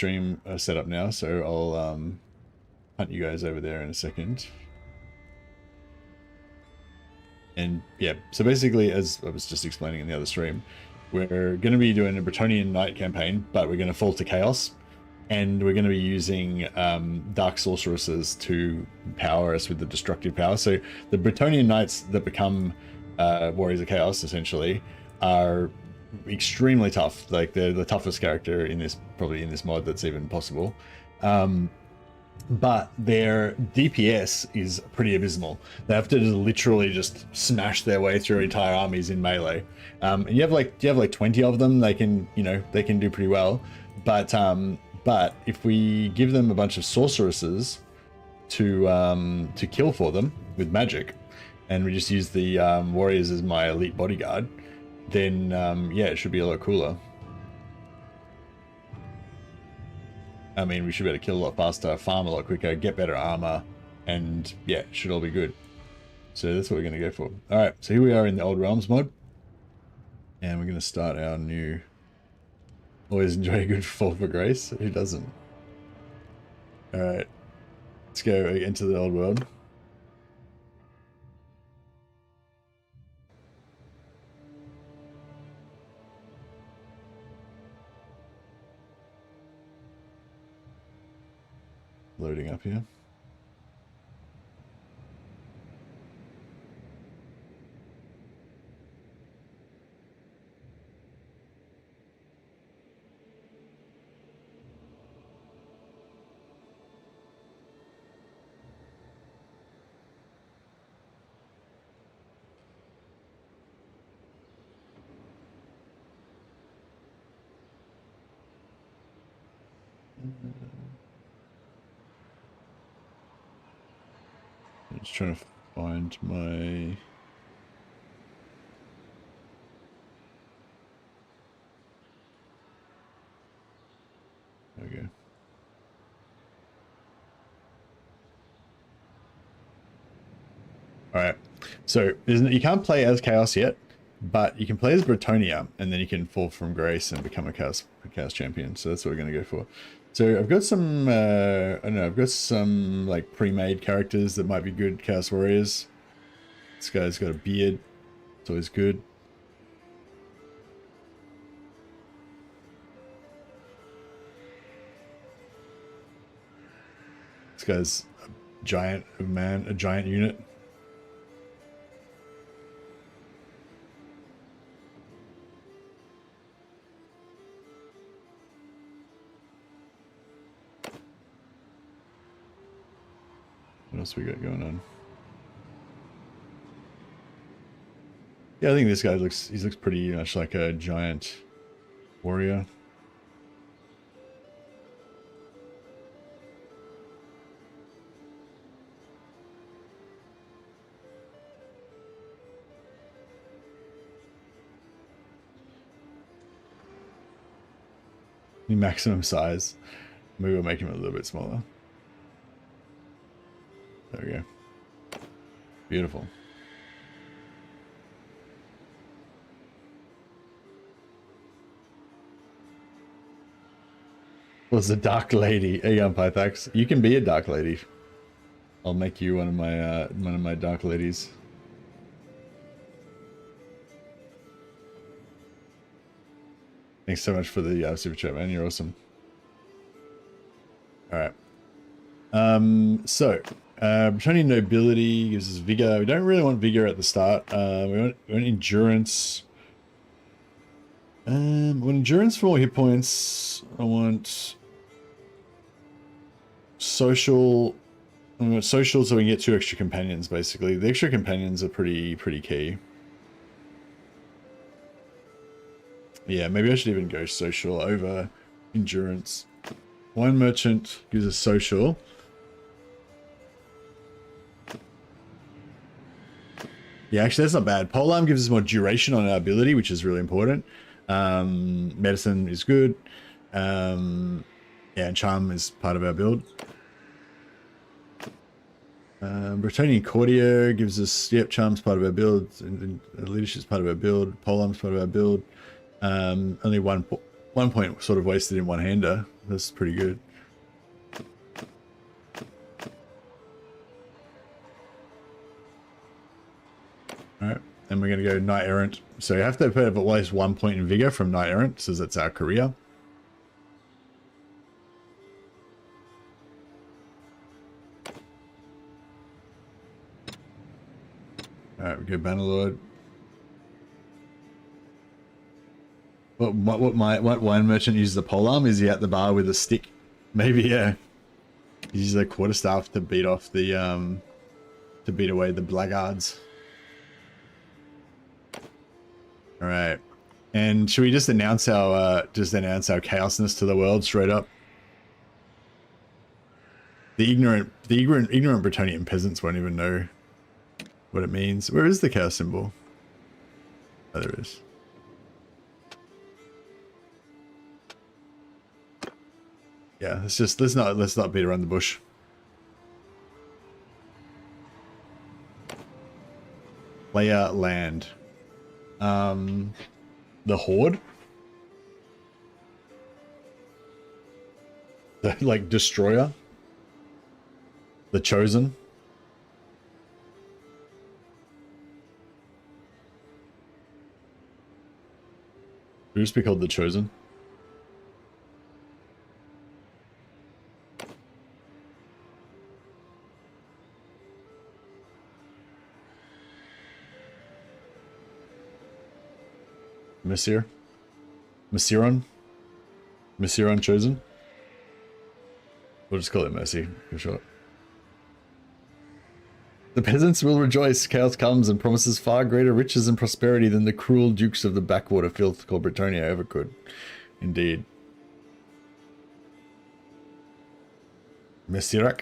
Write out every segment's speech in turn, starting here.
stream set up now, so I'll hunt you guys over there in a second. And yeah, so basically, as I was just explaining in the other stream, we're going to be doing a Bretonnian Knight campaign, but we're going to fall to Chaos, and we're going to be using Dark Sorceresses to power us with the destructive power. So the Bretonnian Knights that become Warriors of Chaos, essentially, are extremely tough. Like, they're the toughest character in this, probably in this mod that's even possible. But their DPS is pretty abysmal. They have to literally just smash their way through entire armies in melee. And you have like 20 of them. They can, you know, they can do pretty well. But if we give them a bunch of sorceresses to kill for them with magic, and we just use the warriors as my elite bodyguard, then yeah, it should be a lot cooler. I mean, we should be able to kill a lot faster, farm a lot quicker, get better armor, and yeah, it should all be good. So that's what we're going to go for. Alright, so here we are in the old Realms mod. And we're going to start our new... Always enjoy a good fall for grace. Who doesn't? Alright, let's go into the old world. Loading up here. I'm just trying to find my... There we go. Alright, so you can't play as Chaos yet, but you can play as Bretonnia, and then you can fall from grace and become a Chaos champion. So that's what we're going to go for. So I've got some, I don't know, I've got some like pre-made characters that might be good Chaos Warriors. This guy's got a beard, it's always good. This guy's a giant man, a giant unit. What else we got going on? Yeah, I think this guy looks pretty much like a giant warrior. The maximum size. Maybe we'll make him a little bit smaller. There we go. Beautiful. Was a dark lady. Hey, Pythax. You can be a dark lady. I'll make you one of my dark ladies. Thanks so much for the super chat, man. You're awesome. All right. Bretonnian nobility gives us vigor. We don't really want vigor at the start. We want endurance. I want endurance for more hit points. I want social. I want social so we can get 2 extra companions. Basically, the extra companions are pretty key. Yeah, maybe I should even go social over endurance. Wine merchant gives us social. Yeah, actually, that's not bad. Polearm gives us more duration on our ability, which is really important. Medicine is good. Yeah, and charm is part of our build. Bretonnian courtier gives us, yep, charm's part of our build. And leadership's part of our build. Polearm's part of our build. Only one point sort of wasted in one-hander. That's pretty good. Alright, and we're going to go Knight Errant. So you have to put at least 1 point in Vigor from Knight Errant, so that's our career. Alright, we go Bannerlord. What wine merchant uses the polearm? Is he at the bar with a stick? Maybe, yeah. He uses a quarterstaff to beat off the to beat away the blackguards. All right, and should we just announce our chaosness to the world straight up? The ignorant Bretonian peasants won't even know what it means. Where is the chaos symbol? Oh, there it is. Yeah, let's not beat around the bush. Player land. The Horde? The, like, Destroyer? The Chosen? Would it just be called The Chosen? Messiron Chosen? We'll just call it Mercy for short. The peasants will rejoice. Chaos comes and promises far greater riches and prosperity than the cruel dukes of the backwater filth called Bretonia ever could. Indeed. Messirak.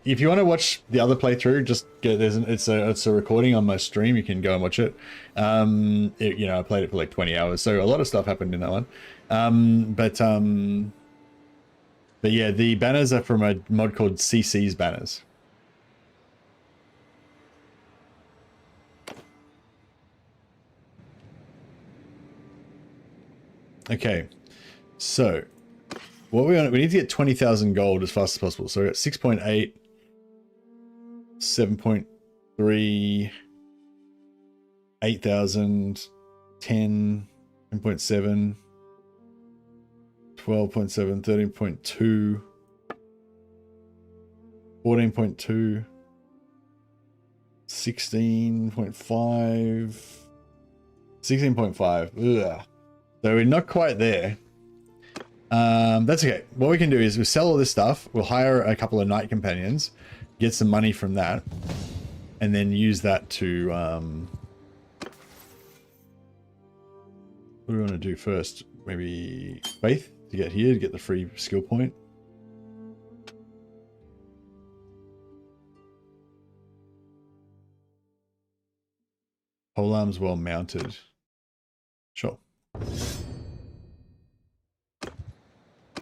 If you want to watch the other playthrough, just get it's a recording on my stream. You can go and watch it. You know, I played it for like 20 hours, so a lot of stuff happened in that one. But yeah, the banners are from a mod called CC's Banners. Okay, so what we need to get 20,000 gold as fast as possible. So we're at 6.8, 7.3, 8,000, 10, 10.7, 12.7, 13.2, 14.2, 16.5, 16.5. Ugh. So we're not quite there. That's okay. What we can do is we sell all this stuff. We'll hire a couple of knight companions, get some money from that, and then use that to, what do we want to do first? Maybe Faith to get here, to get the free skill point. Polearm's well mounted. Sure.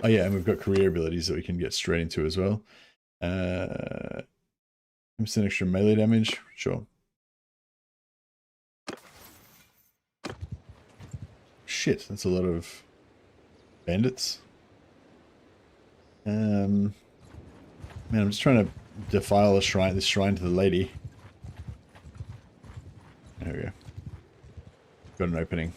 Oh yeah, and we've got career abilities that we can get straight into as well. 10% extra melee damage, sure. Shit, that's a lot of bandits. Man, I'm just trying to defile this shrine to the lady. There we go. Got an opening.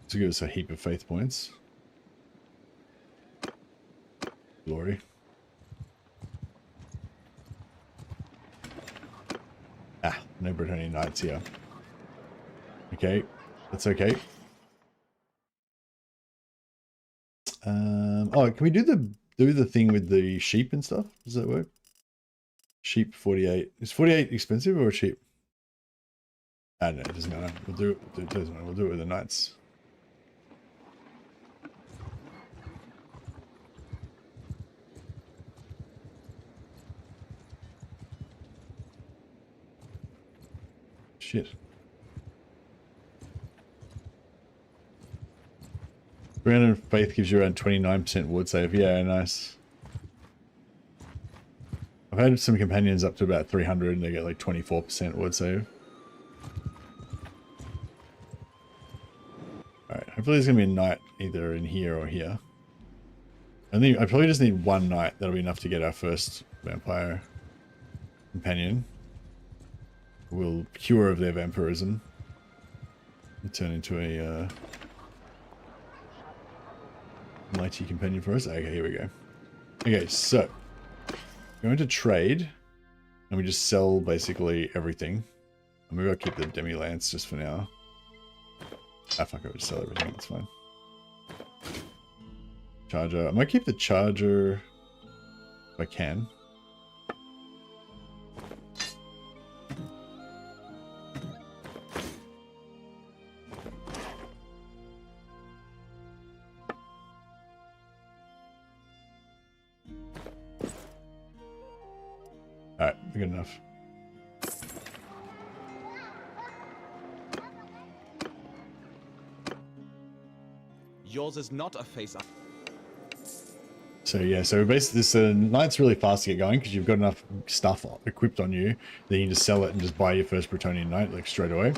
To give us a heap of faith points. Glory. Ah, no Bretonian knights here. Okay, that's okay. Oh, can we do the thing with the sheep and stuff? Does that work? Sheep 48. Is 48 expensive or cheap? I don't know, it doesn't matter. We'll do it with the knights. Shit. 300 300 faith gives you around 29% ward save. Yeah, nice. I've had some companions up to about 300 and they get like 24% ward save. Alright, hopefully there's going to be a knight either in here or here. I probably just need one knight. That'll be enough to get our first vampire companion. We'll cure of their vampirism. And turn into a mighty companion for us. Okay, here we go. Okay, so going to trade, and we just sell basically everything. Maybe I'll keep the demi-lance just for now. Ah, fuck, I'll just sell everything, that's fine. Charger. I might keep the charger if I can. Alright, good enough. Yours is not a face up. So yeah, so basically this night's really fast to get going because you've got enough stuff equipped on you that you can just sell it and just buy your first Bretonian knight like straight away.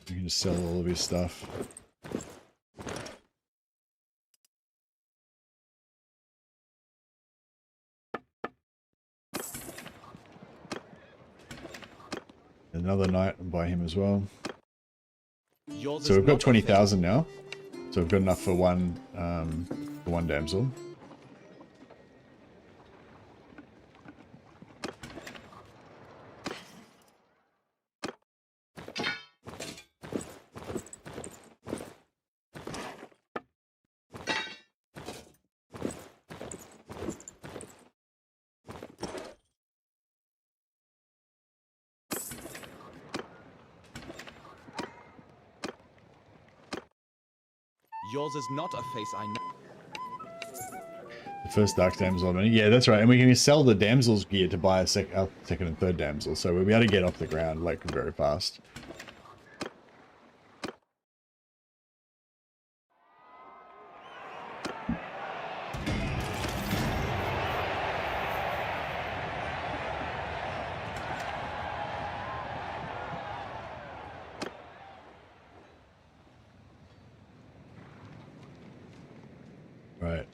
You can just sell all of his stuff. Another knight and buy him as well. So we've got 20,000 now. So we've got enough for one damsel. Yours is not a face I know. The first dark damsel. Yeah, that's right. And we can sell the damsel's gear to buy a second and third damsel. So we'll be able to get off the ground like very fast. Right.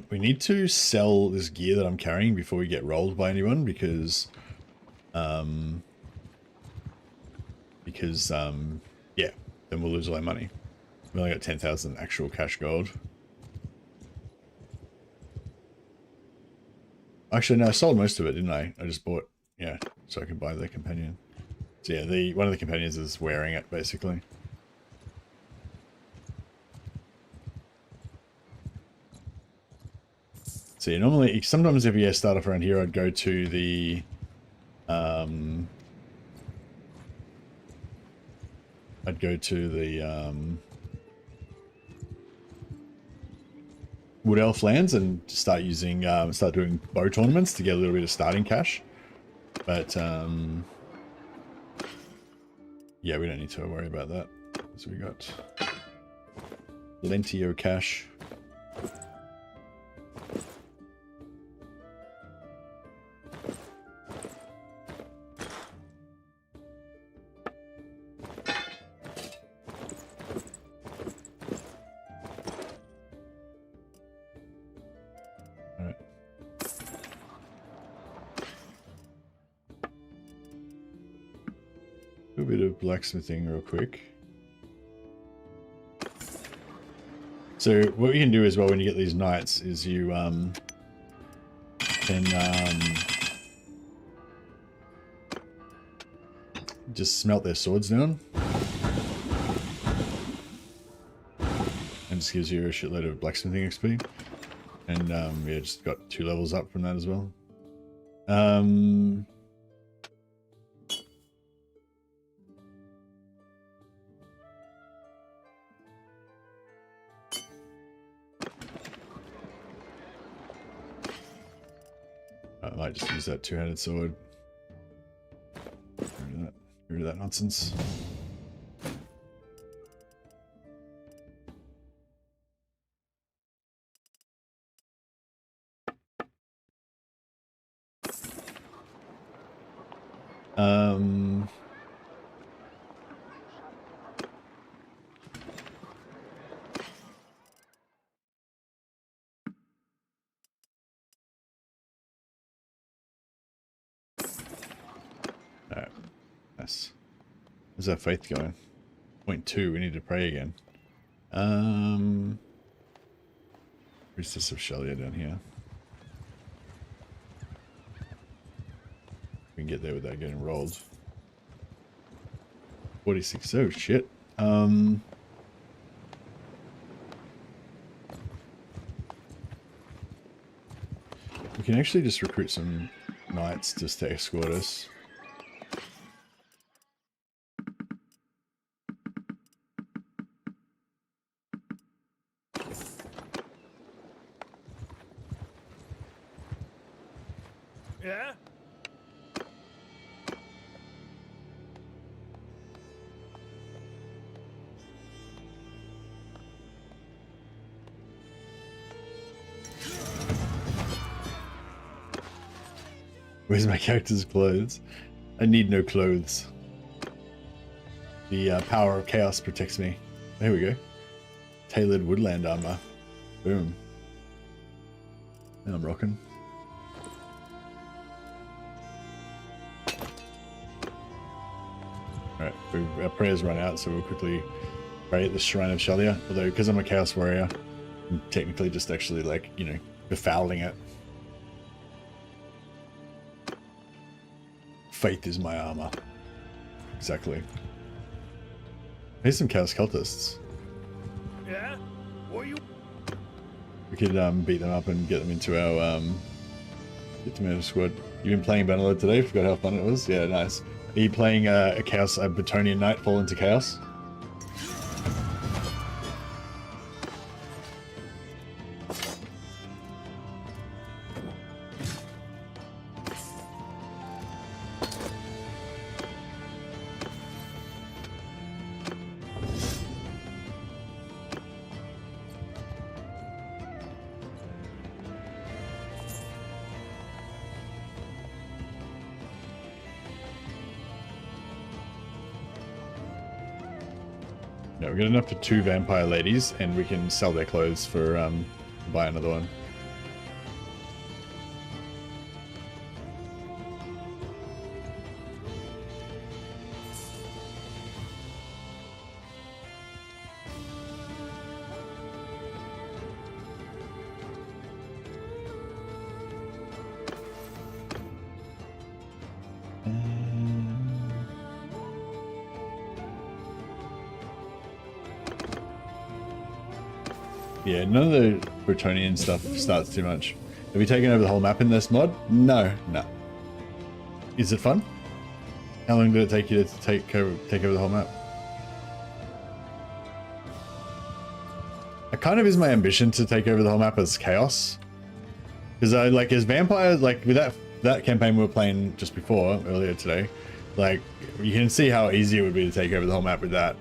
We need to sell this gear that I'm carrying before we get rolled by anyone because yeah, then we'll lose all our money. We only got 10,000 actual cash gold. Actually, no, I sold most of it, didn't I? I just bought, yeah, so I could buy the companion. So yeah, one of the companions is wearing it, basically. So yeah, normally, sometimes if you start off around here, I'd go to the, Wood Elf lands and start using, start doing bow tournaments to get a little bit of starting cash. But, yeah, we don't need to worry about that. So we got plenty of cash. A bit of blacksmithing real quick. So what you can do as well when you get these knights is you can just smelt their swords down. And just gives you a shitload of blacksmithing XP. And yeah, just got 2 levels up from that as well. I might just use that two-handed sword. Get rid of that nonsense. Alright, nice. Where's our faith going? 0.2, we need to pray again. Priestess of Shelia down here. We can get there without getting rolled. 46, oh shit. We can actually just recruit some knights just to escort us. Yeah? Where's my character's clothes? I need no clothes. The power of chaos protects me. There we go. Tailored woodland armor. Boom. Now I'm rocking. Alright, our prayers run out, so we'll quickly pray at the Shrine of Shelia. Although, because I'm a Chaos Warrior, I'm technically just actually, like, you know, befouling it. Faith is my armor. Exactly. Here's some Chaos Cultists. Yeah? What you? We could beat them up and get them into our squad. You've been playing Bannerlord today? Forgot how fun it was? Yeah, nice. Are you playing a Bretonian Knight fall into Chaos? Yeah, we're good enough for 2 vampire ladies, and we can sell their clothes for buy another one. Yeah, none of the Bretonian stuff starts too much. Have you taken over the whole map in this mod? No, no. Is it fun? How long did it take you to take over the whole map? It kind of is my ambition to take over the whole map as Chaos. Because I like as vampires, like with that campaign we were playing just before, earlier today, like you can see how easy it would be to take over the whole map with that.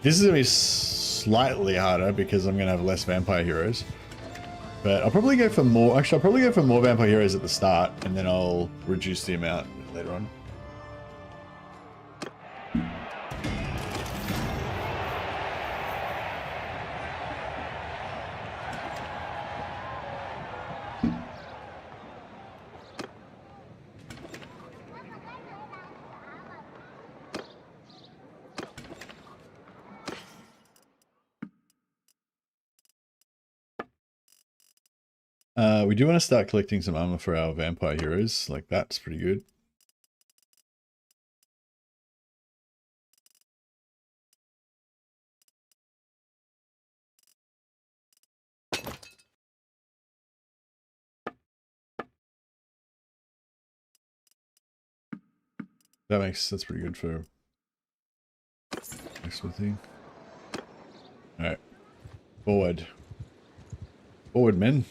This is gonna be slightly harder because I'm gonna have less vampire heroes. But I'll probably go for more. Actually, I'll probably go for more vampire heroes at the start, and then I'll reduce the amount later on. We do want to start collecting some armor for our vampire heroes. Like, that's pretty good. That's pretty good for next thing. Alright. Forward. Forward, men.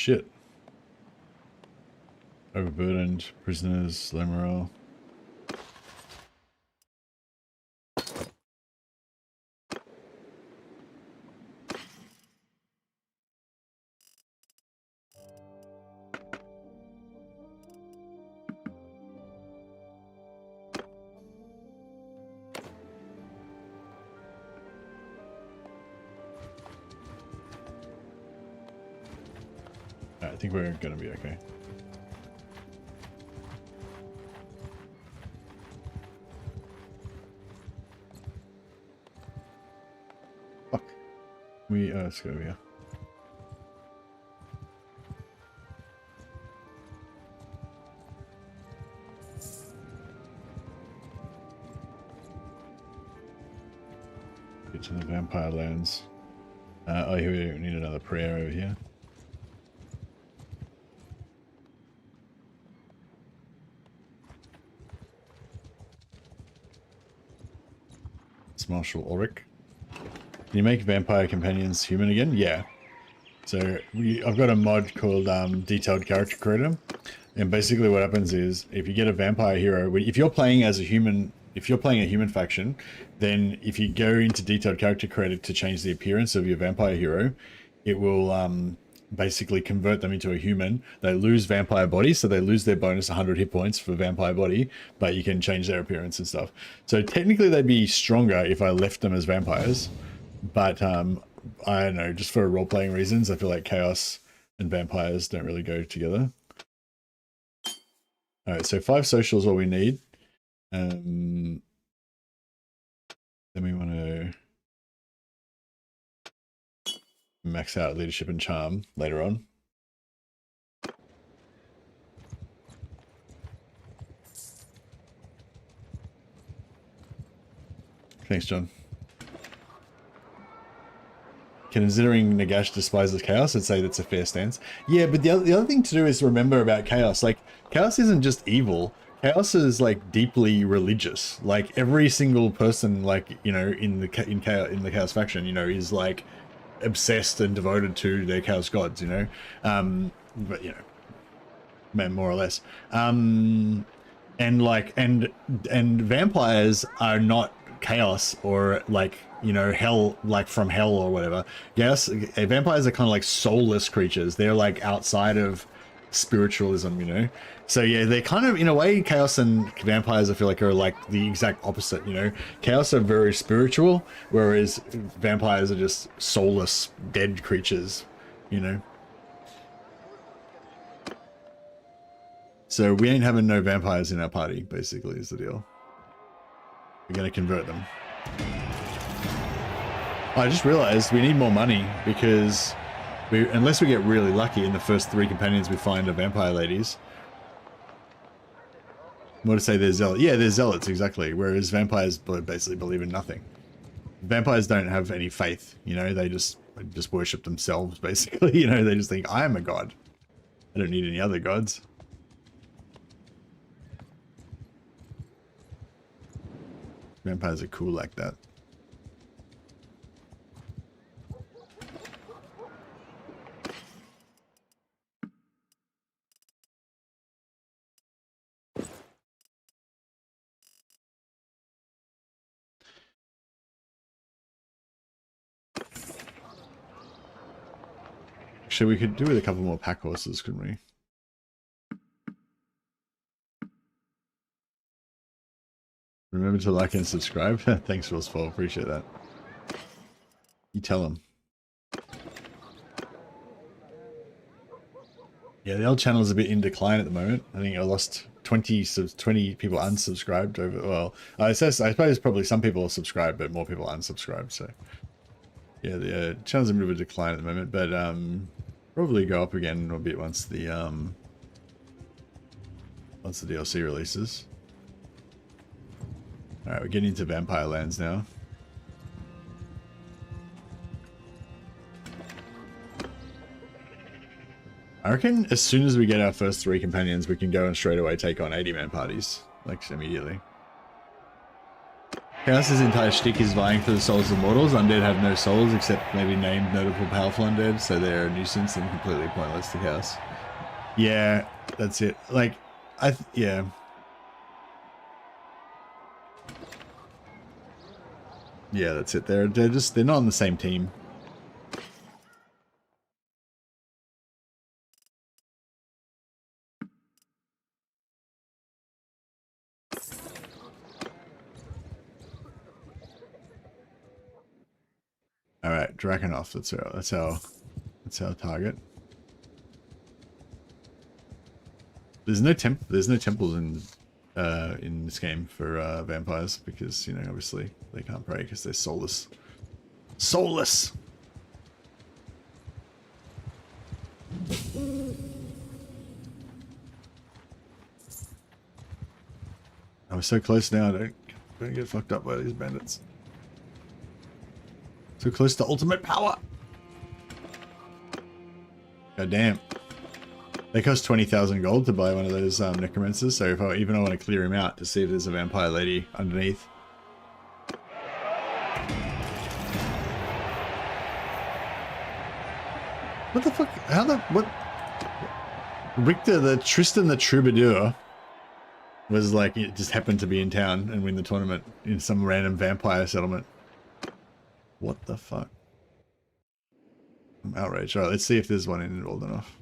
shit. Overburdened, prisoners, low morale. I think we're gonna be okay. Fuck. Let's go over here. Get to the vampire lands. Oh, here we need another prayer over here. Marshal Ulrich. Can you make vampire companions human again? Yeah. So I've got a mod called Detailed Character Creator, and basically what happens is if you get a vampire hero, if you're playing as a human, if you're playing a human faction, then if you go into Detailed Character Creator to change the appearance of your vampire hero, it will basically convert them into a human. They lose vampire body, so they lose their bonus 100 hit points for vampire body, but you can change their appearance and stuff. So technically they'd be stronger if I left them as vampires, but I don't know, just for role-playing reasons, I feel like chaos and vampires don't really go together. Alright, so 5 social is all we need. Then we want to max out leadership and charm later on. Thanks, John. Considering Nagash despises chaos, I'd say that's a fair stance. Yeah, but the other thing to do is remember about chaos. Like, chaos isn't just evil. Chaos is like deeply religious. Like every single person, like, you know, in the chaos faction, you know, is like obsessed and devoted to their chaos gods, you know, but you know, more or less, and like and vampires are not chaos or like, you know, hell, like from hell or whatever. Yes, vampires are kind of like soulless creatures. They're like outside of spiritualism, you know. So yeah, they're kind of, in a way, chaos and vampires I feel like are like the exact opposite, you know. Chaos are very spiritual, whereas vampires are just soulless dead creatures, you know. So we ain't having no vampires in our party, basically, is the deal. We're gonna convert them. I just realized we need more money because unless we get really lucky in the first 3 companions we find are vampire ladies. What to say, they're zealots? Yeah, they're zealots, exactly. Whereas vampires basically believe in nothing. Vampires don't have any faith, you know. They just worship themselves, basically. You know, they just think, I am a god. I don't need any other gods. Vampires are cool like that. Actually, we could do with a couple more pack horses, couldn't we? Remember to like and subscribe. Thanks, Willsfall. Appreciate that. You tell them. Yeah, the old channel is a bit in decline at the moment. I think I lost 20 people unsubscribed over. Well, I suppose probably some people are subscribed, but more people unsubscribed. So yeah, the channel's in a bit of a decline at the moment, but probably go up again a bit once the DLC releases. All right, we're getting into Vampire Lands now. I reckon as soon as we get our first 3 companions, we can go and straight away take on 80-man parties, like immediately. Chaos's entire shtick is vying for the souls of mortals. Undead have no souls except maybe named notable powerful undead, so they're a nuisance and completely pointless to Chaos. Yeah, that's it. Like, yeah. Yeah, that's it. They're not on the same team. All right, Drakenhof. That's our target. There's no temples in this game for vampires because, you know, obviously they can't pray because they're soulless. Soulless. I was so close now. Don't get fucked up by these bandits. So close to ultimate power. God damn. They cost 20,000 gold to buy one of those necromancers, so if I want to clear him out to see if there's a vampire lady underneath. What the fuck? What? Richter, the Tristan the Troubadour, was like, it just happened to be in town and win the tournament in some random vampire settlement. What the fuck? I'm outraged. Alright, let's see if there's one in old enough.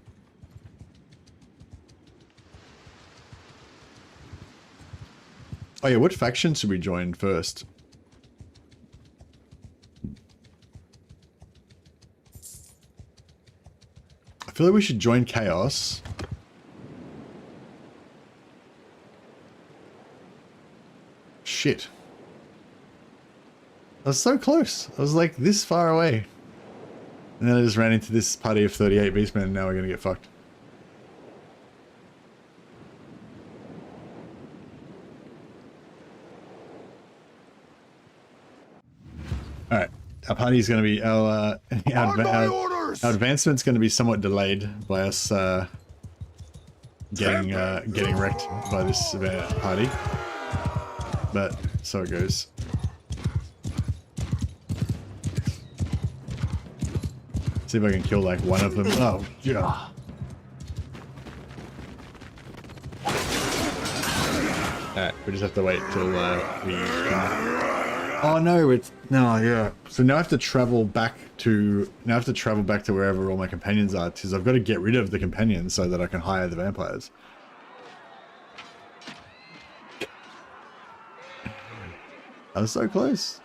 Oh yeah, what faction should we join first? I feel like we should join Chaos. Shit. I was so close. I was like this far away. And then I just ran into this party of 38 beastmen and now we're gonna get fucked. Alright. Our party's gonna be our advancement's gonna be somewhat delayed by us getting wrecked by this party. But so it goes. See if I can kill like one of them. Oh, yeah. Alright, we just have to wait till we. Oh no, yeah. So now I have to travel back to wherever all my companions are, because I've got to get rid of the companions so that I can hire the vampires. I was so close.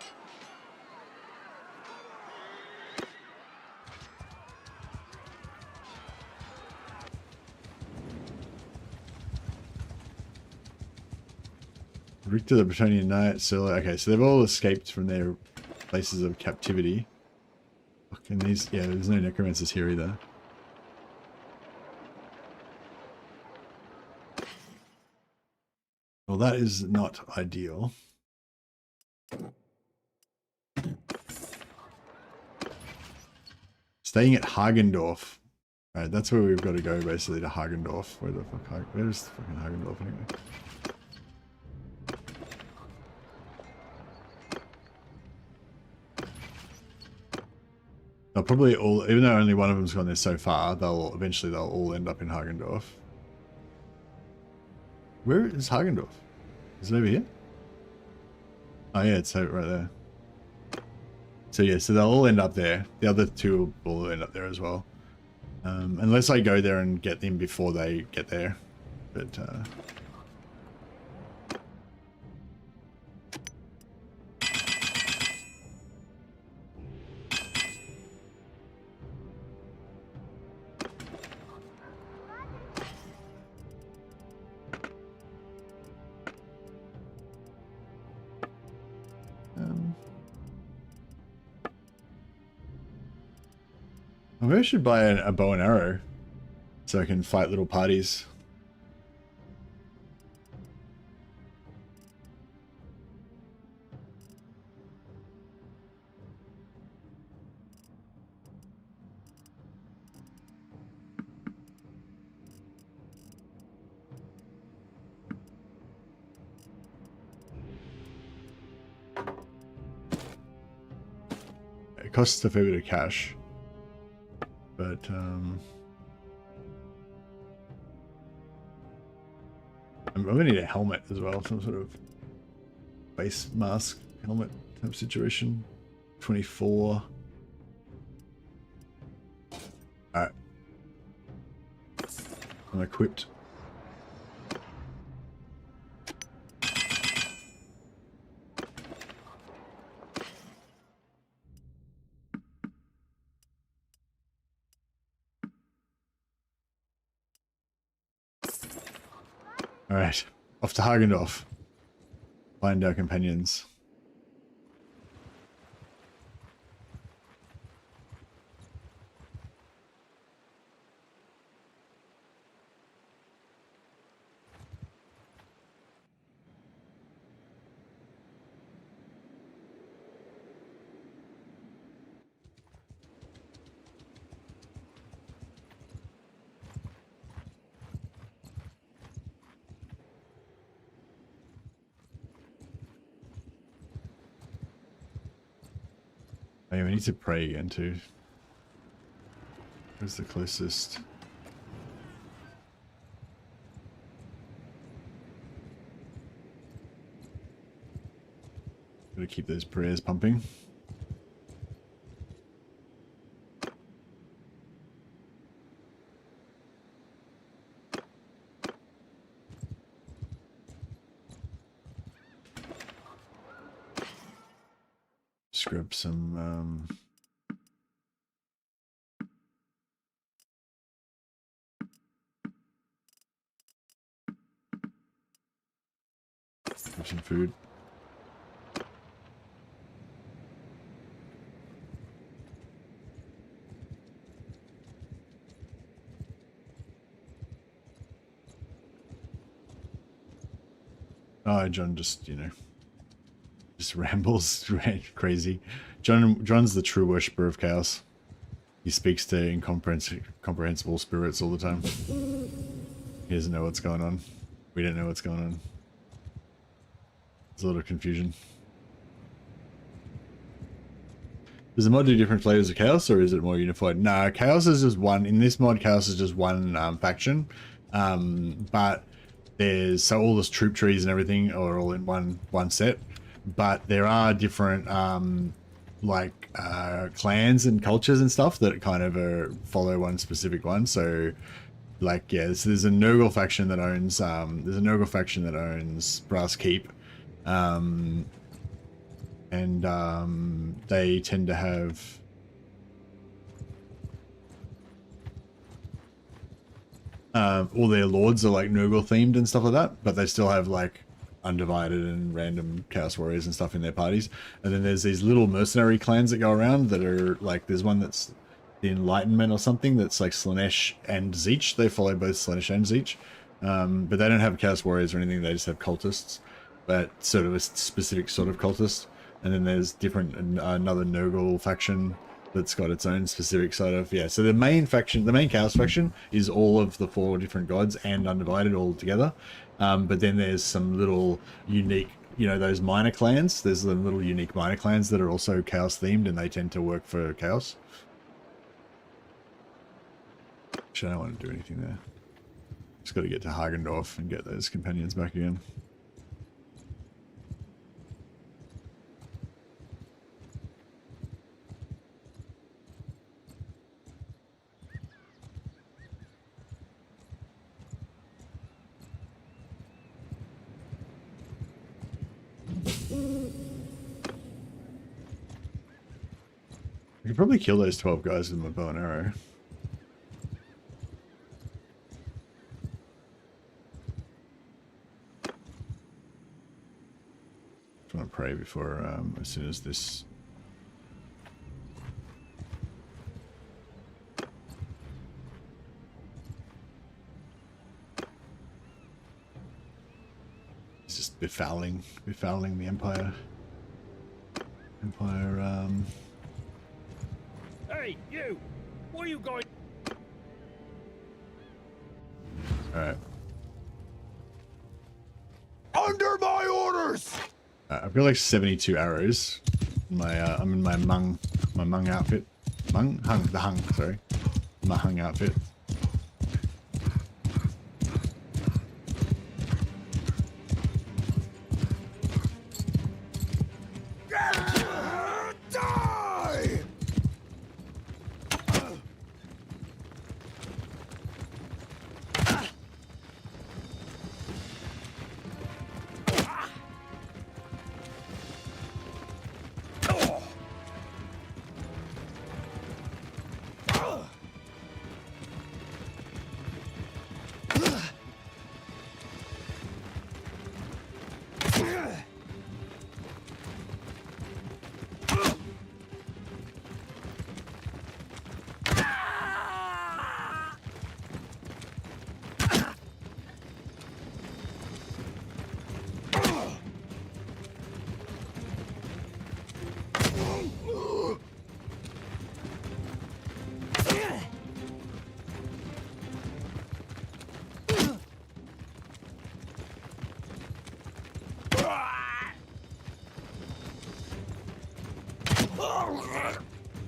Richter the Bretonian Knight, so okay, so they've all escaped from their places of captivity. Fucking these, yeah, there's no necromancers here either. Well, that is not ideal. Staying at Hagendorf. Alright, that's where we've got to go, basically, to Hagendorf. Where the fuck, where's fucking Hagendorf anyway? They'll probably all, even though only one of them's gone there so far, eventually they'll all end up in Hagendorf. Where is Hagendorf? Is it over here? Oh yeah, it's right there. So yeah, so they'll all end up there. The other two will end up there as well. Unless I go there and get them before they get there. But maybe I should buy a bow and arrow so I can fight little parties. it costs a fair bit of cash. But I'm gonna need a helmet as well, some sort of face mask helmet type situation. 24. Alright. I'm equipped. Alright, off to Hagendorf. Find our companions. Oh, we need to pray again too. Where's the closest? Gotta keep those prayers pumping. Grab some food. Oh, John just, you know, just rambles crazy. John's the true worshipper of chaos. He speaks to incomprehensible spirits all the time. He doesn't know what's going on. We don't know what's going on. There's a lot of confusion. Does the mod do different flavors of chaos, or is it more unified? No, chaos is just one. In this mod, chaos is just one faction. But there's, so all those troop trees and everything are all in one set. But there are different clans and cultures and stuff that kind of follow one specific one. So like, yeah, so there's a Nurgle faction that owns Brass Keep, and they tend to have all their lords are like Nurgle themed and stuff like that, but they still have like Undivided and random Chaos Warriors and stuff in their parties. And then there's these little mercenary clans that go around that are like, there's one that's the Enlightenment or something that's like Slaanesh and Tzeentch. They follow both Slaanesh and Tzeentch, but they don't have Chaos Warriors or anything. They just have cultists, but sort of a specific sort of cultist. And then there's different another Nurgle faction that's got its own specific sort of, yeah. So the main faction, the main Chaos faction, is all of the 4 different gods and Undivided all together. But then there's some little unique, you know, those minor clans. There's the little unique minor clans that are also Chaos themed, and they tend to work for Chaos. Actually, I don't want to do anything there. Just got to get to Hagendorf and get those companions back again. I could probably kill those 12 guys with my bow and arrow. Just want to pray before, as soon as this... It's just befouling the Empire. Hey, you! Where are you going? Alright. Under my orders! I've got like 72 arrows. I'm in my Hmong my Hmong outfit. The Hung, sorry. My Hung outfit. Die!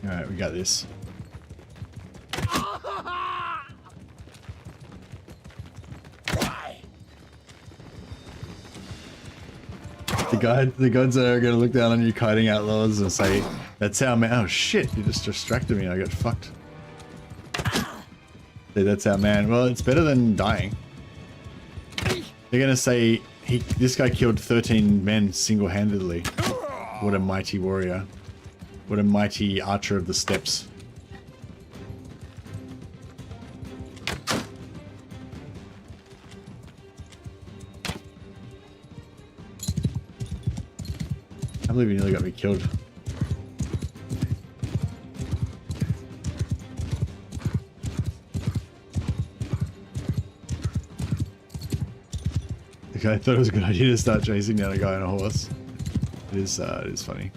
Alright, we got this. The gods are gonna look down on you kiting outlaws and say, that's our man. Oh shit, you just distracted me, I got fucked. Say, that's our man. Well, it's better than dying. They're gonna say, this guy killed 13 men single-handedly. What a mighty warrior. What a mighty archer of the steppes. I believe you nearly got me killed. Okay, I thought it was a good idea to start chasing down a guy on a horse. It is funny.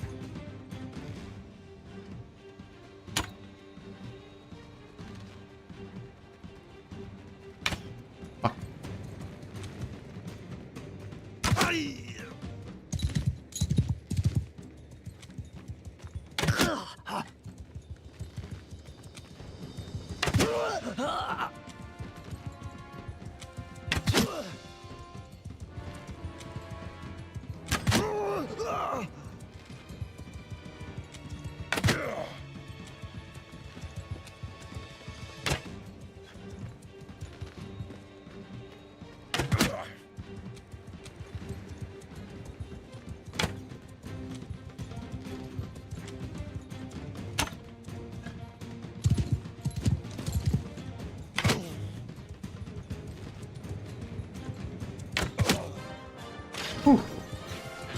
Whew.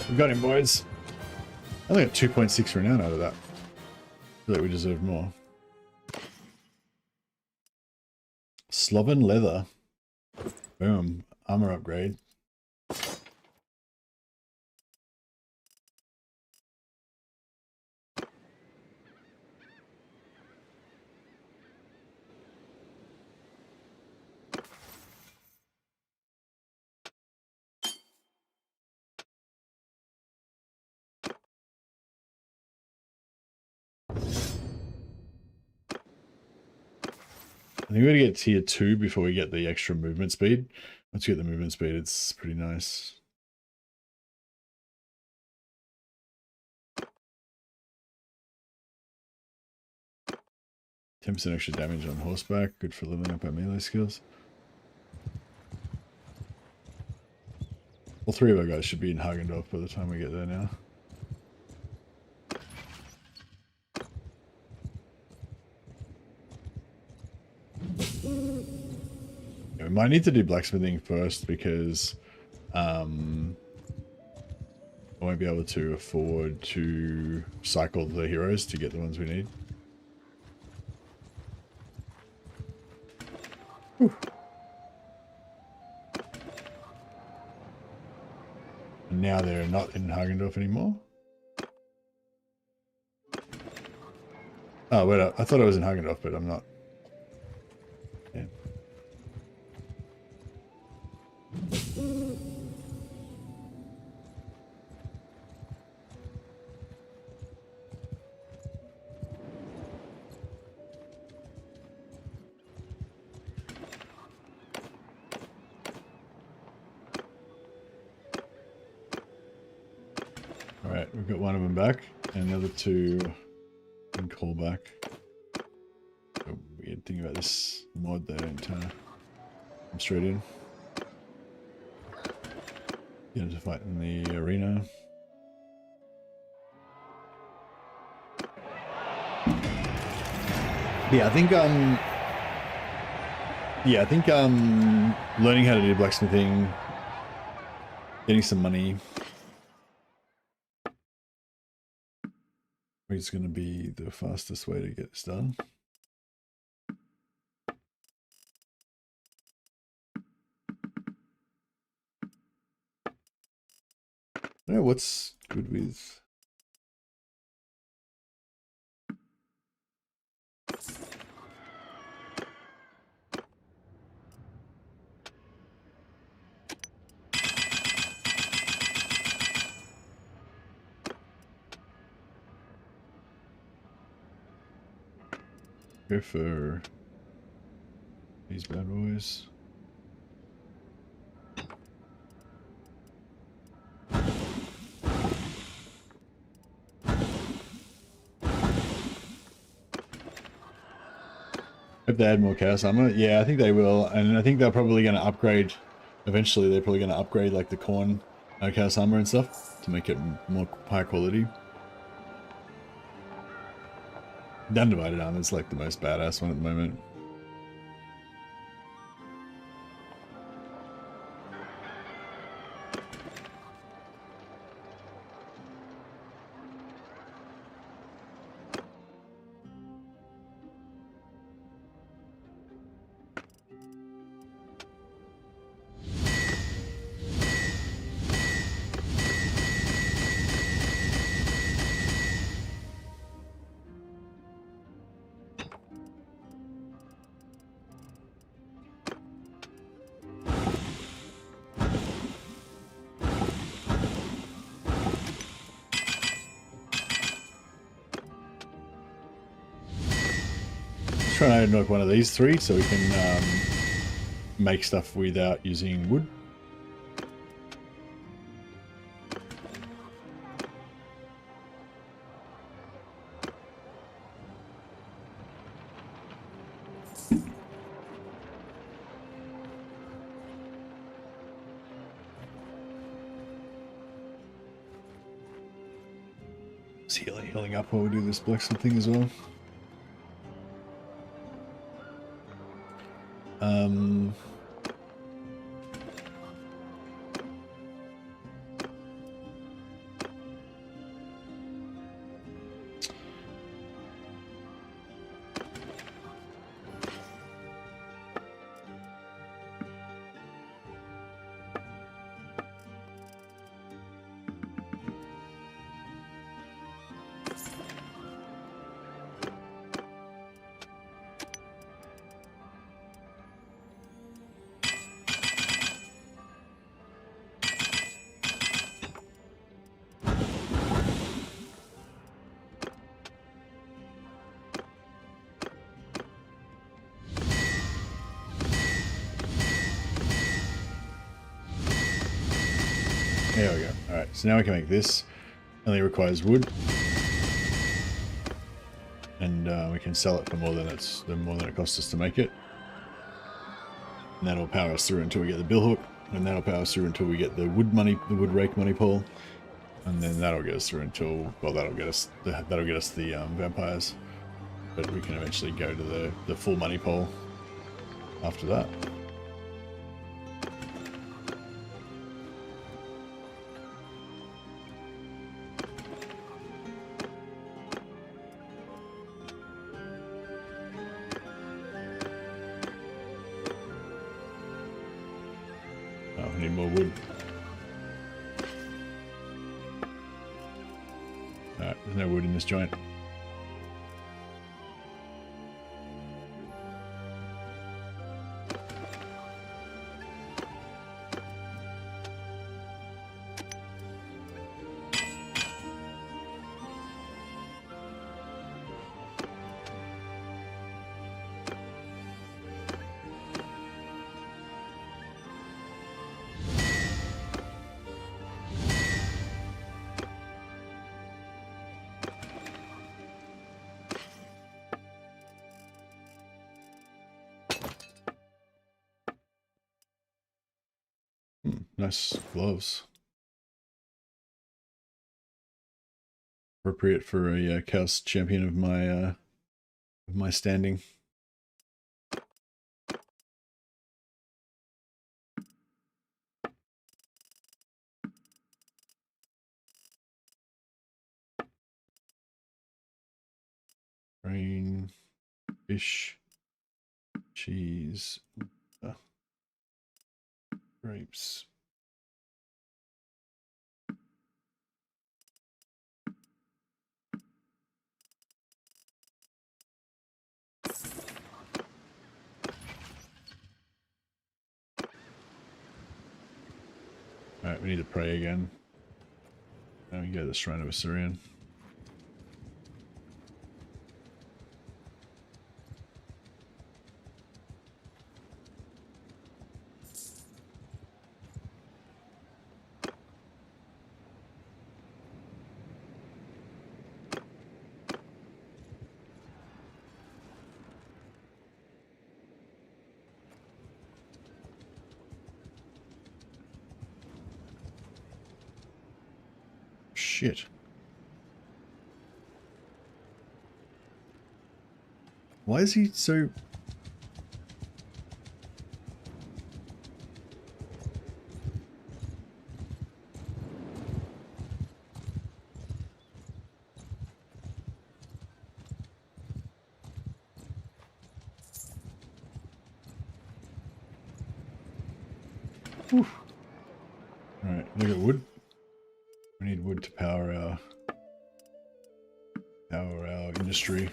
We got him, boys. I only got 2.6 renown out of that. I feel like we deserve more. Sloven leather. Boom. Armor upgrade. I think we're going to get tier 2 before we get the extra movement speed. Once you get the movement speed, it's pretty nice. %10 extra damage on horseback, good for leveling up our melee skills. All three of our guys should be in Hagendorf by the time we get there now. Yeah, we might need to do blacksmithing first because I won't be able to afford to cycle the heroes to get the ones we need. Whew. And now they're not in Hagendorf anymore. Oh, wait, I thought I was in Hagendorf, but I'm not. Yeah. Alright, we've got one of them back, and the other two can call back. A weird thing about this mod, they don't come straight in. Get them to fight in the arena. Yeah, I think learning how to do blacksmithing, getting some money is going to be the fastest way to get this done. I don't know what's good with... Go for these bad boys. Hope they add more chaos armor. Yeah, I think they will, and I think they're probably going to upgrade. Eventually, they're probably going to upgrade like the corn chaos armor and stuff to make it more high quality. The undivided armor is like the most badass one at the moment. Trying to knock one of these three so we can make stuff without using wood. It's healing up while we do this blacksmith thing as well. There we go. Alright, so now we can make this. Only requires wood. And we can sell it for more than it costs us to make it. And that'll power us through until we get the billhook. And that'll power us through until we get the wood wood rake money pole. And then that'll get us through until, well, that'll get us the vampires. But we can eventually go to the full money pole after that. I need more wood. Alright, there's no wood in this joint. Nice gloves. Appropriate for a chaos champion of my standing. Grain, fish, cheese, grapes. Alright, we need to pray again. Now we go to the Shrine of Assyrian. Shit. Why is he so... Alright, look at wood. We need wood to power our industry.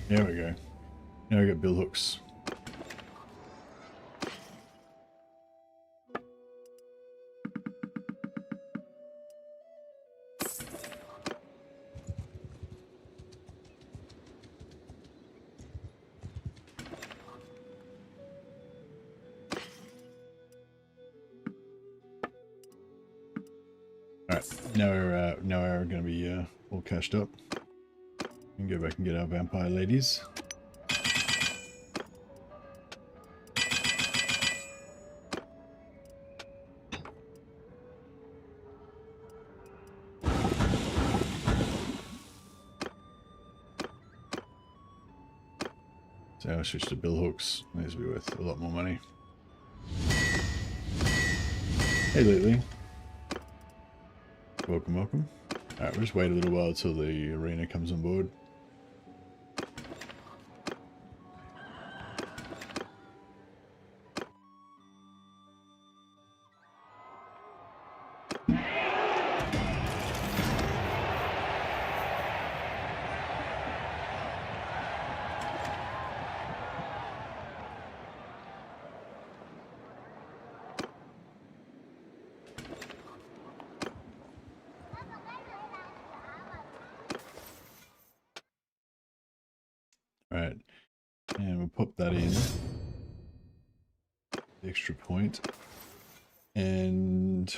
There we go. Now we got bill hooks. Alright, now we're going to be all cashed up. We can go back and get our vampire ladies. So I'll switch to bill hooks. These will be worth a lot more money. Hey Lately. Welcome, welcome. Alright, we'll just wait a little while until the arena comes on board. Alright, and we'll pop that in. The extra point. And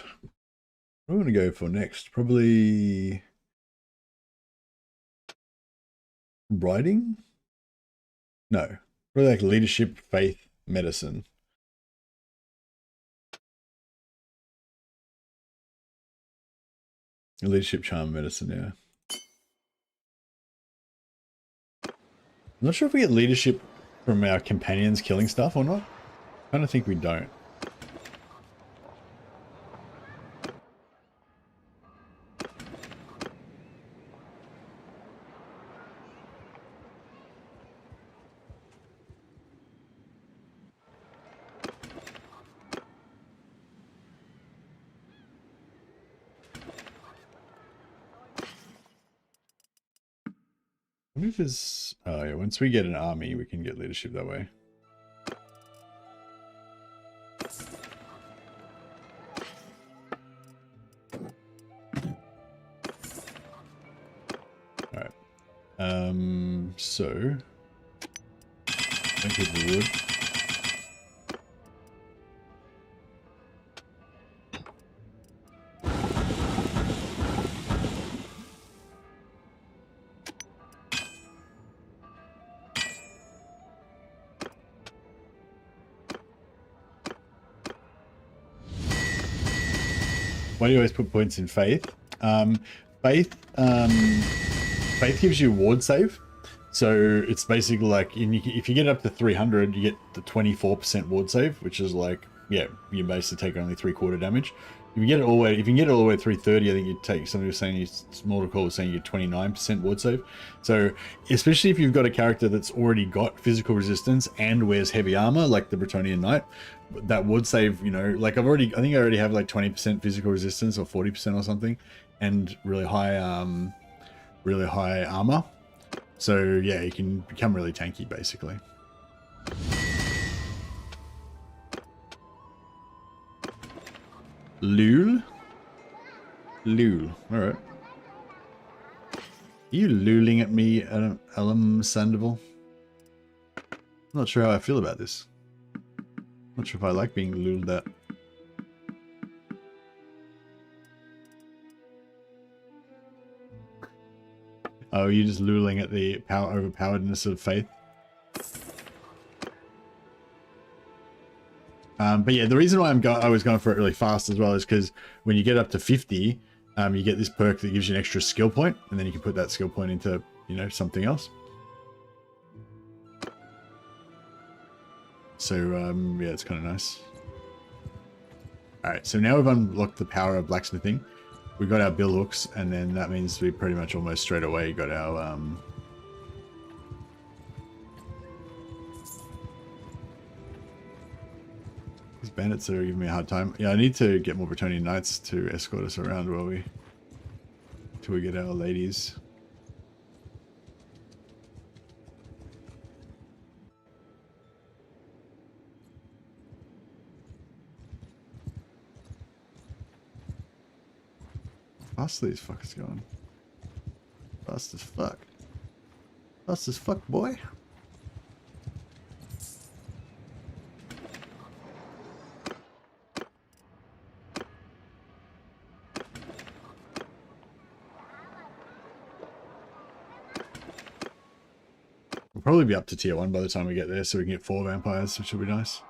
what am I going to go for next? Probably writing? No, probably like leadership, faith, medicine. Leadership, charm, medicine, yeah. I'm not sure if we get leadership from our companions killing stuff or not. I kind of think we don't. I wonder if it's... Oh yeah, once we get an army, we can get leadership that way. Alright. So thank you for the wood. Why do you always put points in faith? Faith gives you ward save. So it's basically like if you get up to 300, you get the 24% ward save, which is like, yeah, you basically take only 3/4 damage. If you get it all the way, if you can get it all the way to 330, I think you take, somebody was saying, Mortal Call was saying you get 29% ward save. So especially if you've got a character that's already got physical resistance and wears heavy armor, like the Bretonian Knight, that would save, you know, like I think I already have like 20% physical resistance or 40% or something, and really high armor. So yeah, you can become really tanky basically. Lul? Lul. Alright. Are you luling at me, Alum Sandoval? Not sure how I feel about this. Not sure if I like being luled at. Oh, you're just luling at the overpoweredness of faith? But yeah, the reason why I was going for it really fast as well is because when you get up to 50, you get this perk that gives you an extra skill point, and then you can put that skill point into, you know, something else. So yeah, it's kind of nice. All right, so now we've unlocked the power of blacksmithing. We got our bill hooks, and then that means we pretty much almost straight away got our these bandits are giving me a hard time. Yeah, I need to get more Bretonian Knights to escort us around till we get our ladies. Fast these fuckers going. Fast as fuck. Fast as fuck, boy. We'll probably be up to tier 1 by the time we get there, so we can get 4 vampires, which will be nice.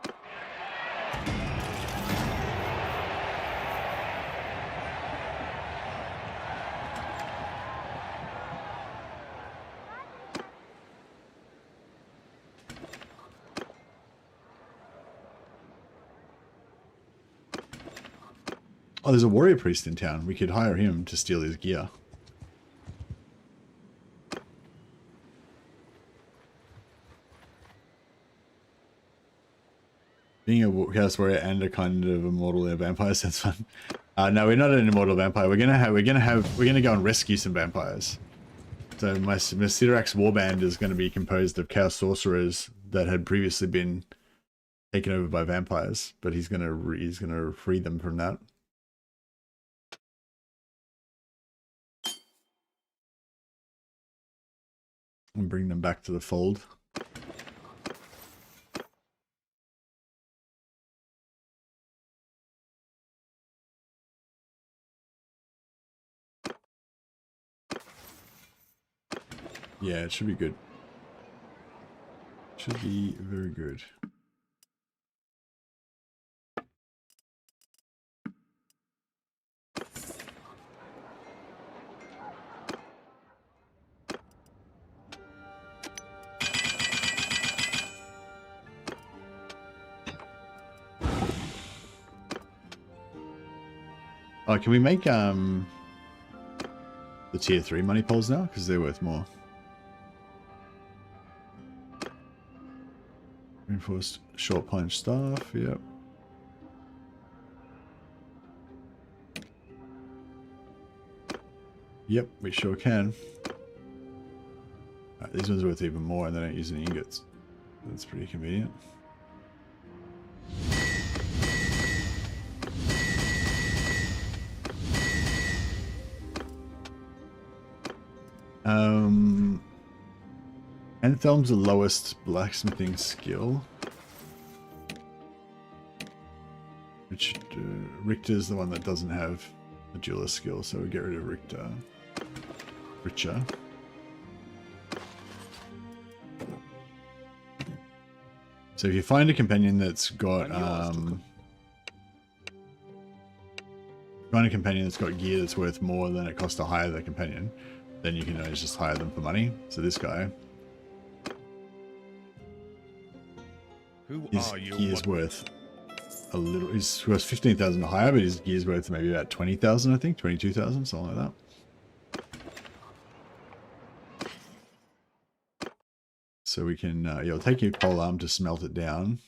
Oh, there's a warrior priest in town. We could hire him to steal his gear. Being a chaos warrior and a kind of immortal vampire sounds fun. No, we're not an immortal vampire. We're gonna go and rescue some vampires. So my Siderax warband is going to be composed of chaos sorcerers that had previously been taken over by vampires, but he's gonna free them from that. And bring them back to the fold. Yeah, it should be good. Should be very good. Oh, can we make the tier 3 money poles now? Because they're worth more. Reinforced short punch staff, yep. Yep, we sure can. Right, these ones are worth even more and they don't use any ingots. That's pretty convenient. Anthelm's the lowest blacksmithing skill. Which Richter's the one that doesn't have a jeweler skill, so we get rid of Richter. Richer. So if you find a companion that's got gear that's worth more than it costs to hire the companion, then you can always just hire them for money. So this guy, his gear's worth a little. He's worth 15,000 to hire, but his gear's worth maybe about 20,000, I think, 22,000, something like that. So we can, you'll take your pole arm to smelt it down.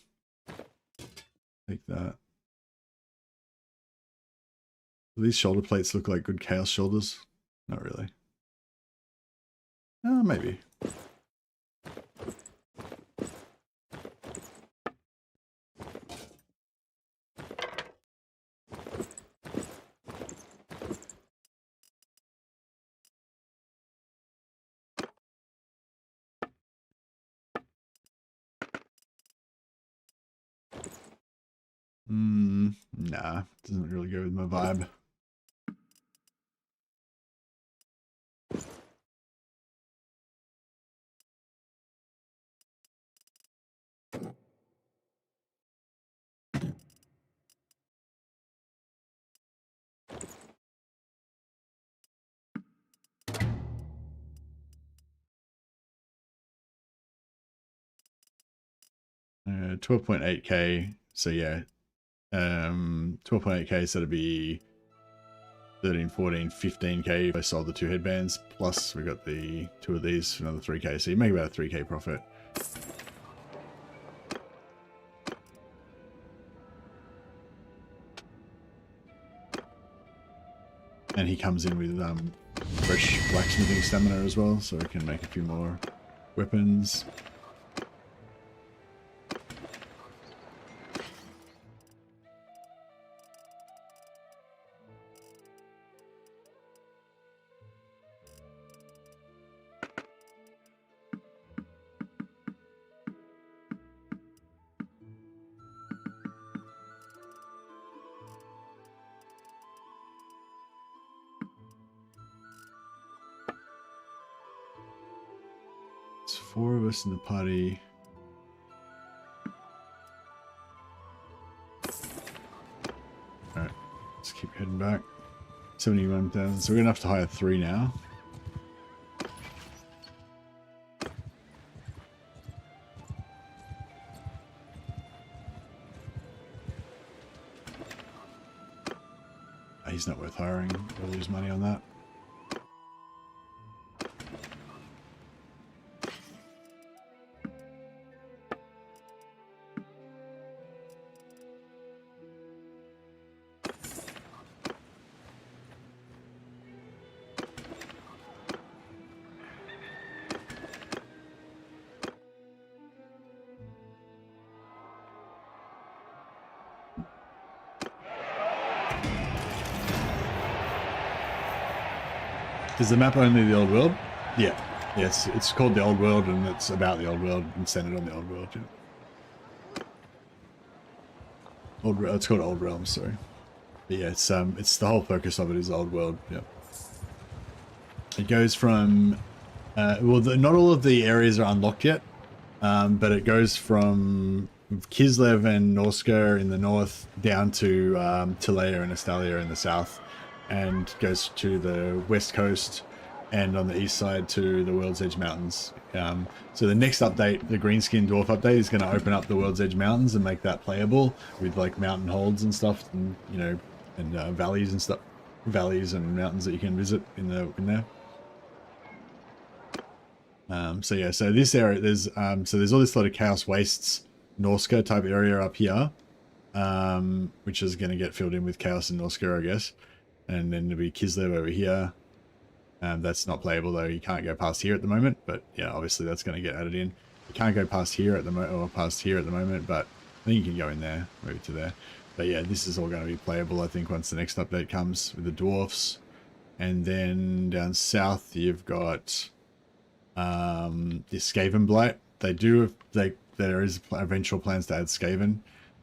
Take that. These shoulder plates look like good chaos shoulders. Not really. Maybe. Nah, doesn't really go with my vibe. Uh, 12.8k. So yeah. 12.8k, so it'd be 13, 14, 15k if I sold the 2 headbands, plus we got the 2 of these for another 3k, so you make about a 3k profit. And he comes in with fresh blacksmithing stamina as well, so we can make a few more weapons. There's 4 of us in the party. Alright, let's keep heading back. 71,000, so we're gonna have to hire 3 now. He's not worth hiring, we'll lose money on that. Is the map only the old world? Yeah. Yes, it's called the old world and it's about the old world and centered on the old world. Yeah. It's called Old Realms, sorry. But yeah, it's the whole focus of it is old world. Yeah. It goes from not all of the areas are unlocked yet, but it goes from Kislev and Norska in the north down to Tilea and Estalia in the south, and goes to the west coast and on the east side to the World's Edge Mountains. So the next update, the Greenskin Dwarf update, is going to open up the World's Edge Mountains and make that playable with like mountain holds and stuff, and you know, and valleys and stuff, valleys and mountains that you can visit in there. So yeah, so this area, there's all this lot of Chaos Wastes, Norska type area up here, which is going to get filled in with Chaos and Norska, I guess. And then there'll be Kislev over here. That's not playable though. You can't go past here at the moment, but yeah, obviously that's going to get added in. You can't go past here at the moment, or past here at the moment, but I think you can go in there, move to there. But yeah, this is all going to be playable, I think, once the next update comes with the dwarfs. And then down south, you've got the Skaven Blight. There is eventual plans to add Skaven.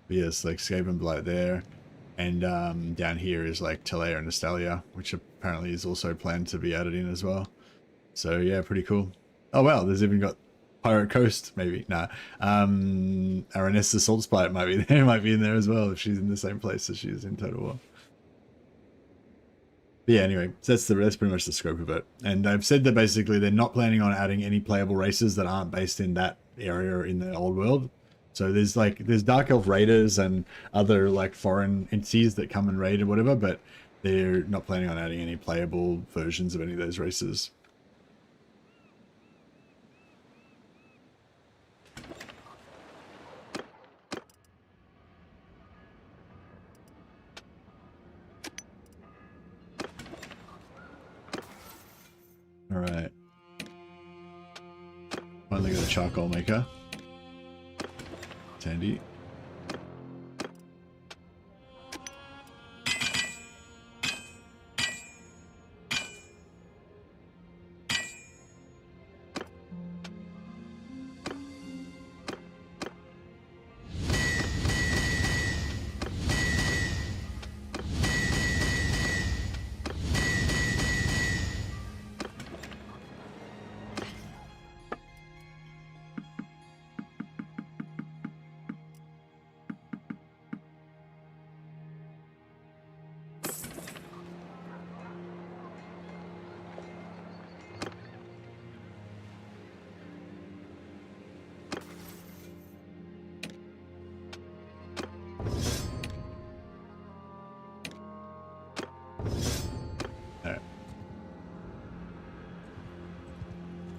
But yes, like Skaven Blight there. And down here is like Telea and Nestalia, which apparently is also planned to be added in as well. So yeah, pretty cool. Oh wow, there's even got Pirate Coast, maybe. Nah. Aranessa Saltspite might be there, might be in there as well if she's in the same place as she is in Total War. But yeah, anyway, so that's pretty much the scope of it. And they've said that basically they're not planning on adding any playable races that aren't based in that area in the old world. So there's Dark Elf raiders and other like foreign entities that come and raid or whatever, but they're not planning on adding any playable versions of any of those races. All right. Finally got a charcoal maker. It's handy.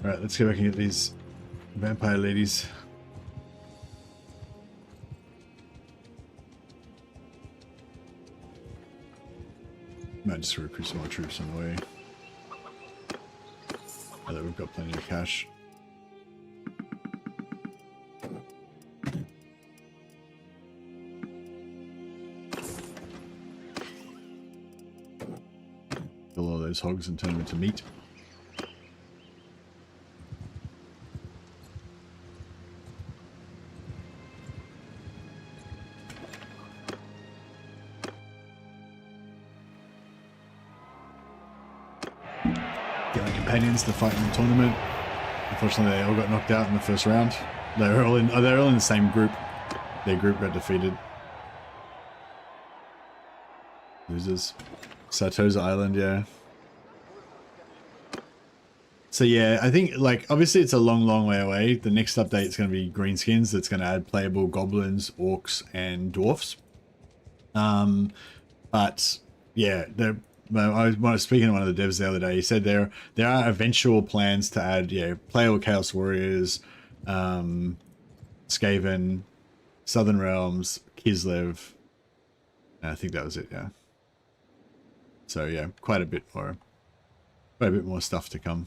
Alright, let's go back and get these vampire ladies. Might just recruit some more troops on the way. Now that we've got plenty of cash. Kill all those hogs and turn them into meat. Companions to fight in the tournament. Unfortunately, they all got knocked out in the first round. They were all in the same group. Their group got defeated. Losers. Sartosa Island, yeah. So yeah, I think like obviously it's a long way away. The next update is going to be Greenskins. That's going to add playable goblins, orcs, and dwarfs. But yeah, I was speaking to one of the devs the other day. He said there are eventual plans to add playable Chaos Warriors, Skaven, Southern Realms, Kislev, and I think that was it. Yeah. So yeah, quite a bit more stuff to come.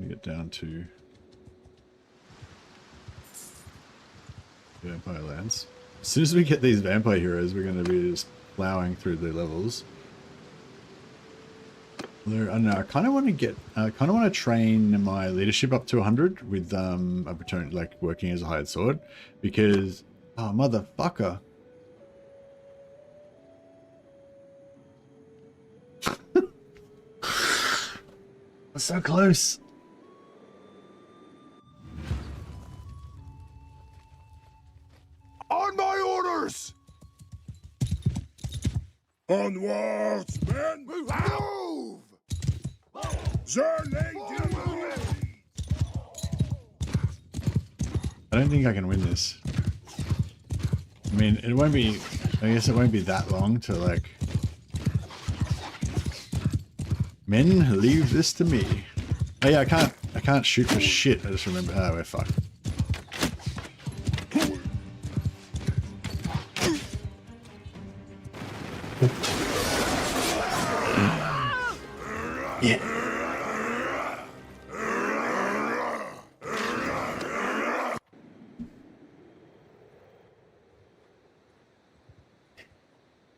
Get down to vampire lands. As soon as we get these vampire heroes, we're going to be just plowing through the levels. I don't know. I kind of want to train my leadership up to 100 with a return, like working as a hired sword, because oh motherfucker. We're so close. On my orders! Onwards, men! Move! I don't think I can win this. I mean, it won't be, I guess it won't be that long to like... Men, leave this to me. Oh yeah, I can't shoot for shit. I just remember, oh, we're fucked. Yeah.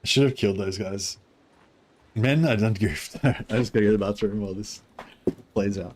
I should have killed those guys. Men, I don't goofed. I just gotta go to the bathroom while this plays out.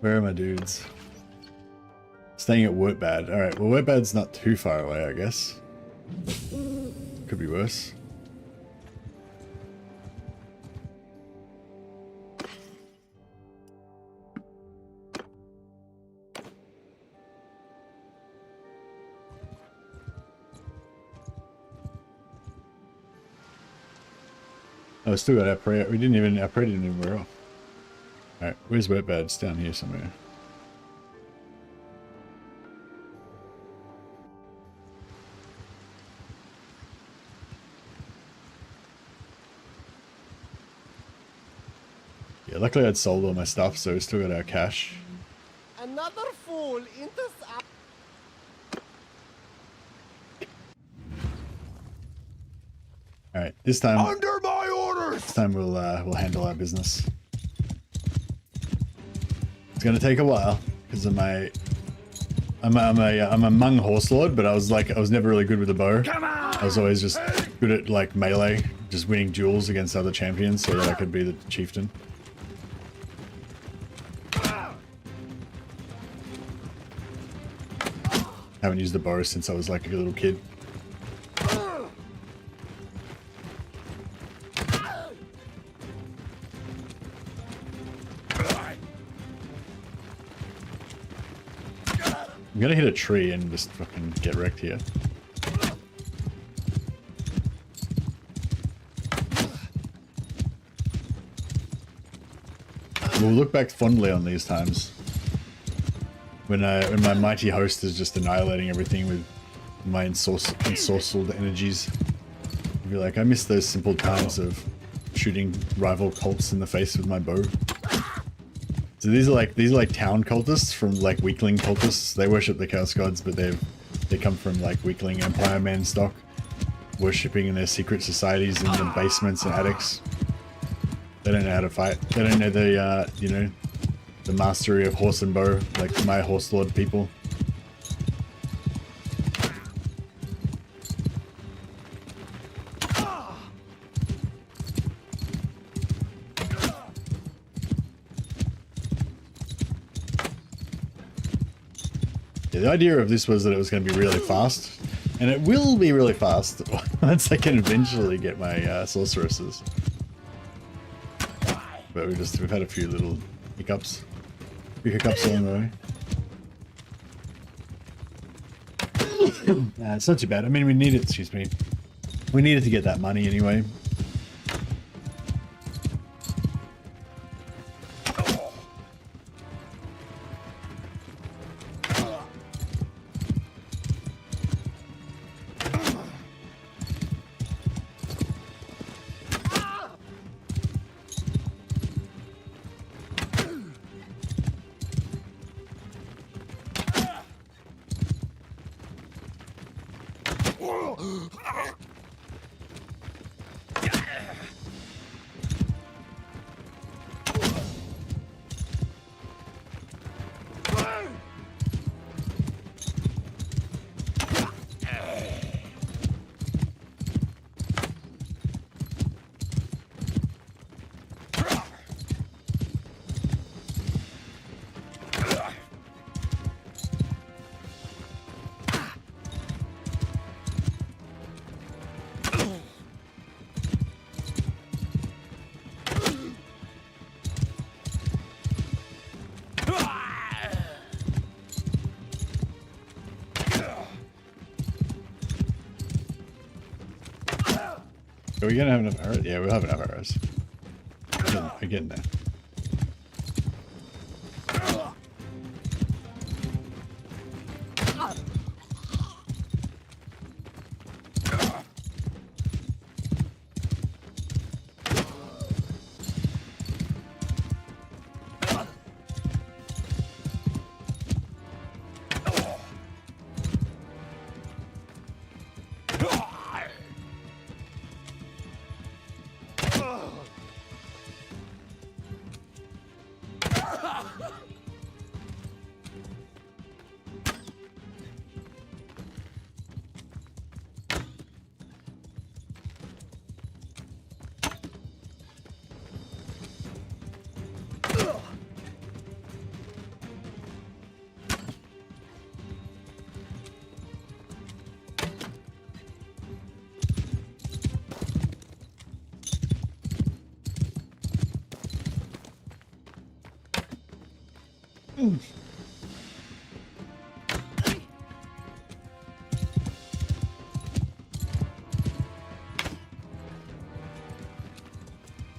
Where are my dudes? Staying at Wurtbad. Alright, well Wurtbad's not too far away, I guess. Could be worse. Oh, we still got our prayer. We didn't even, our prayer didn't even wear off. Alright, where's Wurtbad? It's down here somewhere. Yeah, luckily I'd sold all my stuff, so we still got our cash. Another fool into Alright, this time Under my orders! this time we'll handle our business. It's gonna take a while because I'm a Hmong horse lord, but I was never really good with a bow. I was always just good at like melee, just winning duels against other champions so that I could be the chieftain. Haven't used the bow since I was like a little kid. I'm gonna hit a tree and just fucking get wrecked here. We'll look back fondly on these times. When my mighty host is just annihilating everything with my ensorcelled energies. I'll be like, I miss those simple times of shooting rival cults in the face with my bow. So these are like town cultists from like weakling cultists. They worship the chaos gods, but they come from like weakling empire man stock, worshipping in their secret societies in the basements and attics. They don't know how to fight. They don't know the you know, the mastery of horse and bow like my horse lord people. The idea of this was that it was going to be really fast, and it will be really fast once I can eventually get my sorceresses. But we've had a few little hiccups, along the way. It's not too bad. I mean, we needed to get that money anyway. Are we gonna have enough arrows? Yeah, we'll have enough arrows. Again there.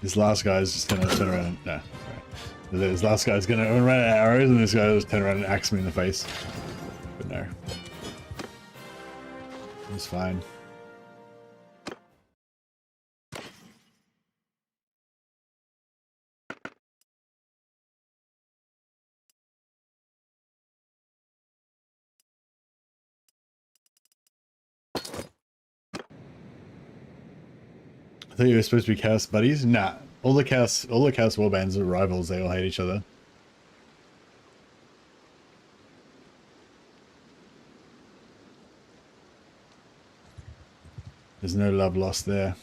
This last guy's just gonna turn around and no, sorry. This last guy's gonna run out of arrows and this guy will just turn around and axe me in the face. But no. It's fine. I thought you were supposed to be Chaos buddies? Nah. All the Chaos warbands are rivals, they all hate each other. There's no love lost there.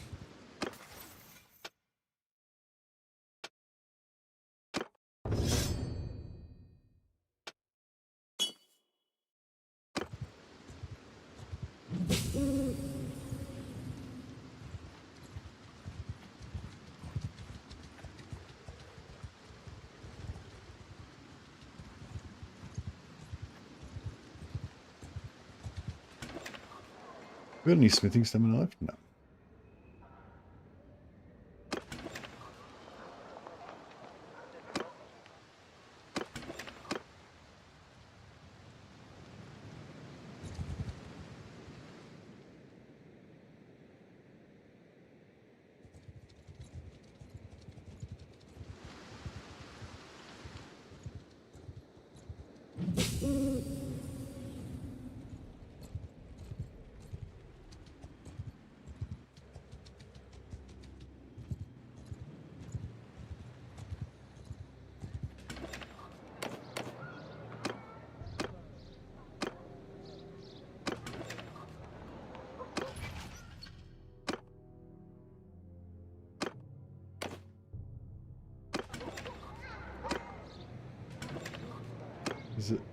Got any smithing stamina left? No.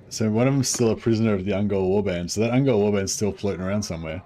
So one of them's still a prisoner of the Ungol warband, so that Ungol warband's still floating around somewhere.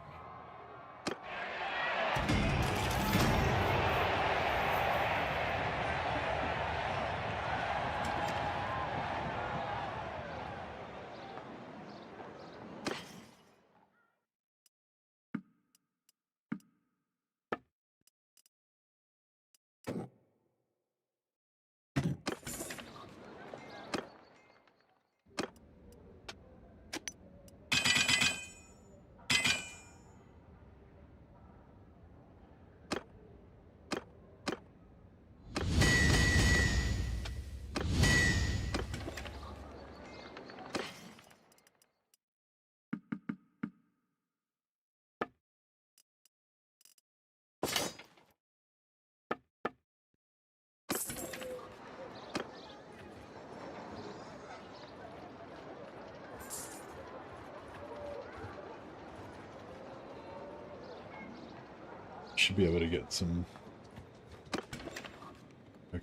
Should be able to get some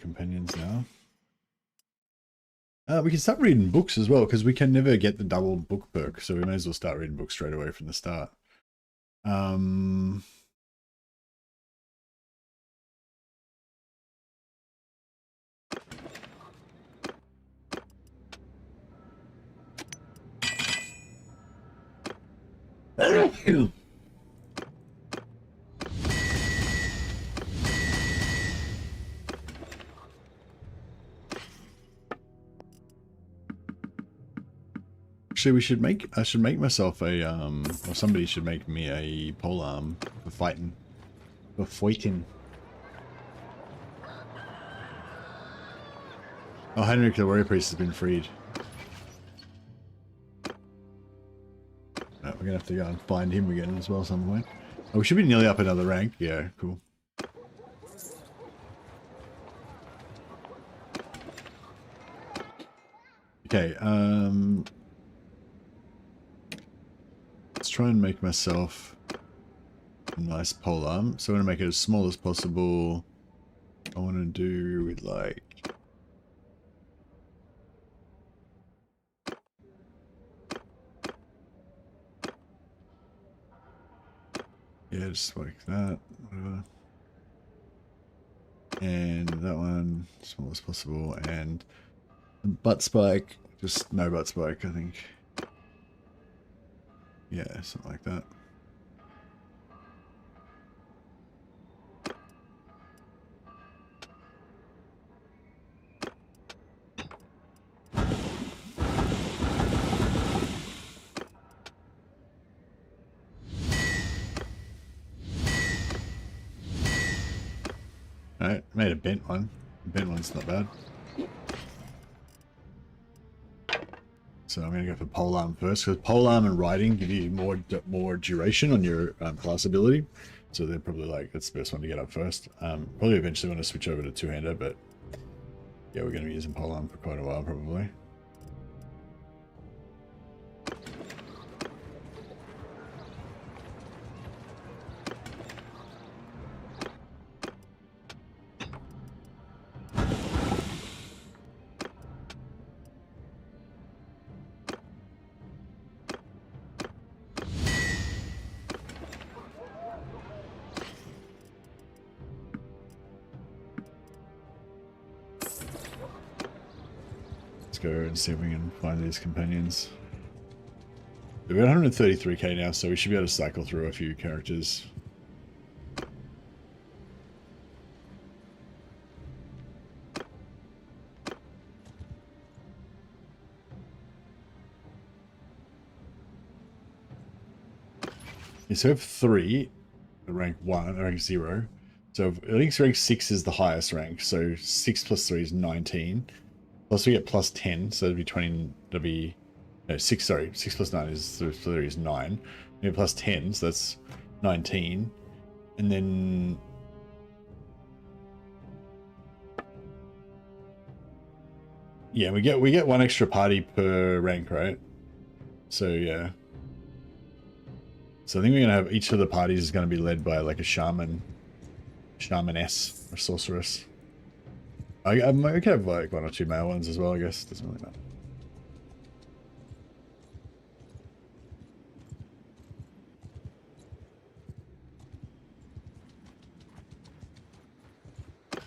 companions now. We can start reading books as well, because we can never get the double book perk, so we may as well start reading books straight away from the start. Actually, I should make myself a or somebody should make me a polearm for fighting. For fighting. Oh, Henrik the Warrior Priest has been freed. We're gonna have to go and find him again as well at some point. Oh, we should be nearly up another rank. Yeah, cool. Okay, let's try and make myself a nice polearm. So I'm gonna make it as small as possible. I want to do with like yeah, just like that, whatever. And that one, small as possible, and the butt spike, just no butt spike, I think. Yeah, something like that. Alright, made a bent one. The bent one's not bad. So I'm going to go for polearm first, because polearm and riding give you more duration on your class ability. So they're probably like, that's the best one to get up first. Probably eventually want to switch over to two-hander, but yeah, we're going to be using polearm for quite a while probably. Let's go and see if we can find these companions. We're at 133k now, so we should be able to cycle through a few characters. Yeah, so we have 3 at rank 1, rank 0. So I think rank 6 is the highest rank, so 6 plus 3 is 19. Plus we get plus 10, so that'd be 20, that'd be, no, 6, sorry, 6 plus 9 is, 3 is 9. We get plus 10, so that's 19. And then... yeah, we get 1 extra party per rank, right? So, yeah. So I think we're going to have, each of the parties is going to be led by like a shaman, shamaness, or sorceress. We could have like 1 or 2 male ones as well, I guess. Doesn't really matter.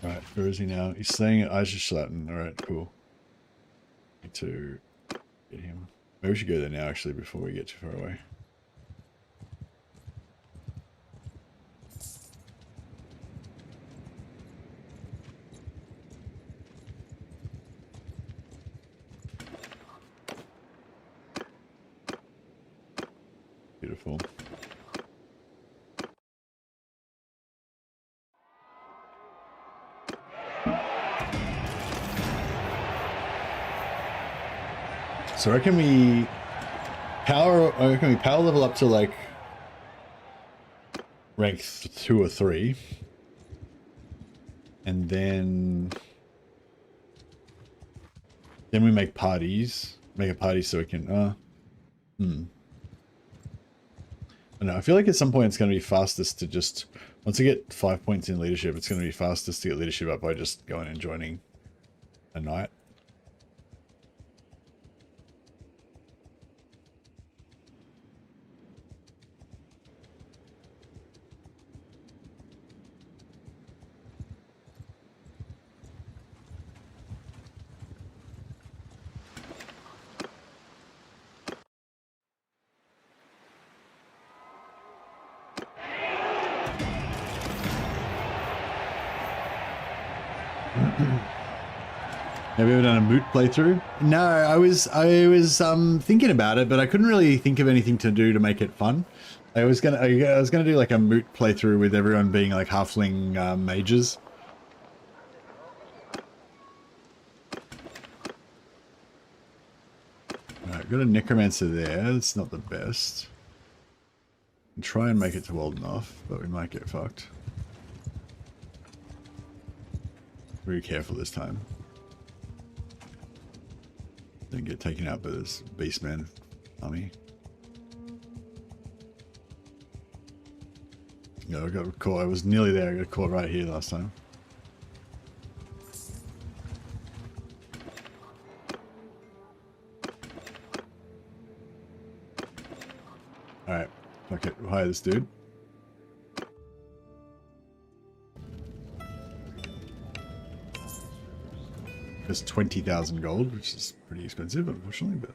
Alright, where is he now? He's staying at Eiserschlatten. Alright, cool. Need to get him. Maybe we should go there now actually before we get too far away. Beautiful. So I reckon we power level up to like rank 2 or 3, and then we make parties. Make a party so we can. I don't know. I feel like at some point it's going to be fastest to just, once I get 5 points in leadership, it's going to be fastest to get leadership up by just going and joining a knight. Have you ever done a moot playthrough? No, I was thinking about it, but I couldn't really think of anything to do to make it fun. I was gonna do like a moot playthrough with everyone being like halfling mages. Alright, got a necromancer there. It's not the best. And try and make it to old enough, but we might get fucked. Very careful this time. Don't get taken out by this beastman army. No, I got caught. I was nearly there. I got caught right here last time. Alright. Fuck it. We'll hire this dude. There's 20,000 gold, which is pretty expensive, unfortunately, but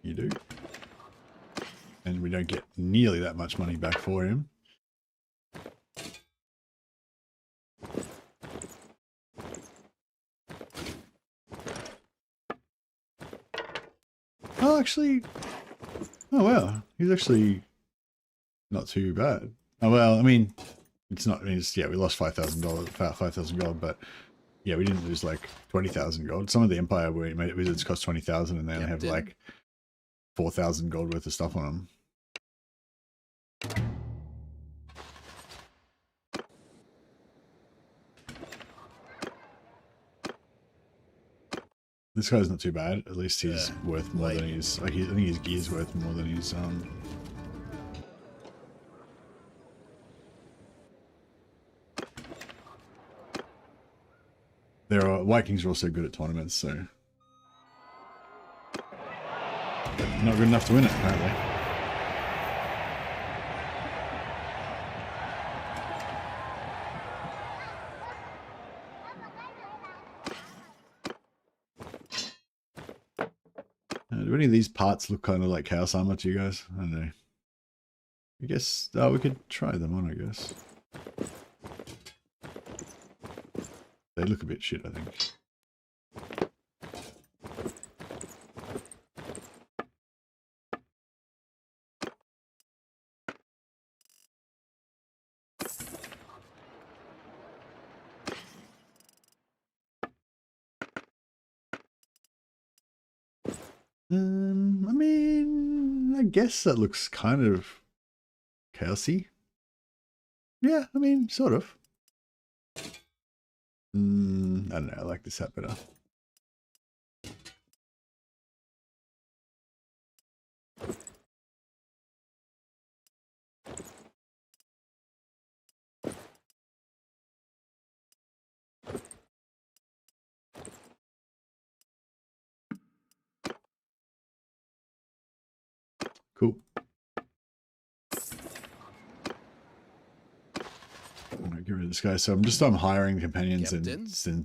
you do. And we don't get nearly that much money back for him. Oh, actually... Oh, wow. He's actually not too bad. Oh, well, I mean, it's not... I mean, it's, yeah, we lost $5,000, 5,000 gold, but... Yeah, we didn't lose like 20,000 gold. Some of the Empire wizards cost 20,000 and they only have like 4,000 gold worth of stuff on them. This guy's not too bad. At least he's worth more than he's... Like, I think his gear's worth more than his... Vikings are also good at tournaments, so... But not good enough to win it, apparently. Do any of these parts look kind of like Chaos Armor to you guys? I don't know. I guess... Oh, we could try them on, I guess. They look a bit shit, I think. I mean, I guess that looks kind of chaosy. Yeah, I mean, sort of. I don't know, I like this hat better. Cool. Get rid of this guy. So I'm hiring companions and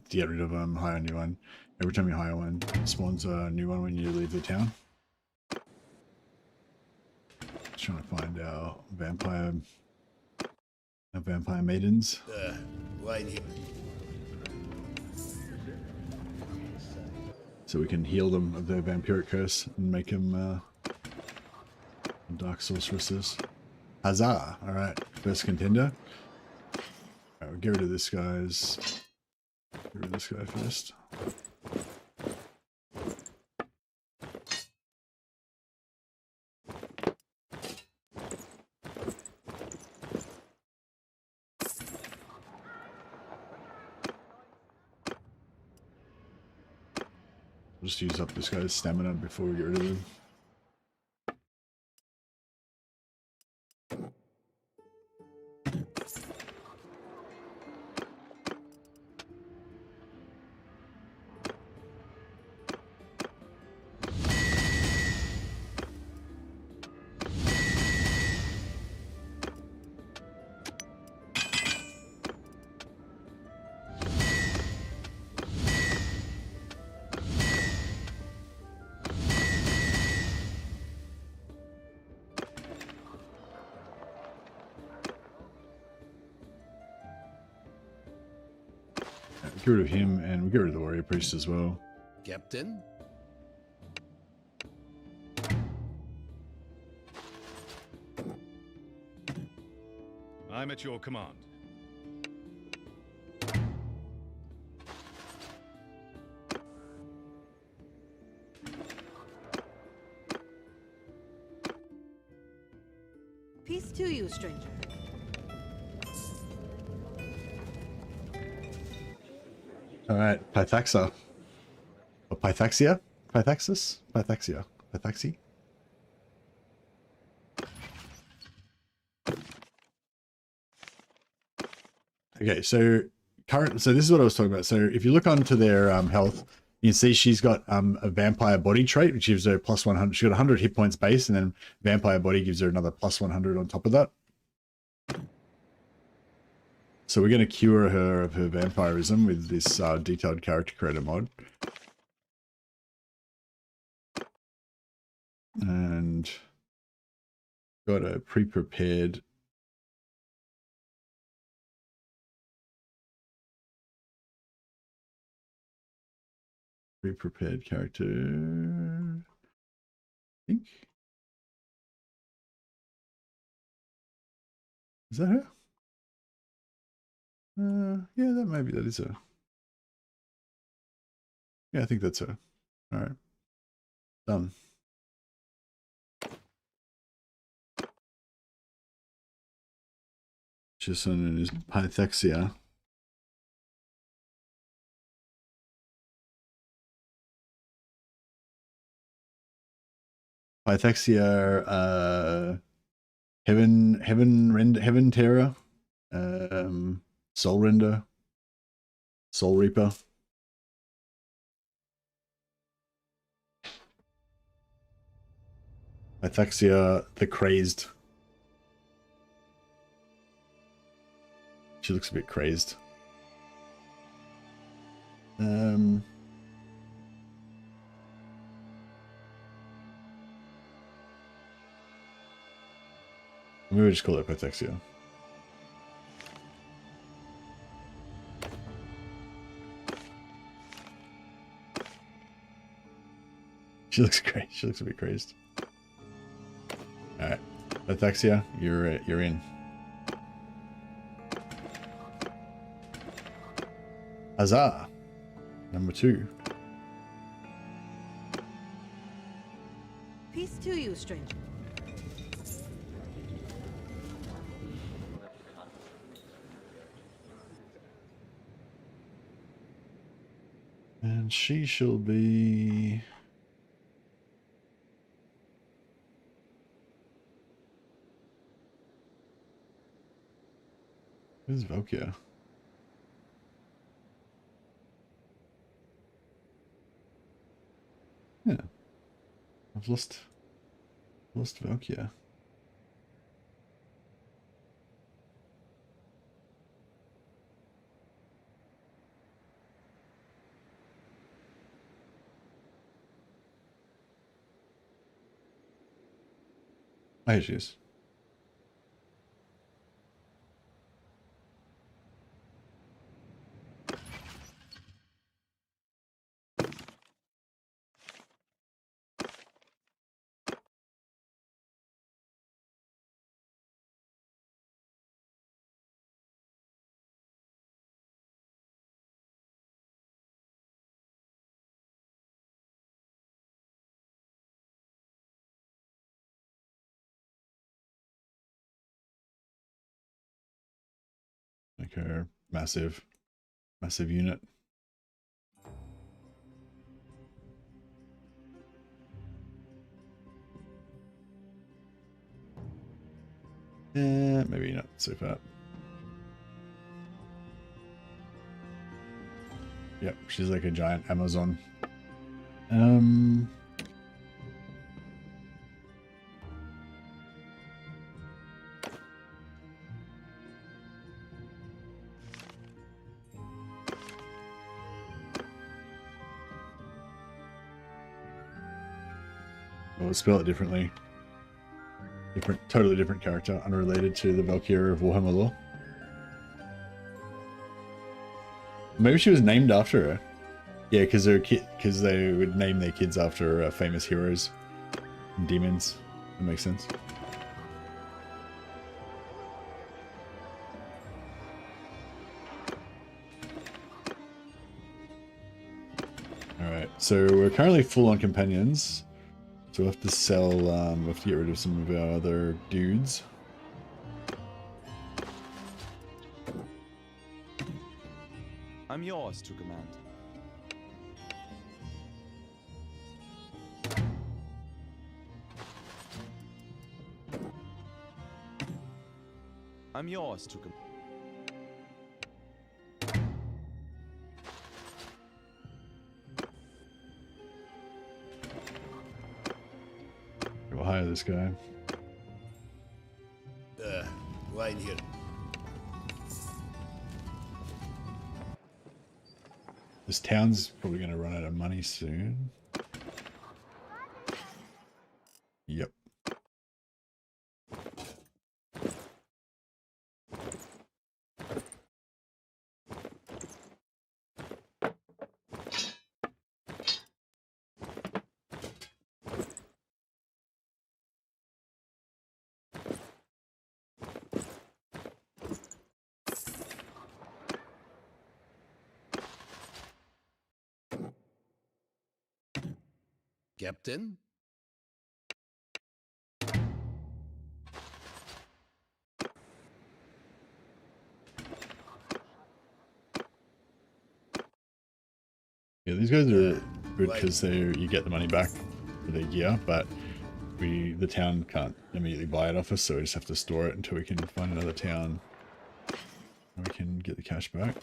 get rid of them, hire a new one. Every time you hire one, it spawns a new one when you leave the town. Just trying to find our vampire maidens. So we can heal them of their vampiric curse and make them dark sorceresses. Huzzah! Alright, first contender. Alright, we'll get rid of this guy's. Get rid of this guy first. We'll just use up this guy's stamina before we get rid of him. get rid of him, and we get rid of the warrior priest as well. Captain? I'm at your command. Peace to you, stranger. All right, Pythaxa. Or Pythaxia? Pythaxis? Pythaxia. Pythaxi? Okay, so so this is what I was talking about. So if you look onto their health, you can see she's got a vampire body trait, which gives her plus 100. She's got 100 hit points base, and then vampire body gives her another plus 100 on top of that. So we're going to cure her of her vampirism with this detailed character creator mod. And got a pre-prepared character, I think. Is that her? Yeah, that is her. Yeah, I think that's her. All right, done. Just on his Pythaxia. Pythaxia, Heaven Terror, Soul Render, Soul Reaper. Pythaxia, the Crazed. She looks a bit crazed. Maybe we just call it Pythaxia. She looks great. She looks a bit crazed. All right, Pythaxia, you're in. Huzzah! Number 2. Peace to you, stranger. And she shall be... Where's Valkyria? Yeah. I've lost Valkyria. Oh, here she is. Like her massive unit. Maybe not so far. Yep, she's like a giant Amazon. We'll spell it differently. Totally different character, unrelated to the Valkyria of Warhammer lore. Maybe she was named after her. Yeah, because they would name their kids after famous heroes and demons. That makes sense. Alright, so we're currently full on companions. So we'll have to sell, we'll have to get rid of some of our other dudes. I'm yours to command. I'm yours to command. We'll hire this guy. Line here. This town's probably going to run out of money soon. Yep. Captain? Yeah, these guys are good because you get the money back for their gear, but the town can't immediately buy it off us, so we just have to store it until we can find another town and we can get the cash back.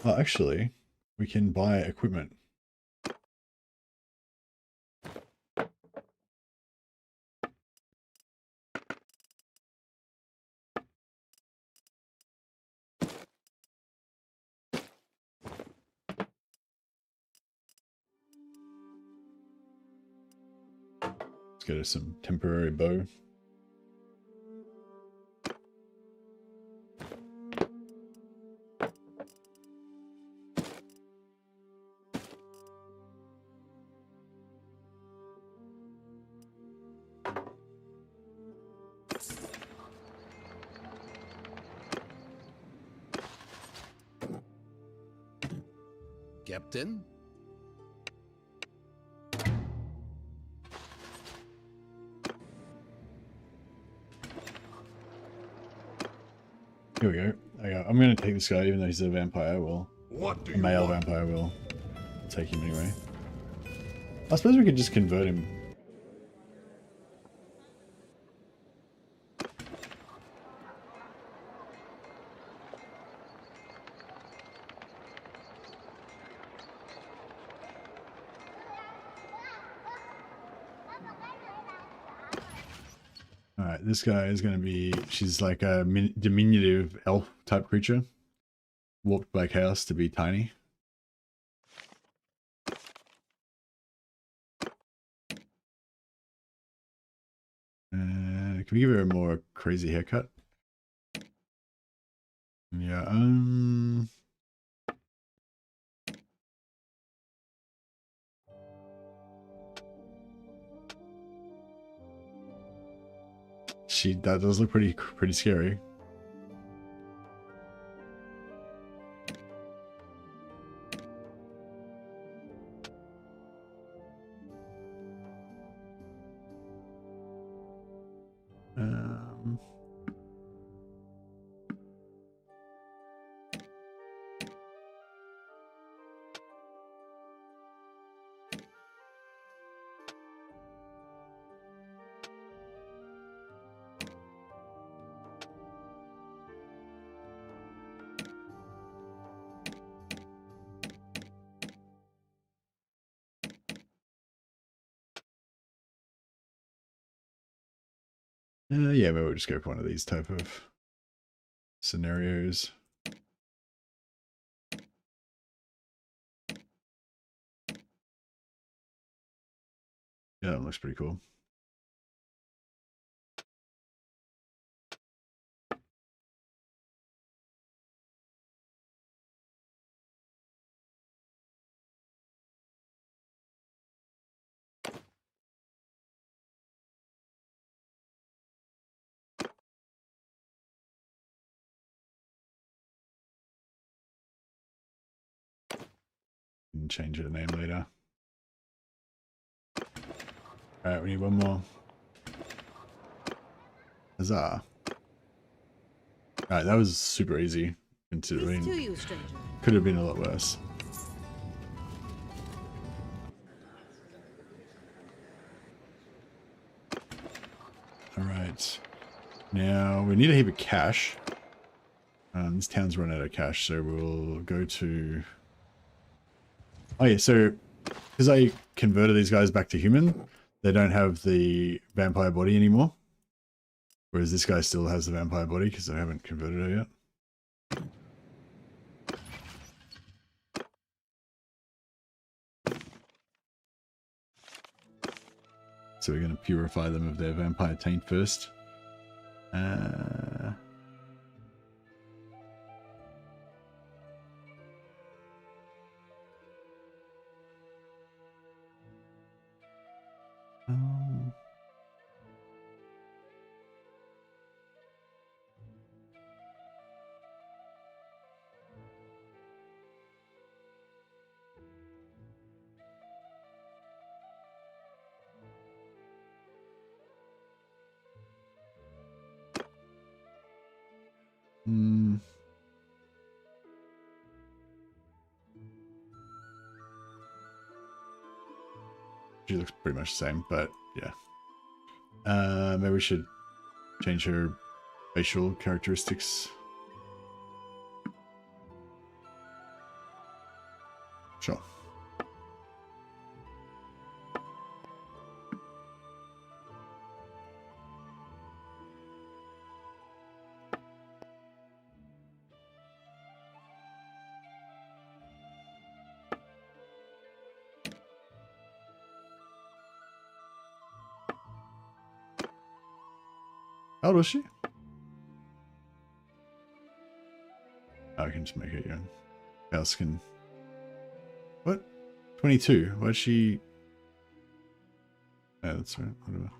Oh, actually, we can buy equipment. Let's get us some temporary bow. Captain? Here we go. I'm going to take this guy, even though he's a vampire. Well, What do a you male want? vampire will take him anyway. I suppose we could just convert him. Alright, this guy is going to be... She's like a diminutive elf type creature. Warped by chaos to be tiny. Can we give her a more crazy haircut? Yeah, that does look pretty scary. Yeah, maybe we'll just go for one of these type of scenarios. Yeah, that looks pretty cool. can change her name later. Alright, we need one more. Huzzah. Alright, that was super easy. Peace to Considering you, stranger. could have been a lot worse. Alright. Now we need a heap of cash. This town's run out of cash, so we'll go to... Oh yeah, so because I converted these guys back to human, they don't have the vampire body anymore. Whereas this guy still has the vampire body because I haven't converted her yet. So we're going to purify them of their vampire taint first. She looks pretty much the same, but yeah. Maybe we should change her facial characteristics. Sure. How old was she? Oh, I can just make it young. Who else can... What? 22. Why'd she... Yeah, that's right. Whatever.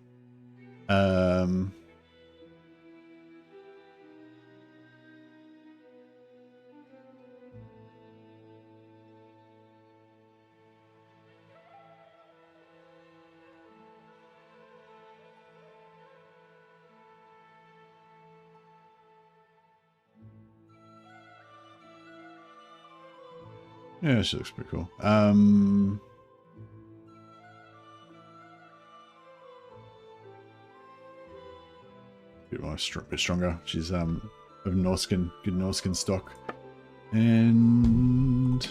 Yeah, she looks pretty cool. Bit more bit stronger. She's of Norskin, good Norskin stock. And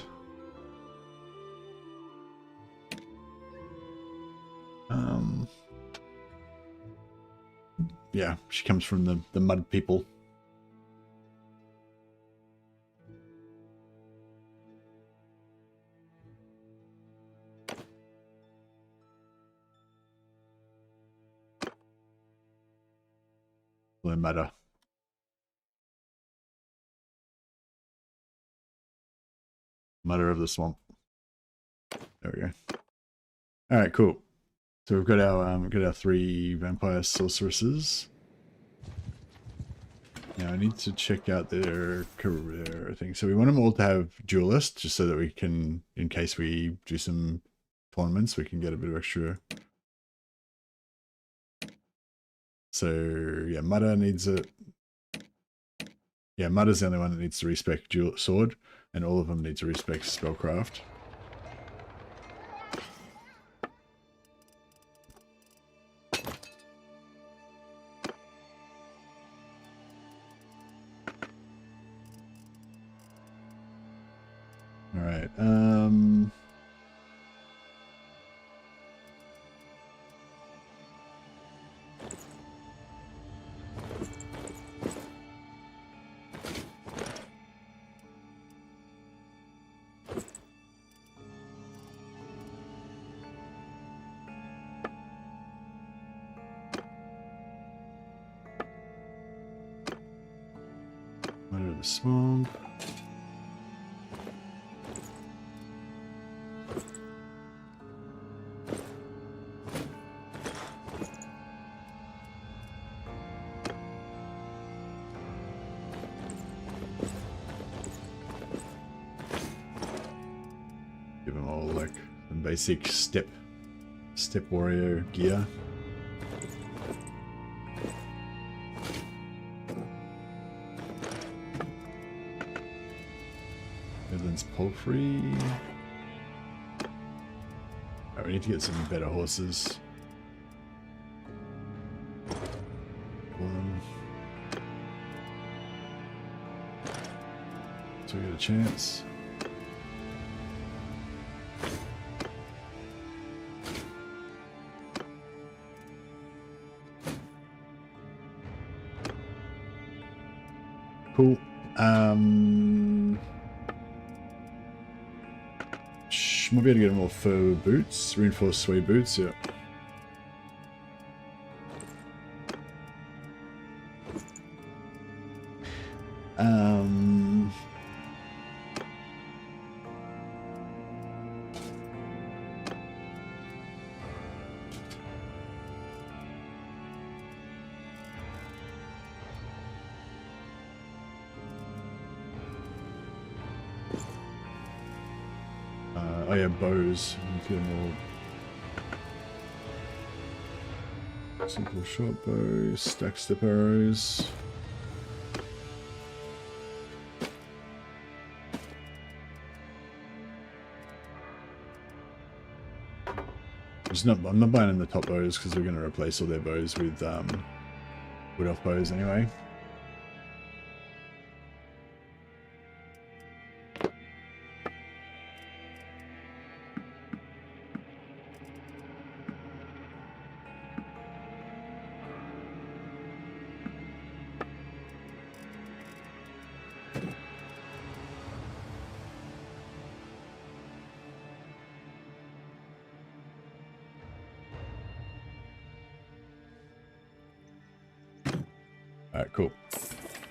yeah, she comes from the mud people. Matter. Mother of the swamp. There we go. All right, cool. So we've got our 3 vampire sorceresses. Now I need to check out their career thing. So we want them all to have duelist, just so that we can, in case we do some tournaments, we can get a bit of extra. So yeah, Mudder needs a... Yeah, Mudder's the only one that needs to respec dual sword, and all of them need to respec spellcraft. All right. Under the swamp. Give them all some basic step warrior gear. Midland's Palfrey. Oh, we need to get some better horses. So we get a chance. Cool. Might be able to get more fur boots, reinforced suede boots, yeah. Oh yeah, bows. Get more simple short bows, stack step arrows. I'm not buying in the top bows because we're going to replace all their bows with wood elf bows anyway. Alright, cool.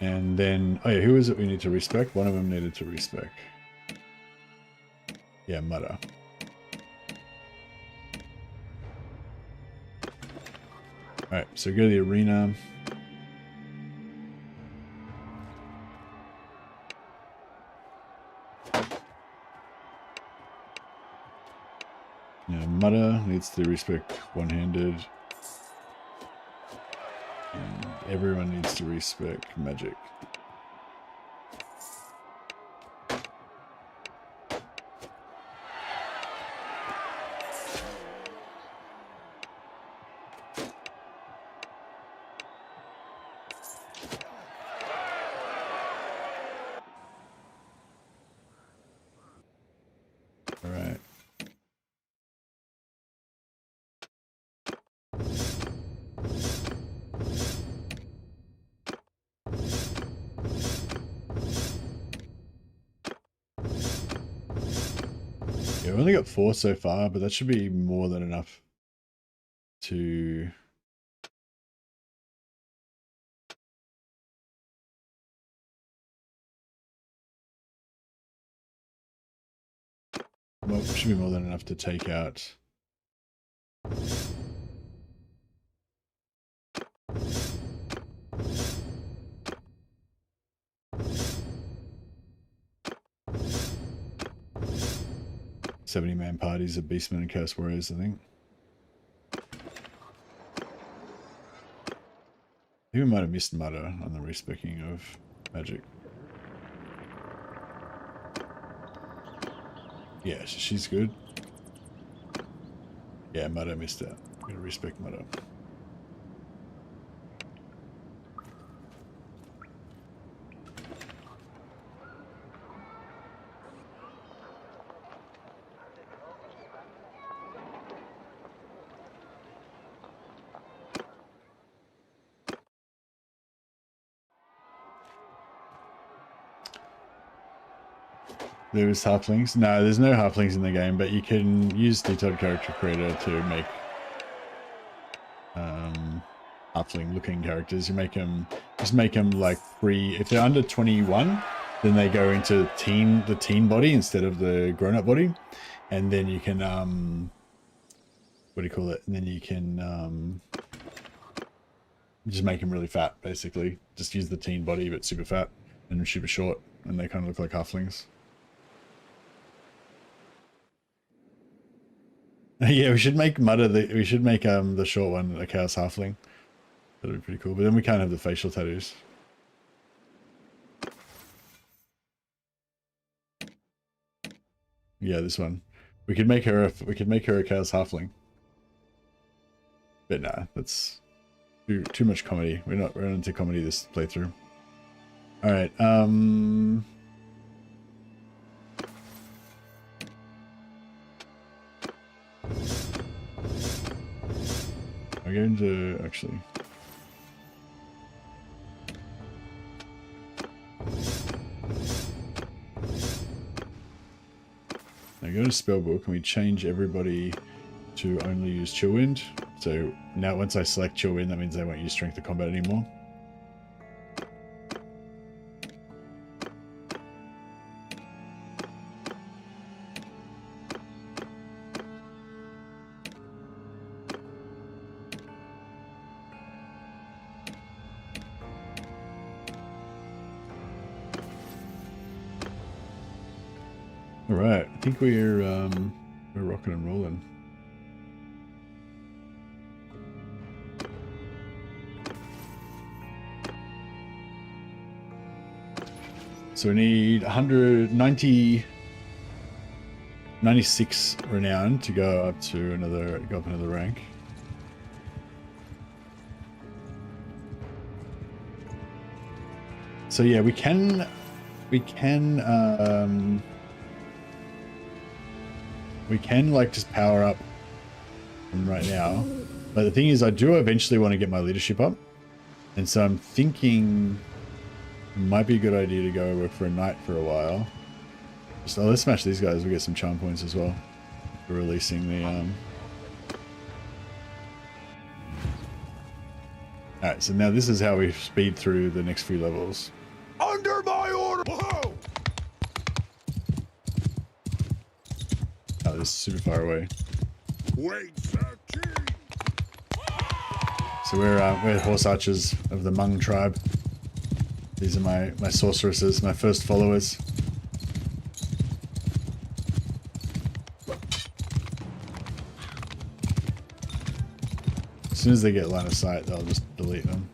And then, oh yeah, who is it we need to respec? One of them needed to respec. Yeah, Mutter. Alright, so go to the arena. Yeah, Mutter needs to respec one-handed. And everyone needs to respec magic. All right. Yeah, we've only got 4 so far, but that should be more than enough to... Well, should be more than enough to take out... "70-man parties of Beastmen and Chaos Warriors," I think. I think we might have missed Mutter on the respecking of magic. Yeah, she's good. Yeah, Mutter missed out. I'm gonna respect Mutter. There's halflings. No, there's no halflings in the game, but you can use Detailed Character Creator to make halfling looking characters. You make them, just make them like free. If they're under 21, then they go into the teen body instead of the grown-up body, and then you can what do you call it? And then you can just make them really fat, basically. Just use the teen body, but super fat and super short, and they kind of look like halflings. Yeah, we should make Mudder we should make the short one a Chaos Halfling. That'd be pretty cool. But then we can't have the facial tattoos. Yeah, this one. We could make her a Chaos Halfling. But nah, that's too much comedy. We're not into comedy this playthrough. Alright, I'm going to actually now go to spellbook and we change everybody to only use Chill Wind. So now once I select Chill Wind, that means I won't use Strength of Combat anymore. All right, I think we're rocking and rolling. So we need 190, 96 renown to go up another rank. So yeah, we can like just power up from right now. But the thing is, I do eventually want to get my leadership up. And so I'm thinking it might be a good idea to go work for a knight for a while. So let's smash these guys. We'll get some charm points as well for releasing the Alright, so now this is how we speed through the next few levels. Under my order! Whoa! Oh, this is super far away. Wait, sir, king! So we're horse archers of the Hmong tribe. These are my sorceresses, my first followers. As soon as they get line of sight, they'll just delete them.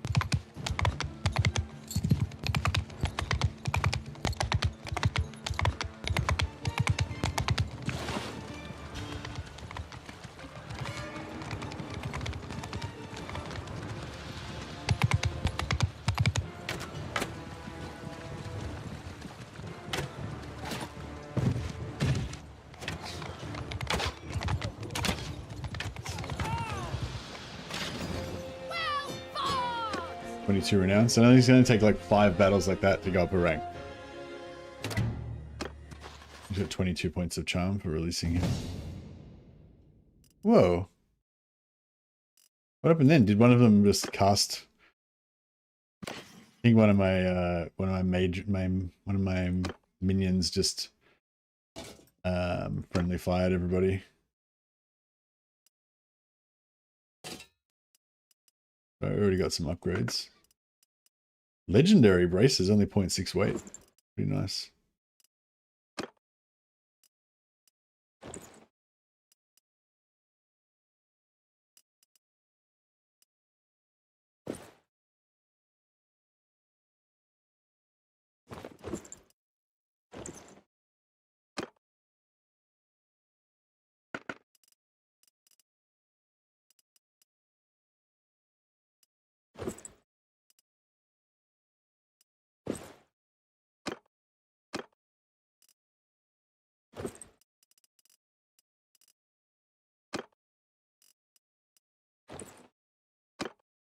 Renown. So now he's going to take like 5 battles like that to go up a rank. He's got 22 points of charm for releasing him. Whoa. What happened then? Did one of them just cast? I think one of my minions just friendly fired everybody. I already got some upgrades. Legendary braces, only 0.6 weight. Pretty nice.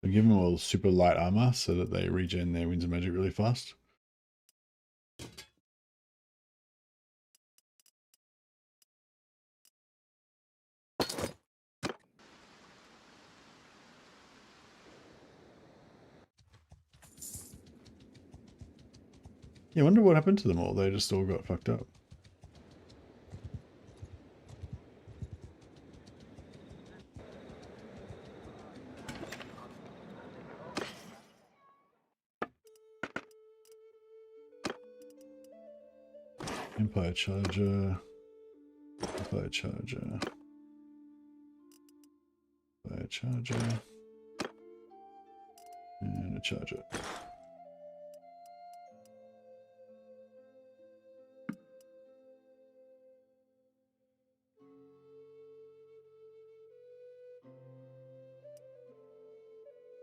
So give them all super light armor so that they regen their winds of magic really fast. Yeah, I wonder what happened to them all. They just all got fucked up. Empire Charger. Empire Charger. A charger. And a charger.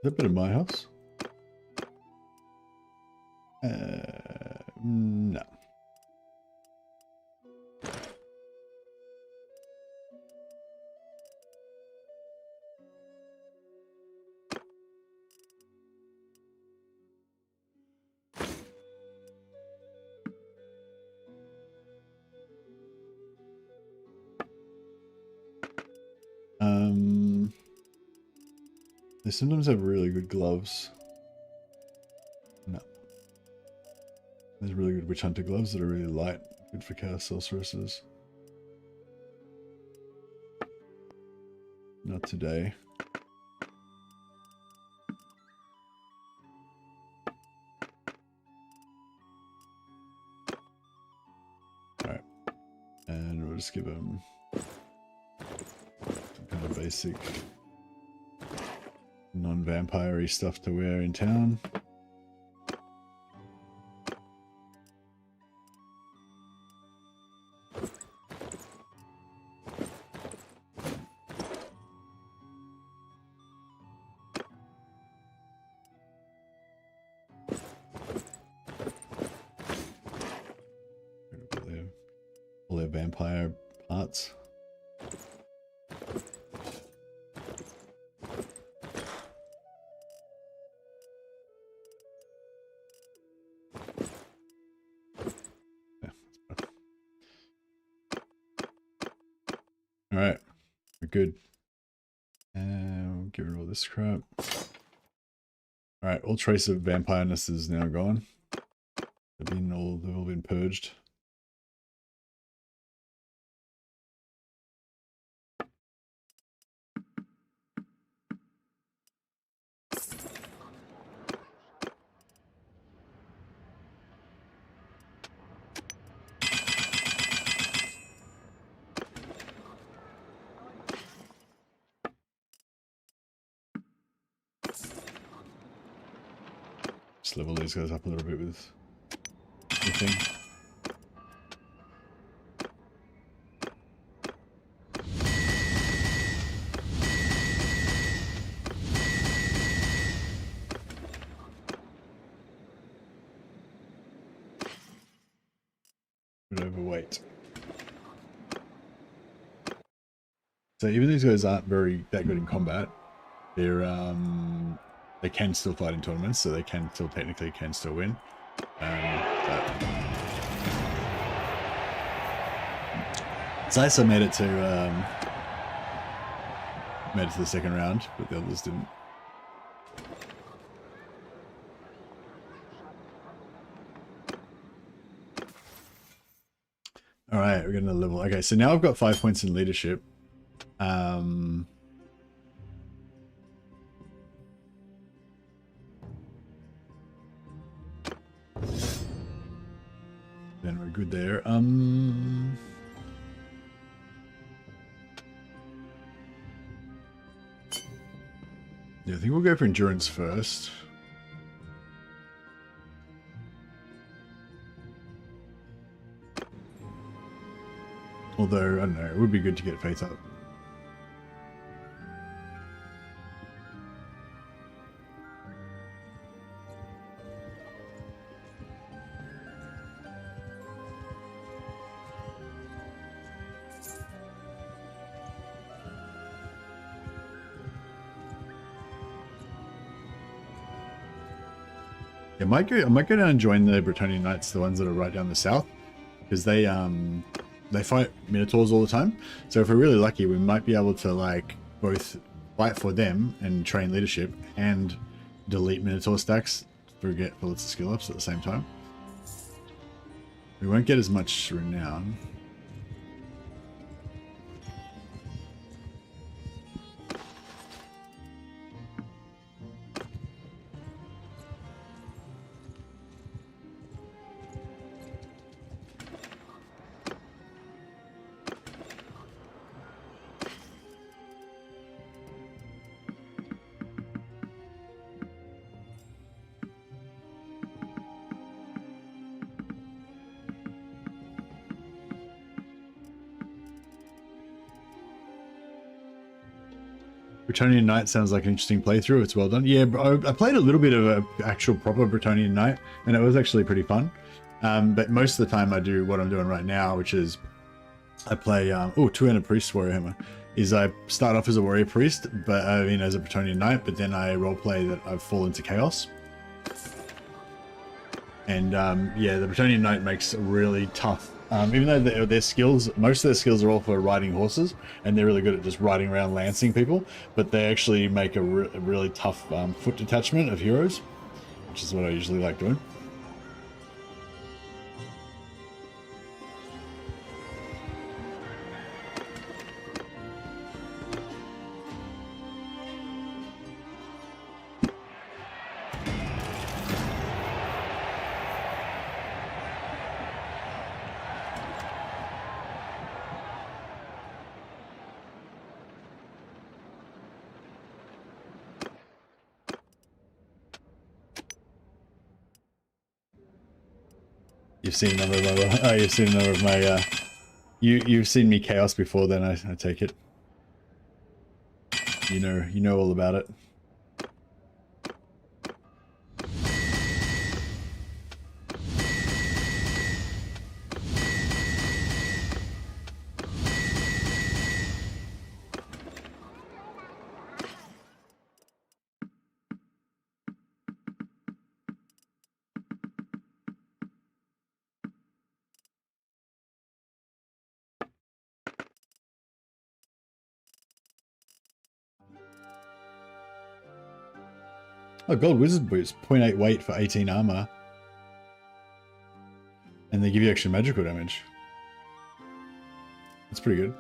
Is that bit of my house? No. They sometimes have really good gloves. No. There's really good witch hunter gloves that are really light. Good for chaos sorceresses. Not today. Alright. And we'll just give them some kind of basic non-vampire-y stuff to wear in town. All their vampire parts. Alright, we're good. And we'll get rid of all this crap. Alright, all trace of vampireness is now gone. They've all been purged. Just level these guys up a little bit with the thing. Bit overweight. So even these guys aren't that good in combat, they're they can still fight in tournaments, so they can still technically win. Zysa made it to the second round, but the others didn't. All right, we're getting a level. Okay, so now I've got 5 points in leadership. Then we're good there. Yeah, I think we'll go for endurance first. Although, I don't know, it would be good to get faith up. I might go down and join the Bretonnian Knights, the ones that are right down the south, because they fight Minotaurs all the time. So if we're really lucky, we might be able to like both fight for them and train leadership and delete Minotaur stacks for lots of skill ups at the same time. We won't get as much renown. Bretonian Knight sounds like an interesting playthrough. It's well done. Yeah, I played a little bit of an actual proper Bretonian Knight, and it was actually pretty fun. But most of the time I do what I'm doing right now, which is I play, two-handed priest Warhammer, is I start off as a warrior priest, but I mean as a Bretonian Knight, but then I roleplay that I've fallen into chaos. And yeah, the Bretonian Knight makes a really tough, even though their skills, most of their skills are all for riding horses, and they're really good at just riding around lancing people, but they actually make a really tough foot detachment of heroes, which is what I usually like doing. You've seen a number of my, you've seen a number of my, you've seen me chaos before then, I take it. You know all about it. Oh, gold wizard boots, 0.8 weight for 18 armor. And they give you extra magical damage. That's pretty good.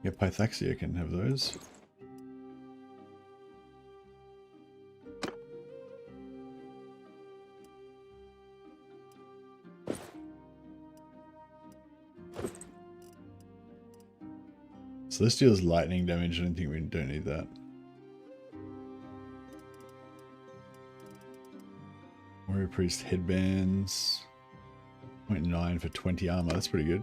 Yeah, Pythaxia can have those. So this deals lightning damage. I don't think we don't need that. Warrior Priest headbands. 0.9 for 20 armor. That's pretty good.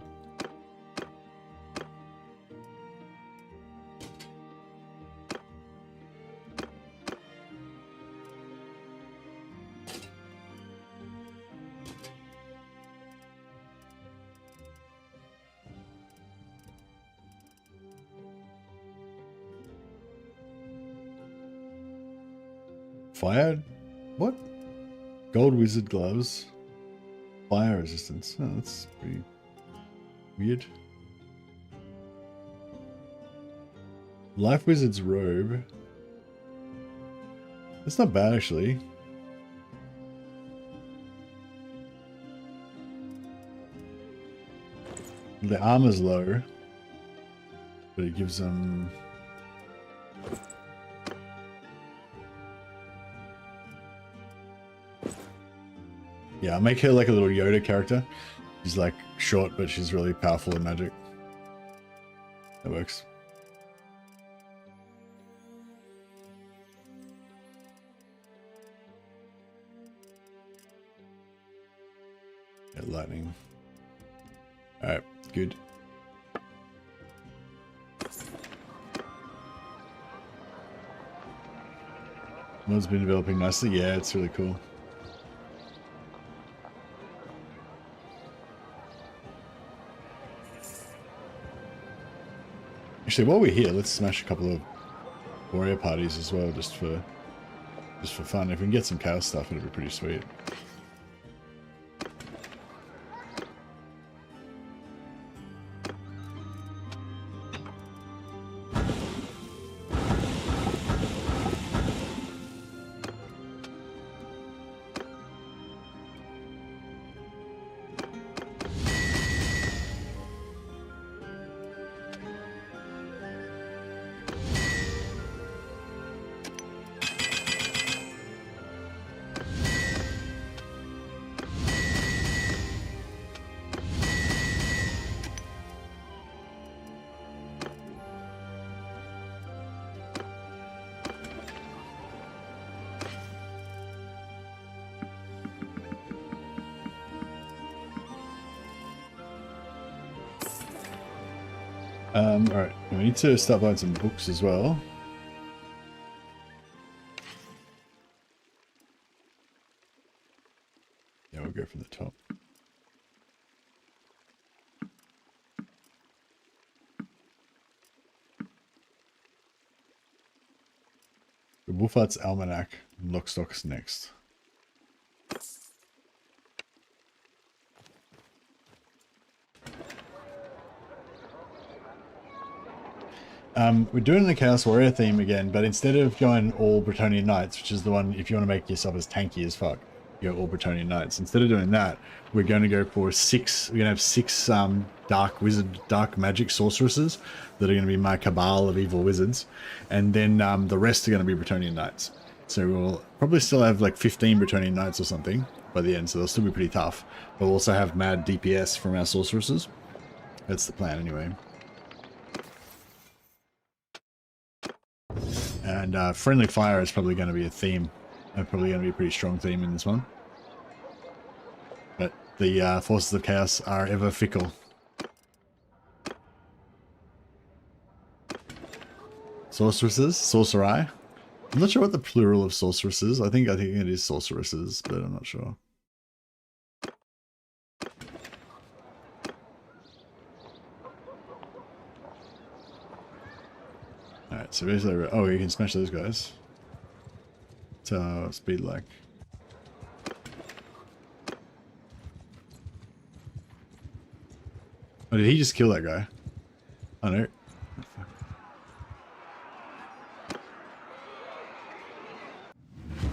Fire? What? Gold wizard gloves. Fire resistance. Oh, that's pretty weird. Life wizard's robe. That's not bad actually. The armor's low, but it gives them... Yeah, I'll make her like a little Yoda character. She's like short, but she's really powerful in magic. That works. Yeah, lightning. Alright, good. Mod's been developing nicely. Yeah, it's really cool. Actually, while we're here, let's smash a couple of warrior parties as well, just for fun. If we can get some chaos stuff, it'll be pretty sweet. Alright, we need to start buying some books as well. Yeah, we'll go from the top. The Wolfart's Almanac and Lockstock's next. We're doing the Chaos Warrior theme again, but instead of going all Bretonnian Knights, which is the one if you want to make yourself as tanky as fuck, you go all Bretonnian Knights. Instead of doing that, we're going to go for six. We're going to have six dark magic sorceresses that are going to be my cabal of evil wizards, and then the rest are going to be Bretonnian Knights. So we'll probably still have like 15 Bretonnian Knights or something by the end, so they'll still be pretty tough. But we'll also have mad DPS from our sorceresses. That's the plan anyway. And friendly fire is probably going to be a theme. Probably going to be a pretty strong theme in this one. But the forces of chaos are ever fickle. Sorceresses? Sorcerai? I'm not sure what the plural of sorceresses. I think it is sorceresses, but I'm not sure. Alright, so basically, oh, you can smash those guys. So, speed like. Oh, did he just kill that guy? Oh no. Oh, I'm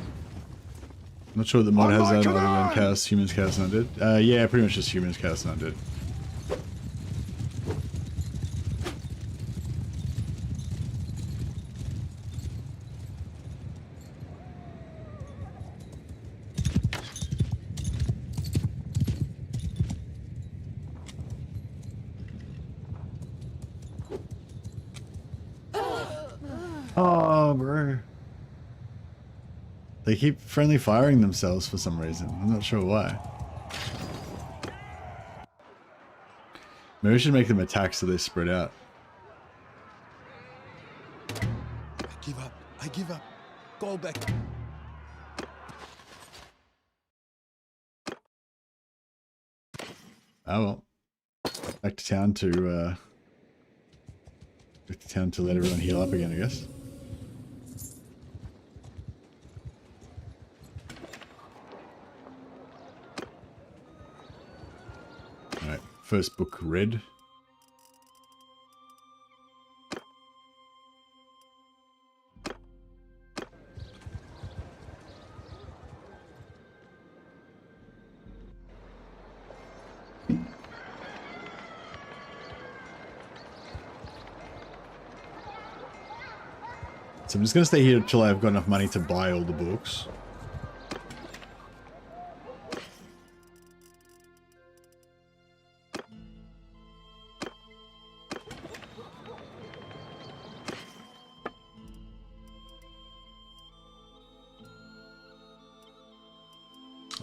not sure the mod has that other than chaos, humans, chaos, and undead. Yeah, pretty much just humans, chaos, and undead. Oh, bro. They keep friendly firing themselves for some reason. I'm not sure why. Maybe we should make them attack so they spread out. I give up. I give up. Go back. Oh well. Back to town to let everyone heal up again, I guess. Alright, first book read. So I'm just going to stay here until I've got enough money to buy all the books.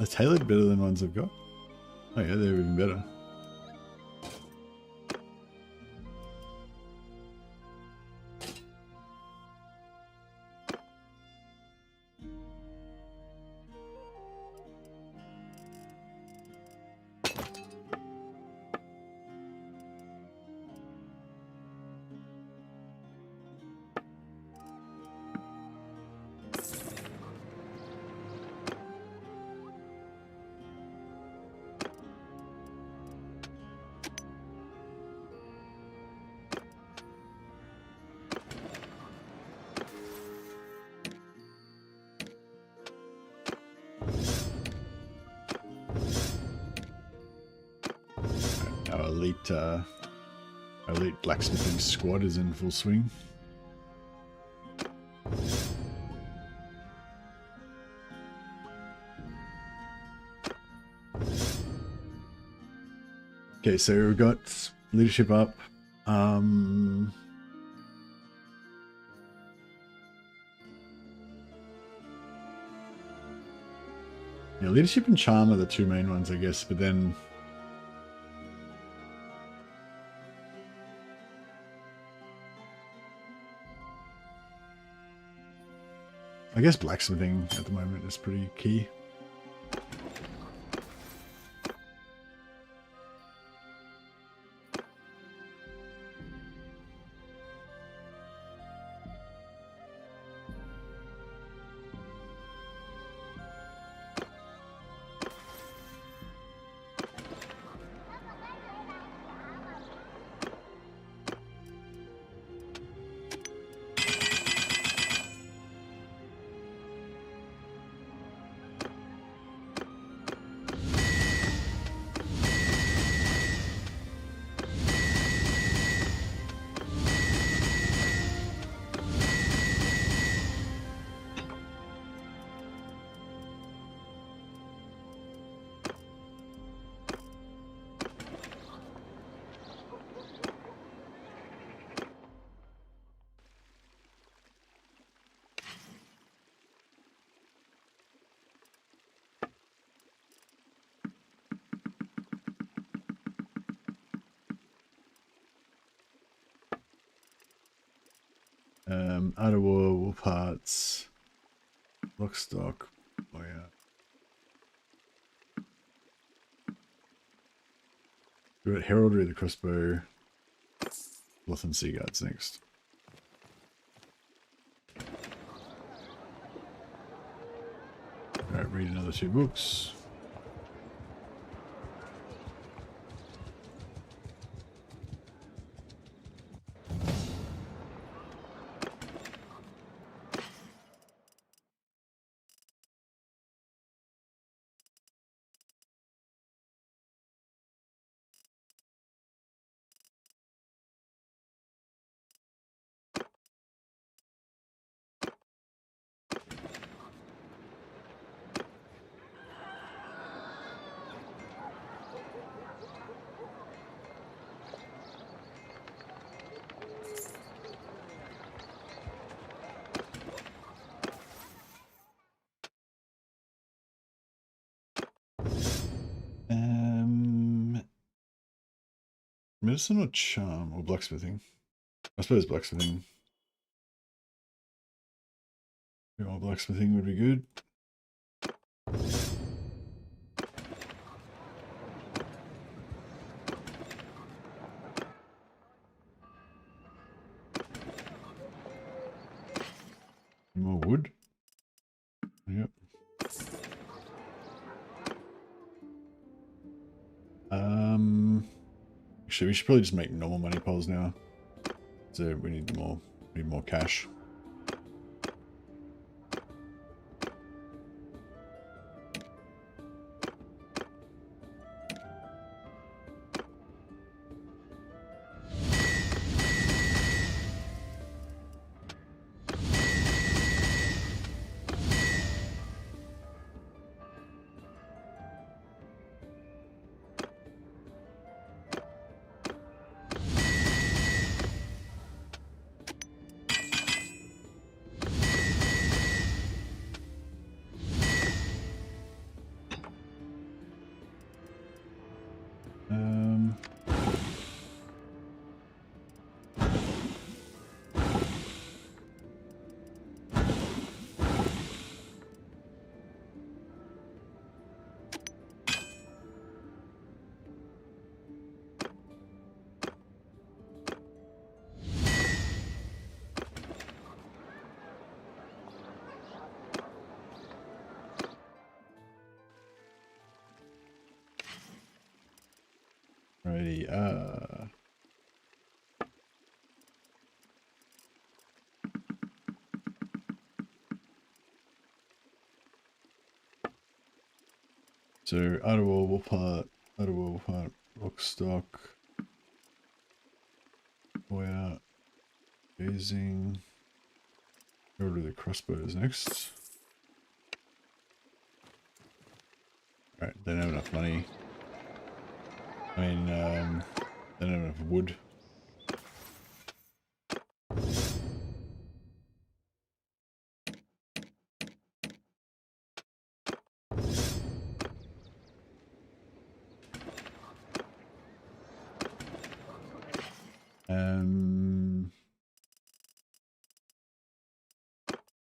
Are tailored better than ones I've got? Oh yeah, they're even better. Our elite blacksmithing squad is in full swing. Okay, so we've got leadership up. Yeah, leadership and charm are the two main ones, I guess, but then I guess blacksmithing at the moment is pretty key. Outer wool parts, lock stock. Oh yeah. We've got heraldry of the crossbow. Cloth and sea guards next. Alright, read another 2 books. Medicine or charm or blacksmithing? I suppose blacksmithing. More blacksmithing would be good. More wood. Yep. Actually, we should probably just make normal money poles now. So we need more cash. Alrighty, so outer wool part, rock stock, wire, gazing, go to the crossbows next. Alright, they don't have enough money. I mean, they don't have enough wood.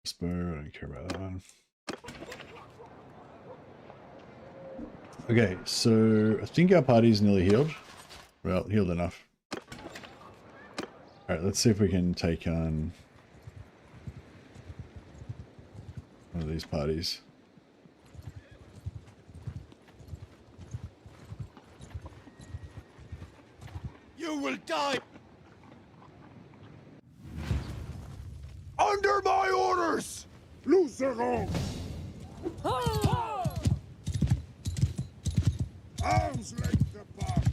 Crossbow, don't care about that one. Okay, so I think our party's nearly healed. Well, healed enough. Alright, let's see if we can take on one of these parties. You will die! Under my orders! Luceron! Arms length apart!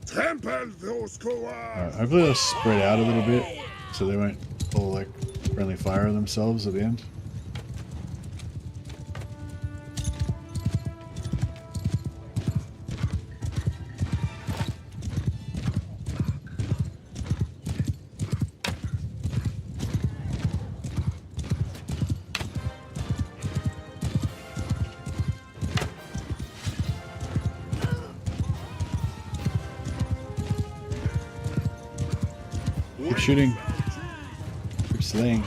Trample those cowards! Hopefully they'll spread out a little bit so they won't all like friendly fire on themselves at the end. Keep shooting. Keep slaying.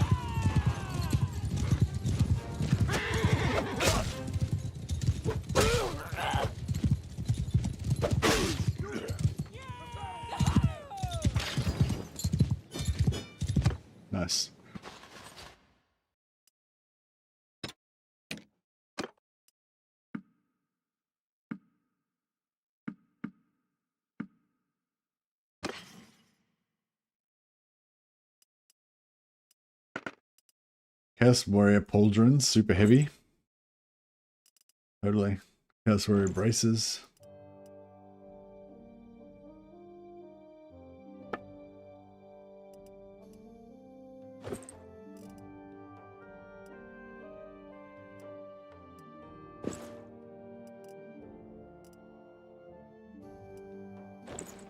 Nice. Chaos Warrior Pauldrons, super heavy. Totally. Chaos Warrior braces.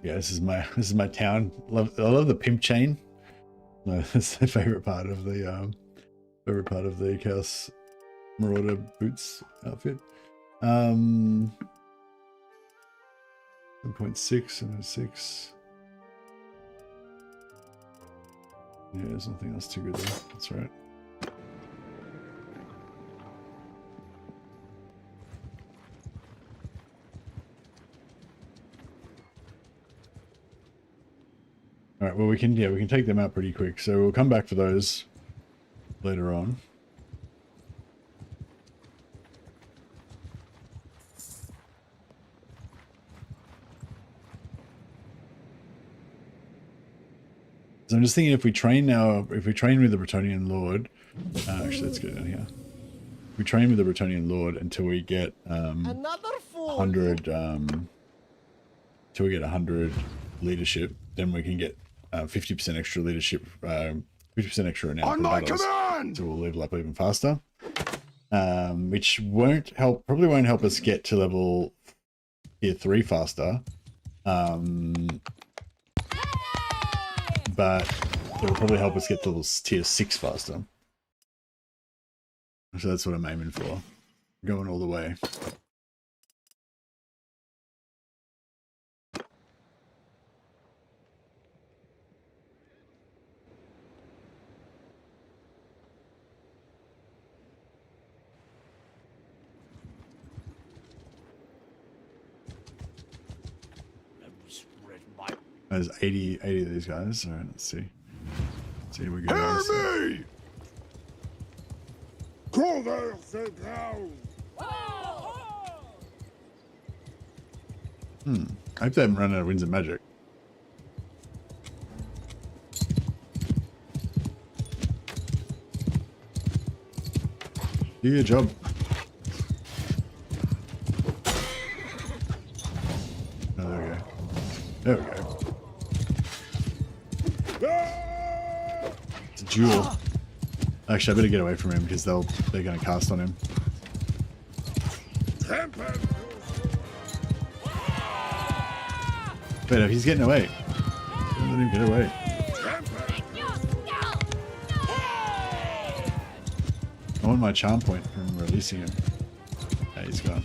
Yeah, this is my town. I love the pimp chain. No, that's the favorite part of the Chaos Marauder boots outfit. 1.6 and 6. Yeah, there's nothing else too good there. That's right. All right, well we can take them out pretty quick. So we'll come back for those later on. So I'm just thinking if we train with the Bretonnian Lord, actually let's get down here. We train with the Bretonnian Lord until we get Another fool. 100 till we get 100 leadership, then we can get 50% extra leadership, 50% extra renown On my command! so we'll level up even faster. Which probably won't help us get to level tier 3 faster. But it will probably help us get to tier 6 faster. So that's what I'm aiming for. Going all the way. There's 80 of these guys. All right, let's see. Here we go. Hear me! Cover the ground! I hope they haven't run out of Winds of Magic. Do your job. Oh, there we go. There we go. It's a duel. Actually, I better get away from him because they're going to cast on him. But if he's getting away, don't let him get away. I want my charm point from releasing him. Yeah, he's gone.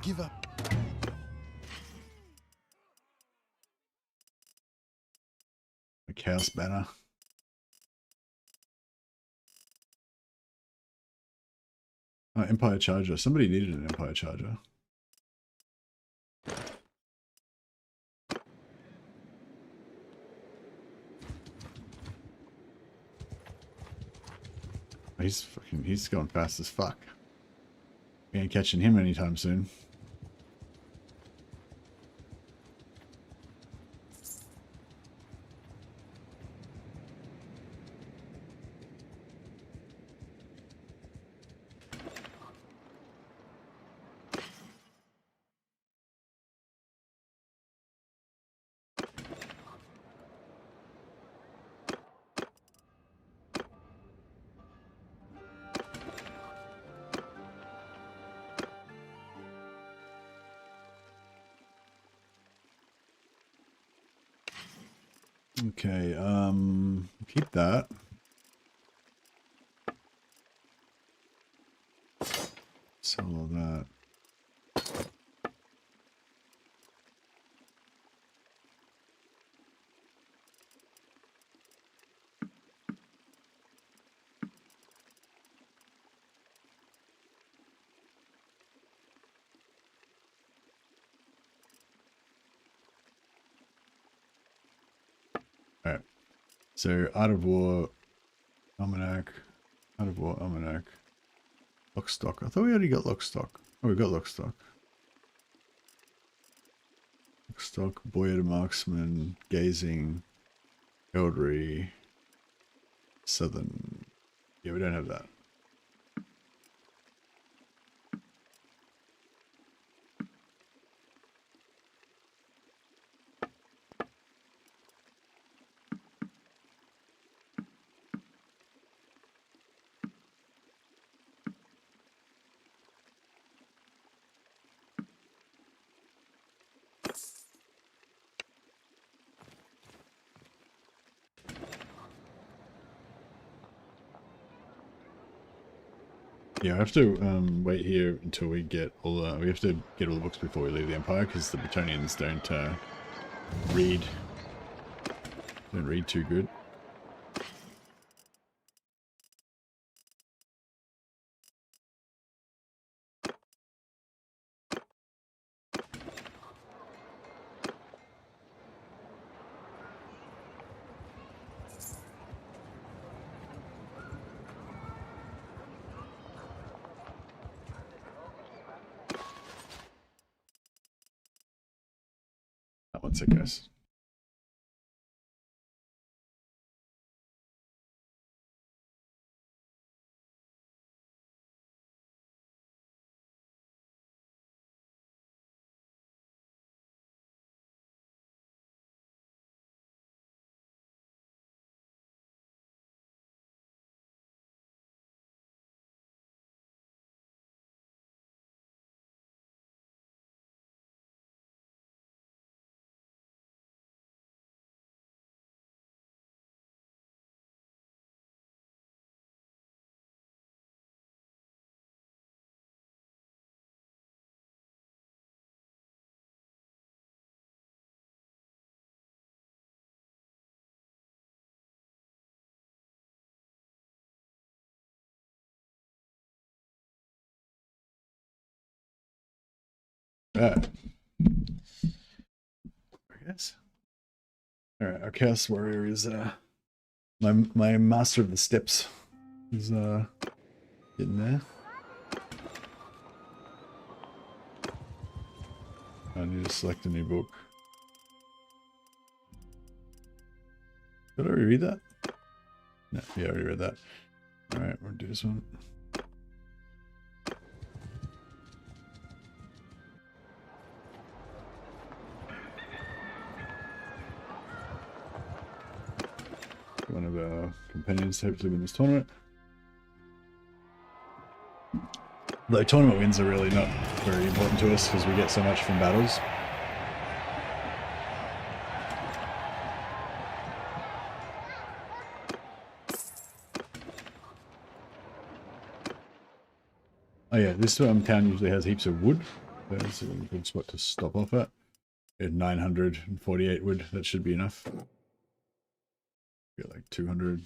give up. A chaos banner. Oh, Empire Charger. Somebody needed an Empire Charger. He's going fast as fuck. We ain't catching him anytime soon. Okay, keep that. Sell all that. Alright. So, Art of War, Almanac, Art of War, Almanac, Lockstock. I thought we already got Lockstock. Oh, we got Lockstock. Lockstock, Boyard Marksman, Gazing, Eldry, Southern. Yeah, we don't have that. Yeah, I have to wait here until we get all the. We have to get all the books before we leave the Empire because the Bretonians don't read. Don't read too good. One sec, guys. I guess. All right, our Chaos Warrior is my Master of the Steps is getting there. I need to select a new book. Did I already read that? No, yeah, I already read that. All right, we'll do this one. One of our companions to hopefully win this tournament. Though tournament wins are really not very important to us because we get so much from battles. Oh yeah, this town usually has heaps of wood, There's a good spot to stop off at. At 948 wood, that should be enough. Get like 200.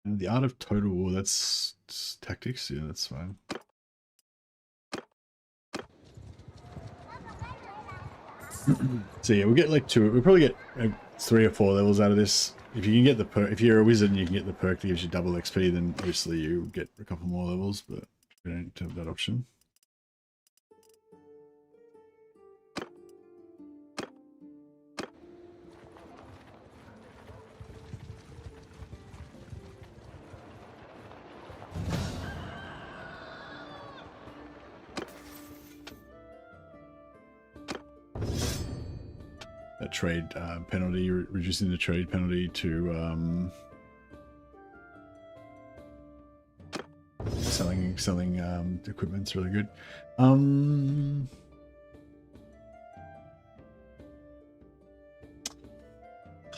And the art of total war, that's tactics, yeah, that's fine. So yeah, we'll get like we'll probably get 3 or 4 levels out of this. If you can get the perk, if you're a wizard and you can get the perk that gives you double XP, then obviously you get a couple more levels, but we don't have that option. That trade penalty, reducing the trade penalty to selling equipment's really good. Kind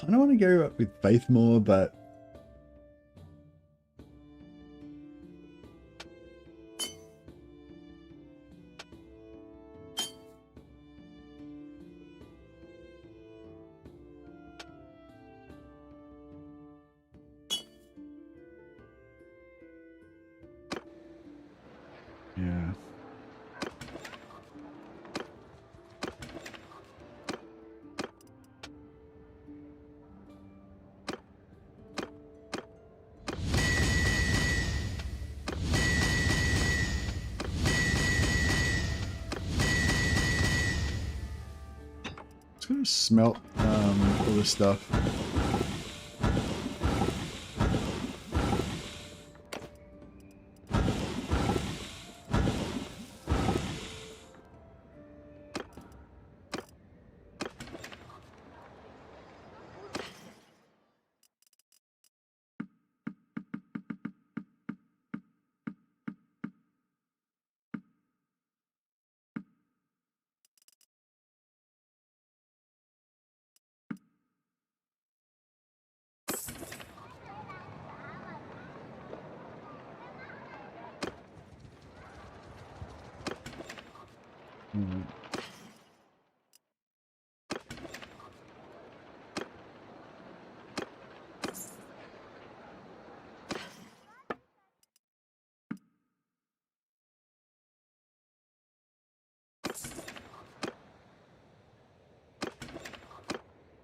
of want to go up with Faith more, but yeah. It's gonna smelt all this stuff.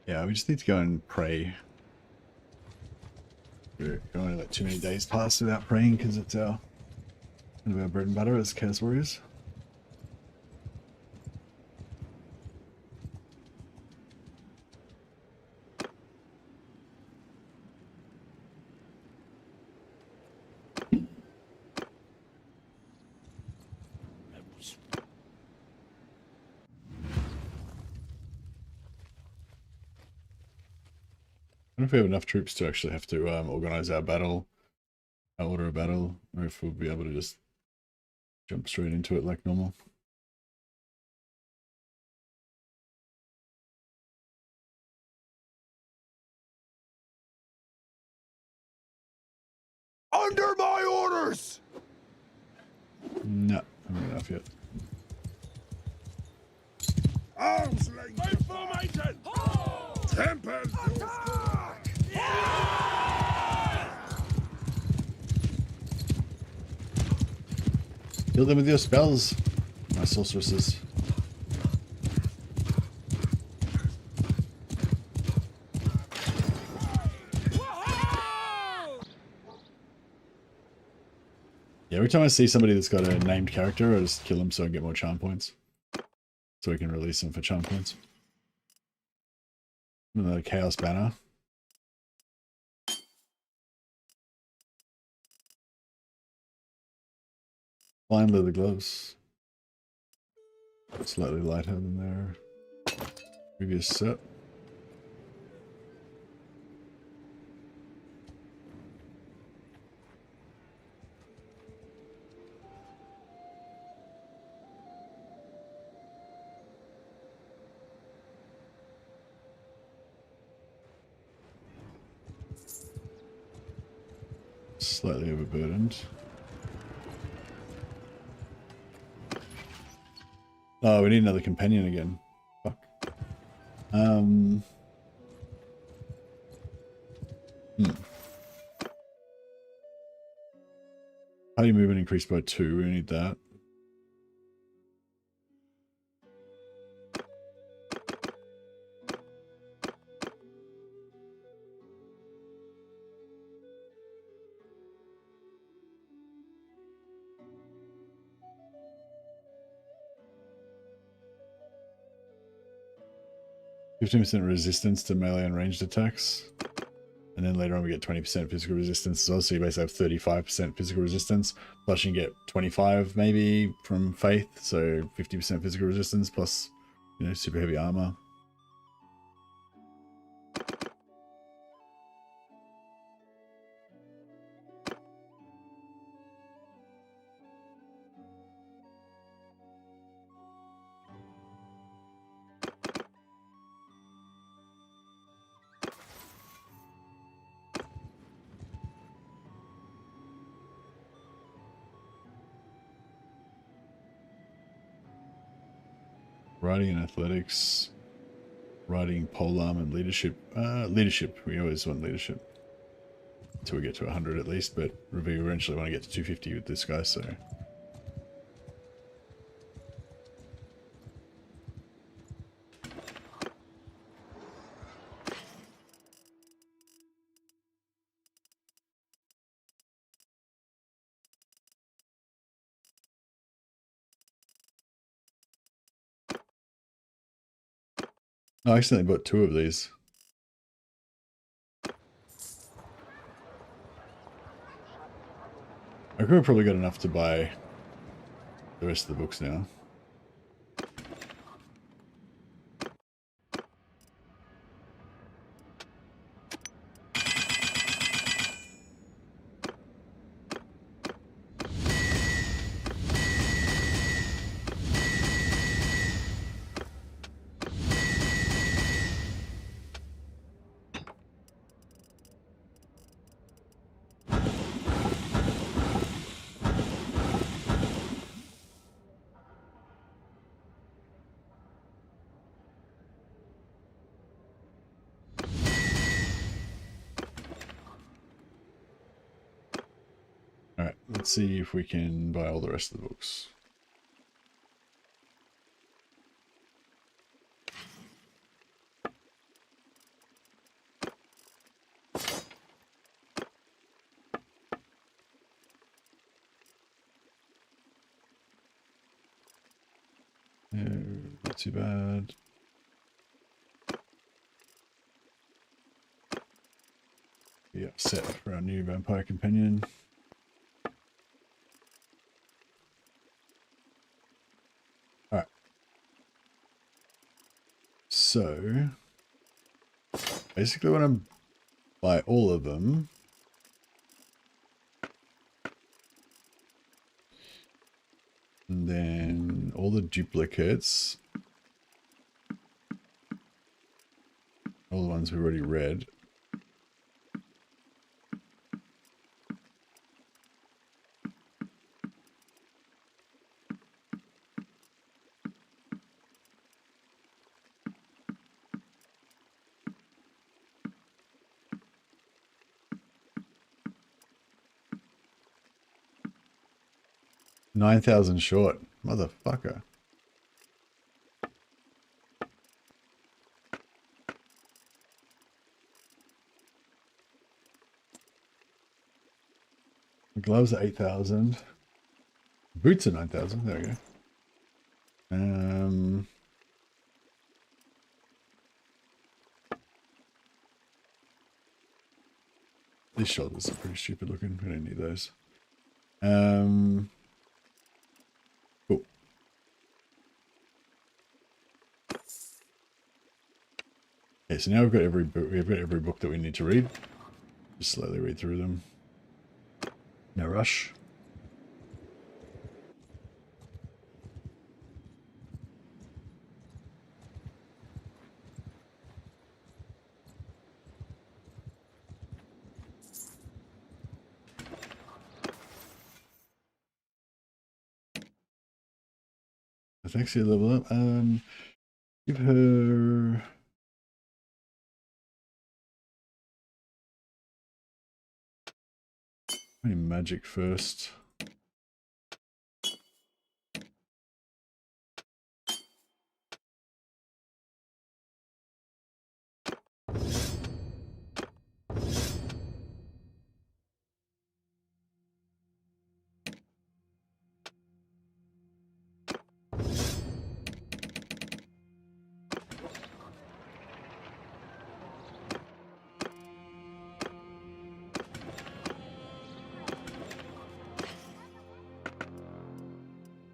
Yeah, we just need to go and pray. We're going to let too many days pass without praying because it's our bread and butter as Chaos Warriors. I don't know if we have enough troops to actually have to organize our battle, our order of battle, or if we'll be able to just jump straight into it like normal. Under my orders! No, I haven't enough yet. Arms length! My formation! Temple to Kill them with your spells, my sorceresses. Yeah, every time I see somebody that's got a named character, I just kill them so I get more charm points. so we can release them for charm points. Another chaos banner. Fine leather gloves. Slightly lighter than their previous set. Slightly overburdened. Oh, we need another companion again. Fuck. Party movement increased by 2. We need that. %% resistance to melee and ranged attacks. And then later on we get 20% physical resistance as well. So you basically have 35% physical resistance. Plus you can get 25 maybe from Faith. So 50% physical resistance plus, you know, super heavy armor. Riding and athletics, riding, polearm, and leadership. Leadership, we always want leadership. Until we get to 100 at least, but we eventually want to get to 250 with this guy, so. I accidentally bought 2 of these. I could have probably got enough to buy the rest of the books now. Alright, let's see if we can buy all the rest of the books. No, not too bad. Yeah, set for our new vampire companion. Alright. So, basically I want to buy all of them. And then all the duplicates. All the ones we've already read. $9,000 short, motherfucker. The gloves are 8,000. Boots are 9,000. There we go. These shoulders are pretty stupid looking. We don't need those. Cool. Okay, so now we've got every book that we need to read. Just slowly read through them. No rush. Thanks for your level up. Give her. Magic first.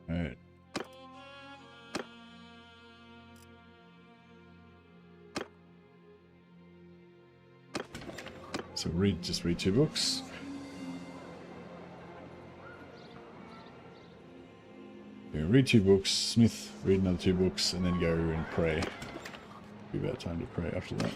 Alright. So just read 2 books. Okay, read 2 books, Smith, read another 2 books, and then go and pray. Be about time to pray after that.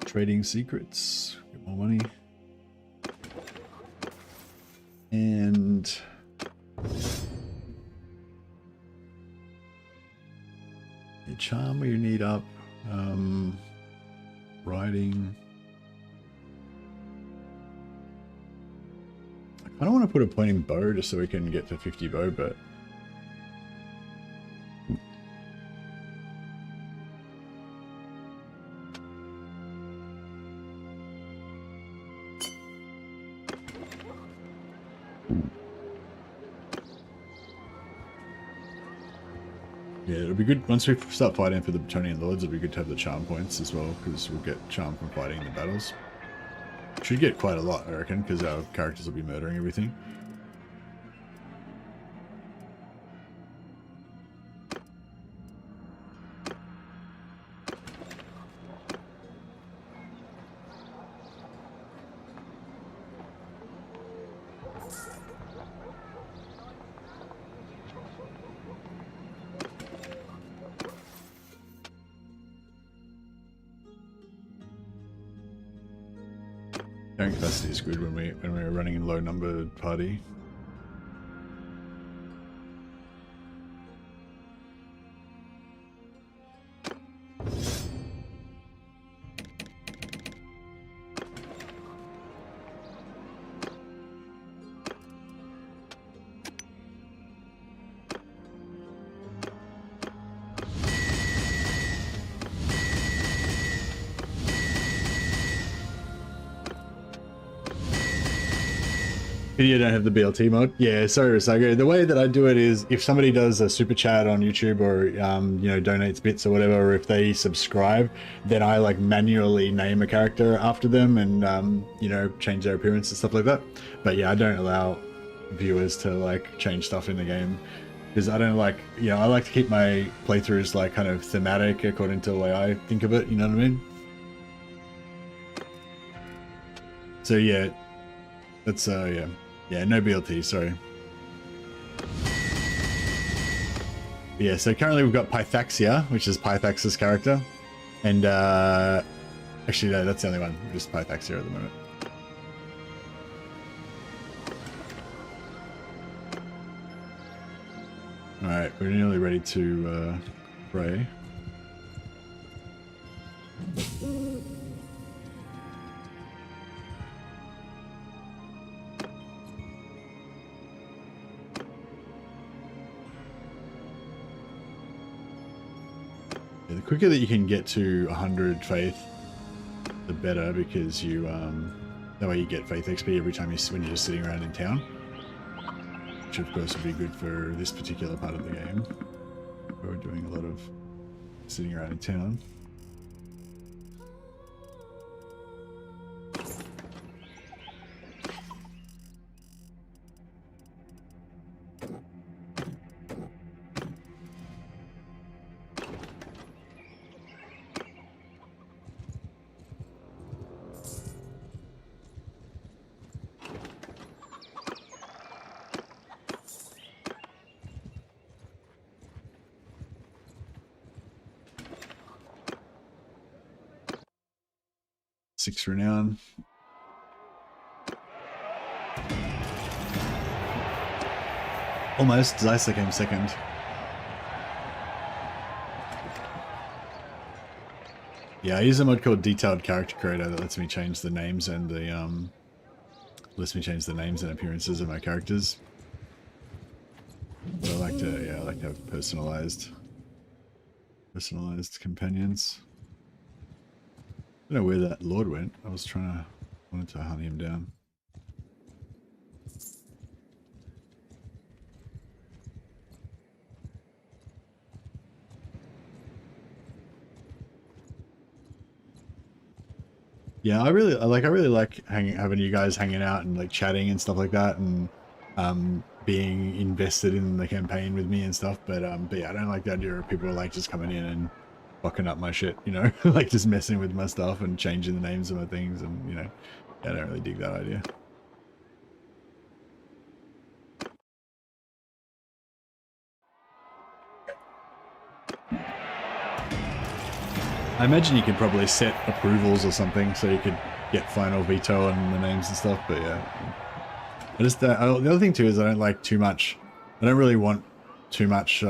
Trading secrets, get more money. And a charm where you need up. Riding. I kind of want to put a pointing bow just so we can get to 50 bow, but yeah, it'll be good once we start fighting for the Bretonian Lords. It'll be good to have the charm points as well, because we'll get charm from fighting in the battles. Should get quite a lot, I reckon, because our characters will be murdering everything. Carrying capacity is good when we're running in low numbered party. You don't have the BLT mod? Yeah, sorry, Risago. The way that I do it is if somebody does a super chat on YouTube or, you know, donates bits or whatever, or if they subscribe, then I like manually name a character after them and, you know, change their appearance and stuff like that. But yeah, I don't allow viewers to like change stuff in the game because I don't like, you know, I like to keep my playthroughs like kind of thematic according to the way I think of it, you know what I mean? So yeah, that's, yeah, no BLT, sorry. Yeah, so currently we've got Pythaxia, which is Pythax's character. And actually no, that's the only one, just Pythaxia at the moment. Alright, we're nearly ready to pray. Yeah, the quicker that you can get to 100 faith, the better, because you that way you get faith XP every time when you're just sitting around in town, which of course would be good for this particular part of the game where we're doing a lot of sitting around in town. Six renown. Almost. Zysa came second. Yeah, I use a mod called Detailed Character Creator that lets me change the names and the appearances of my characters. So I like to I like to have personalized companions. I don't know where that lord went. I wanted to hunt him down. Yeah, I really like having you guys hanging out and like chatting and stuff like that, and being invested in the campaign with me and stuff. But yeah, I don't like the idea of people like just coming in and fucking up my shit, you know, like just messing with my stuff and changing the names of my things, and you know, I don't really dig that idea. I imagine you could probably set approvals or something so you could get final veto on the names and stuff, but yeah. I just, the other thing too is I don't like too much, I don't really want too much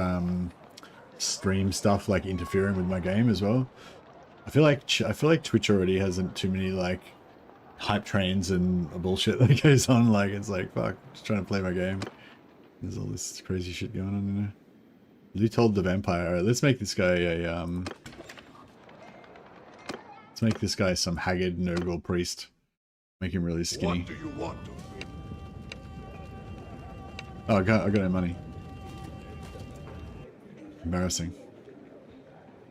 stream stuff like interfering with my game as well. I feel like Twitch already hasn't too many like hype trains and bullshit that goes on. Like it's like, fuck, just trying to play my game. There's all this crazy shit going on in there. You told the vampire. Alright, let's make this guy a let's make this guy some haggard Nurgle priest. Make him really skinny. What do you want? Oh, I got no money. Embarrassing.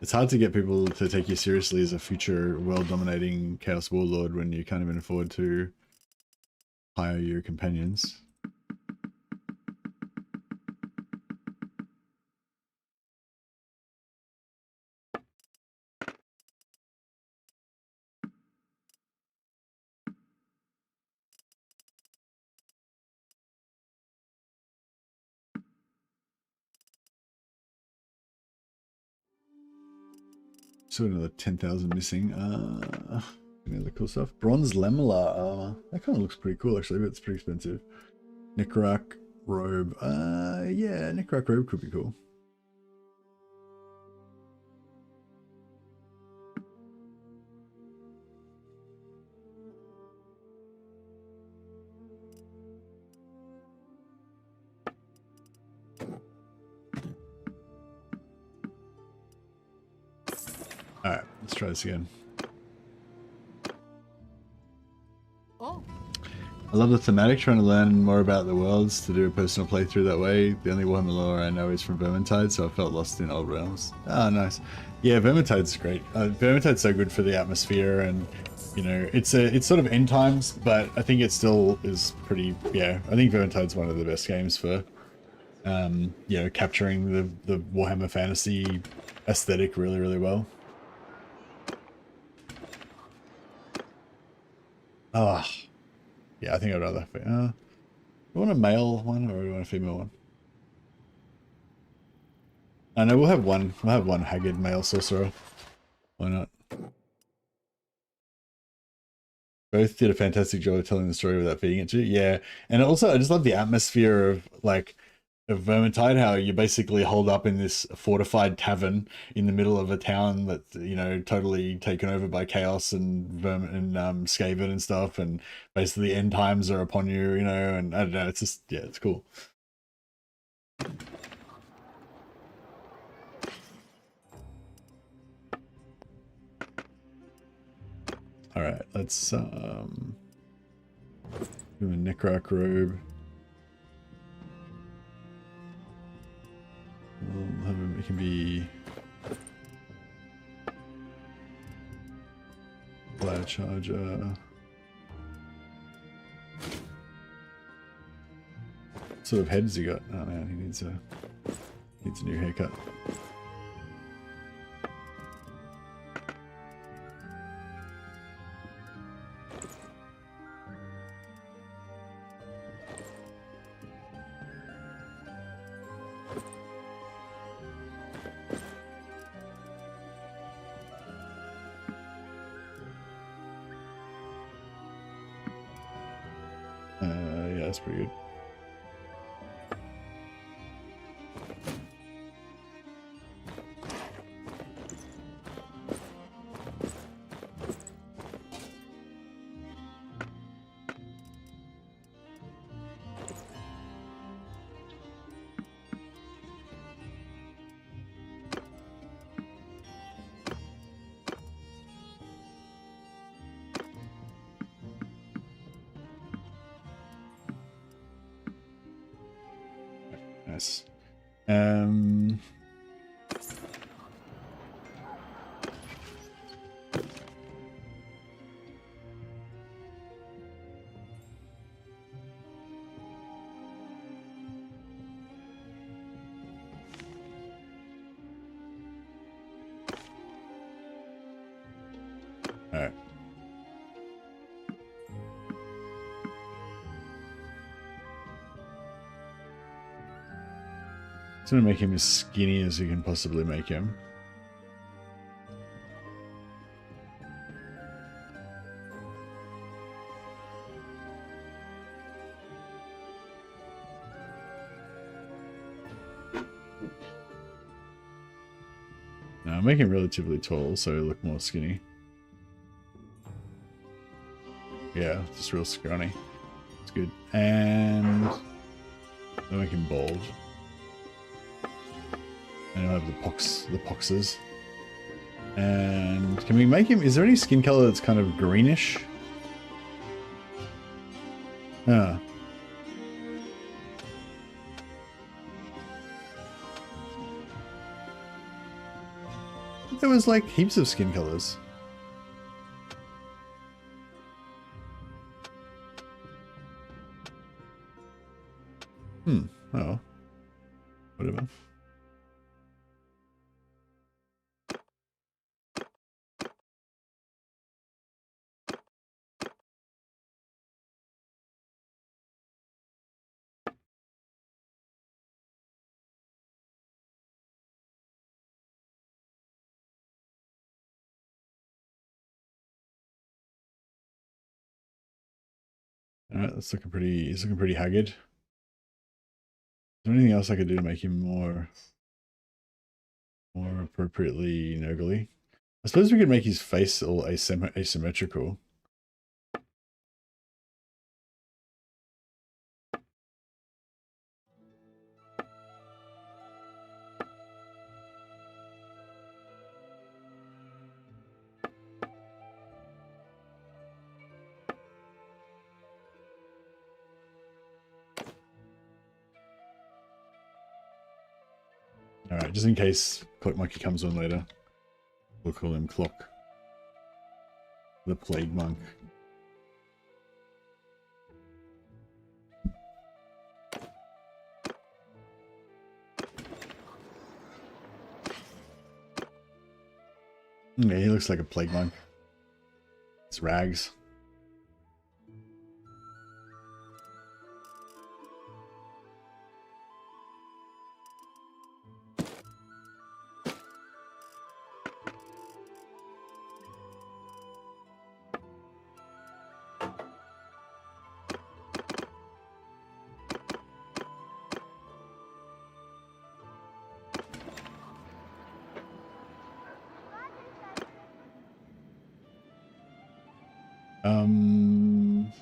It's hard to get people to take you seriously as a future world-dominating Chaos Warlord when you can't even afford to hire your companions. So another 10,000 missing. Any other cool stuff? Bronze Lemla armor. That kind of looks pretty cool actually, but it's pretty expensive. Necroc robe. Yeah, Necroc robe could be cool. Alright, let's try this again. Oh, I love the thematic, trying to learn more about the worlds to do a personal playthrough that way. The only Warhammer lore I know is from Vermintide, so I felt lost in old realms. Ah, nice. Yeah, Vermintide's great. Vermintide's so good for the atmosphere, and you know, it's sort of end times, but I think it still is pretty. Yeah, I think Vermintide's one of the best games for, you know, capturing the Warhammer fantasy aesthetic really, really well. Ah, yeah, I think I'd rather. Do you want a male one or do you want a female one? I know we'll have one haggard male sorcerer. Why not? Both did a fantastic job of telling the story without feeding it to you. Yeah, and also I just love the atmosphere of like of Vermintide, how you basically hold up in this fortified tavern in the middle of a town that's, you know, totally taken over by chaos and vermin and Skaven and stuff, and basically end times are upon you, you know, and I don't know, it's just, yeah, it's cool. All right, let's do a Necroc robe. We'll have him, it can be Fire Charger. What sort of head has he got? Oh man, he needs a new haircut. Yeah, that's pretty good. Nice. All right. It's gonna make him as skinny as you can possibly make him. Now make him relatively tall so he'll look more skinny. Yeah, just real scrawny. It's good. And then make him bald. And he'll have the poxes. And can we make him, is there any skin color that's kind of greenish? Ah. There was like heaps of skin colors. Oh. Whatever. Alright, that's looking pretty, he's looking pretty haggard. Is there anything else I could do to make him more appropriately nurgly? I suppose we could make his face all asymmetrical. Alright, just in case Clock Monkey comes on later, we'll call him Clock. The Plague Monk. Yeah, he looks like a Plague Monk. It's rags.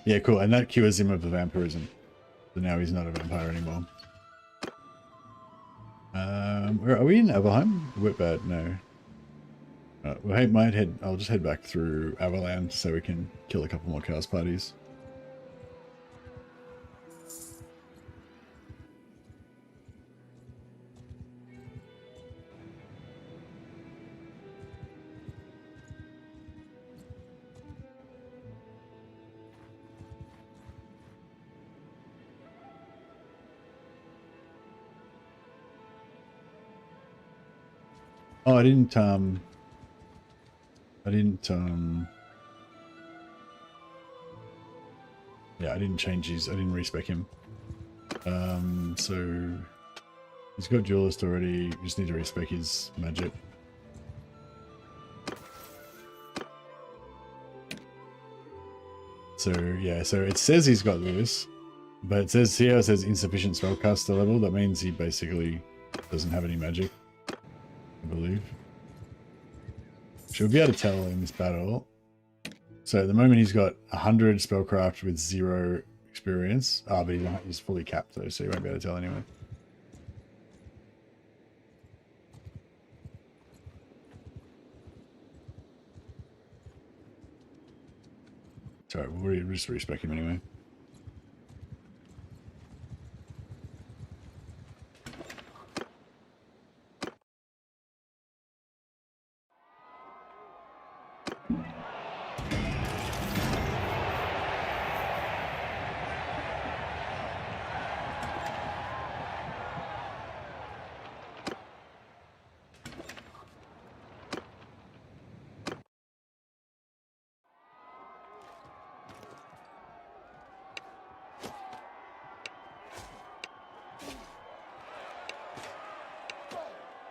Yeah, cool. And that cures him of the vampirism. So now he's not a vampire anymore. Where are we in Avalheim? Whitbad? No. Well, hey, I'll just head back through Avaland so we can kill a couple more chaos parties. Oh, I didn't yeah, I didn't change his, I didn't respec him. So he's got duelist already, we just need to respec his magic. So yeah, so it says he's got this, but it says here, it says insufficient spellcaster level. That means he basically doesn't have any magic, I believe. She'll be able to tell in this battle. So at the moment he's got 100 spellcraft with 0 experience. Ah, but he's fully capped though, so he won't be able to tell anyway. Sorry, we'll just respec him anyway.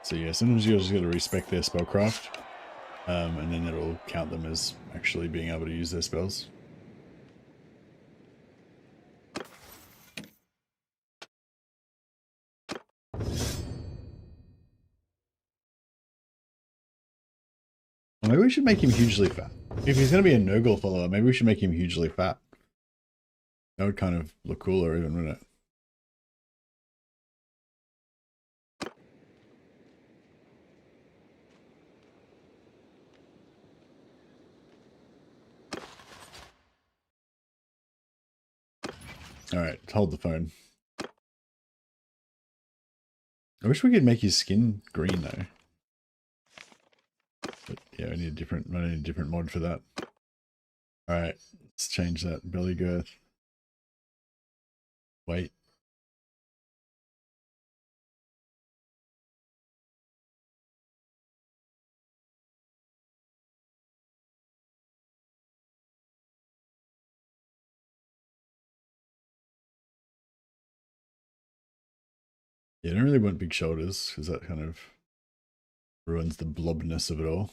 So yeah, sometimes you just got to respec their spellcraft, and then it'll count them as actually being able to use their spells. Well, maybe we should make him hugely fat. If he's going to be a Nurgle follower, maybe we should make him hugely fat. That would kind of look cooler even, wouldn't it? Alright, hold the phone. I wish we could make his skin green though. But yeah, I need a different mod for that. Alright, let's change that belly girth. Wait. Yeah, I don't really want big shoulders because that kind of ruins the blobness of it all.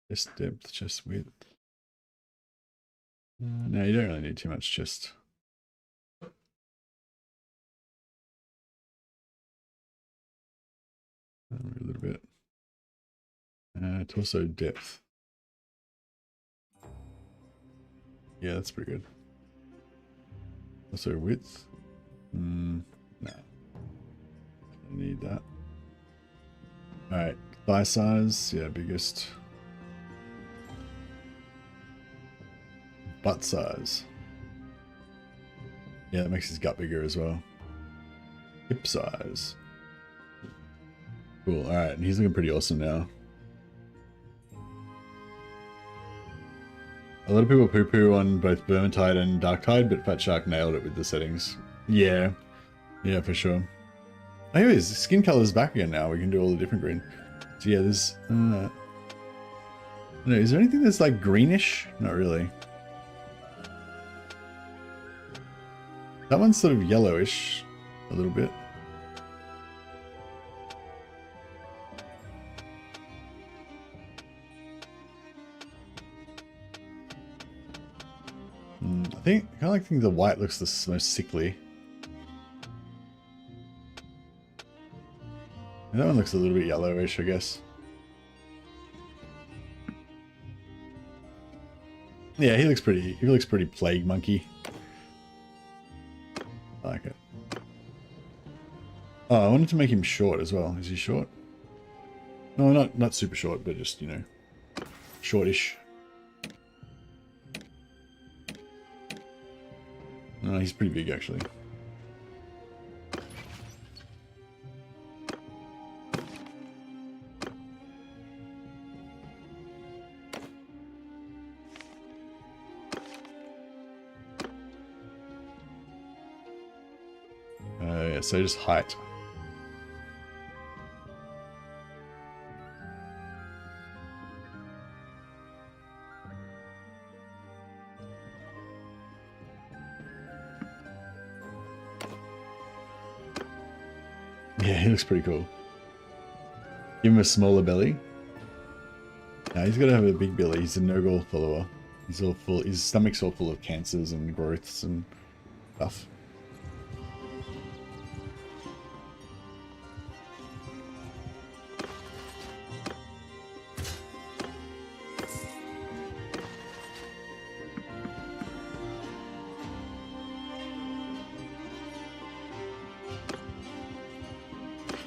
Chest depth, chest width. No, you don't really need too much chest. A little bit. Torso depth. Yeah, that's pretty good. Also width. No. I need that. Alright, thigh size. Yeah, biggest. Butt size. Yeah, that makes his gut bigger as well. Hip size. Cool. Alright, and he's looking pretty awesome now. A lot of people poo-poo on both Vermintide and Darktide, but Fat Shark nailed it with the settings. Yeah. Yeah, for sure. Oh, here it is. Skin color's back again now. We can do all the different green. So yeah, there's... no, is there anything that's like greenish? Not really. That one's sort of yellowish. A little bit. I kind of think the white looks the most sickly. And that one looks a little bit yellowish, I guess. Yeah, he looks pretty plague monkey. I like it. Oh, I wanted to make him short as well. Is he short? No, not super short, but just, you know, shortish. No, he's pretty big actually. Yeah, so just height. Yeah, he looks pretty cool. Give him a smaller belly. No, he's got to have a big belly. He's a Nurgle follower. He's all full. His stomach's all full of cancers and growths and stuff.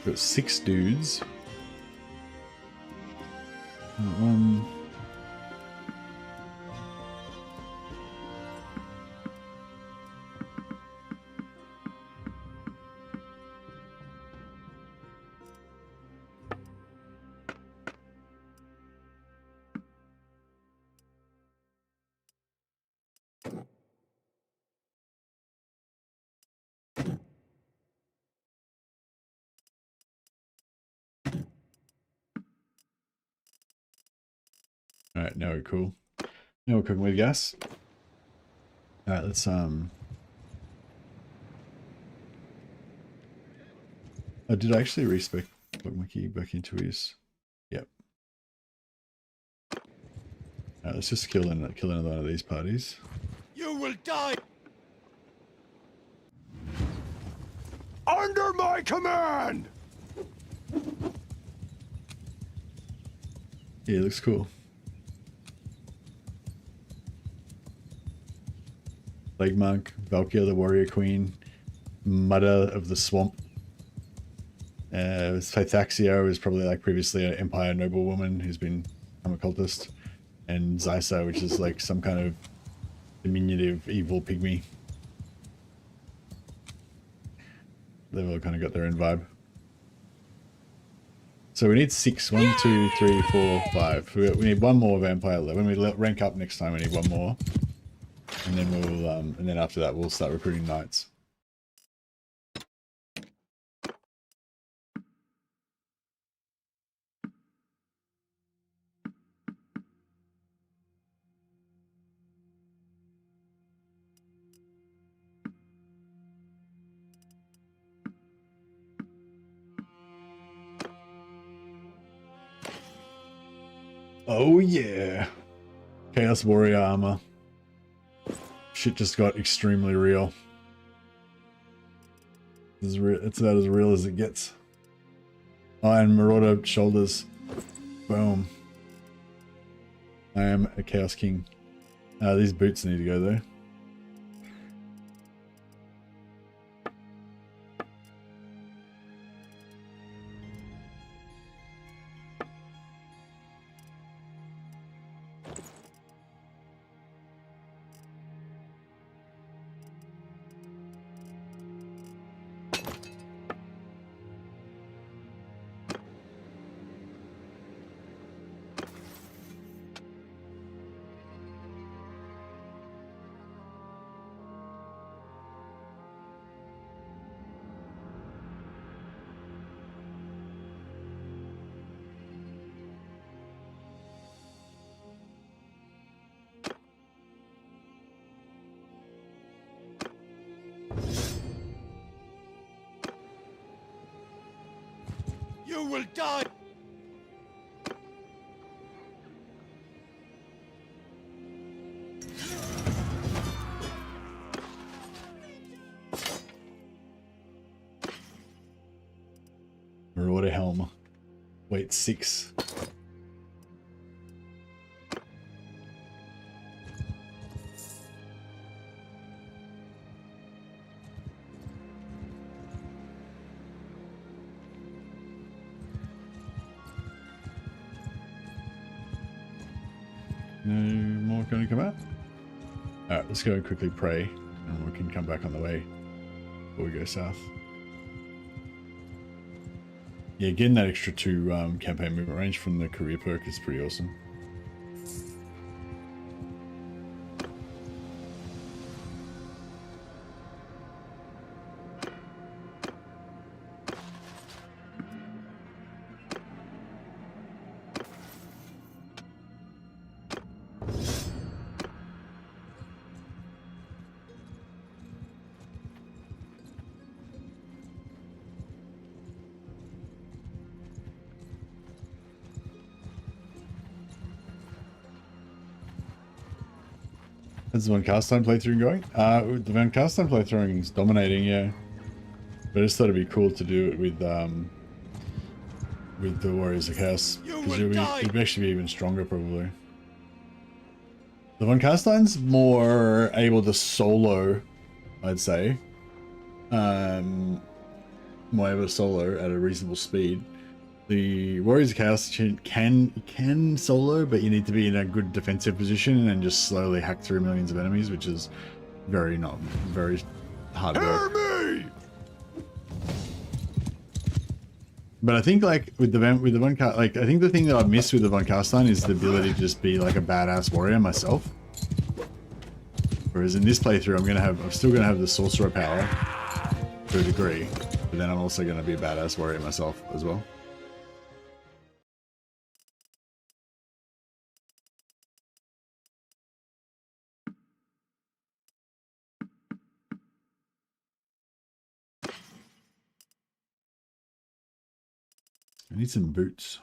Got 6 dudes. Alright, now we're cool. Now we're cooking with gas. Alright, let's Oh, did I actually respec Monkey back into his? Yep. Alright, let's just kill another one of these parties. You will die! Under my command! Yeah, it looks cool. Plague Monk, Valkyria the Warrior Queen, Mudder of the Swamp. Phythaxia was probably like previously an Empire noblewoman who's been become a cultist. And Zysa, which is like some kind of diminutive evil pygmy. They've all kind of got their own vibe. So we need 6. 1, 2, 3, 4, 5. We need one more vampire left. When we rank up next time, we need one more. And then we'll and then after that we'll start recruiting knights. Oh yeah. Chaos Warrior armor. Shit just got extremely real. It's about as real as it gets. Iron Marauder shoulders. Boom. I am a Chaos King. These boots need to go though. You will die! Marauder helm. Weight 6. No more going to come out? Alright, let's go and quickly pray, and we can come back on the way before we go south. Yeah, getting that extra 2 campaign movement range from the career perk is pretty awesome. How's the Van Carstein playthrough going? The Van Carstein playthrough is dominating, yeah. But I just thought it'd be cool to do it with the Warriors of Chaos, because it'd actually be even stronger probably. The Van Carstein's more able to solo, I'd say. More able to solo at a reasonable speed. The Warriors of Chaos can solo, but you need to be in a good defensive position and just slowly hack through millions of enemies, which is very hard work. Hear me! But I think like with the Von like I think the thing that I miss with the Von Carstein is the ability to just be like a badass warrior myself. Whereas in this playthrough, I'm still gonna have the sorcerer power to a degree, but then I'm also gonna be a badass warrior myself as well. I need some boots.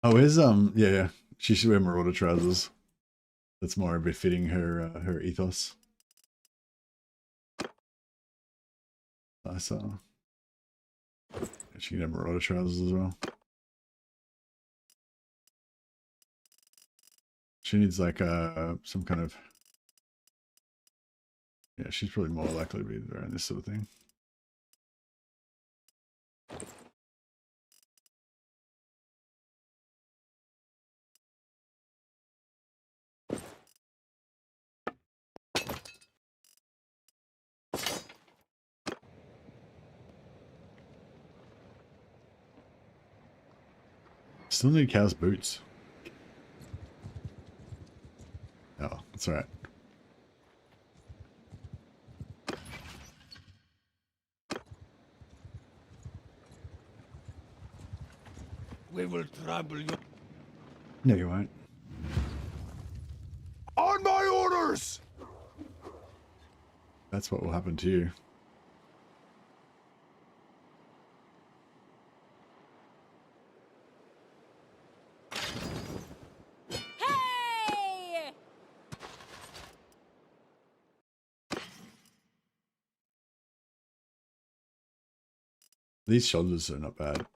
Oh, yeah, she should wear Marauder trousers. That's more befitting her her ethos. I saw. She can have Marauder trousers as well. She needs like some kind of, yeah, she's probably more likely to be around this sort of thing. Still need Cow's boots. Oh, that's alright. We will trample you. No, you won't. On my orders! That's what will happen to you. Hey! These shoulders are not bad.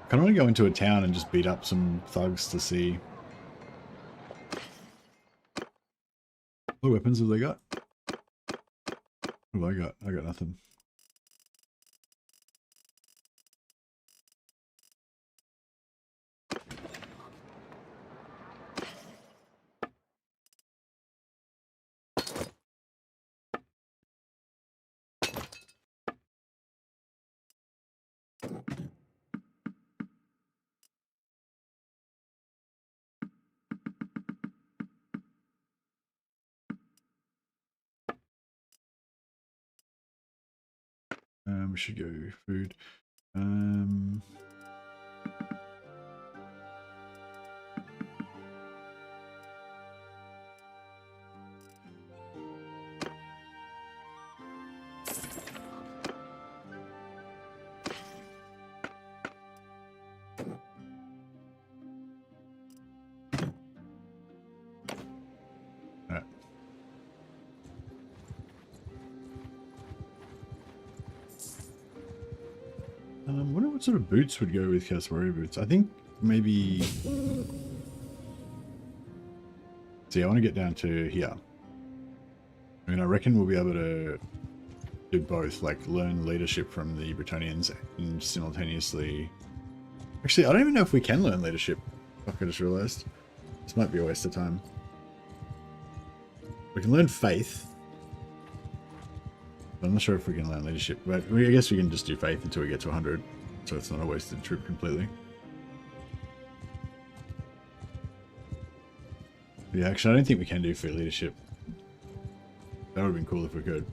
I kind of want to go into a town and just beat up some thugs to see what weapons have they got. What have I got? I got nothing. We should go food. Alright. Wonder what sort of boots would go with Chaos Warrior boots. I think maybe. See, I want to get down to here. I mean, I reckon we'll be able to do both, like learn leadership from the Bretonnians and simultaneously. Actually, I don't even know if we can learn leadership. Fuck, I just realized. This might be a waste of time. We can learn faith. I'm not sure if we can learn leadership, but I guess we can just do faith until we get to 100, so it's not a wasted trip completely. Yeah, actually, I don't think we can do free leadership. That would have been cool if we could.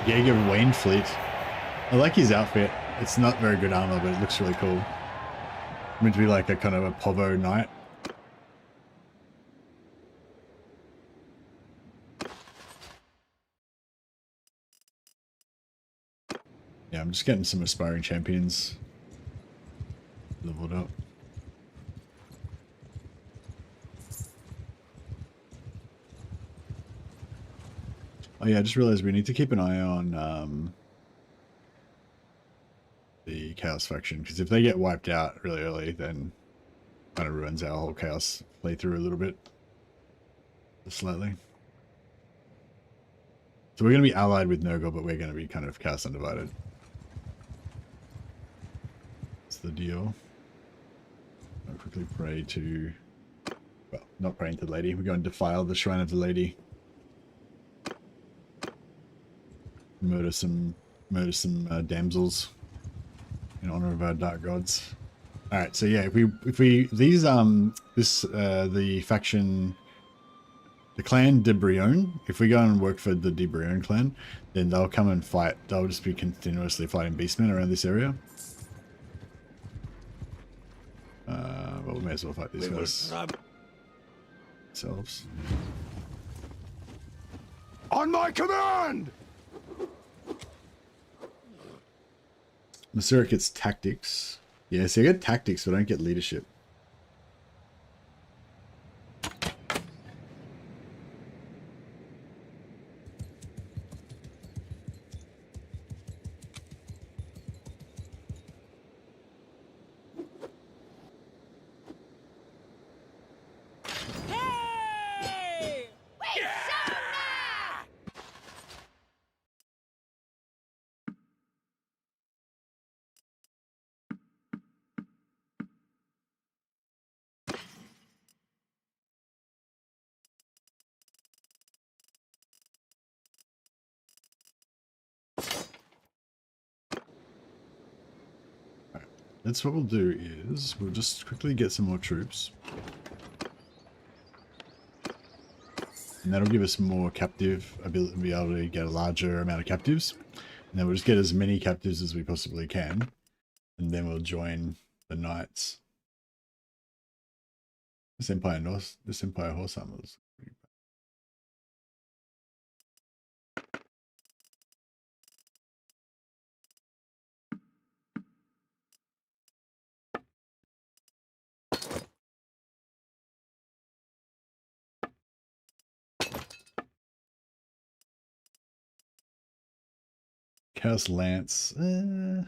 Jaeger Wayne Fleet. I like his outfit. It's not very good armor, but it looks really cool. Meant to be like a kind of a Povo knight. Yeah, I'm just getting some aspiring champions leveled up. Oh yeah, I just realized we need to keep an eye on the Chaos faction, because if they get wiped out really early, then kind of ruins our whole Chaos playthrough a little bit. Just slightly. So we're going to be allied with Nurgle, but we're going to be kind of Chaos Undivided. That's the deal. I'll quickly pray to... Well, not praying to the lady. We're going to defile the Shrine of the Lady. Murder some damsels in honor of our dark gods. All right, so yeah, if we these the faction, the clan de Brion, if we go and work for the de Brion clan, then they'll come and fight. They'll just be continuously fighting beastmen around this area. Well, we may as well fight these guys ourselves. On my command! Masura gets tactics. Yeah, so I get tactics, but I don't get leadership. That's what we'll do is we'll just quickly get some more troops. And that'll give us more captive ability to be able to get a larger amount of captives. And then we'll just get as many captives as we possibly can. And then we'll join the knights. This Empire horse armor is pretty Chaos Lance. Oh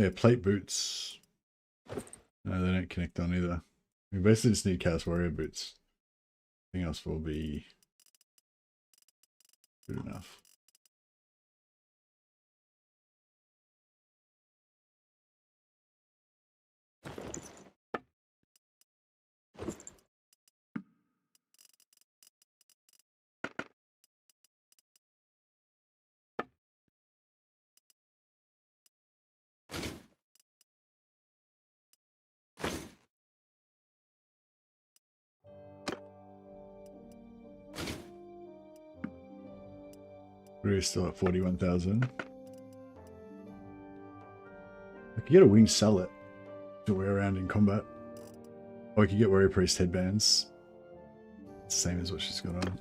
yeah, plate boots. No, they don't connect on either. We basically just need Chaos Warrior boots. Everything else will be good enough. We're still at 41,000. I could get a winged sallet to wear around in combat. Or I could get Warrior Priest headbands. It's the same as what she's got on.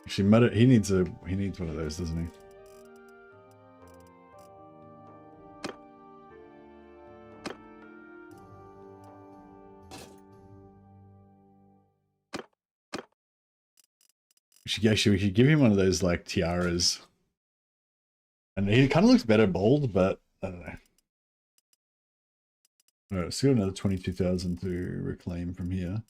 Actually, he needs one of those, doesn't he? We should give him one of those like tiaras. And he kind of looks better bald, but I don't know. Alright, let's get another 22,000 to reclaim from here.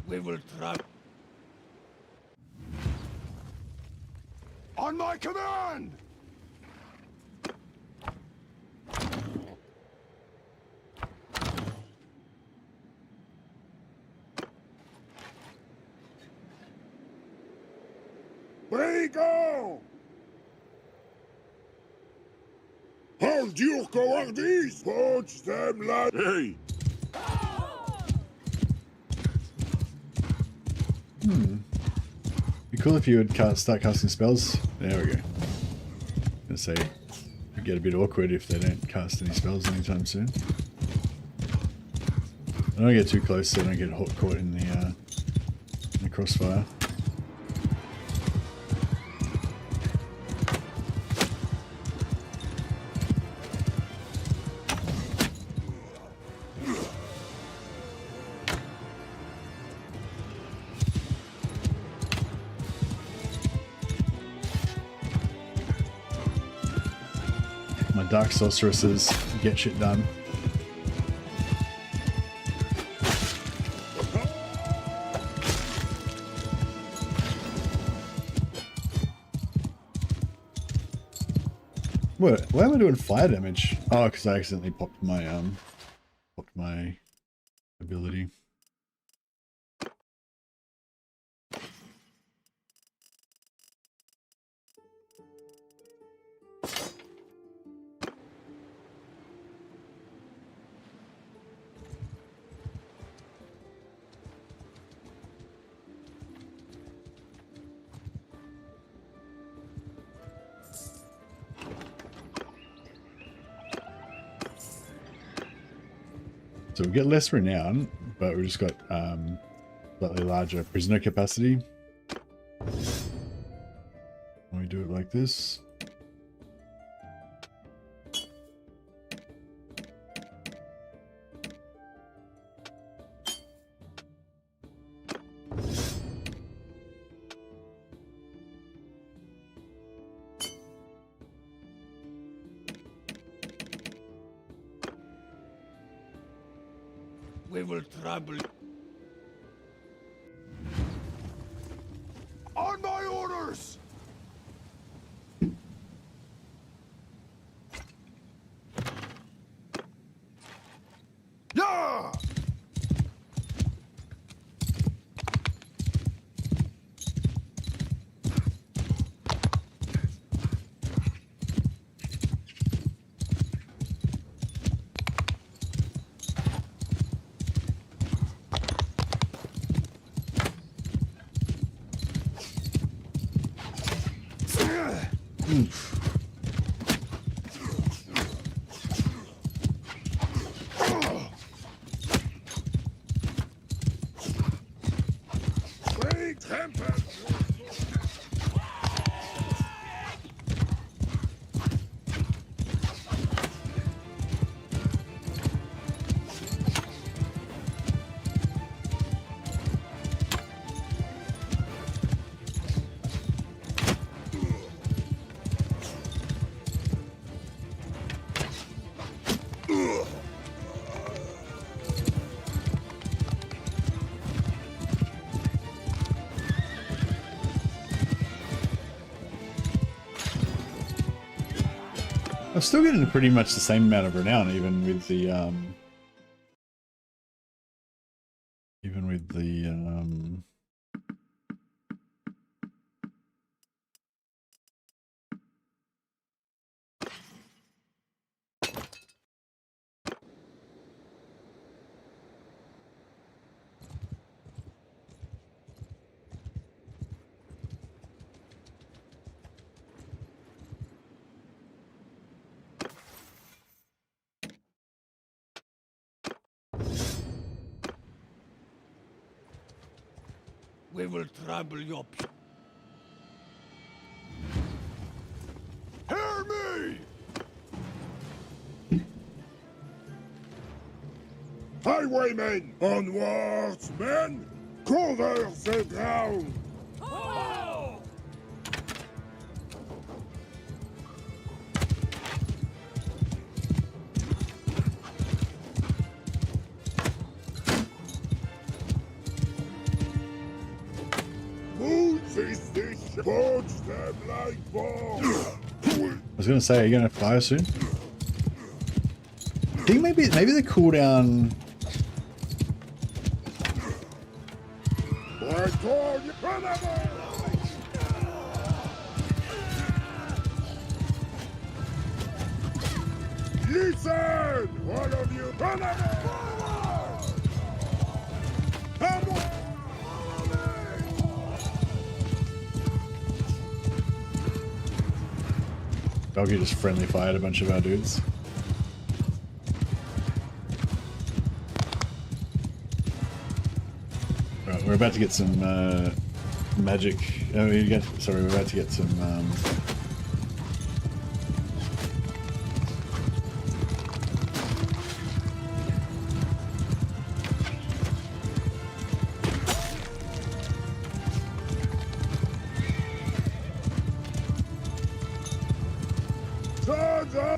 We will try. On my command! We go! Hold your cowardice! Punch them like... Hey! Be cool if you would start casting spells. There we go. Gonna say it get a bit awkward if they don't cast any spells anytime soon. I don't get too close so I don't get caught in the crossfire. Dark Sorceresses get shit done. What? Why am I doing fire damage? Oh, because I accidentally popped my ability. So we get less renown, but we just got slightly larger prisoner capacity. When we do it like this. We will trouble. On my orders! I'm still getting pretty much the same amount of renown, even with the We will trample your... Hear me! Highwaymen, onwards, men! Cover the ground! Poach them like balls! I was gonna say, are you gonna fire soon? I think maybe the cooldown. Listen! All of you! Come on! Doggy just friendly fired a bunch of our dudes. Right, we're about to get some magic. Oh, sorry, we're about to get some.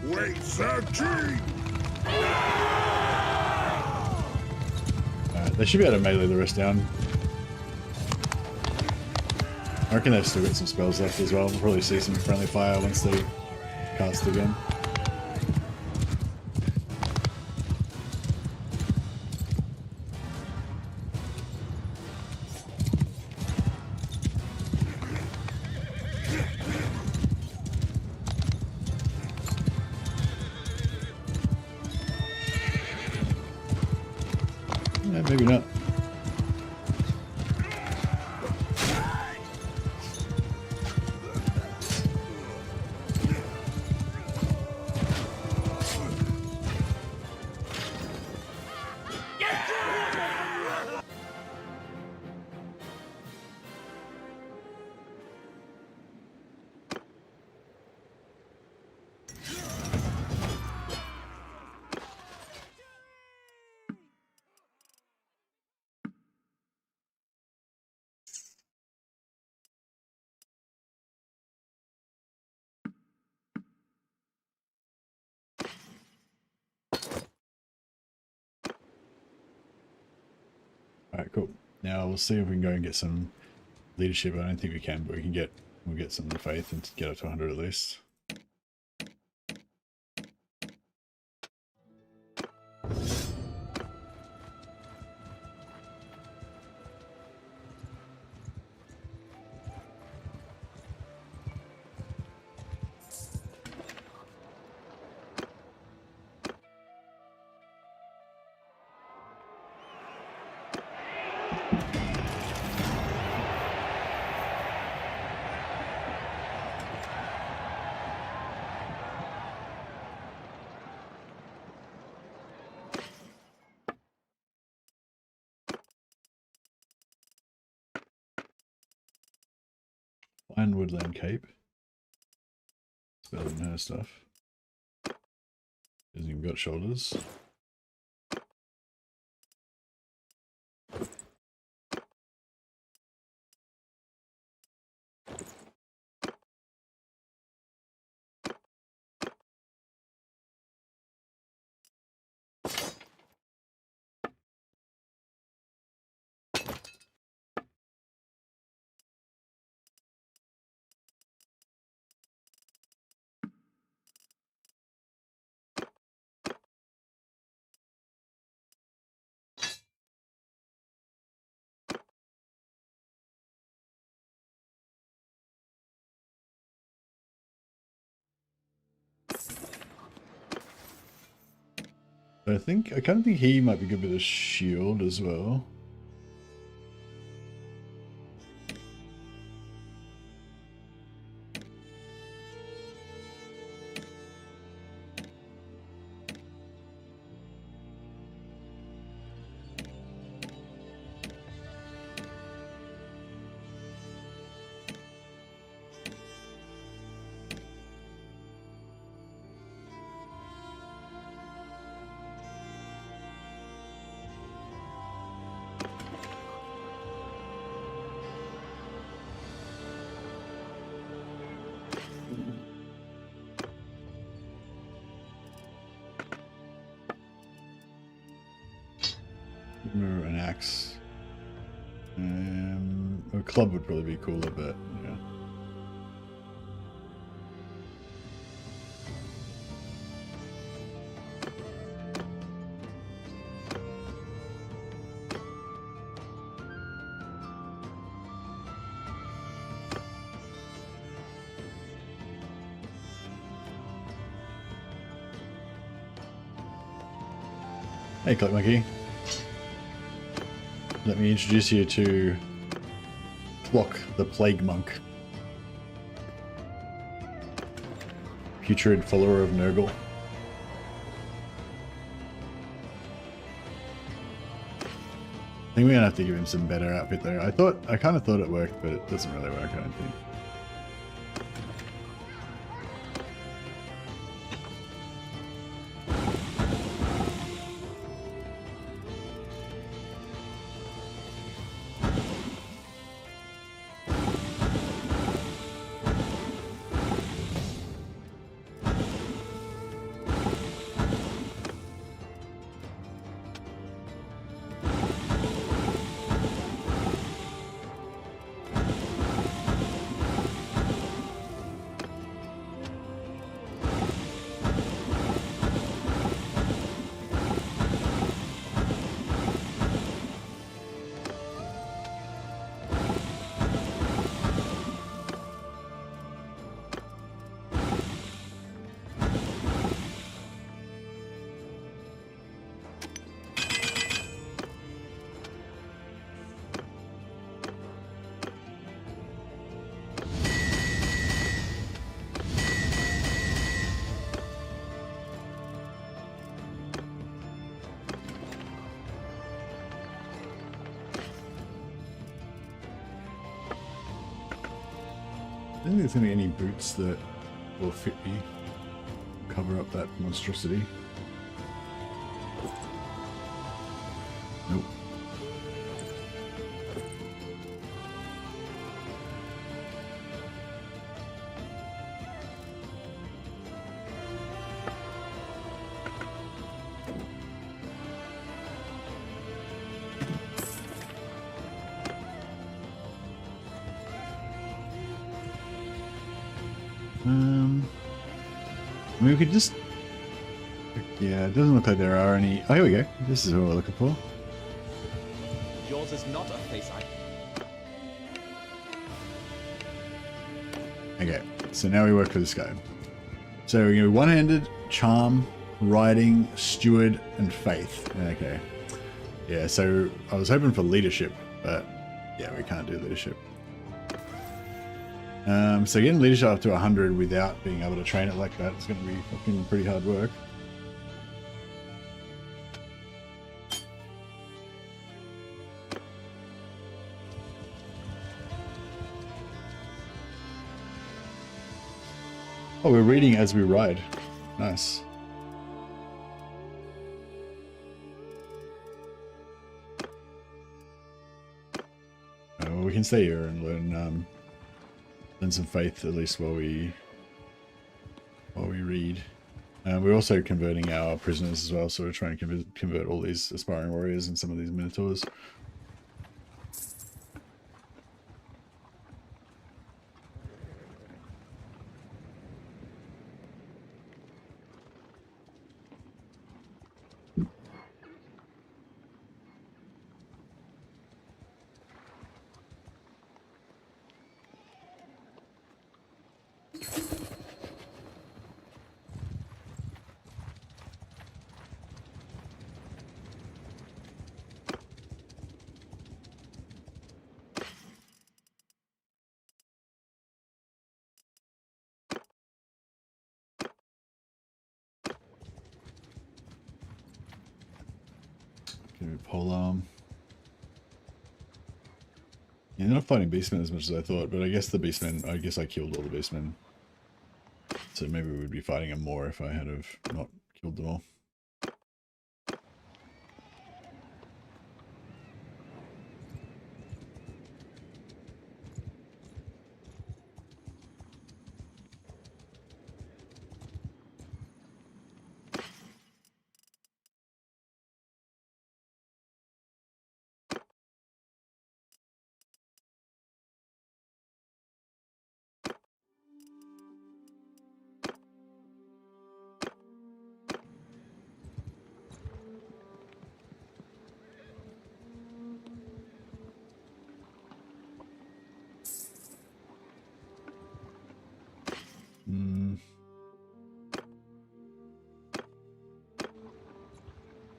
Wait, Sir King! Alright, they should be able to melee the rest down. I reckon they've still got some spells left as well. We'll probably see some friendly fire once they cast again. Maybe not. Alright, cool. Now we'll see if we can go and get some leadership. I don't think we can, but we'll get some of the faith and get up to 100 at least. Iron Woodland Cape. It's better than her stuff. Hasn't even got shoulders. I kind of think he might be good with a shield as well. An axe. A club would probably be cooler, but yeah. Hey, Click Monkey. Let me introduce you to Flock, the Plague Monk. Putrid follower of Nurgle. I think we're gonna have to give him some better outfit though. I kind of thought it worked, but it doesn't really work, I don't think. I don't think there's going to be any boots that will fit me, cover up that monstrosity. Nope. I mean, we could just... Yeah, it doesn't look like there are any... Oh, here we go. This is what we're looking for. Yours is not a face I... Okay, so now we work for this guy. So we're going to be one-handed, charm, riding, steward, and faith. Okay. Yeah, so I was hoping for leadership, but yeah, we can't do leadership. So getting leadership up to 100 without being able to train it like that is going to be fucking pretty hard work. Oh, we're reading as we ride. Nice. Well, we can stay here and learn some faith at least while we read. We're also converting our prisoners as well, so we're trying to convert all these aspiring warriors and some of these minotaurs. Polearm. Yeah, they're not fighting beastmen as much as I thought, but I guess the beastmen, I guess I killed all the beastmen. So maybe we would be fighting them more if I had have not killed them all.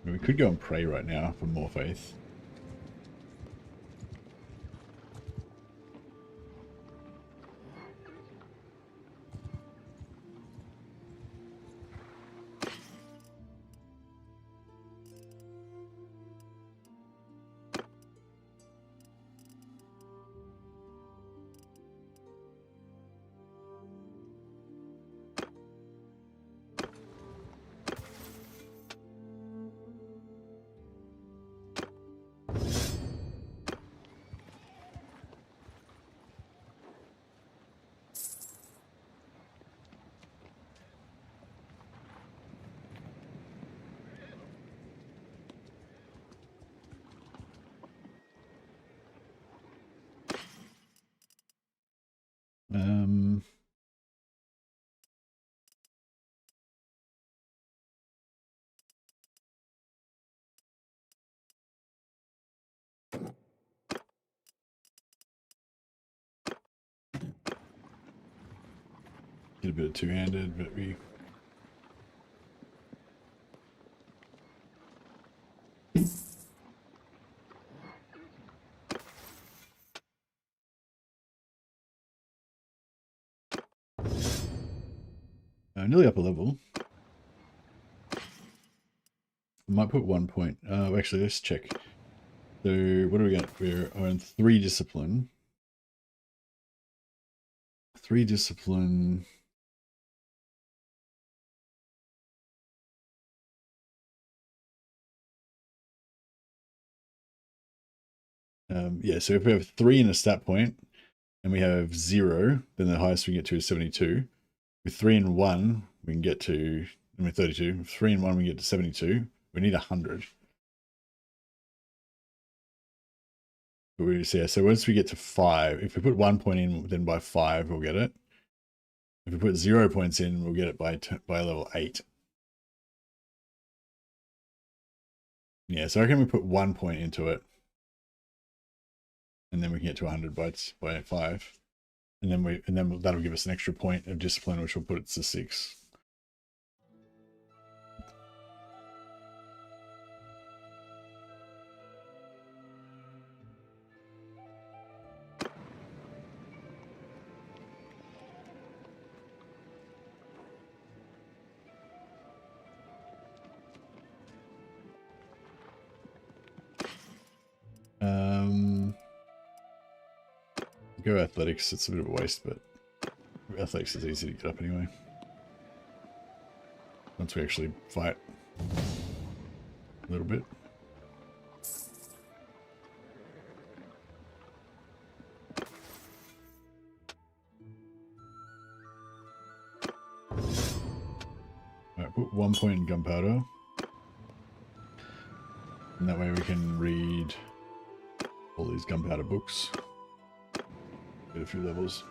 We could go and pray right now for more faith. Get a bit of two-handed, but we... nearly up a level. I might put 1 point. Actually, let's check. So, what do we got? We're on 3 discipline. 3 discipline. Yeah, so if we have 3 in a stat point and we have 0, then the highest we get to is 72. With 3 and 1, we can get to, I mean 32. With 3 and 1, we get to 72. We need 100. But we just, yeah, so once we get to 5, if we put 1 point in, then by 5 we'll get it. If we put 0 points in, we'll get it by level 8. Yeah, so I reckon we put 1 point into it. And then we can get to 100 by 5. And then that'll give us an extra point of discipline, which will put it to 6. Go athletics. It's a bit of a waste, but athletics is easy to get up anyway. once we actually fight a little bit. Alright, put 1 point in gunpowder. And that way we can read all these gunpowder books. Get a few levels.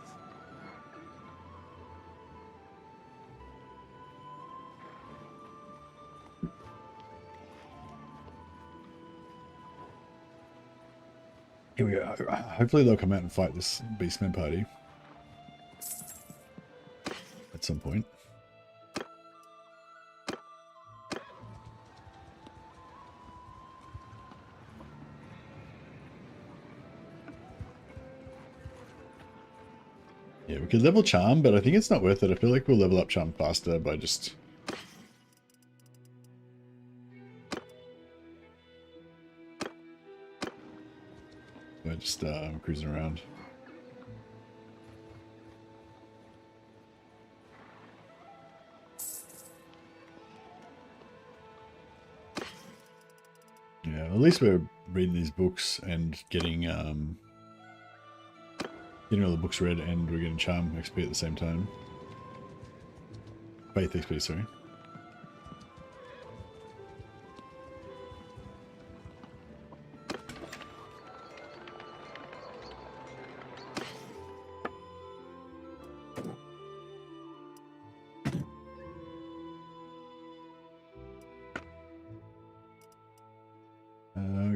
Here we go. Hopefully they'll come out and fight this Beastman party at some point. Yeah, we could level Charm, but I think it's not worth it. I feel like we'll level up Charm faster by just... cruising around. Yeah, at least we're reading these books and getting all the books read, and we're getting Charm XP at the same time. Faith XP, sorry.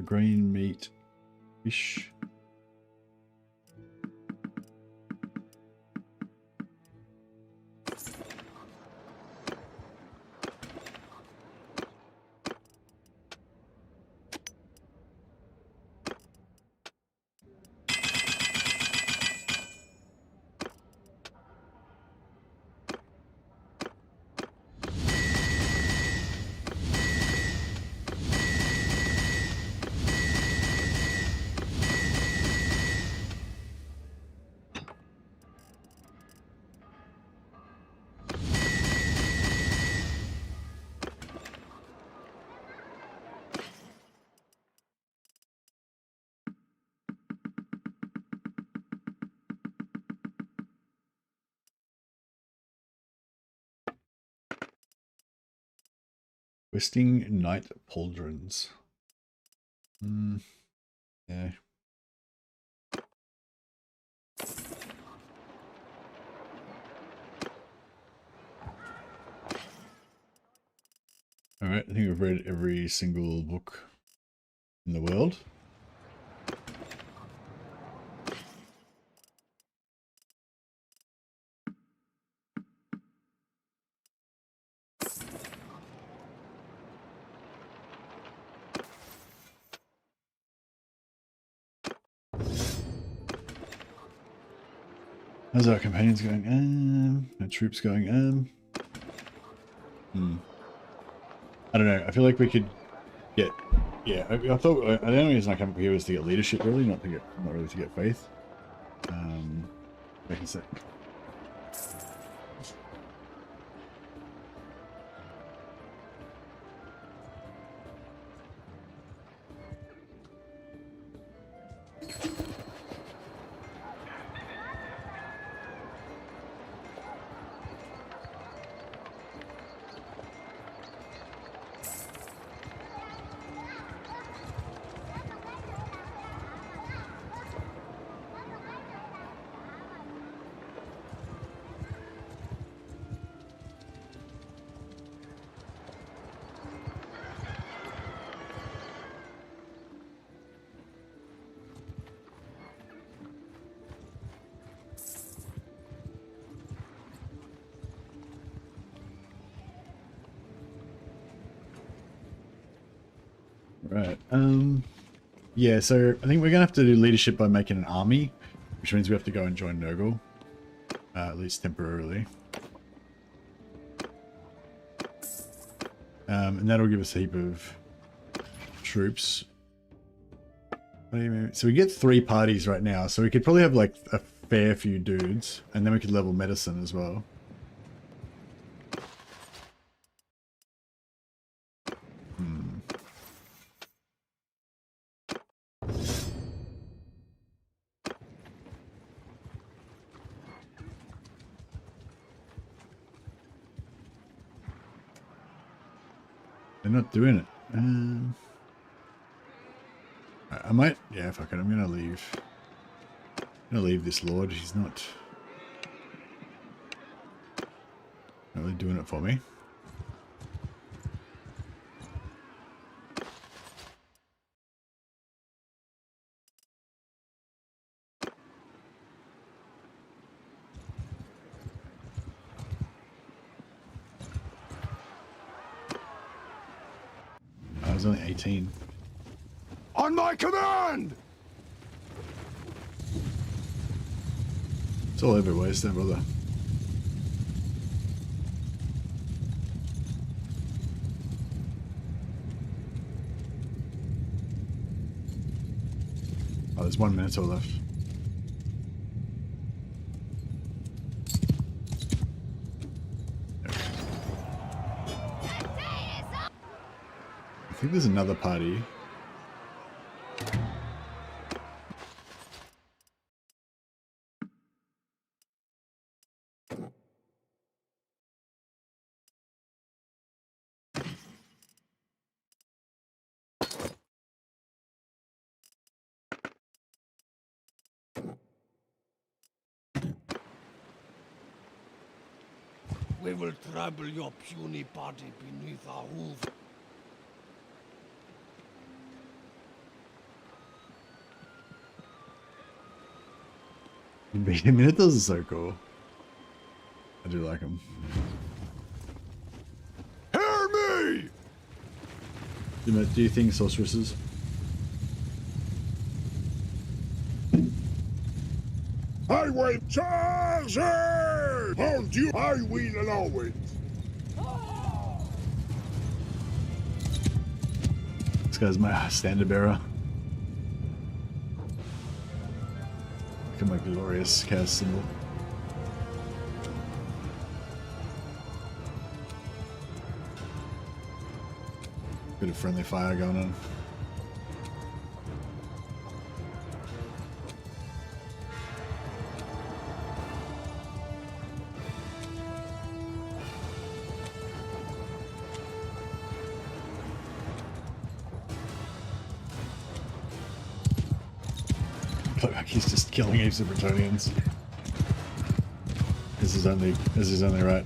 Green meat, fish. Twisting Night Pauldrons. Yeah. Alright, I think we've read every single book in the world. How's our companions going? Our troops going? I don't know. I feel like we could get... Yeah, I thought the only reason I came up here was to get leadership, really, not really to get faith. Wait a sec. Right. Yeah, so I think we're gonna have to do leadership by making an army, which means we have to go and join Nurgle, at least temporarily. And that'll give us a heap of troops. So we get 3 parties right now, so we could probably have like a fair few dudes, and then we could level medicine as well. They're not doing it. I might, yeah, fuck it, I'm gonna leave. I'm gonna leave this lord, he's not really doing it for me. I was only 18. On my command! It's all over waste there, brother. Oh, there's 1 minute left. I think there's another party. We will trample your puny body beneath our hooves. Minutes are so cool. I do like them. Hear me! Do you think sorceresses? I will charge her! Hold you, I will allow it. This guy's my standard bearer. Look at my glorious cast symbol. Bit of friendly fire going on. Look like he's just killing heaps of Bretonians. This is only right.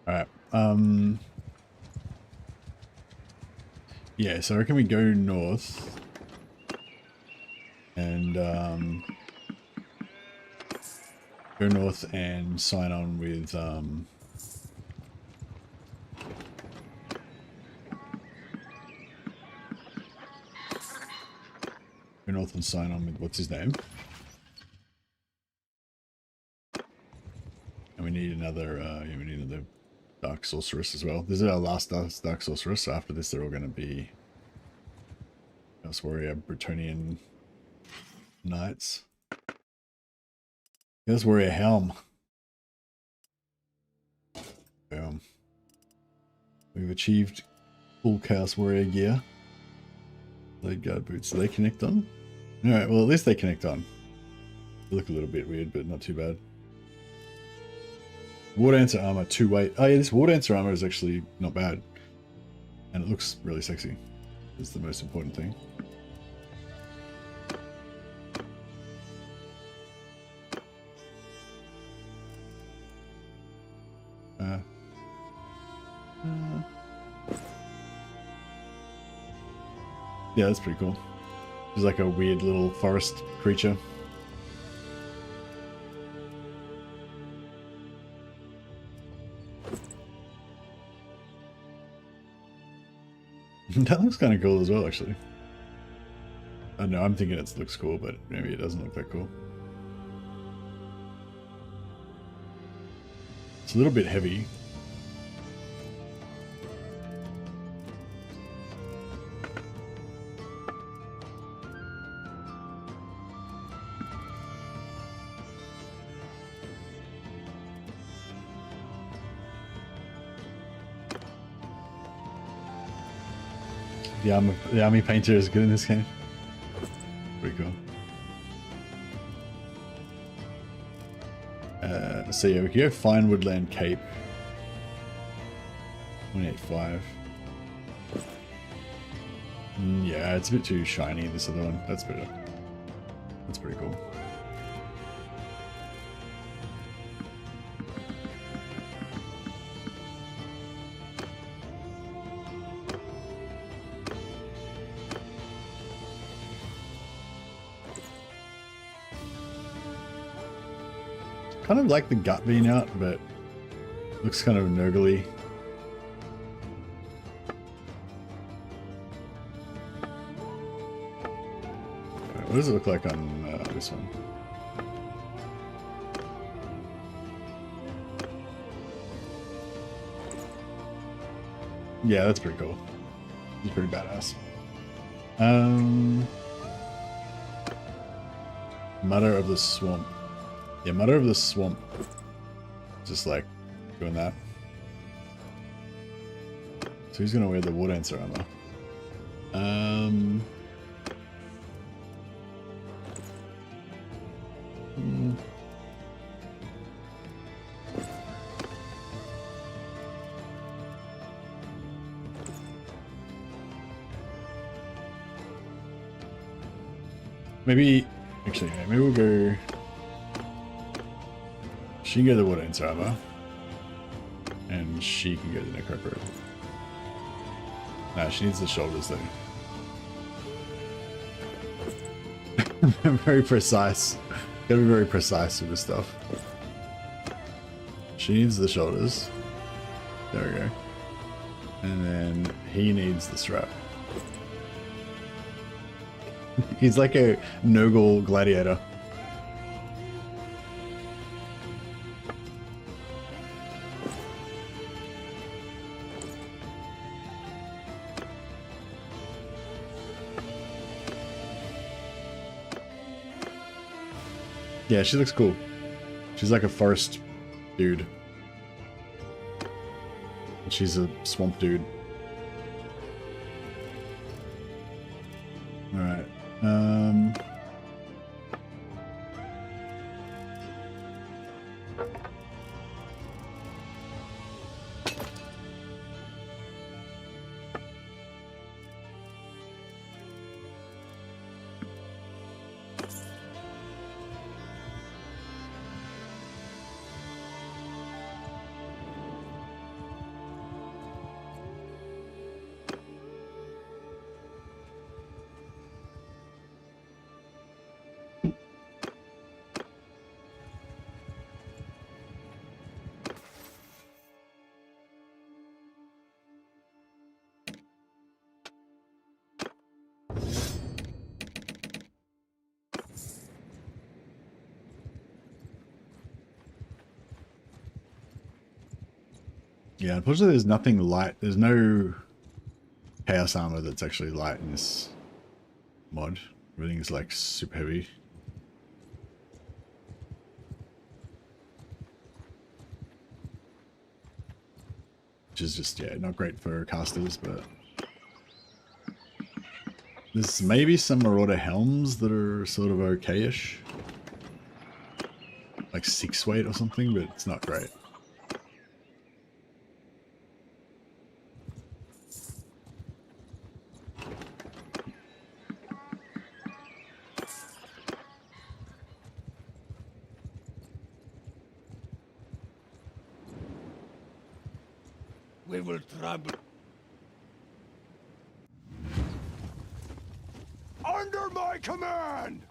Alright, yeah, so I reckon we go north and go north and sign on with go north and sign on with what's his name, and we need another yeah, we need another Dark Sorceress as well. This is our last Dark Sorceress, so after this they're all going to be Chaos Warrior Bretonian Knights. Chaos Warrior Helm. Boom. We've achieved full Chaos Warrior gear. Blade Guard boots, do they connect on? Alright, well at least they connect on. They look a little bit weird, but not too bad. War Dancer armor, 2-weight. Oh yeah, this War Dancer armor is actually not bad. And it looks really sexy. That's the most important thing. Yeah, that's pretty cool. There's like a weird little forest creature. That looks kind of cool as well, actually. I know, I'm thinking it looks cool, but maybe it doesn't look that cool. It's a little bit heavy. The army painter is good in this game. Pretty cool. So yeah, we can go Fine Woodland Cape. 185. Yeah, it's a bit too shiny, this other one. That's better. That's pretty cool. Kind of like the gut being out, but looks kind of nurgly. What does it look like on this one? Yeah, that's pretty cool. He's pretty badass. Mother of the Swamp. Yeah, Mother of the Swamp. Just like doing that. So he's gonna wear the War Dancer armor. Maybe, actually, yeah, maybe we'll go. She can go the War Dancer armor, and she can go the Necroper. Nah, she needs the shoulders though. Very precise. Gotta be very precise with this stuff. She needs the shoulders. There we go. And then he needs the strap. He's like a Nurgle gladiator. Yeah, she looks cool. She's like a forest dude. And she's a swamp dude. Alright. Yeah, unfortunately there's nothing light. There's no chaos armor that's actually light in this mod. Everything's like super heavy. Which is just, yeah, not great for casters, but there's maybe some Marauder helms that are sort of okay-ish. Like 6 weight or something, but it's not great. We will trouble. Under my command!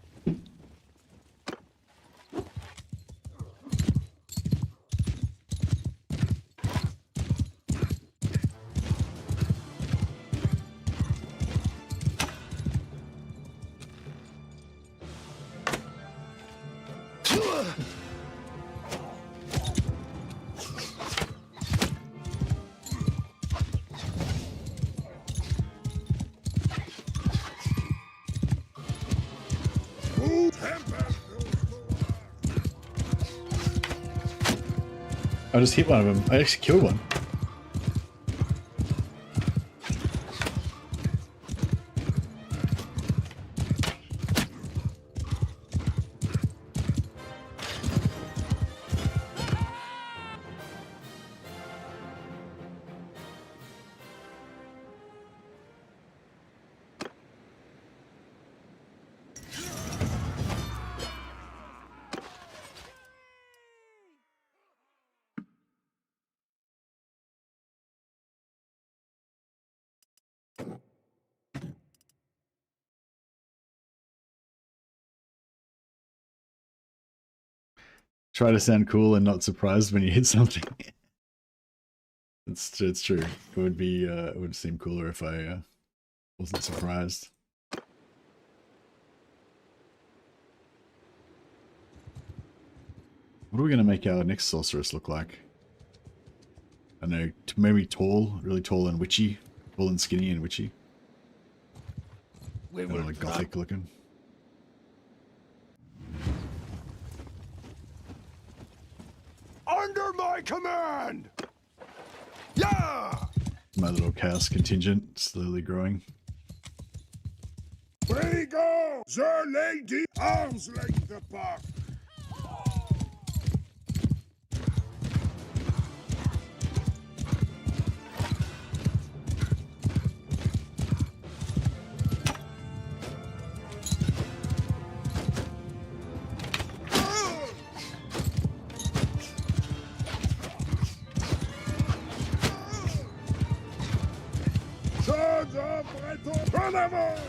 I just hit one of them. I actually killed one. Try to sound cool and not surprised when you hit something. it's true. It would be it would seem cooler if I wasn't surprised. What are we gonna make our next sorceress look like? I don't know, maybe tall, really tall and witchy, tall and skinny and witchy. We Kind will of like gothic looking. under my command. Yeah. My little chaos contingent slowly growing. We go, the lady arms length apart. Sons of Breton, en avant!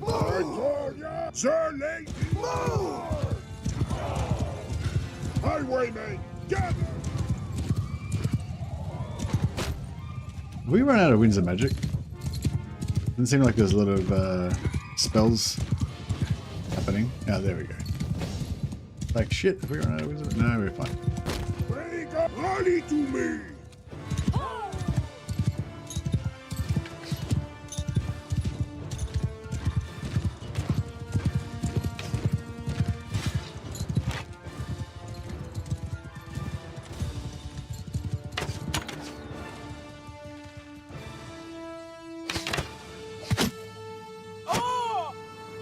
Bretonia, the lady Lord! Highwaymen, gather! Have we run out of Winds of Magic? Doesn't seem like there's a lot of spells happening. Oh, there we go. Like shit, have we run out of Winds of Magic? No, we're fine. We go, rally to me!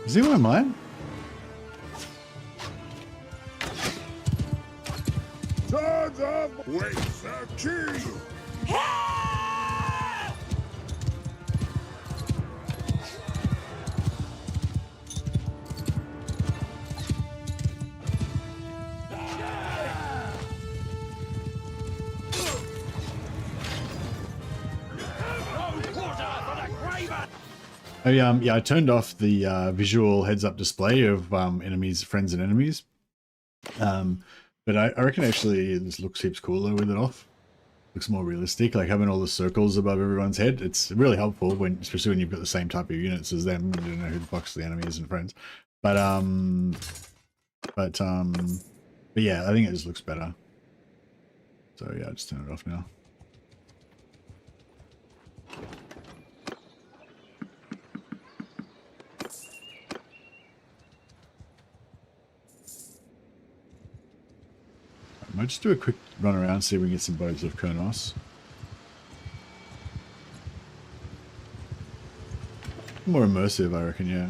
Is anyone mine? Sons of with the key! Yeah, I turned off the visual heads-up display of enemies, friends, and enemies. But I reckon actually this looks heaps cooler with it off. Looks more realistic, like having all the circles above everyone's head. It's really helpful when, especially when you've got the same type of units as them. You don't know who the fuck's the enemies and friends. But yeah, I think it just looks better. So yeah, I just turn it off now. I might just do a quick run around, see if we can get some bows of Kurnos. More immersive, I reckon, yeah.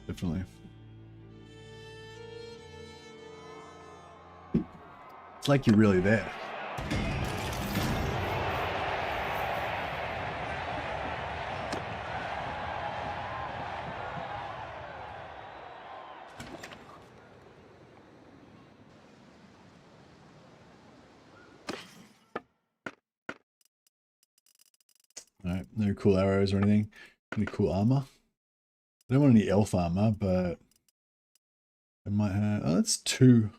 Definitely. It's like you're really there. Alright, no cool arrows or anything. Any cool armor? I don't want any elf armor, but I might have. Oh, that's 2.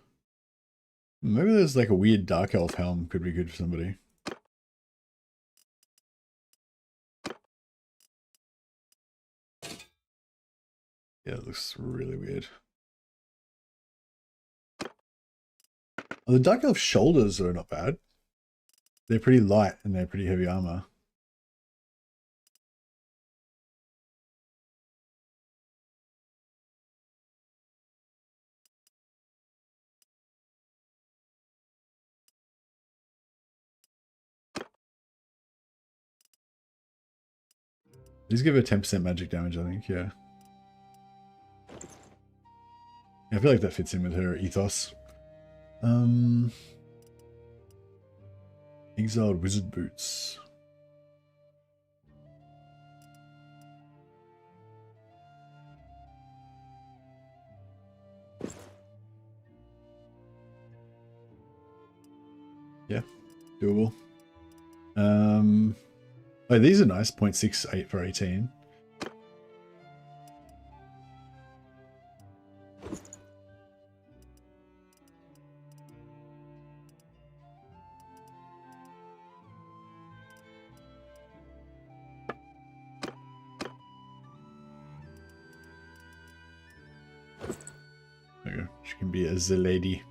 Maybe there's like a weird dark elf helm could be good for somebody. Yeah, it looks really weird. Oh, the dark elf shoulders are not bad. They're pretty light and they're pretty heavy armor. Just give her 10% magic damage, I think, yeah. I feel like that fits in with her ethos. Exiled Wizard Boots. Yeah, doable. Oh, these are nice. 0.68 for 18. There you go. She can be a lady.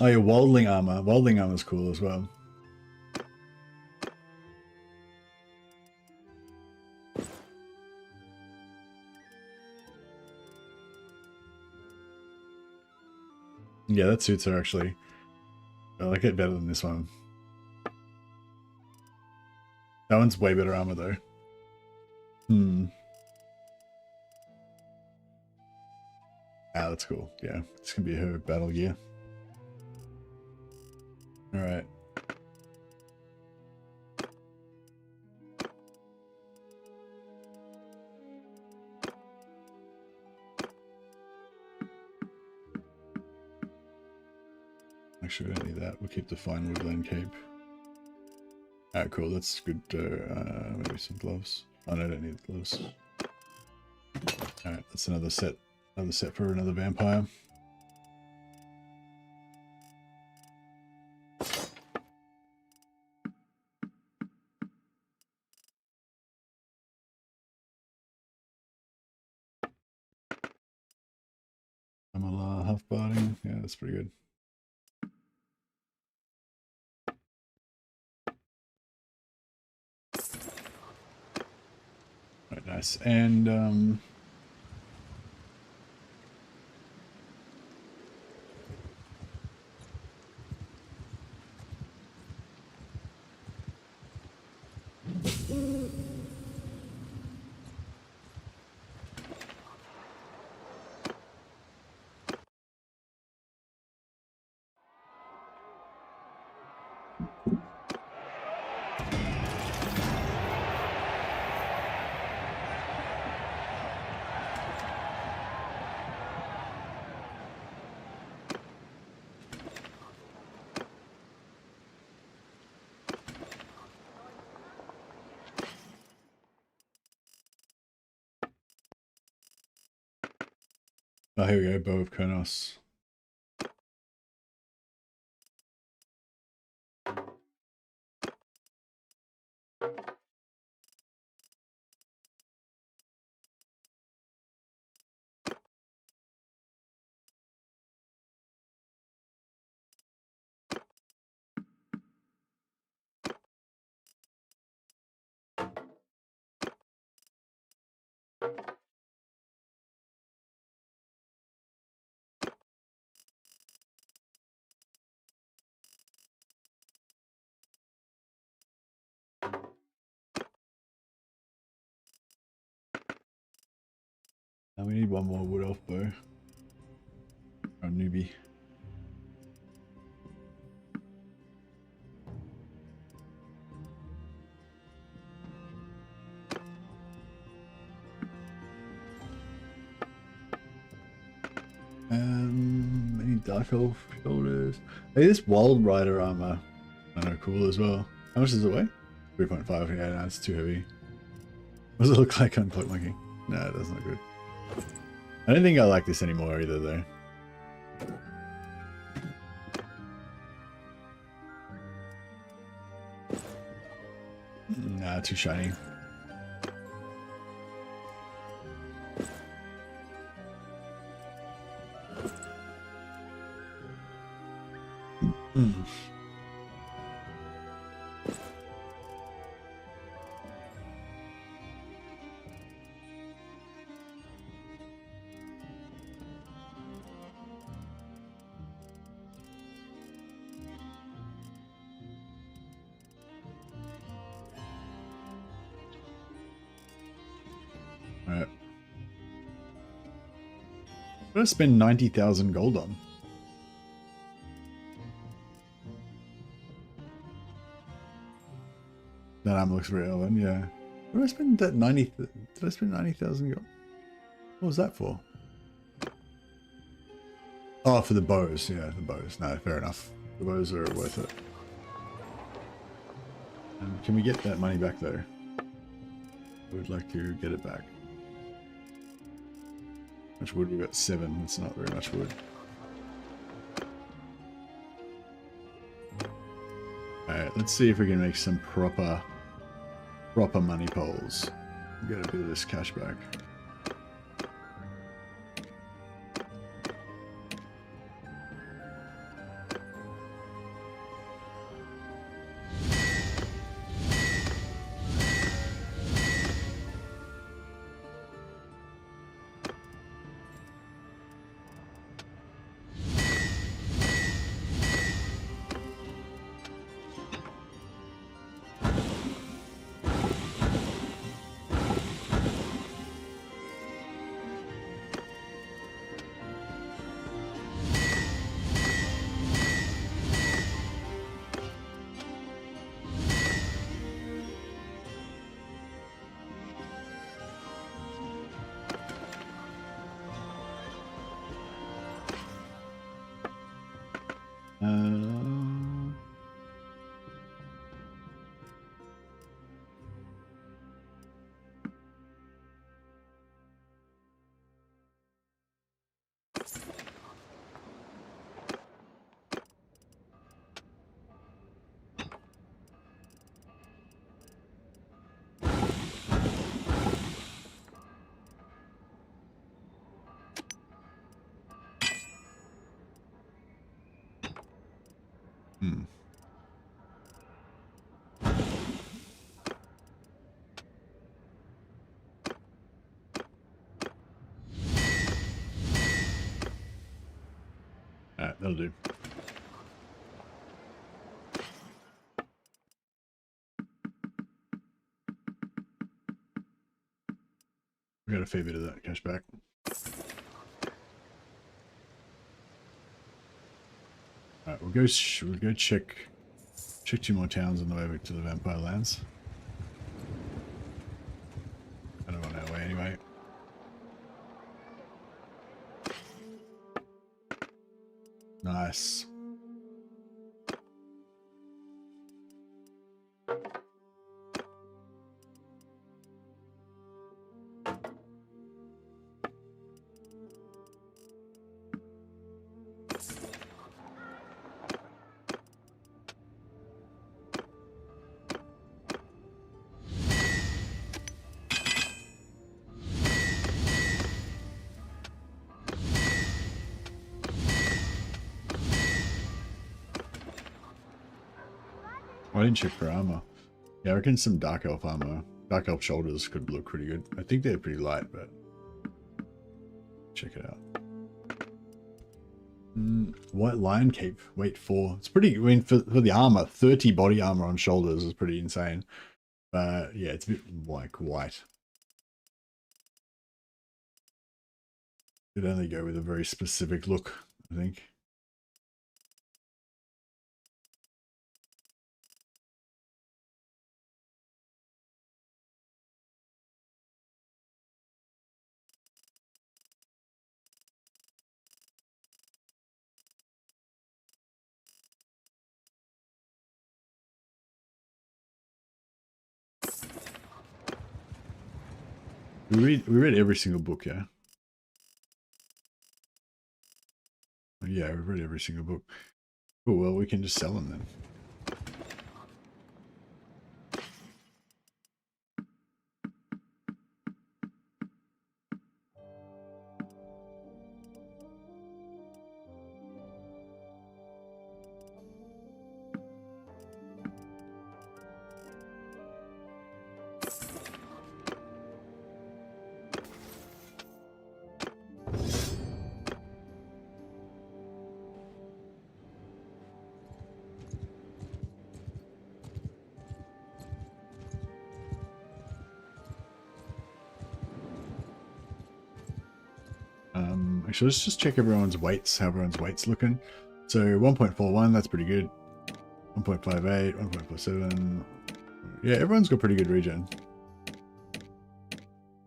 Oh yeah, Wildling armor. Wildling armor is cool as well. Yeah, that suits her actually. I like it better than this one. That one's way better armor though. Ah, that's cool. Yeah, this can be her battle gear. Alright. Actually, we don't need that. We'll keep the fine woodland cape. Alright, cool. That's good. Maybe some gloves. Oh, no, I don't need gloves. Alright, that's another set. Another set for another vampire. Amala half barding. Yeah, that's pretty good. Right, nice. And oh, here we go, Bow of Kronos. Now we need one more wood elf bow. Or a newbie. Any dark elf shoulders. Hey, this wild rider armor. I know, cool as well. How much does it weigh? 3.5. Yeah, no, it's too heavy. What does it look like on Cloak Monkey? No, that's not good. I don't think I like this anymore either, though. Nah, too shiny. What did I spend 90,000 gold on? That armor looks real, and yeah. What did I spend that 90? Did I spend 90,000 gold? What was that for? Oh, for the bows. Yeah, the bows. No, fair enough. The bows are worth it. Can we get that money back though? I would like to get it back. How much wood? We got 7. That's not very much wood. Alright, let's see if we can make some proper money poles. We got a bit of this cash back. Alright, that'll do. We got a fair bit of that cash back. Alright, we'll go check 2 more towns on the way back to the Vampire Lands. I don't want our way anyway. Nice. I didn't check for armor. Yeah, I reckon some Dark Elf armor. Dark Elf shoulders could look pretty good. I think they're pretty light, but check it out. White Lion Cape, weight 4. It's pretty, I mean, for the armor, 30 body armor on shoulders is pretty insane. But yeah, it's a bit like white. Could only go with a very specific look, I think. We read every single book, yeah? Yeah, we've read every single book. Cool, well, we can just sell them then. Actually, let's just check everyone's weights, how everyone's weights looking. So 1.41, that's pretty good. 1.58, 1.47. Yeah, everyone's got pretty good regen.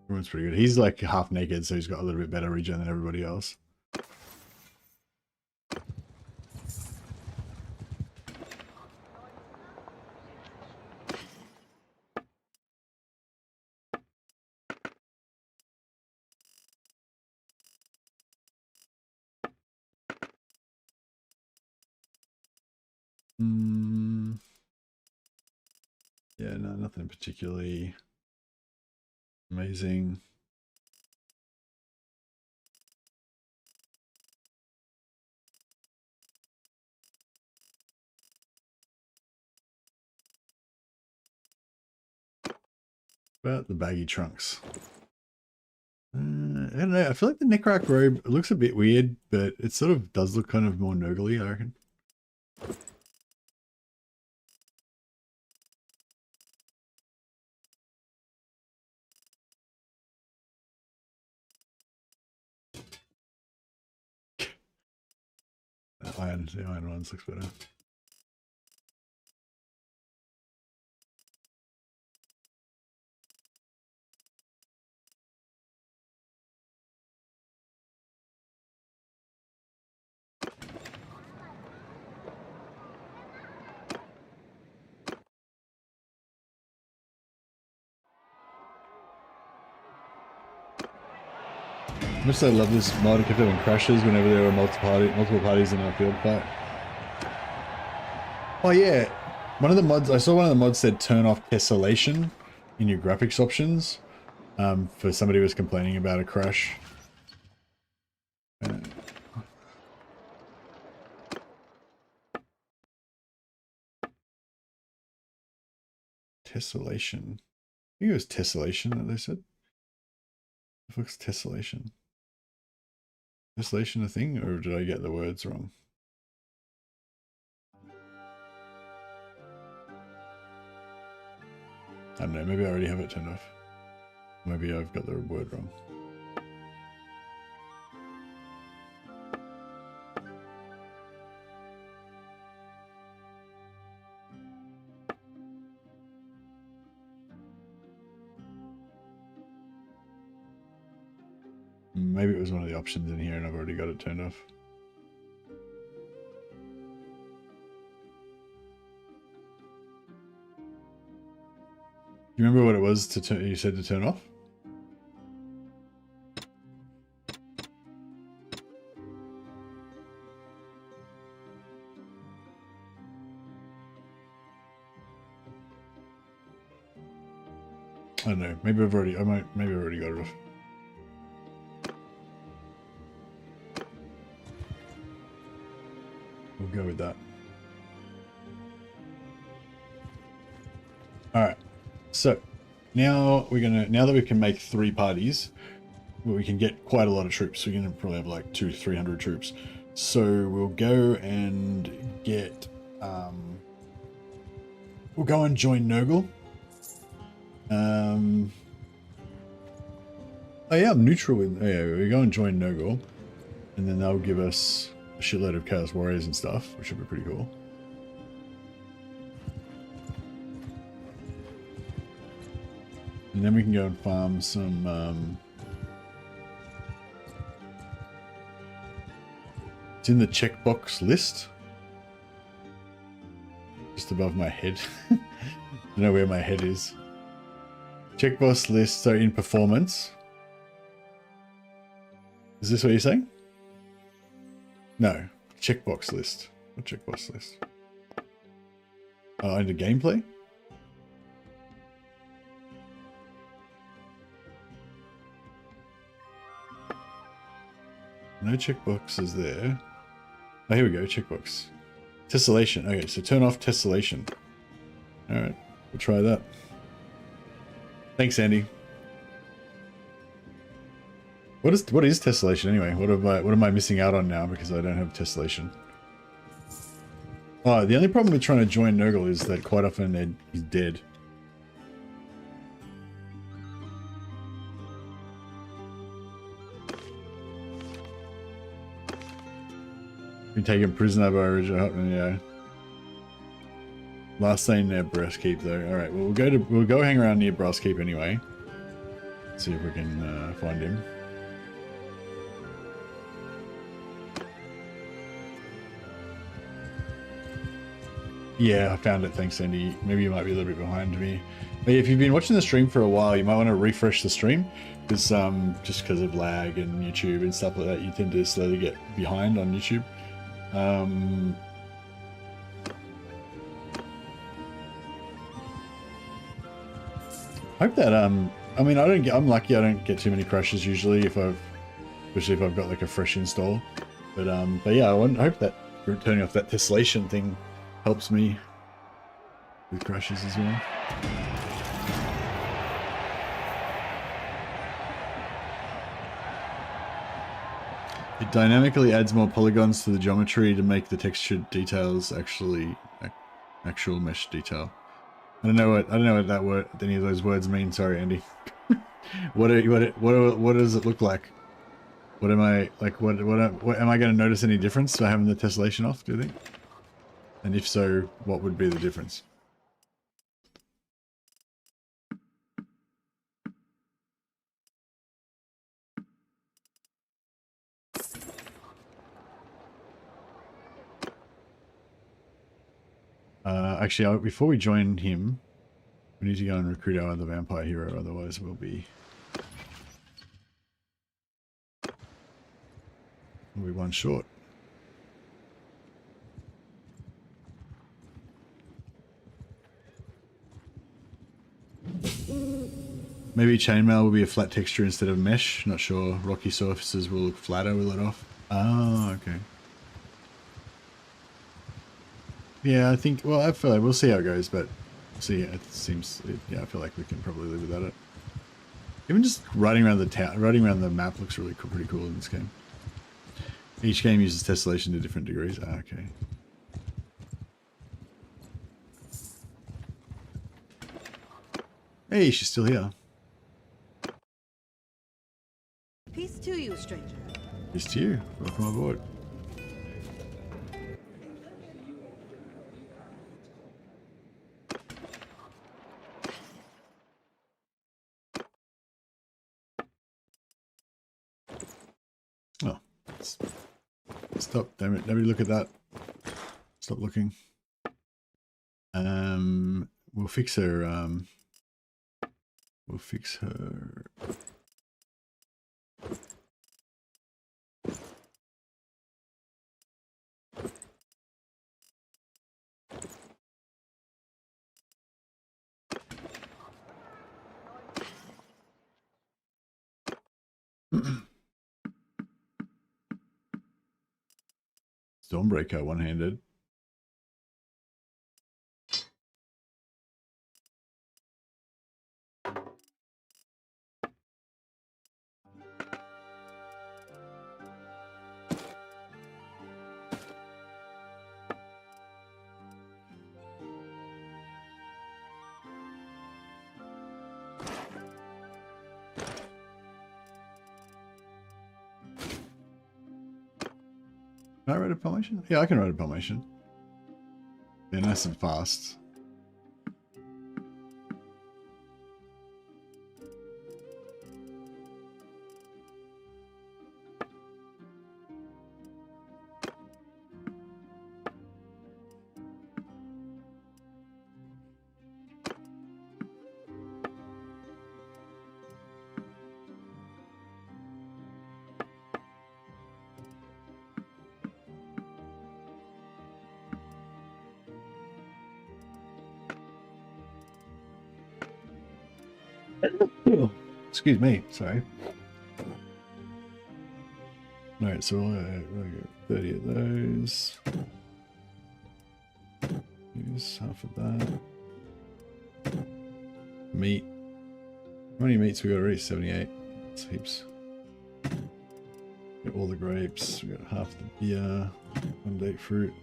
Everyone's pretty good. He's like half naked, so he's got a little bit better regen than everybody else. Yeah, no, nothing particularly amazing. About the baggy trunks. I don't know. I feel like the Necrak robe looks a bit weird, but it sort of does look kind of more Nurgle-y, I reckon. The iron ones looks better. I must say I love this mod. It kept having crashes whenever there were multiple parties in a field fight. Oh yeah, one of the mods, I saw one of the mods said turn off tessellation in your graphics options for somebody who was complaining about a crash. Tessellation. I think it was tessellation that they said. The fuck's tessellation? Tessellation a thing, or did I get the words wrong? I don't know, maybe I already have it turned off. Maybe I've got the word wrong. Maybe it was one of the options in here and I've already got it turned off. Do you remember what it was to turn, you said to turn off? I don't know. Maybe I've already got it off. We'll go with that. All right. So now now that we can make 3 parties, we can get quite a lot of troops. We're gonna probably have like 200-300 troops. So we'll go and get we'll go and join Nurgle. Oh yeah, I'm neutral with. Oh yeah, we go and join Nurgle, and then they'll give us a shitload of Chaos Warriors and stuff, which would be pretty cool. And then we can go and farm some. It's in the checkbox list, just above my head. I don't know where my head is. Checkbox list, so in performance. Is this what you're saying? No, checkbox list. What checkbox list? Oh, under gameplay? No checkboxes there. Oh, here we go, checkbox. Tessellation. Okay, so turn off tessellation. Alright, we'll try that. Thanks, Andy. What is tessellation anyway? What am I missing out on now because I don't have tessellation? Oh, the only problem with trying to join Nurgle is that quite often he's dead. Been taken prisoner by original Hotman, yeah. Last thing near Brass Keep though. Alright, well we'll go hang around near Brass Keep anyway. See if we can find him. Yeah, I found it, thanks Andy. Maybe you might be a little bit behind me. But if you've been watching the stream for a while, you might want to refresh the stream. Because just because of lag and YouTube and stuff like that, you tend to slowly get behind on YouTube. Hope that I mean I'm lucky I don't get too many crashes usually especially if I've got like a fresh install. But yeah, I hope that turning off that tessellation thing helps me with crashes as well. It dynamically adds more polygons to the geometry to make the textured details actual mesh detail. I don't know what that word, any of those words mean. Sorry, Andy. What does it look like? What am I like? What am I going to notice any difference by having the tessellation off? Do you think? And if so, what would be the difference? Actually, before we join him, we need to go and recruit our other vampire hero, otherwise we'll be one short. Maybe chainmail will be a flat texture instead of mesh. Not sure. Rocky surfaces will look flatter with it off. Oh, okay. Yeah, I think. Well, I feel like we'll see how it goes, but see, it seems. Yeah, I feel like we can probably live without it. Even just riding around the town, riding around the map looks really cool, pretty cool in this game. Each game uses tessellation to different degrees. Ah, okay. Hey, she's still here. Peace to you, stranger. Peace to you. Welcome aboard. Oh, stop! Damn it! Nobody look at that. Stop looking. We'll fix her. We'll fix her. Stormbreaker one-handed. Can I ride a Palmation? Yeah, I can ride a Palmation. They're nice and fast. Excuse me, sorry. Alright, so we'll get 30 of those. Use half of that. Meat. How many meats we got already? 78. That's heaps. Get all the grapes. We got half the beer. 1 date fruit.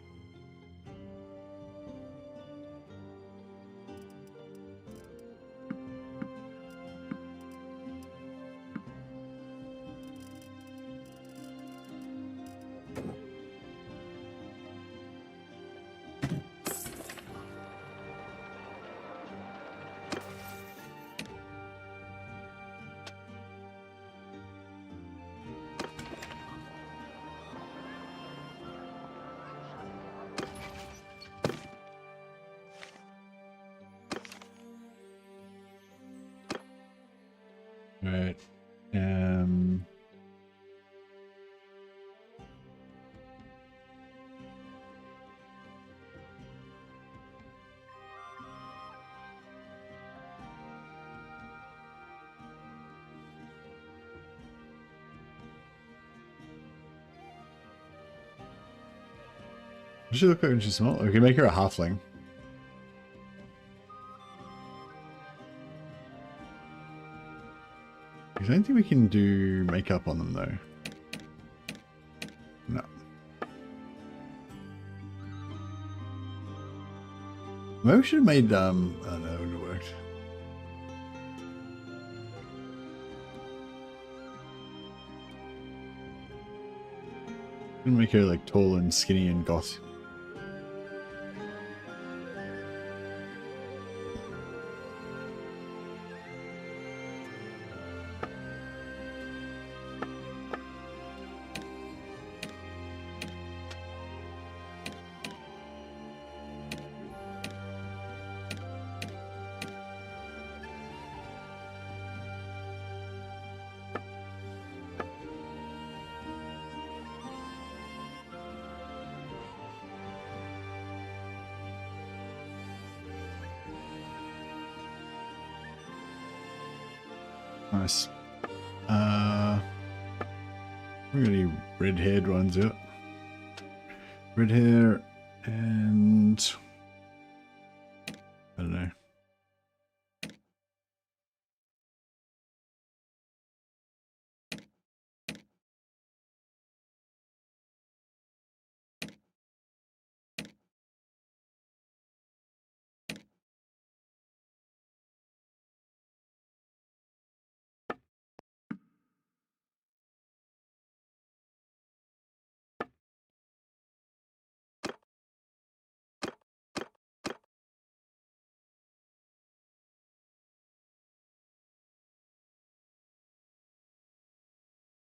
Does she look like when she's small? We can make her a halfling. I don't think we can do makeup on them though. No. Maybe we should have made oh no, that wouldn't have worked. Gonna make her like tall and skinny and goth. Nice. We're gonna need red-haired ones, yep. Red hair and I don't know.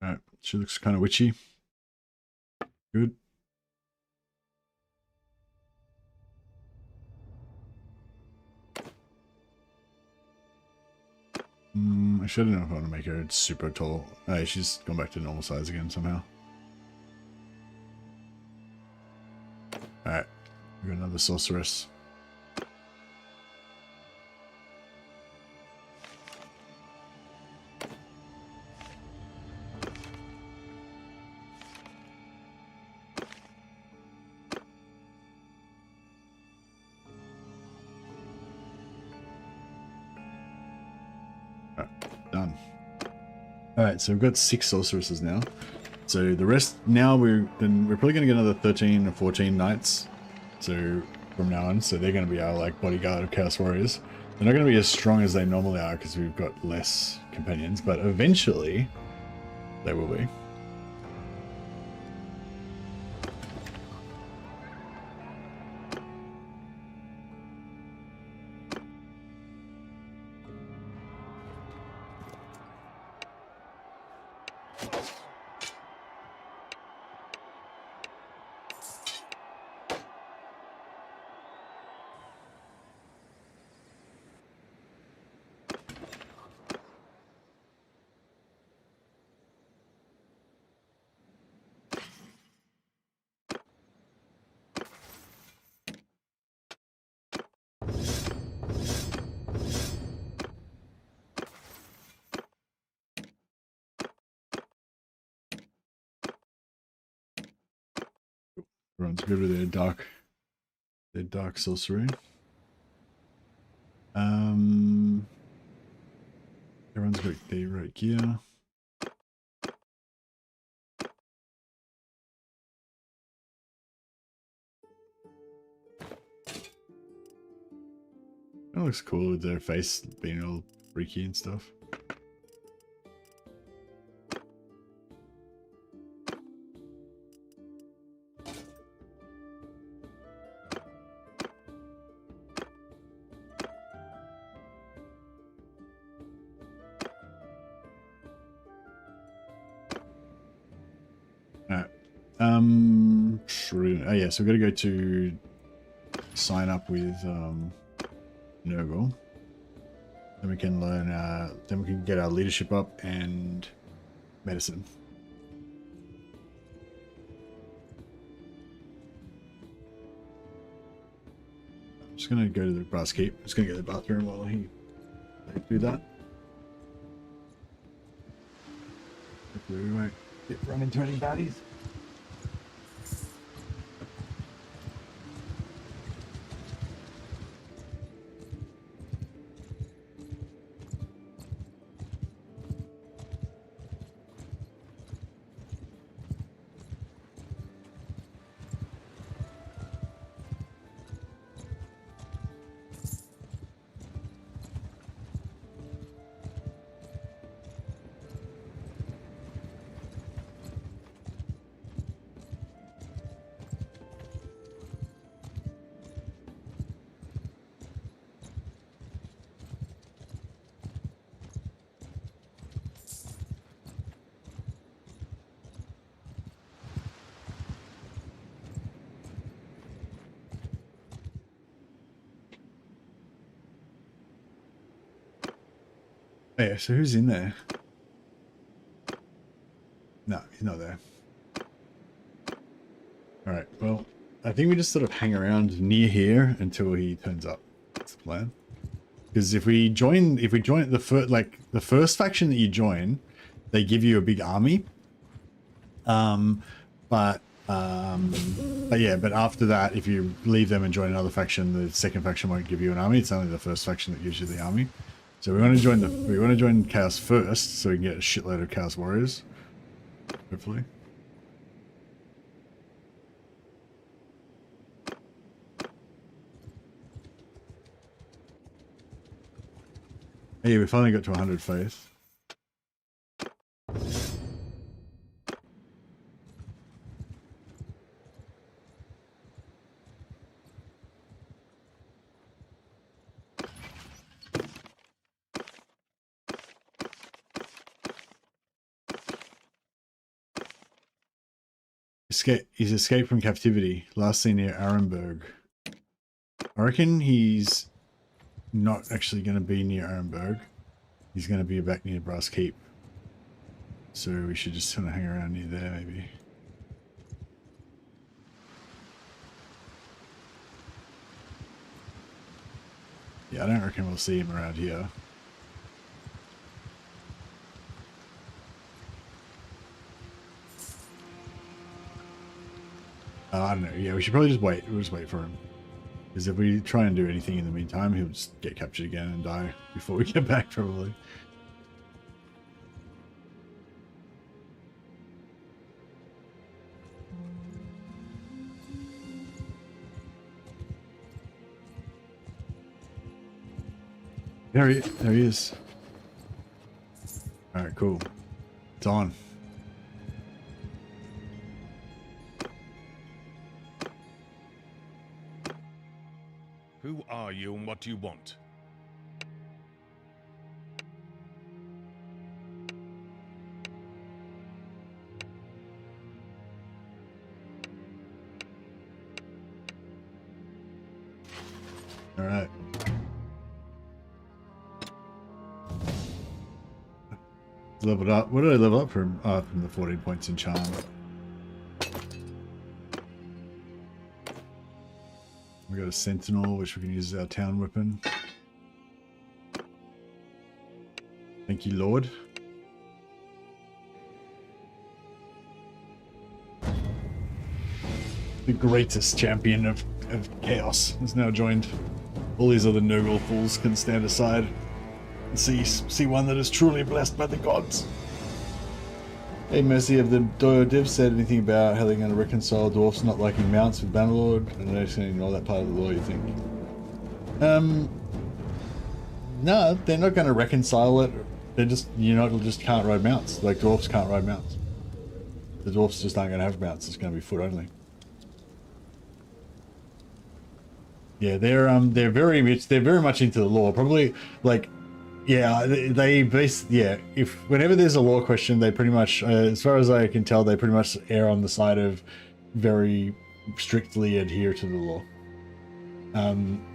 Alright, she looks kind of witchy. Good. Actually, I don't know if I want to make her super tall. Oh, she's gone back to normal size again somehow. Alright, we got another sorceress. Done. Alright, so we've got 6 sorceresses now. So the rest, now we're probably going to get another 13 or 14 knights. So from now on, so they're going to be our like bodyguard of Chaos Warriors. They're not going to be as strong as they normally are because we've got less companions, but eventually they will be. Everyone's good with their dark sorcery. Everyone's got their right gear. That looks cool with their face being all freaky and stuff. Oh yeah, so we've got to go to sign up with Nurgle. Then we can learn, then we can get our leadership up and medicine. I'm just gonna go to the brass keep. I'm just gonna go to the bathroom while they do that. Hopefully we won't run into any baddies. Oh, yeah, so who's in there? No, he's not there. Alright, well, I think we just sort of hang around near here until he turns up. That's the plan. Because if we join the first faction that you join, they give you a big army. But after that, if you leave them and join another faction, the second faction won't give you an army. It's only the first faction that gives you the army. So we want to join Chaos first, so we can get a shitload of Chaos Warriors. Hopefully. Hey, we finally got to 100 faith. He's escaped from captivity. Last seen near Arenberg. I reckon he's not actually going to be near Arenberg. He's going to be back near Brass Keep. So we should just kind of hang around near there, maybe. Yeah, I don't reckon we'll see him around here. I don't know. Yeah, we should probably just wait. We'll just wait for him. Because if we try and do anything in the meantime, he'll just get captured again and die before we get back, probably. There he is. Alright, cool. It's on. Who are you and what do you want? All right. Leveled up. What did I level up from? From the 14 points in charm. We got a sentinel, which we can use as our town weapon. Thank you, Lord. The greatest champion of chaos has now joined. All these other Nurgle fools can stand aside and see one that is truly blessed by the gods. Hey, Mercy of the Doyo Div said anything about how they're going to reconcile dwarfs not liking mounts with Bannerlord? I don't know, just going to ignore that part of the law, you think? No, they're not going to reconcile it. They're just, just can't ride mounts. Like, dwarfs can't ride mounts. The dwarfs just aren't going to have mounts. It's going to be foot only. Yeah, they're very much into the law. Probably, like, yeah, if whenever there's a law question, they pretty much, as far as I can tell, they pretty much err on the side of very strictly adhere to the law.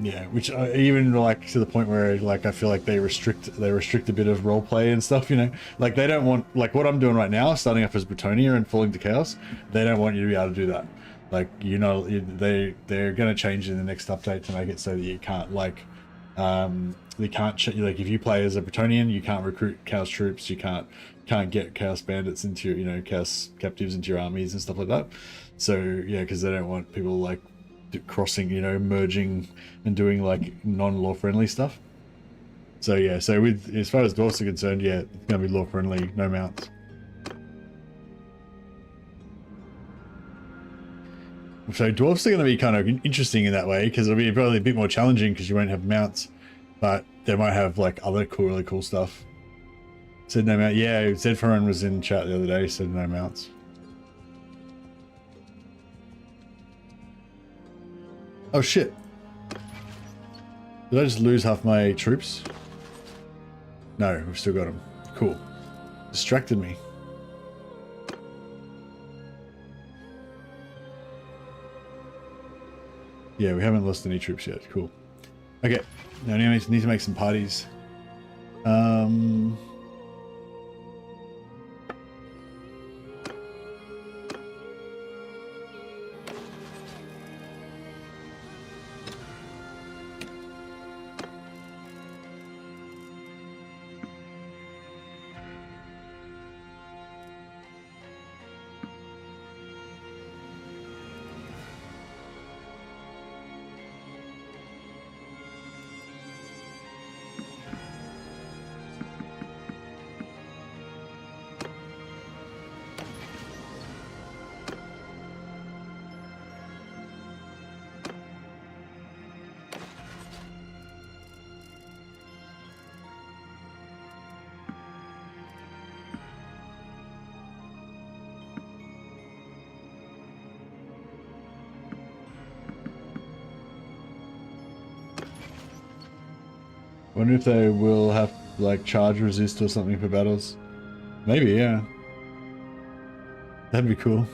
Yeah, which even like to the point where like I feel like they restrict a bit of role play and stuff, like they don't want, like what I'm doing right now, starting off as Bretonia and falling to chaos, they don't want you to be able to do that. Like, they're going to change in the next update to make it so that you can't, like, they can't, like, if you play as a Bretonian, you can't recruit Chaos troops, you can't get Chaos bandits into your, Chaos captives into your armies and stuff like that. So, yeah, because they don't want people, like, crossing, merging and doing, like, non-law friendly stuff. So, yeah, so with, as far as dwarfs are concerned, yeah, it's going to be law friendly, no mounts. So dwarfs are going to be kind of interesting in that way, because it'll be probably a bit more challenging because you won't have mounts, but they might have like other really cool stuff. Said no mount. Yeah, Zedfaron was in chat the other day, said no mounts. Oh shit. Did I just lose half my troops? No, we've still got them. Cool. Distracted me. Yeah, we haven't lost any troops yet. Cool. Okay, now we need to make some parties. Um, wonder if they will have like charge resist or something for battles. Maybe, yeah. That'd be cool.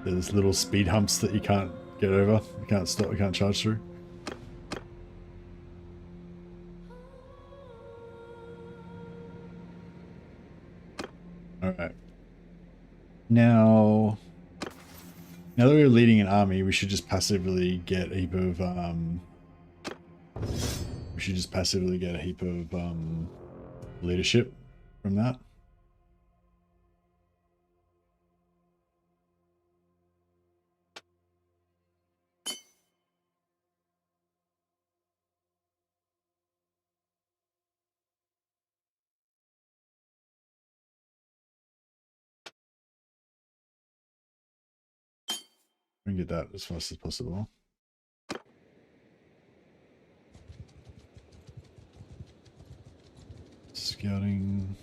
There's little speed humps that you can't get over. You can't stop, you can't charge through. Alright. Now that we're leading an army, we should just passively get a heap of leadership from that. We can get that as fast as possible. Scouting.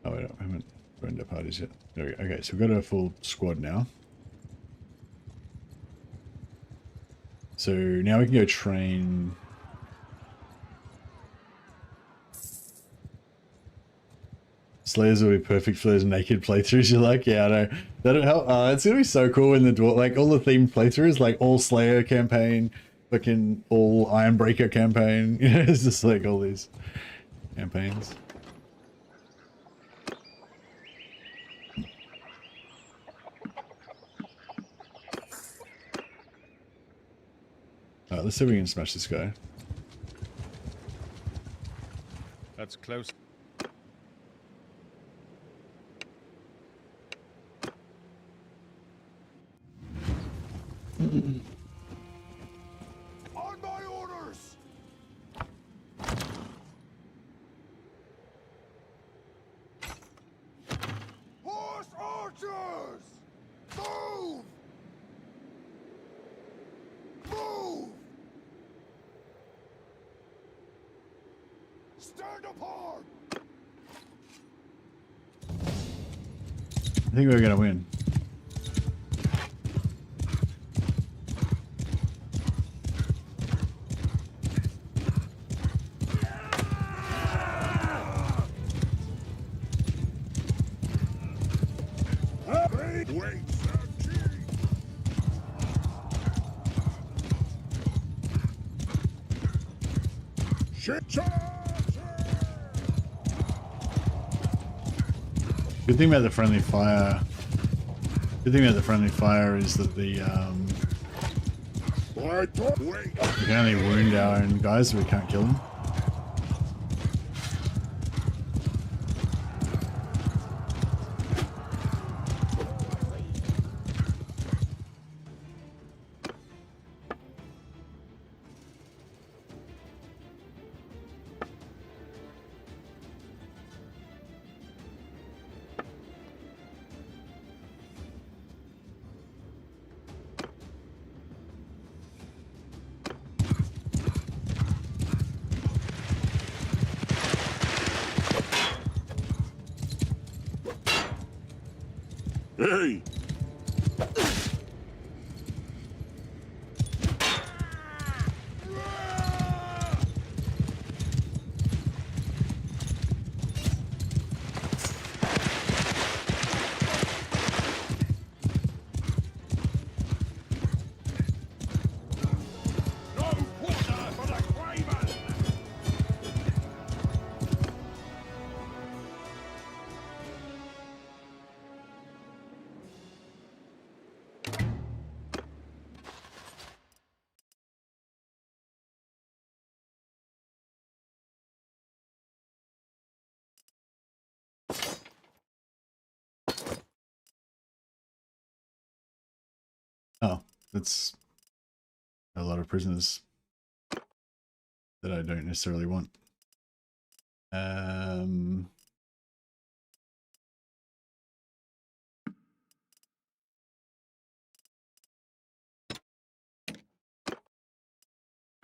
Oh wait, I haven't joined our parties yet. There we go. Okay, so we've got a full squad now. So now we can go train. Slayers will be perfect for those naked playthroughs. You're like, yeah, I know. That'll help. It's gonna be so cool in the dwarf, like all the themed playthroughs, like all Slayer campaign, fucking all Ironbreaker campaign. You know, it's just like all these campaigns. Alright, let's see if we can smash this guy. That's close. On my orders! Horse archers! Move! Move! Stand apart! I think we're gonna win. Wait, shit, Good thing about the friendly fire. Good thing about the friendly fire is that the wait. we can only wound our own guys, so we can't kill them. Hey! No quarter for the craven! Oh, that's a lot of prisoners that I don't necessarily want.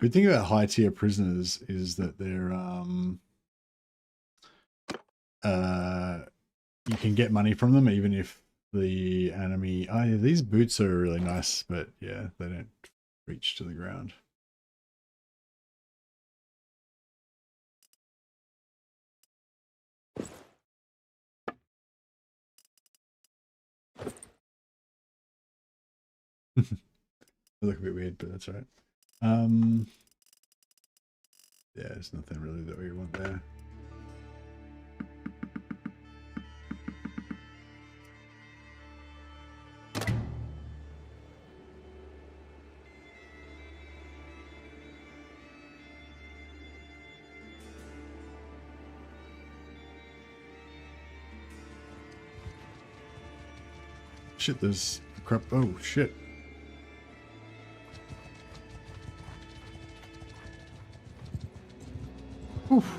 Good thing about high tier prisoners is that they're you can get money from them even if the enemy. Oh yeah, these boots are really nice, but yeah, they don't reach to the ground. They look a bit weird, but that's all right. Yeah, there's nothing really that we want there. Shit, there's crap. Oh shit. Oof.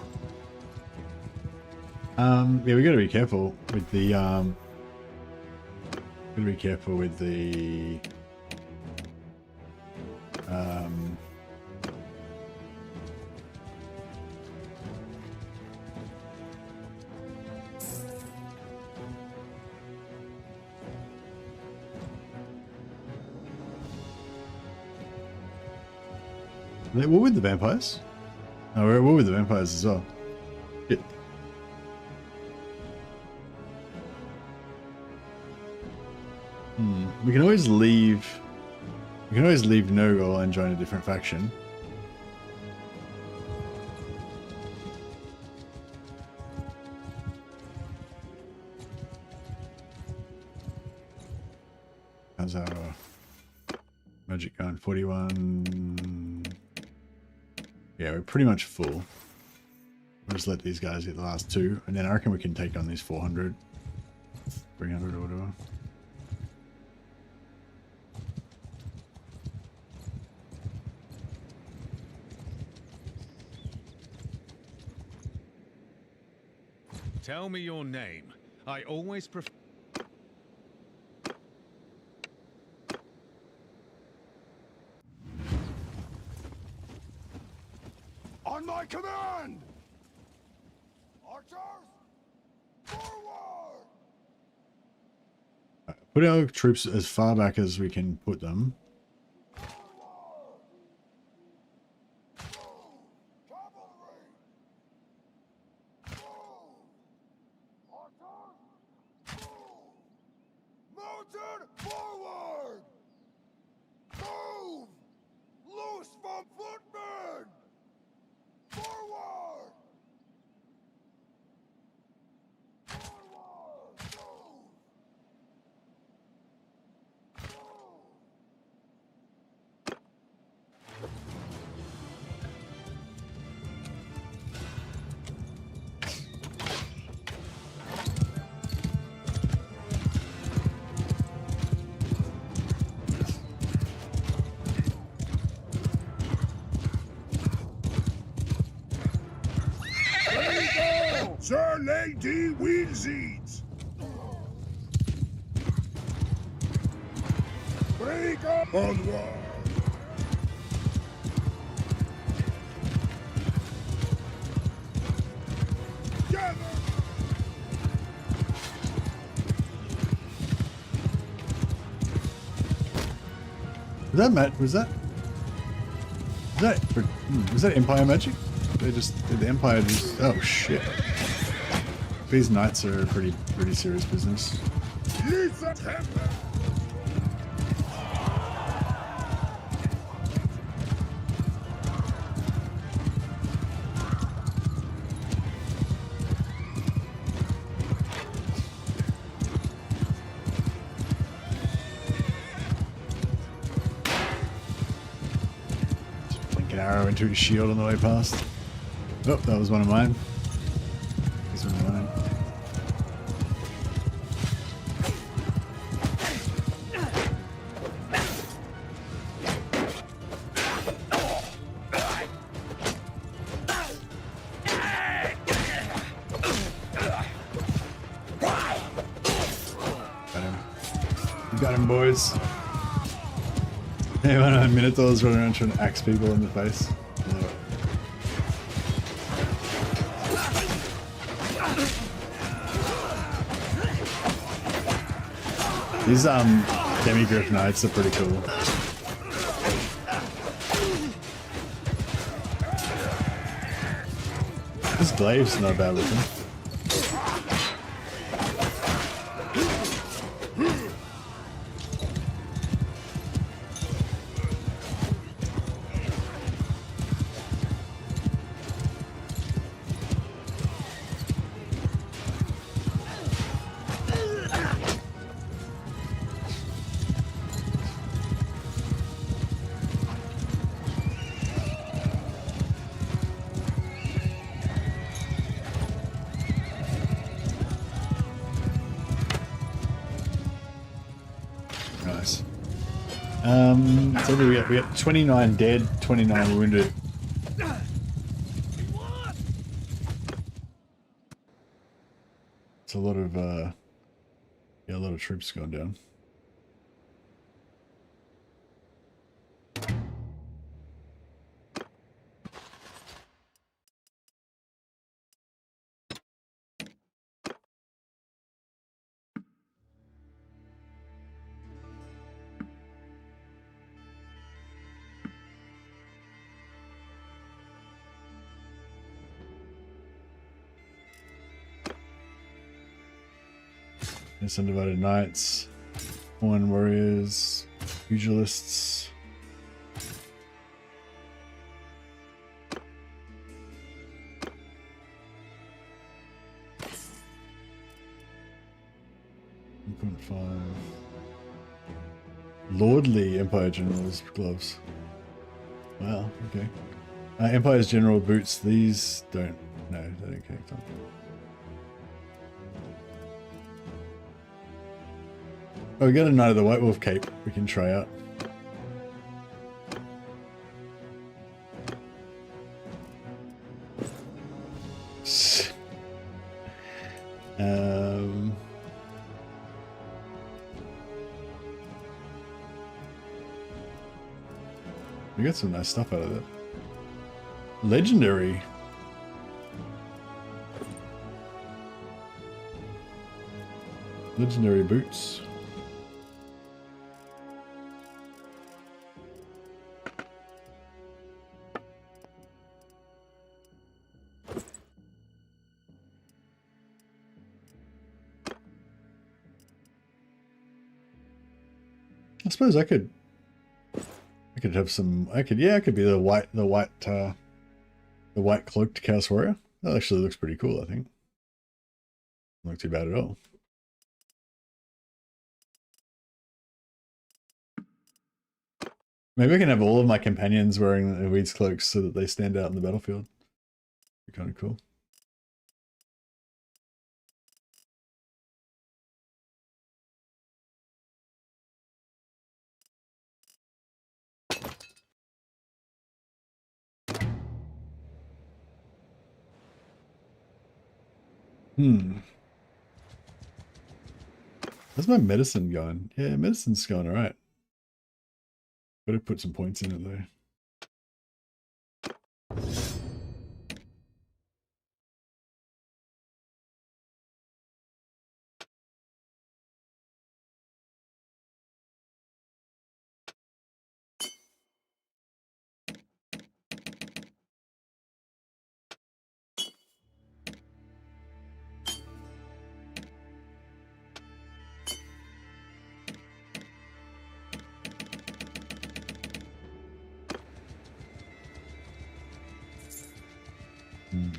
Yeah, we gotta be careful with the gotta be careful with the We're with the vampires. Oh, we're with the vampires as well. Shit. We can always leave. We can always leave Nogol and join a different faction. How's our magic going? 41. Yeah, we're pretty much full. We'll just let these guys get the last two, and then I reckon we can take on these 400, 300 or whatever. Tell me your name. I always prefer... On my command! Archers, forward! Put our troops as far back as we can put them. Sir Lady Wheelseats! Break up onward! Gather! Was that Empire magic? They just did the Empire just... Oh shit. These knights are pretty serious business. Lisa Temple! Blink an arrow into his shield on the way past. Oh, that was one of mine. He's one of mine. Got him. We got him, boys. Hey, one of my Minotaurs running around trying to axe people in the face. Yeah. These Demigriff Knights are pretty cool. This glaive's not bad with them. Nice. So we got 29 dead, 29 wounded. It's a lot of yeah, a lot of troops going down. Yes, Undivided Knights, Horn Warriors, Pugilists. .5. Lordly Empire General's gloves. Wow, okay. Empire's General boots, these don't, no, they don't connect on. Oh, we got a Knight of the White Wolf cape we can try out. We got some nice stuff out of it. Legendary. Legendary boots. I suppose I could have some. I could be the white cloaked Chaos Warrior. That actually looks pretty cool. I think. Not too bad at all. Maybe I can have all of my companions wearing the Weed's cloaks so that they stand out in the battlefield. Be kind of cool. How's my medicine going? Yeah, medicine's going alright. Gotta put some points in it though.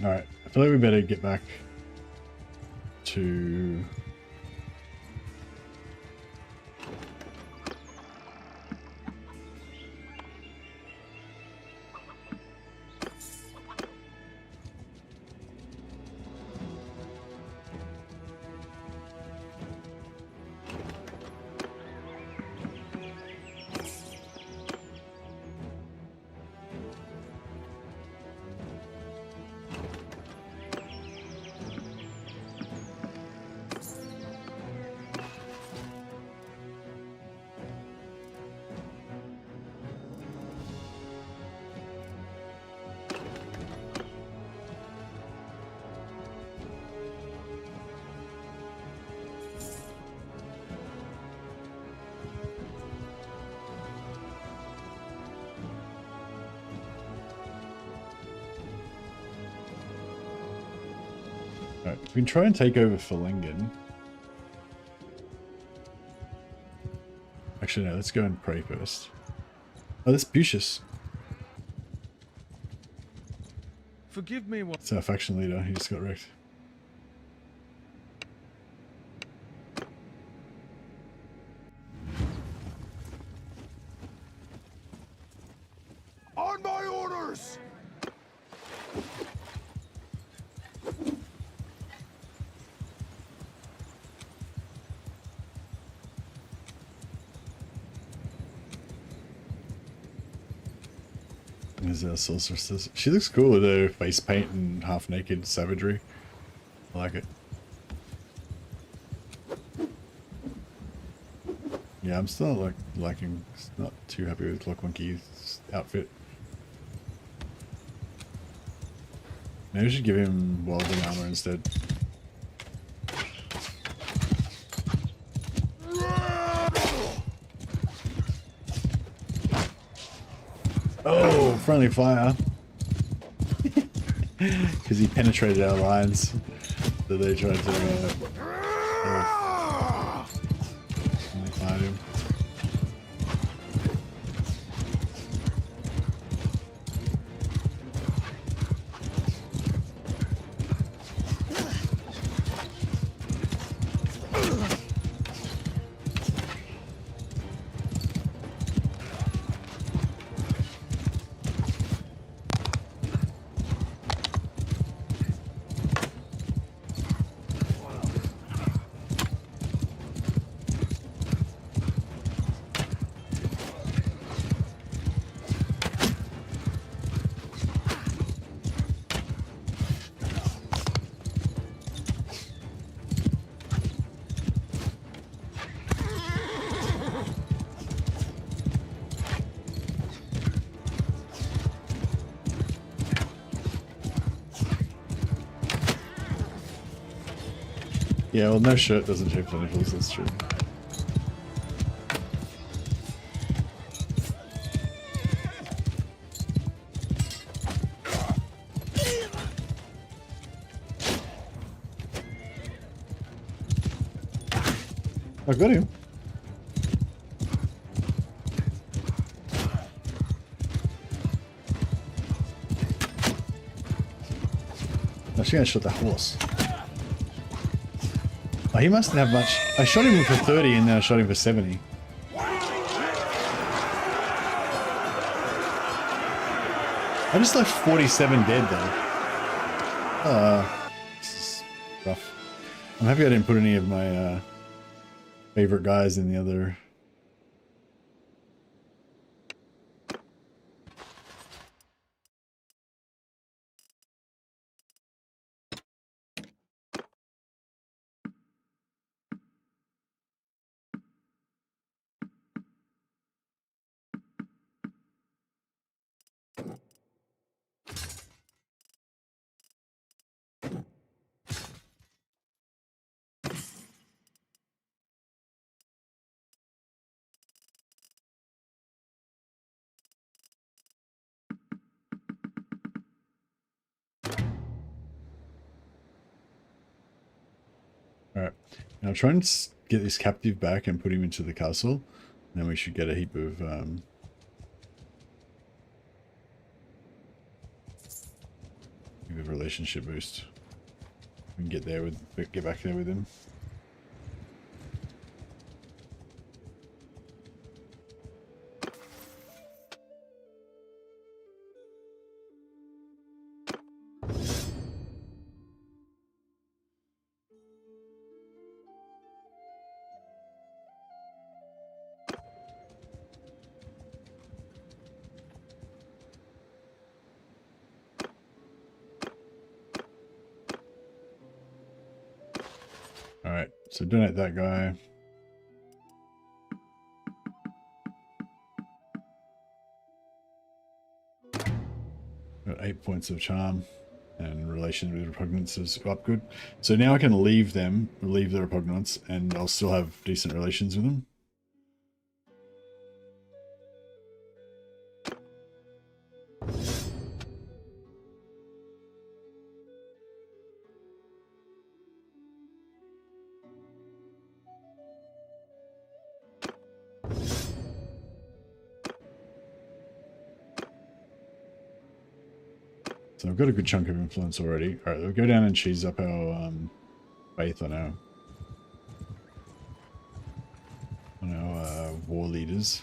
Alright, I feel like we better get back to... Right, we can try and take over Falingen. Actually, no, let's go and pray first. Oh, that's Bucius. Forgive me what. It's our faction leader. He just got wrecked. On my orders! There's our Sorceresses. She looks cool with her face paint and half naked savagery. I like it. Yeah, I'm still not liking, not too happy with Clock Monkey's outfit. Maybe we should give him welding armor instead. Oh, friendly fire. Because he penetrated our lines that they tried to friendly fire him. Yeah, well, no shirt doesn't show clinicals, that's true. I got him. Actually, I shot the horse. Oh, he mustn't have much. I shot him for 30 and then I shot him for 70. I just left 47 dead though. This is rough. I'm happy I didn't put any of my favorite guys in the other. Alright, now try and get this captive back and put him into the castle. Then we should get a heap of relationship boost. We can get back there with him. Alright, so donate that guy. Got 8 points of charm and relation with repugnance is up good. So now I can leave the repugnance, and I'll still have decent relations with them. So I've got a good chunk of influence already. All right, we'll go down and cheese up our faith on our war leaders.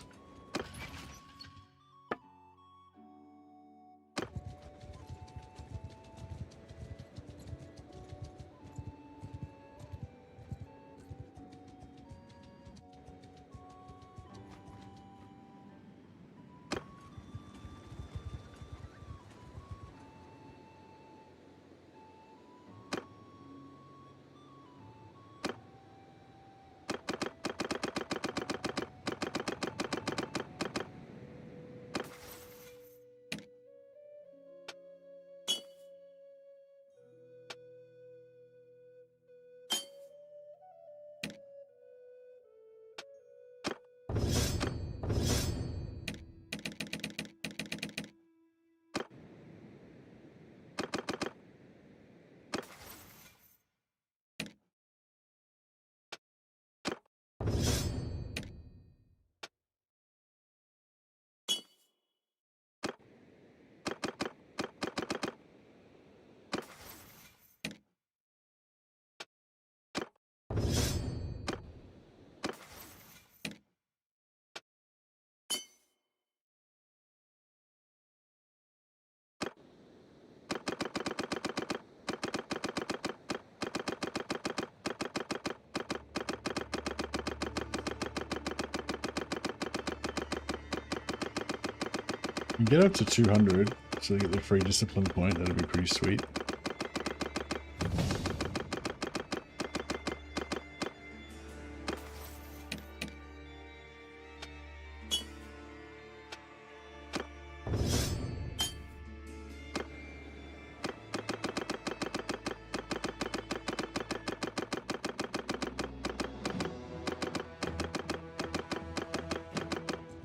We get up to 200, so you get the free discipline point. That'll be pretty sweet.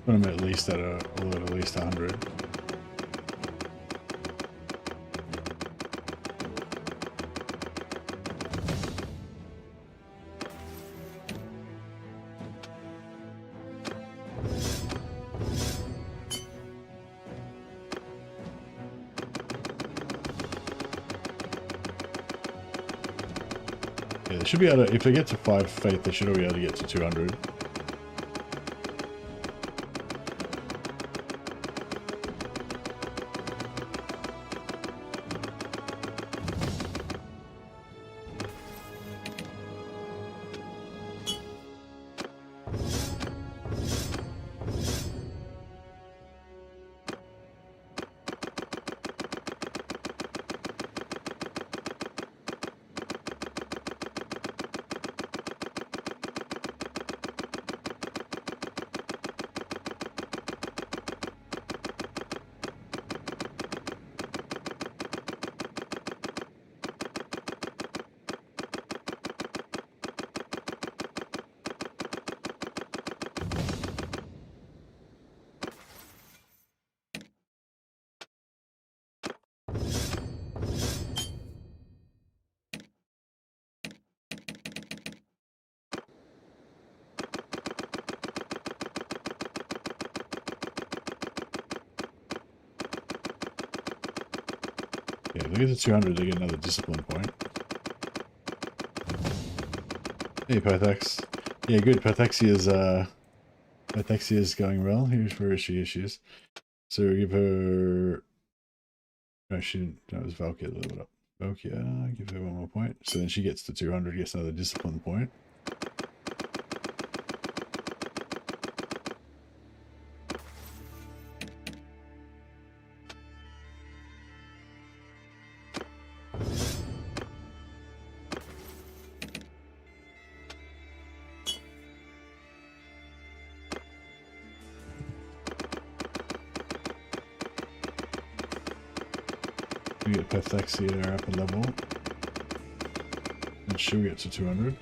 Put them at least at least 100. Yeah, they should be able to, if they get to 5 faith, they should be able to get to 200. Yeah, if they get to 200, they get another discipline point. Hey, Perthex. Yeah, good. Perthexia's going well. Here's where she is. So we give her. No, she didn't. That was Valkia a little bit up. Valkia, give her 1 more point. So then she gets to 200, gets another discipline point. We get Perfexia up a level. And she'll get to 200.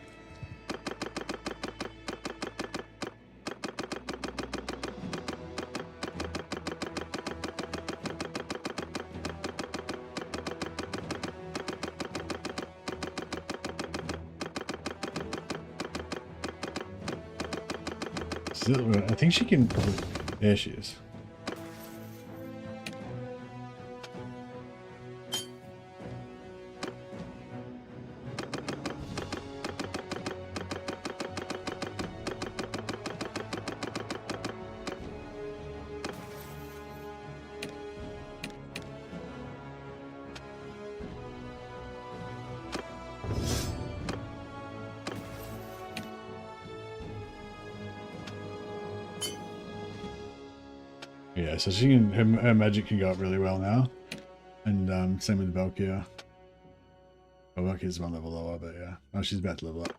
I think she can probably... There she is. Yeah, so she can her magic can go up really well now, and same with Valkyria. Well, Valkyria's one level lower, but yeah, oh, she's about to level up.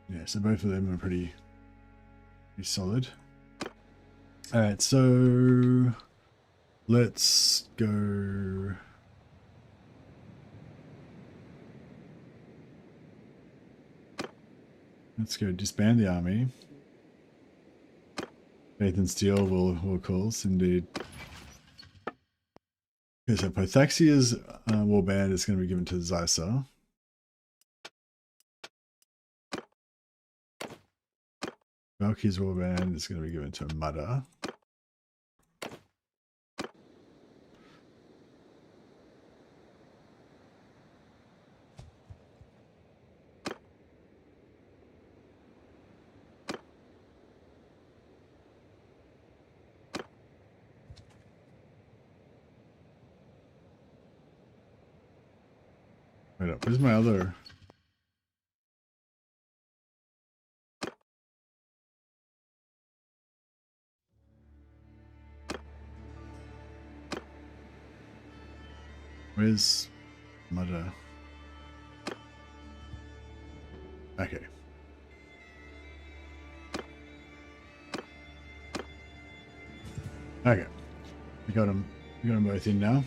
Yeah, so both of them are pretty solid. All right, so let's go. Let's go disband the army. Faith and Steel will calls, indeed. Okay, so Pythaxia's warband is going to be given to Zysa. Valkyrie's warband is going to be given to Mudda. Wait up, where's my other? Where's Mudda? Okay. Okay. We got them both in now.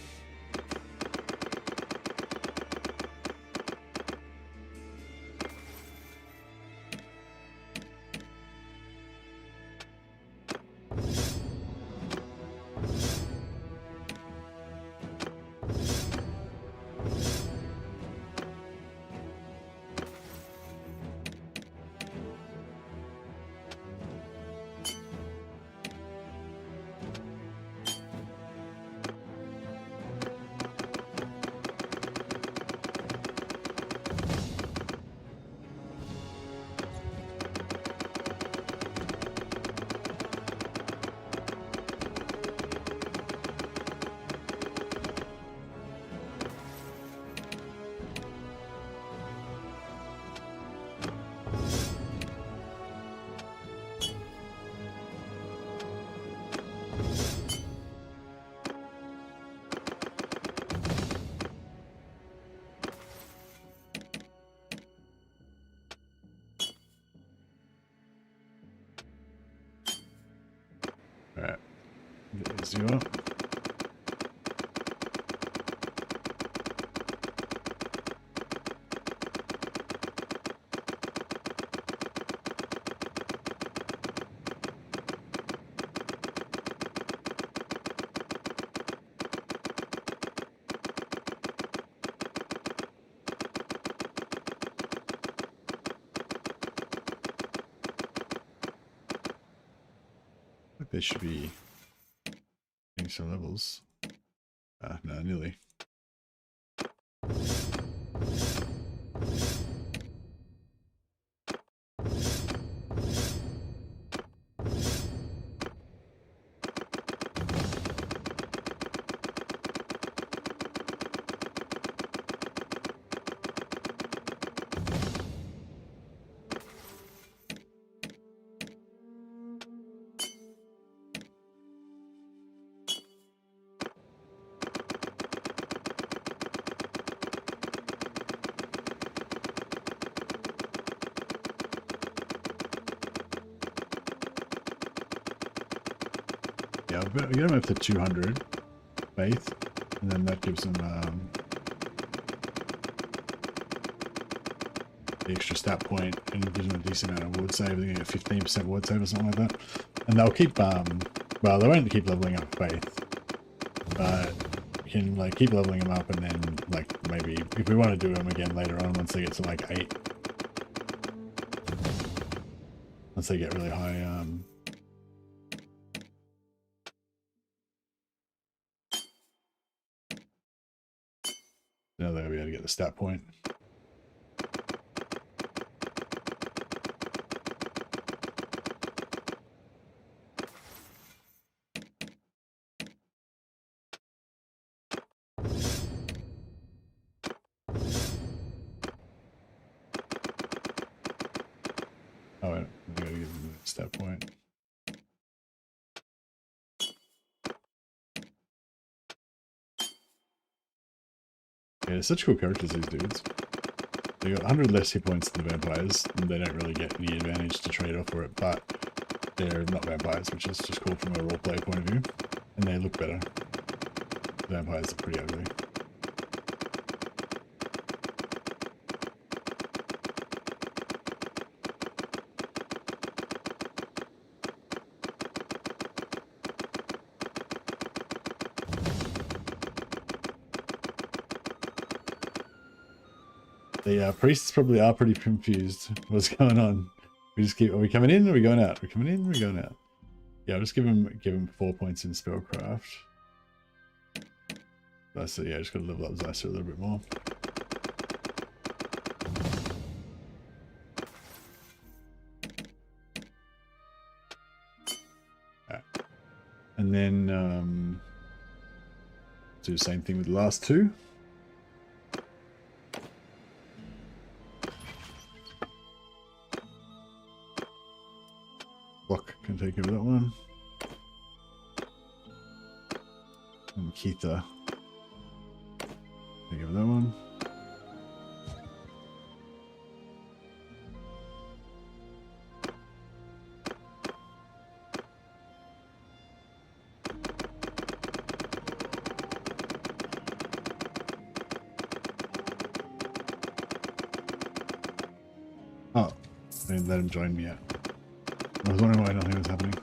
Alright. There's you up. They should be getting some levels. No, nearly. Yeah, I'll get them up to 200 faith, and then that gives them the extra stat point and gives them a decent amount of ward save. They get 15% ward save or something like that. And they'll keep well, they won't keep leveling up faith, but we can like keep leveling them up, and then like maybe if we want to do them again later on once they get to like 8, once they get really high. Now they'll be able to get the stat point. stat point. Yeah, such cool characters, these dudes. They got 100 less hit points than the vampires, and they don't really get any advantage to trade off for it, but they're not vampires, which is just cool from a roleplay point of view. And they look better. The vampires are pretty ugly. The priests probably are pretty confused. What's going on? We just keep. Are we coming in? Or are we going out? Are we coming in? Or are we going out? Yeah, I'll just give him 4 points in spellcraft. So yeah, just got to level up Zycer a little bit more. Right. And then do the same thing with the last two. Block can take over that one. And Keitha. Take over that one. Oh, I didn't let him join me yet. I was wondering why nothing was happening.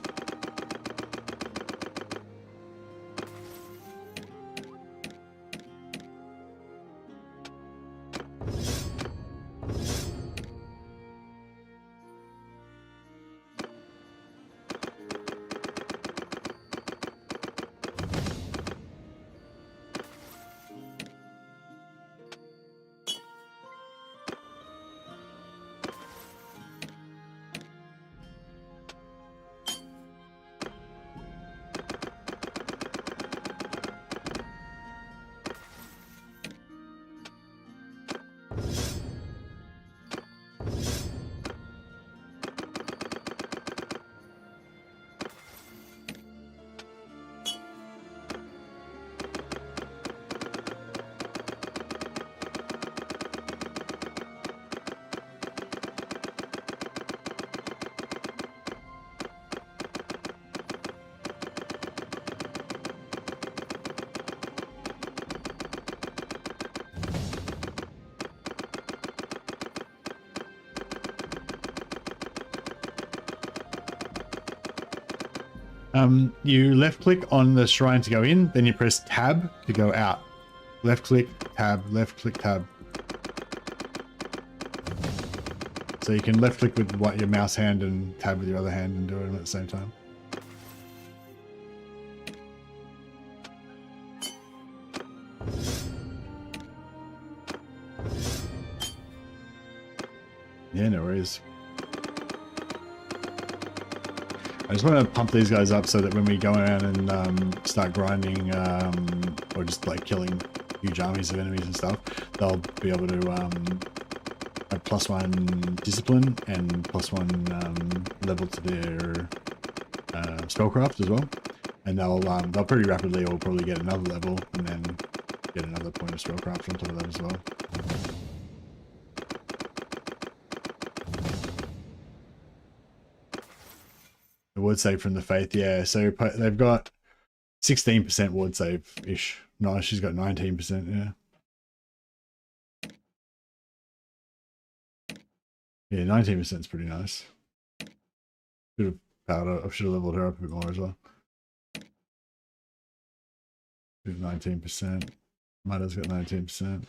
You left click on the shrine to go in, then you press tab to go out. Left click, tab, left click, tab. So you can left click with your mouse hand and tab with your other hand and do it at the same time. Yeah, no worries. I just want to pump these guys up so that when we go around and start grinding or just like killing huge armies of enemies and stuff, they'll be able to have +1 discipline and +1 level to their spellcraft as well. And they'll pretty rapidly or probably get another level and then get another point of spellcraft on top of that as well. Ward save from the Faith, yeah. So they've got 16% ward save-ish. No, she's got 19%, yeah. Yeah, 19% is pretty nice. Should have leveled her up a bit more as well. 19%. Mada's got 19%.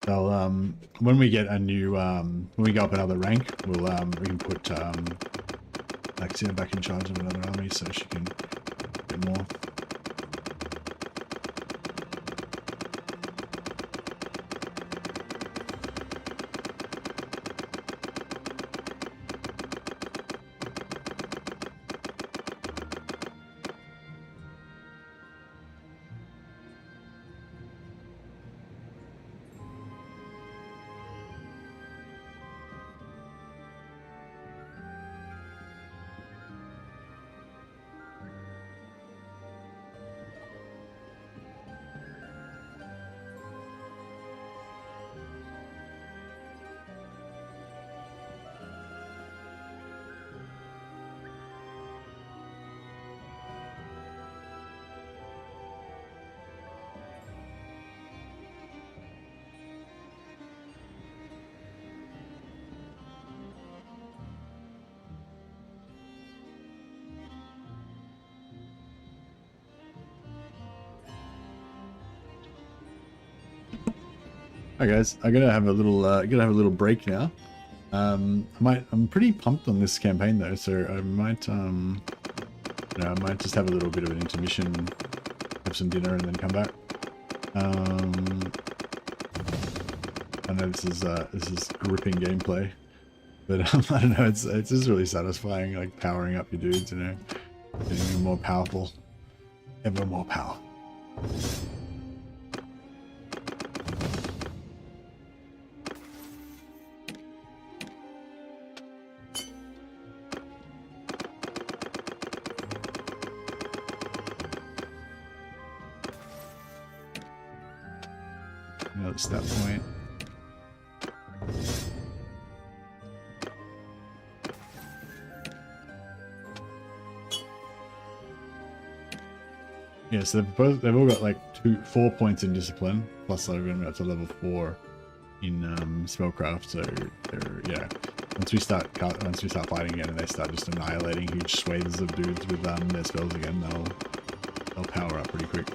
They'll, when we get a new, when we go up another rank, we'll, we can put Alexia back in charge of another army so she can get more. Hi guys, I'm gonna have a little break now. I'm pretty pumped on this campaign though, so I might I might just have a little bit of an intermission, have some dinner, and then come back. I know this is gripping gameplay, but I don't know, it's just really satisfying, like powering up your dudes, you know, getting them more powerful, ever more power. Another stat point. Yeah, so they've all got like 4 points in discipline, plus they're going up to level 4 in spellcraft. So they're, yeah, once we start fighting again and they start just annihilating huge swathes of dudes with their spells again, they'll power up pretty quick.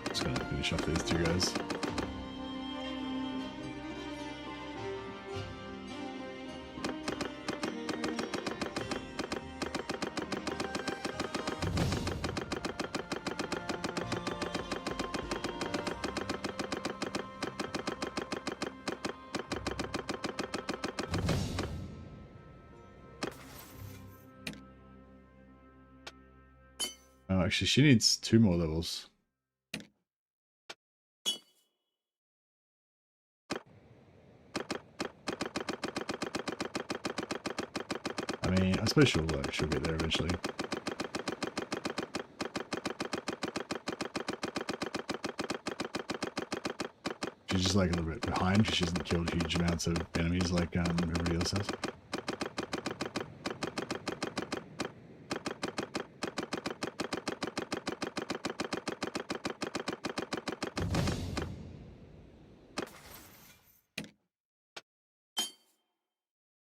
Just gonna finish off these two guys. Oh, actually, she needs 2 more levels. I mean, I suppose she'll get there eventually. She's just like a little bit behind because she hasn't killed huge amounts of enemies like everybody else has.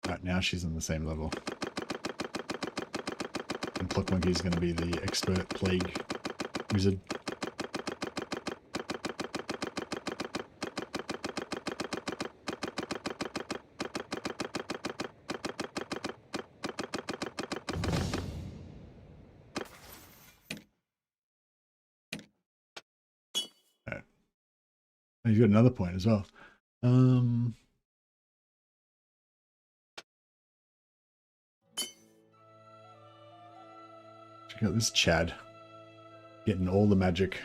Right, now she's on the same level. And Pluck Monkey is going to be the expert plague wizard. Right. Oh, you've got another point as well. Check out this Chad. Getting all the magic.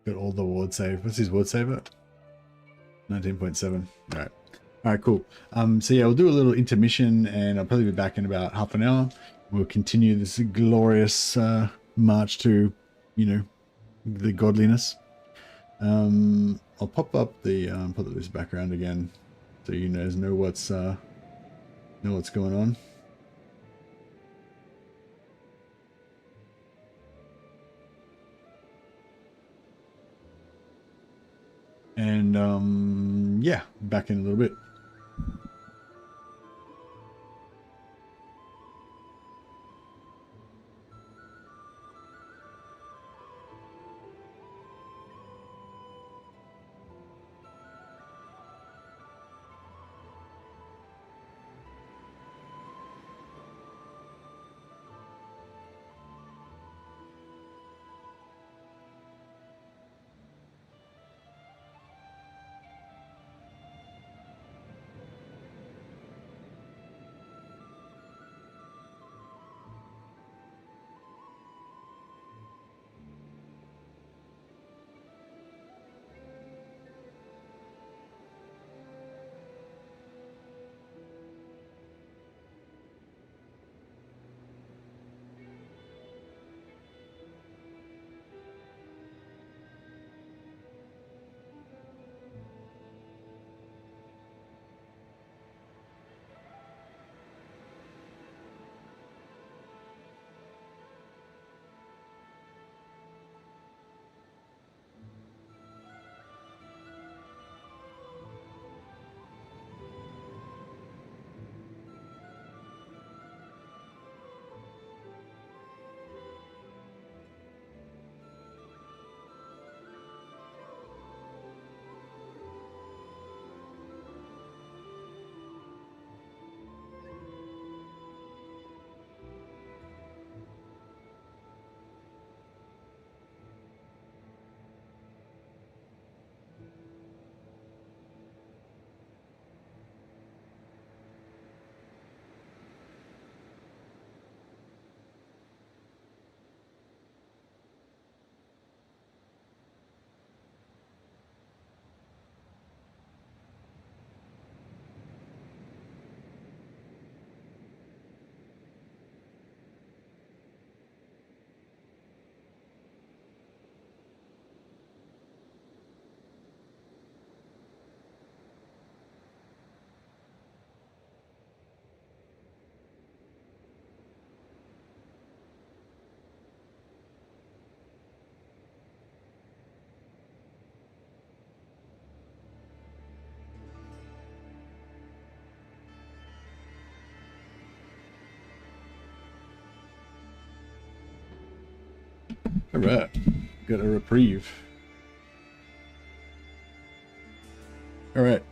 Got all the ward save. What's his ward save at? 19.7. Alright. Alright, cool. So yeah, we'll do a little intermission and I'll probably be back in about half an hour. We'll continue this glorious march to, you know, the godliness. I'll pop up this background again so you guys know what's going on. And yeah, back in a little bit. Alright, got a reprieve. Alright,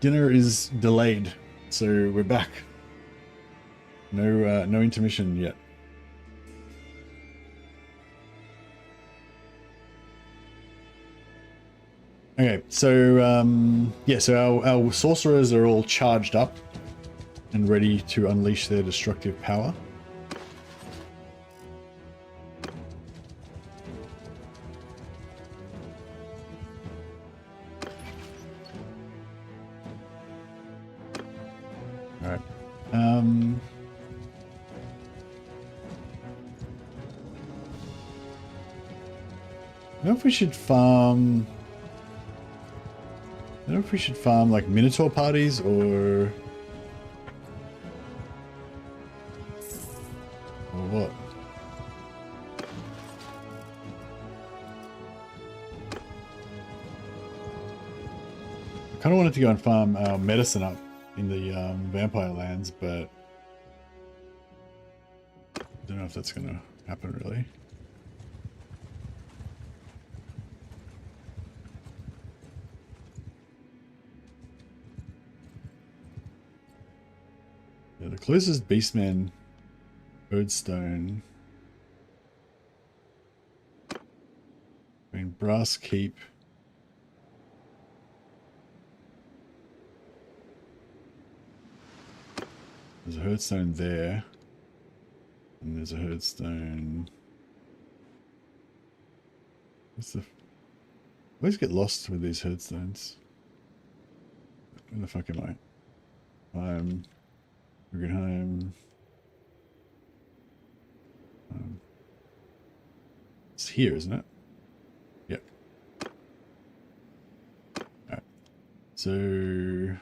dinner is delayed, so we're back. No intermission yet. Okay, so yeah, so our sorcerers are all charged up and ready to unleash their destructive power. All right. I don't know if we should farm. I don't know if we should farm like Minotaur parties or what. I kind of wanted to go and farm our medicine up in the vampire lands, but I don't know if that's going to happen really. Yeah, the closest beastman Birdstone. I mean, Brass Keep. There's a Herdstone there. And there's a Herdstone. What's the... I always get lost with these Herdstones. Where the fuck am I? Guggenheim. It's here, isn't it? Yep. Alright. So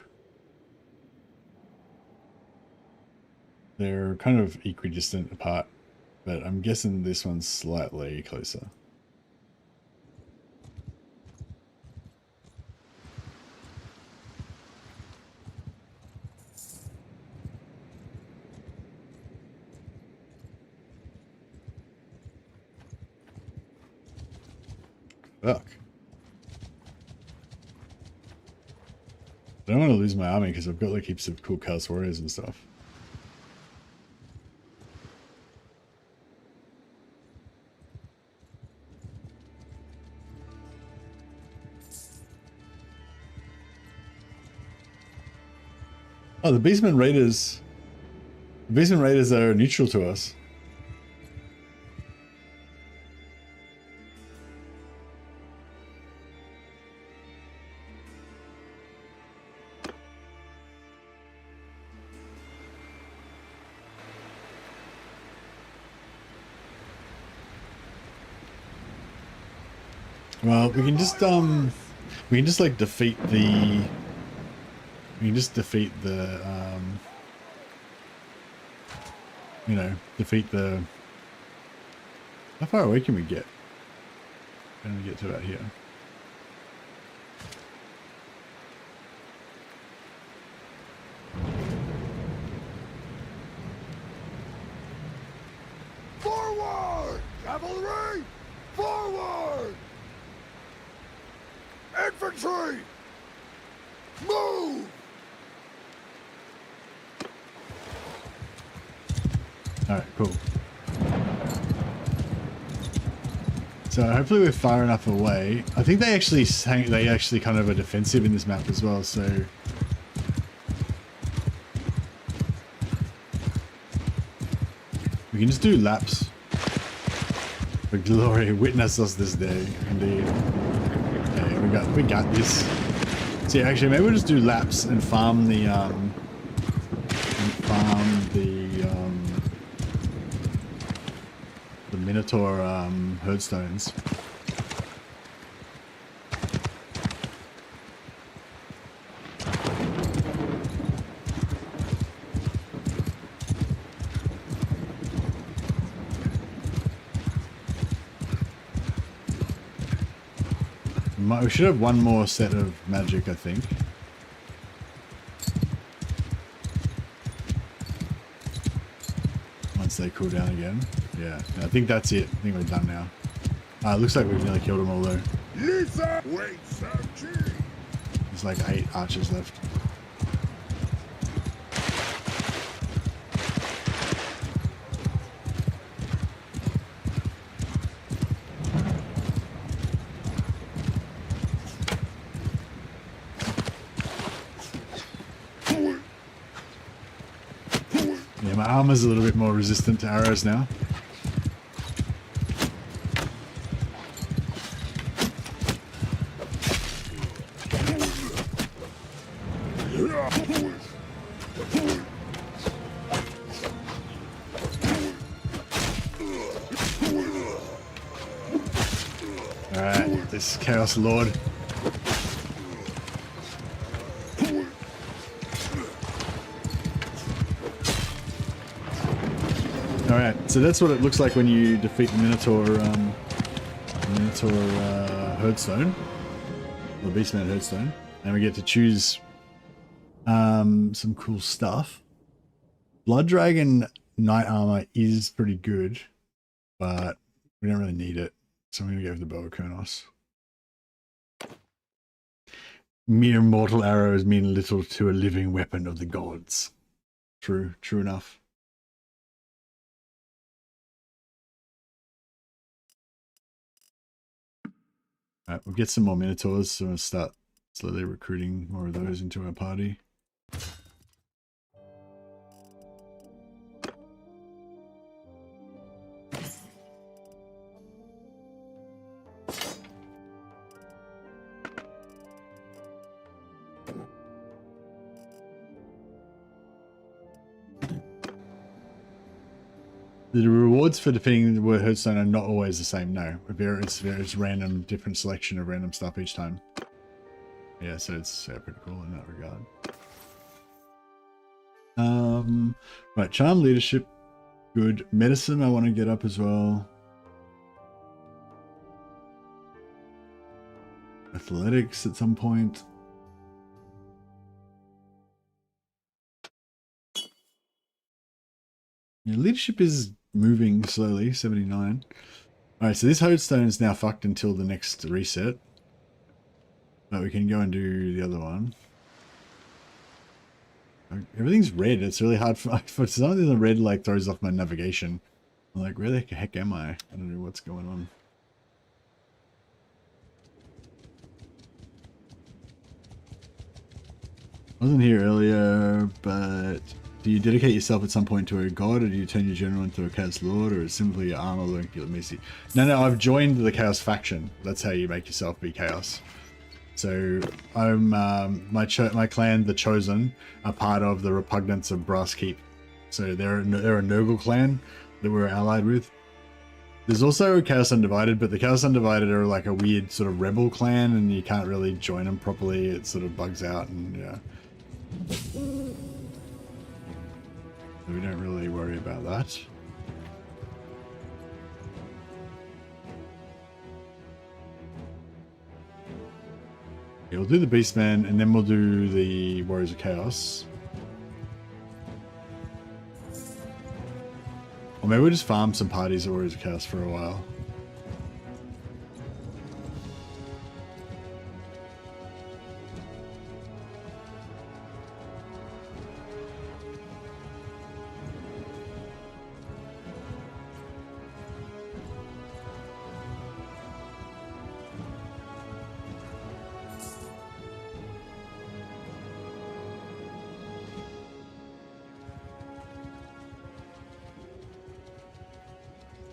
they're kind of equidistant apart, but I'm guessing this one's slightly closer. Fuck. I don't want to lose my army because I've got like heaps of cool Chaos Warriors and stuff. Oh, the Beastmen Raiders. The Beastmen Raiders are neutral to us. Well, we can just like defeat the you know, defeat the... How far away can we get? Can we get to about here? Forward! Cavalry! Forward! Infantry! Move! Alright, cool. So hopefully we're far enough away. I think they actually kind of are defensive in this map as well, so... We can just do laps. For glory, witness us this day, indeed. Yeah, we got this. So yeah, actually maybe we'll just do laps and farm the Minotaur Herdstones. We should have one more set of magic, I think. Once they cool down again. Yeah, I think that's it. I think we're done now. Looks like we've nearly killed them all though. Lisa, wait, Sergi. There's like 8 archers left. Yeah, my armor's a little bit more resistant to arrows now. Alright, this Chaos Lord. Alright, so that's what it looks like when you defeat the Minotaur Herdstone. Or Beastman Herdstone. And we get to choose some cool stuff. Blood Dragon Knight Armor is pretty good, but we don't really need it. So I'm going to go with the Bow of Kurnos. Mere mortal arrows mean little to a living weapon of the gods. True enough. Alright, we'll get some more Minotaurs, so we'll start slowly recruiting more of those into our party. The rewards for defeating the Herdstone are not always the same, no. It's random, different selection of random stuff each time. Yeah, so it's pretty cool in that regard. Right, Charm Leadership, good. Medicine I want to get up as well. Athletics at some point. Yeah, leadership is moving slowly, 79. Alright, so this Herdstone is now fucked until the next reset. But we can go and do the other one. Everything's red. It's really hard for some of the red like throws off my navigation. I'm like, where the heck am I? I don't know what's going on. I wasn't here earlier, but do you dedicate yourself at some point to a god, or do you turn your general into a Chaos Lord, or is simply your armor like let me see? No, I've joined the Chaos faction. That's how you make yourself be Chaos. So I'm my clan, the Chosen, are part of the Repugnance of Brass Keep. So they're a noble clan that we're allied with. There's also Chaos Undivided, but the Chaos Undivided are like a weird sort of rebel clan, and you can't really join them properly. It sort of bugs out, and yeah. So we don't really worry about that. Yeah, we'll do the Beastman, and then we'll do the Warriors of Chaos. Or maybe we'll just farm some parties of Warriors of Chaos for a while.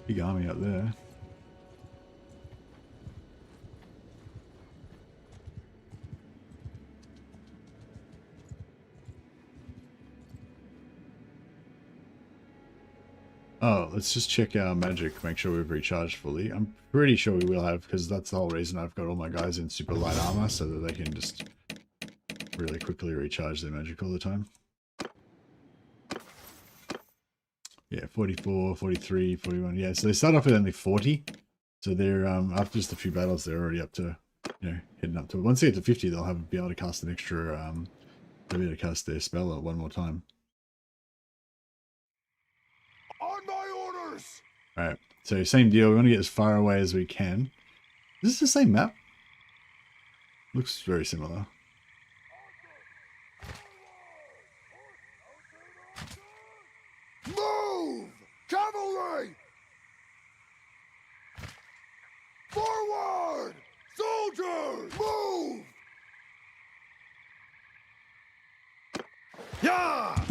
Big army up there. Oh, let's just check our magic, make sure we've recharged fully. I'm pretty sure we will have, because that's the whole reason I've got all my guys in super light armor, so that they can just really quickly recharge their magic all the time. Yeah, 44, 43, 41. Yeah, so they start off with only 40. So they're, after just a few battles, they're already up to, you know, heading up to it. Once they get to 50, they'll be able to cast an extra, they'll be able to cast their spell one more time. On my orders! Alright, So same deal. We want to get as far away as we can. Is this the same map? Looks very similar. Move! Cavalry! Forward! Soldiers! Move! Yeah!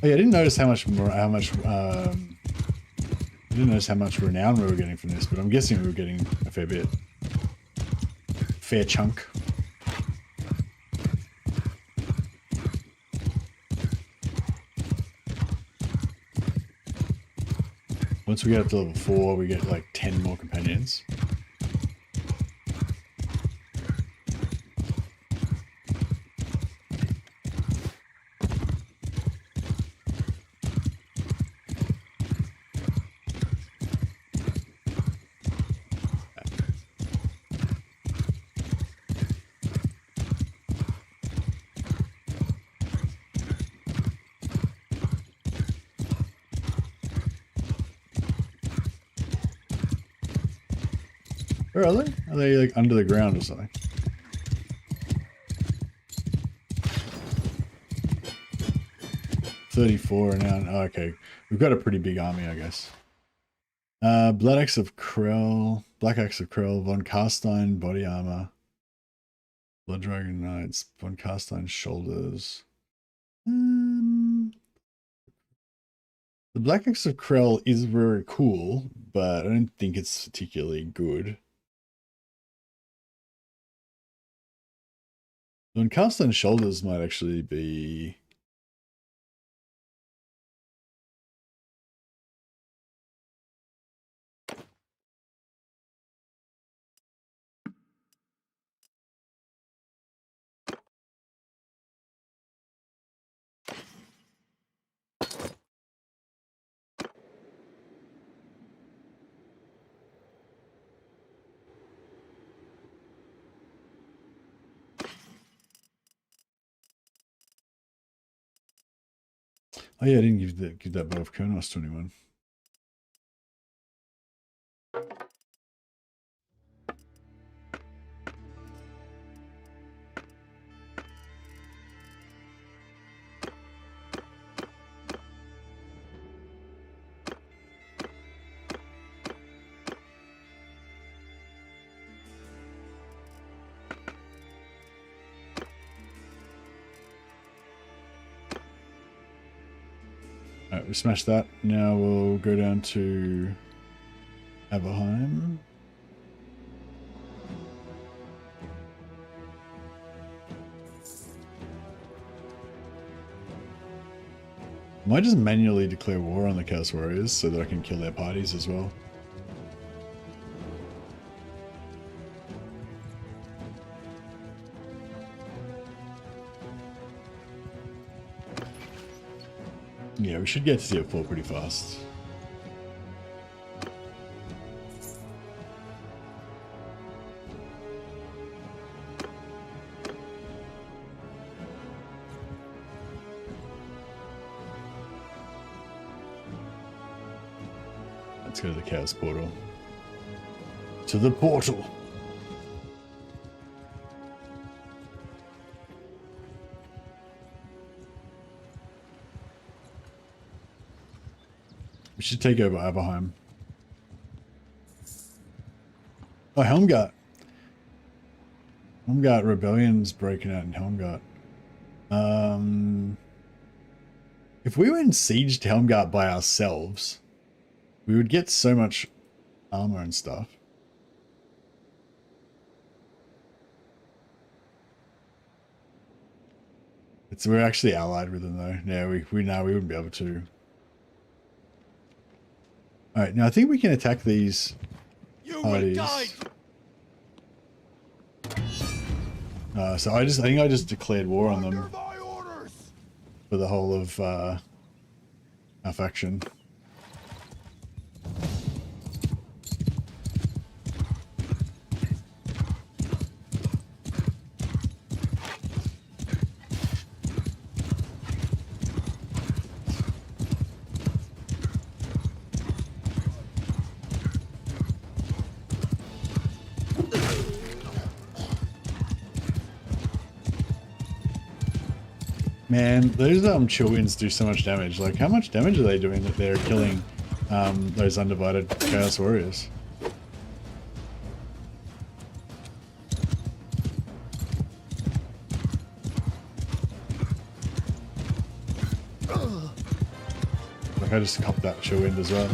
Oh, yeah, I didn't notice how much renown we were getting from this, but I'm guessing we were getting a fair bit. Fair chunk. Once we get up to level 4, we get like 10 more companions. Where are they? Are they like under the ground or something? $34 now. Oh, okay. We've got a pretty big army, I guess. Blood Axe of Krell, Black Axe of Krell, Von Carstein body armor, Blood Dragon Knights, Von Carstein shoulders. The Black Axe of Krell is very cool, but I don't think it's particularly good. Von Carstein shoulders might actually be. Oh yeah, I didn't give that bow of Kurnos to anyone. Alright, we smashed that. Now we'll go down to Aberheim. I might just manually declare war on the Chaos Warriors so that I can kill their parties as well. Yeah, we should get to tier 4 pretty fast. Let's go to the Chaos Portal. To the portal! We should take over Aberheim. Oh, Helmgart. Helmgart Rebellion's breaking out in Helmgart. If we were in siege to Helmgart by ourselves, we would get so much armor and stuff. We're actually allied with them though. Yeah, we wouldn't be able to. Alright, now I think we can attack these parties. So I think I just declared war on them for the whole of our faction. Man, those chill winds do so much damage. Like, how much damage are they doing that they're killing those undivided Chaos Warriors? Like, I just copped that chill wind as well.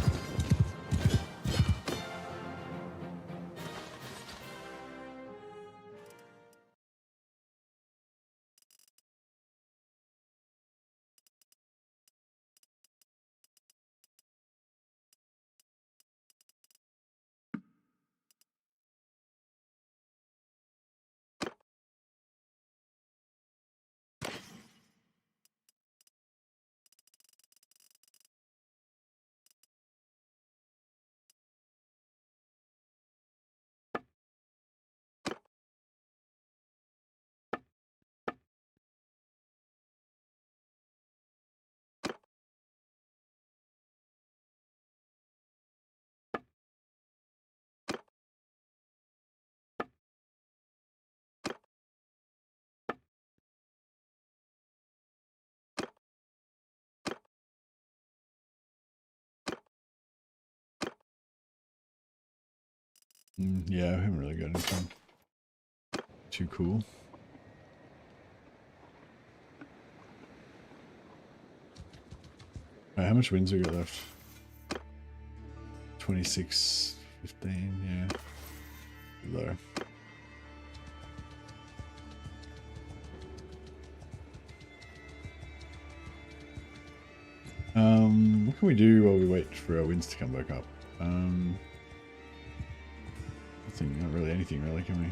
Yeah, I haven't really got anything too cool. Alright, how much wins we got left? 26, 15, yeah. Low. What can we do while we wait for our wins to come back up? Nothing, not really anything really, can we?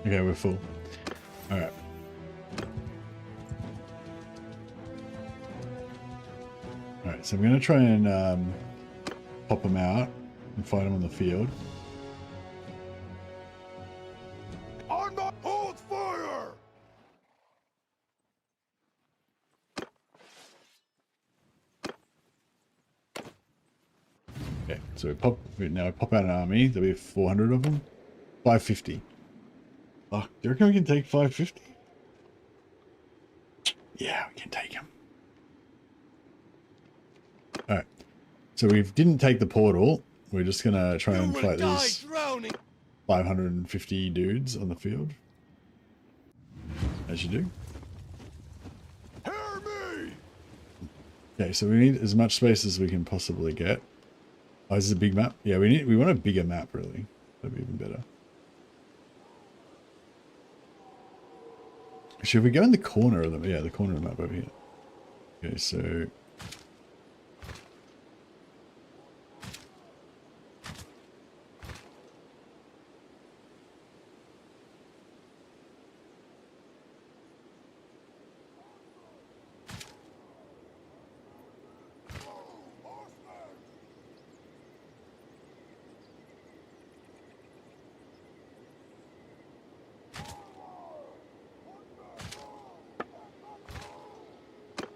Okay, we're full. Alright. Alright, so I'm going to try and pop them out and fight them on the field. On my hold fire! Okay, so now we pop out an army. There'll be 400 of them. 550. Oh, do you reckon we can take 550? Yeah, we can take them. Alright. So we didn't take the portal. We're just going to try and fight these 550 dudes on the field. As you do. Hear me! Okay, so we need as much space as we can possibly get. Oh, this is a big map? Yeah, we want a bigger map, really. That'd be even better. Should we go in the corner of the... Yeah, the corner of the map over here. Okay, so...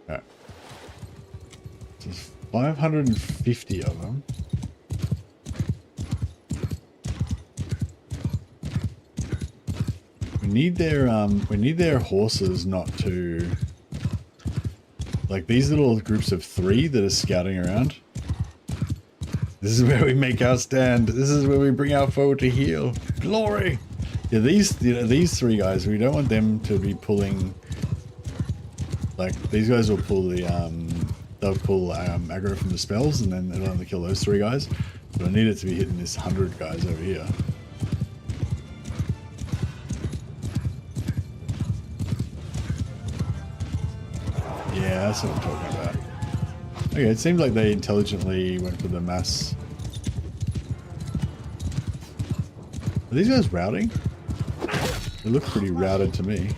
Alright. So there's 550 of them. We need their horses not to... Like these little groups of 3 that are scouting around. This is where we make our stand. This is where we bring our foe to heel. Glory! Yeah, these 3 guys, we don't want them to be pulling... Like, these guys will pull the, they'll pull aggro from the spells, and then they'll only kill those 3 guys. But I need it to be hitting this 100 guys over here. Yeah, that's what I'm talking about. Okay, it seems like they intelligently went for the mass. Are these guys routing? They look pretty routed to me.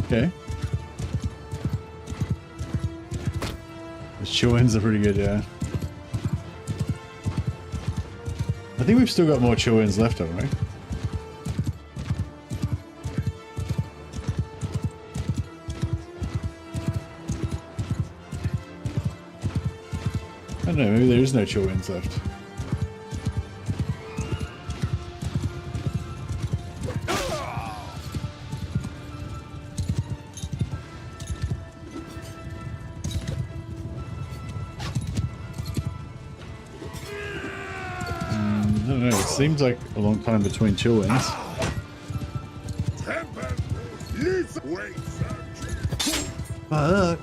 Okay. The chill-ins are pretty good, yeah. I think we've still got more chill-ins left, haven't we? I don't know, maybe there is no chill-ins left. I don't know, it seems like a long time between chill-ins. Fuck.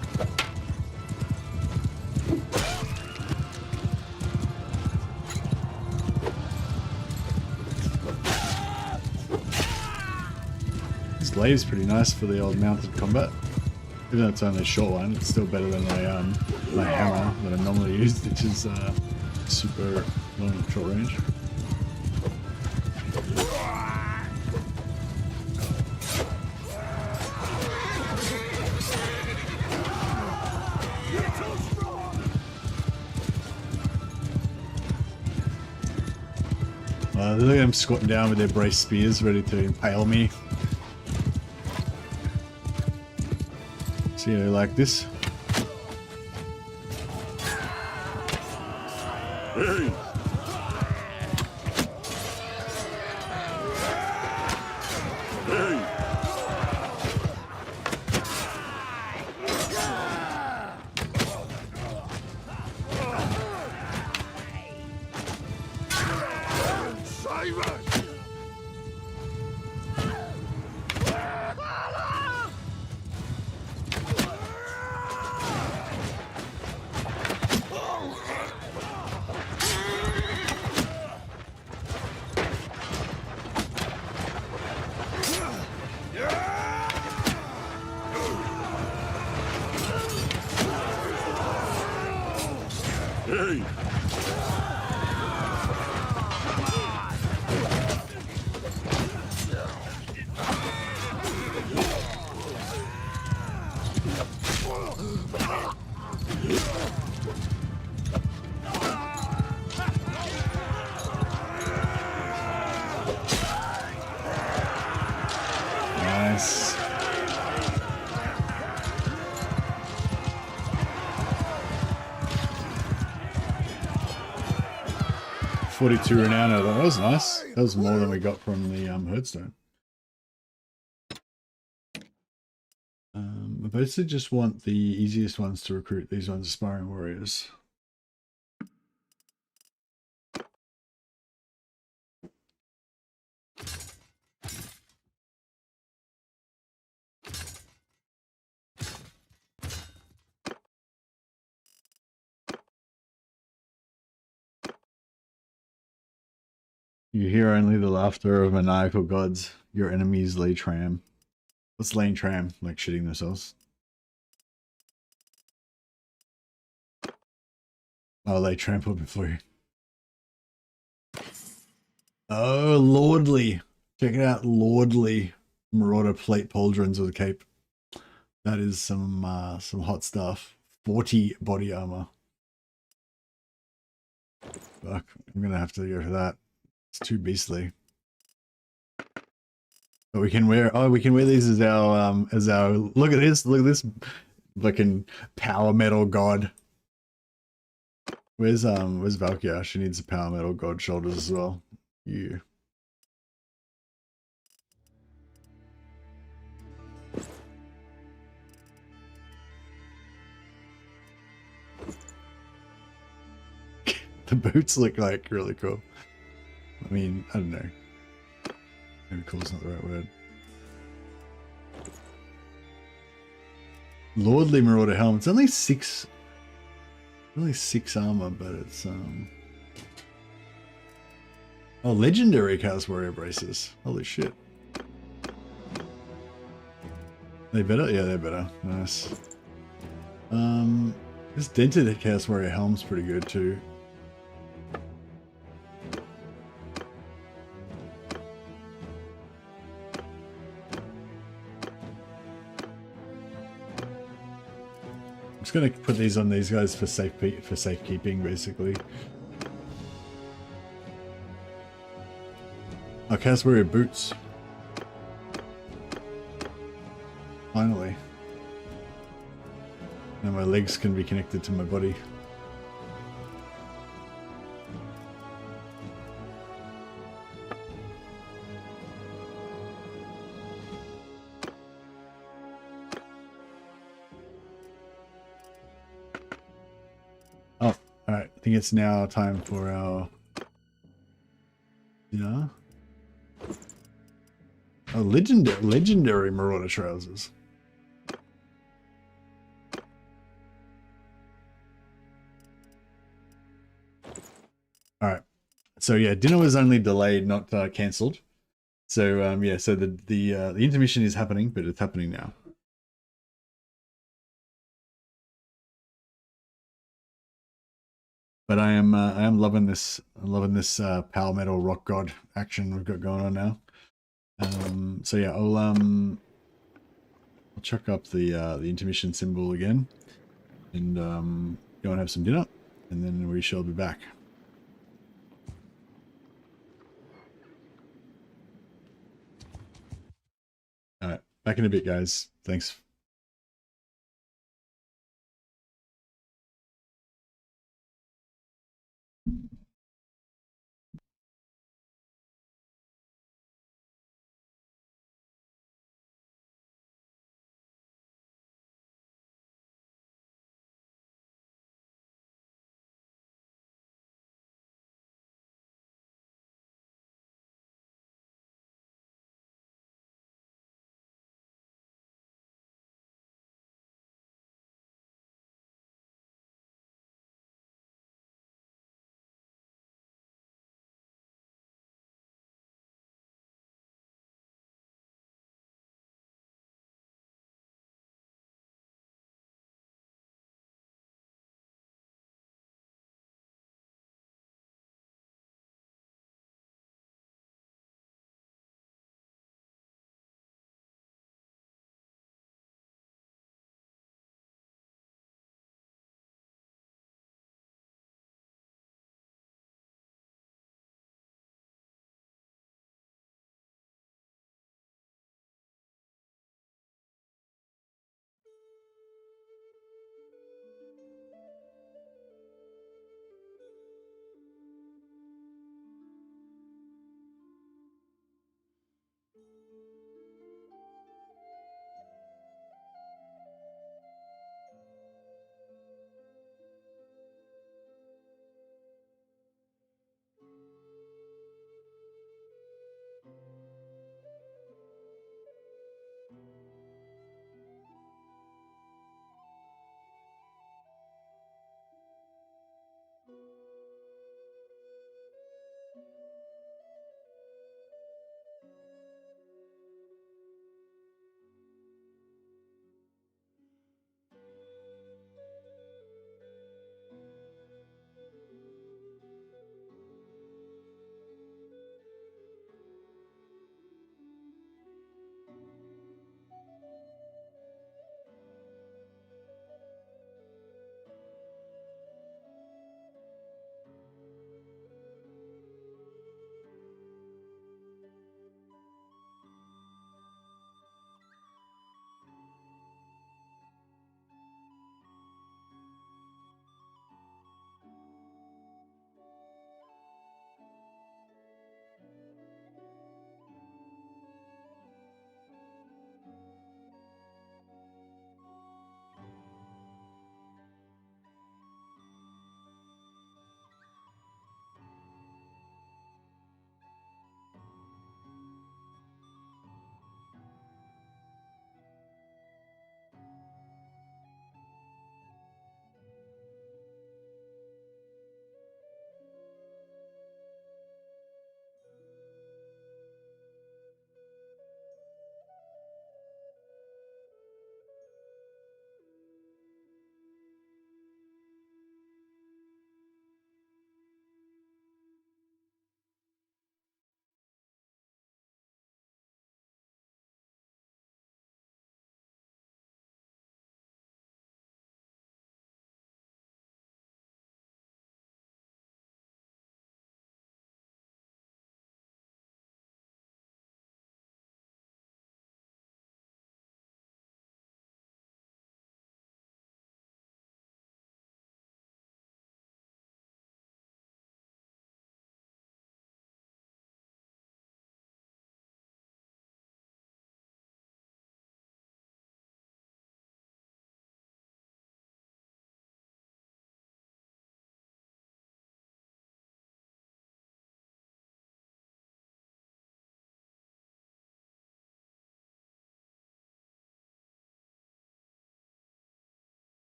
This lady's pretty nice for the old mounted combat. Even though it's only a short one, it's still better than my hammer that I normally use, which is super long short range. Look at them squatting down with their braced spears ready to impale me. So, you know, like this. Hey! Hey! Hey! Nice. $42 renown out of that. That was nice. That was more than we got from the Herdstone. I basically just want the easiest ones to recruit. These ones, aspiring warriors. You hear only the laughter of maniacal gods. Your enemies lay tram. What's laying tram? Like shitting themselves? Oh, they trampled before you. Oh, lordly. Check it out, lordly Marauder plate pauldrons with a cape. That is some hot stuff. 40 body armor. Fuck, I'm gonna have to go for that. It's too beastly. But we can wear, oh, we can wear these as our look at this fucking power metal god. Where's Valkyria? She needs a power metal god shoulders as well. You. The boots look like really cool. I mean, I don't know. Maybe cool is not the right word. Lordly Marauder helmet. It's only six armor, but it's oh, legendary Chaos Warrior braces. Holy shit. They better? Yeah, they're better. Nice. This dented Chaos Warrior helm's pretty good too. gonna put these on these guys for safekeeping, basically. I can't wear boots. Finally. Now my legs can be connected to my body. Oh, alright. I think it's now time for our... Yeah. Oh, legendary Marauder trousers. Alright. So yeah, dinner was only delayed, not cancelled. So yeah, so the intermission is happening, but it's happening now. But I am loving this power metal rock god action we've got going on now. So yeah, I'll chuck up the intermission symbol again, and go and have some dinner, and then we shall be back. All right, back in a bit, guys. Thanks.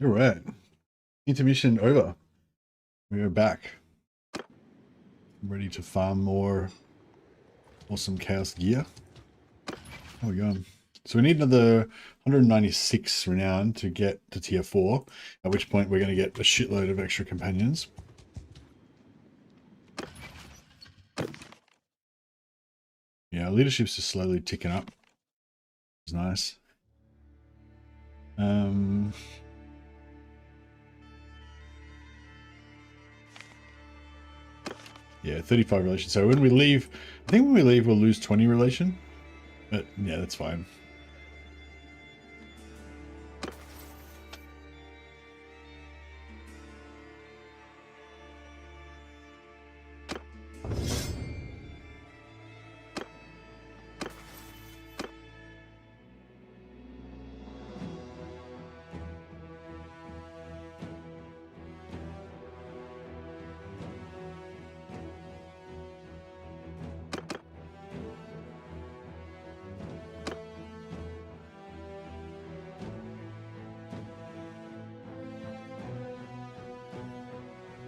All right. Intermission over. We are back. Ready to farm more awesome chaos gear. How are we going? So we need another 196 renown to get to tier 4, at which point we're going to get a shitload of extra companions. Yeah, our leadership's just slowly ticking up. It's nice. Yeah, 35 relation. So when we leave, I think when we leave we'll lose 20 relation. But yeah, that's fine.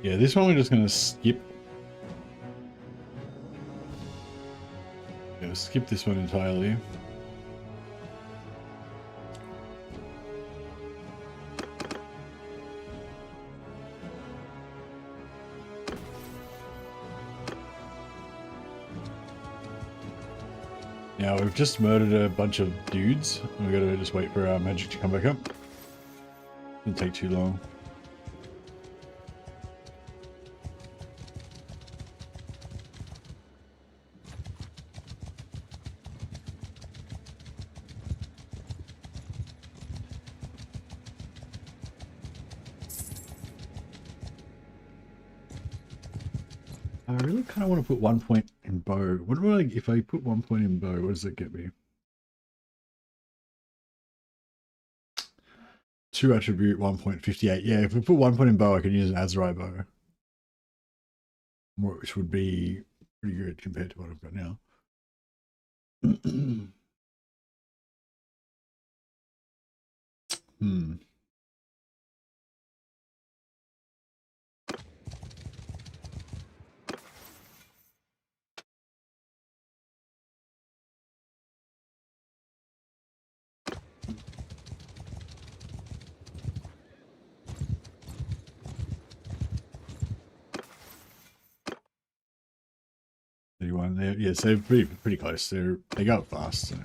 Yeah, this one we're just going to skip. Yeah, skip this one entirely. Now we've just murdered a bunch of dudes. We've got to just wait for our magic to come back up. Doesn't take too long. I really kind of want to put 1 point in bow. What do I, if I put 1 point in bow, what does that get me? 2 attribute, 1.58. Yeah, if we put 1 point in bow, I can use an Azrai bow. Which would be pretty good compared to what I've got now. There, yeah, so pretty close. They go up fast. So.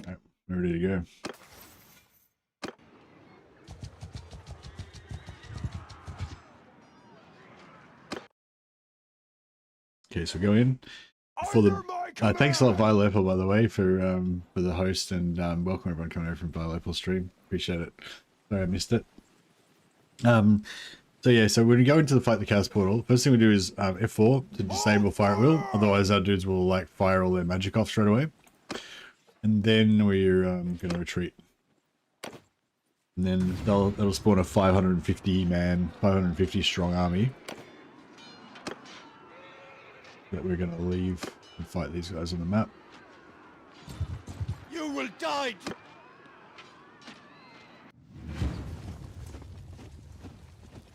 Right, we're ready to go. Okay, so go in. For the thanks a lot, Violopal, by the way, for the host, and welcome everyone coming over from Violopal stream. Appreciate it. Sorry I missed it. So yeah, so when we go into the fight the chaos portal, first thing we do is F4 to disable fire at will. Otherwise, our dudes will like fire all their magic off straight away, and then we're gonna retreat. And then that'll spawn a 550 strong army that we're gonna leave and fight these guys on the map. You will die!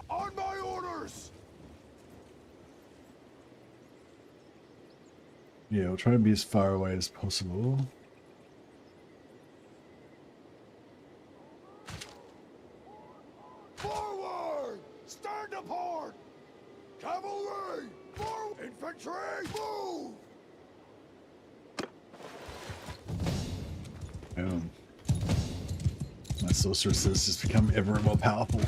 On my orders! Yeah, we'll try and be as far away as possible. Forward! Stand apart! Cavalry! Forward! Infantry! Move! My sorceresses has become ever more powerful.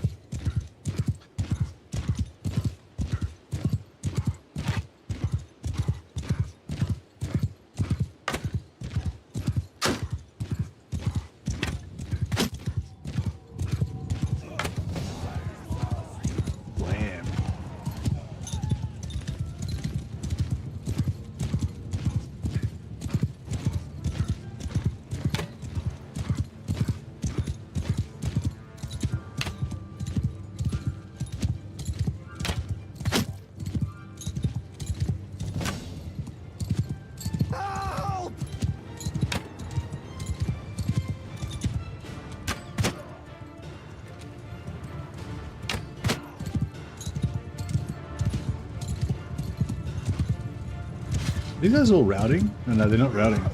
These guys all routing? No, they're not routing.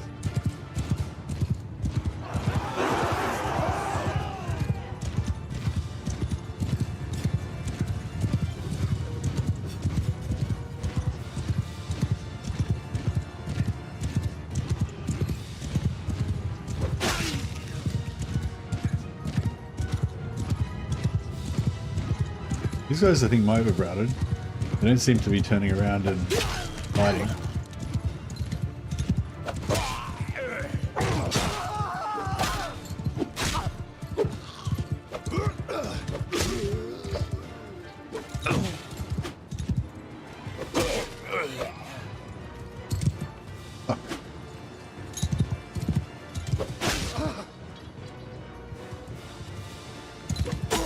These guys, I think, might have routed. They don't seem to be turning around and fighting.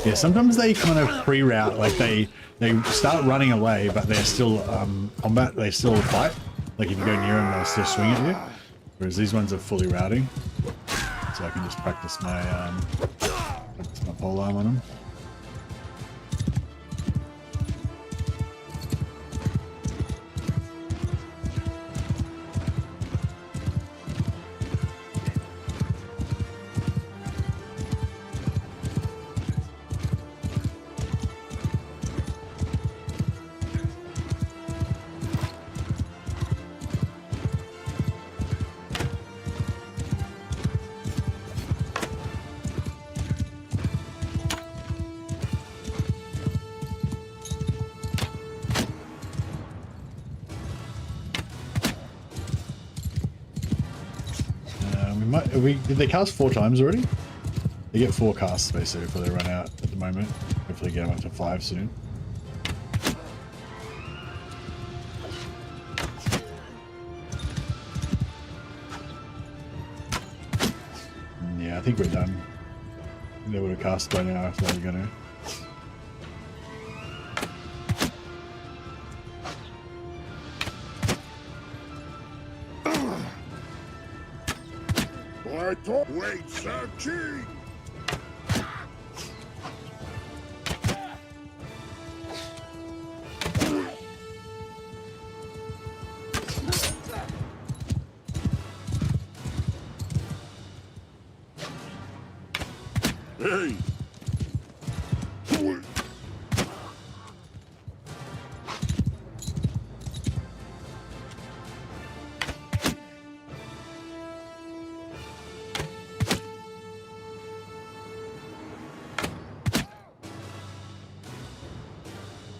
Yeah, sometimes they kind of pre-route, like they start running away, but they're still combat. They still fight. Like if you go near them, they'll still swing at you. Whereas these ones are fully routing, so I can just practice my pole arm on them. Did they cast 4 times already? They get 4 casts basically before they run out at the moment. Hopefully get them up to 5 soon. Yeah, I think we're done. They would have cast by now if they were gonna. Wait, searching! Hey!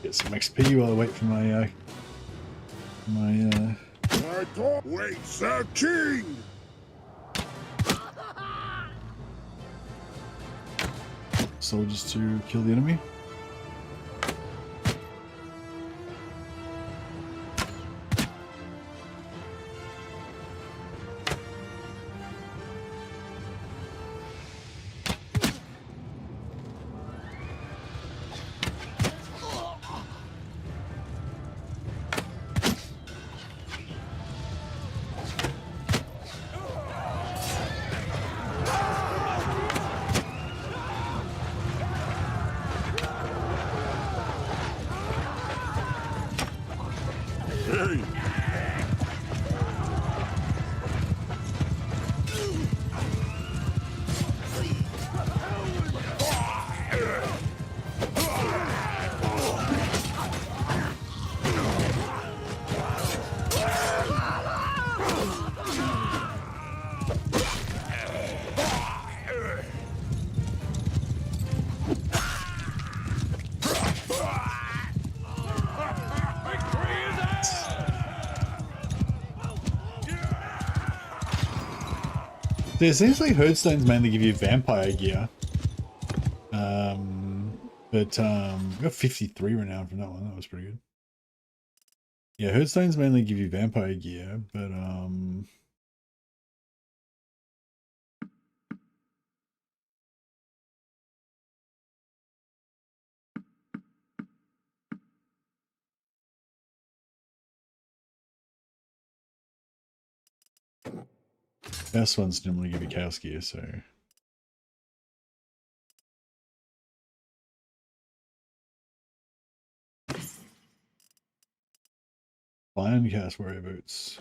Get some XP while I wait for my Wait, searching! soldiers to kill the enemy. It seems like Herdstones mainly give you vampire gear. We got 53 renown from that one. That was pretty good. Yeah, Herdstones mainly give you vampire gear, but best ones normally give you chaos gear, so Finecast warrior boots.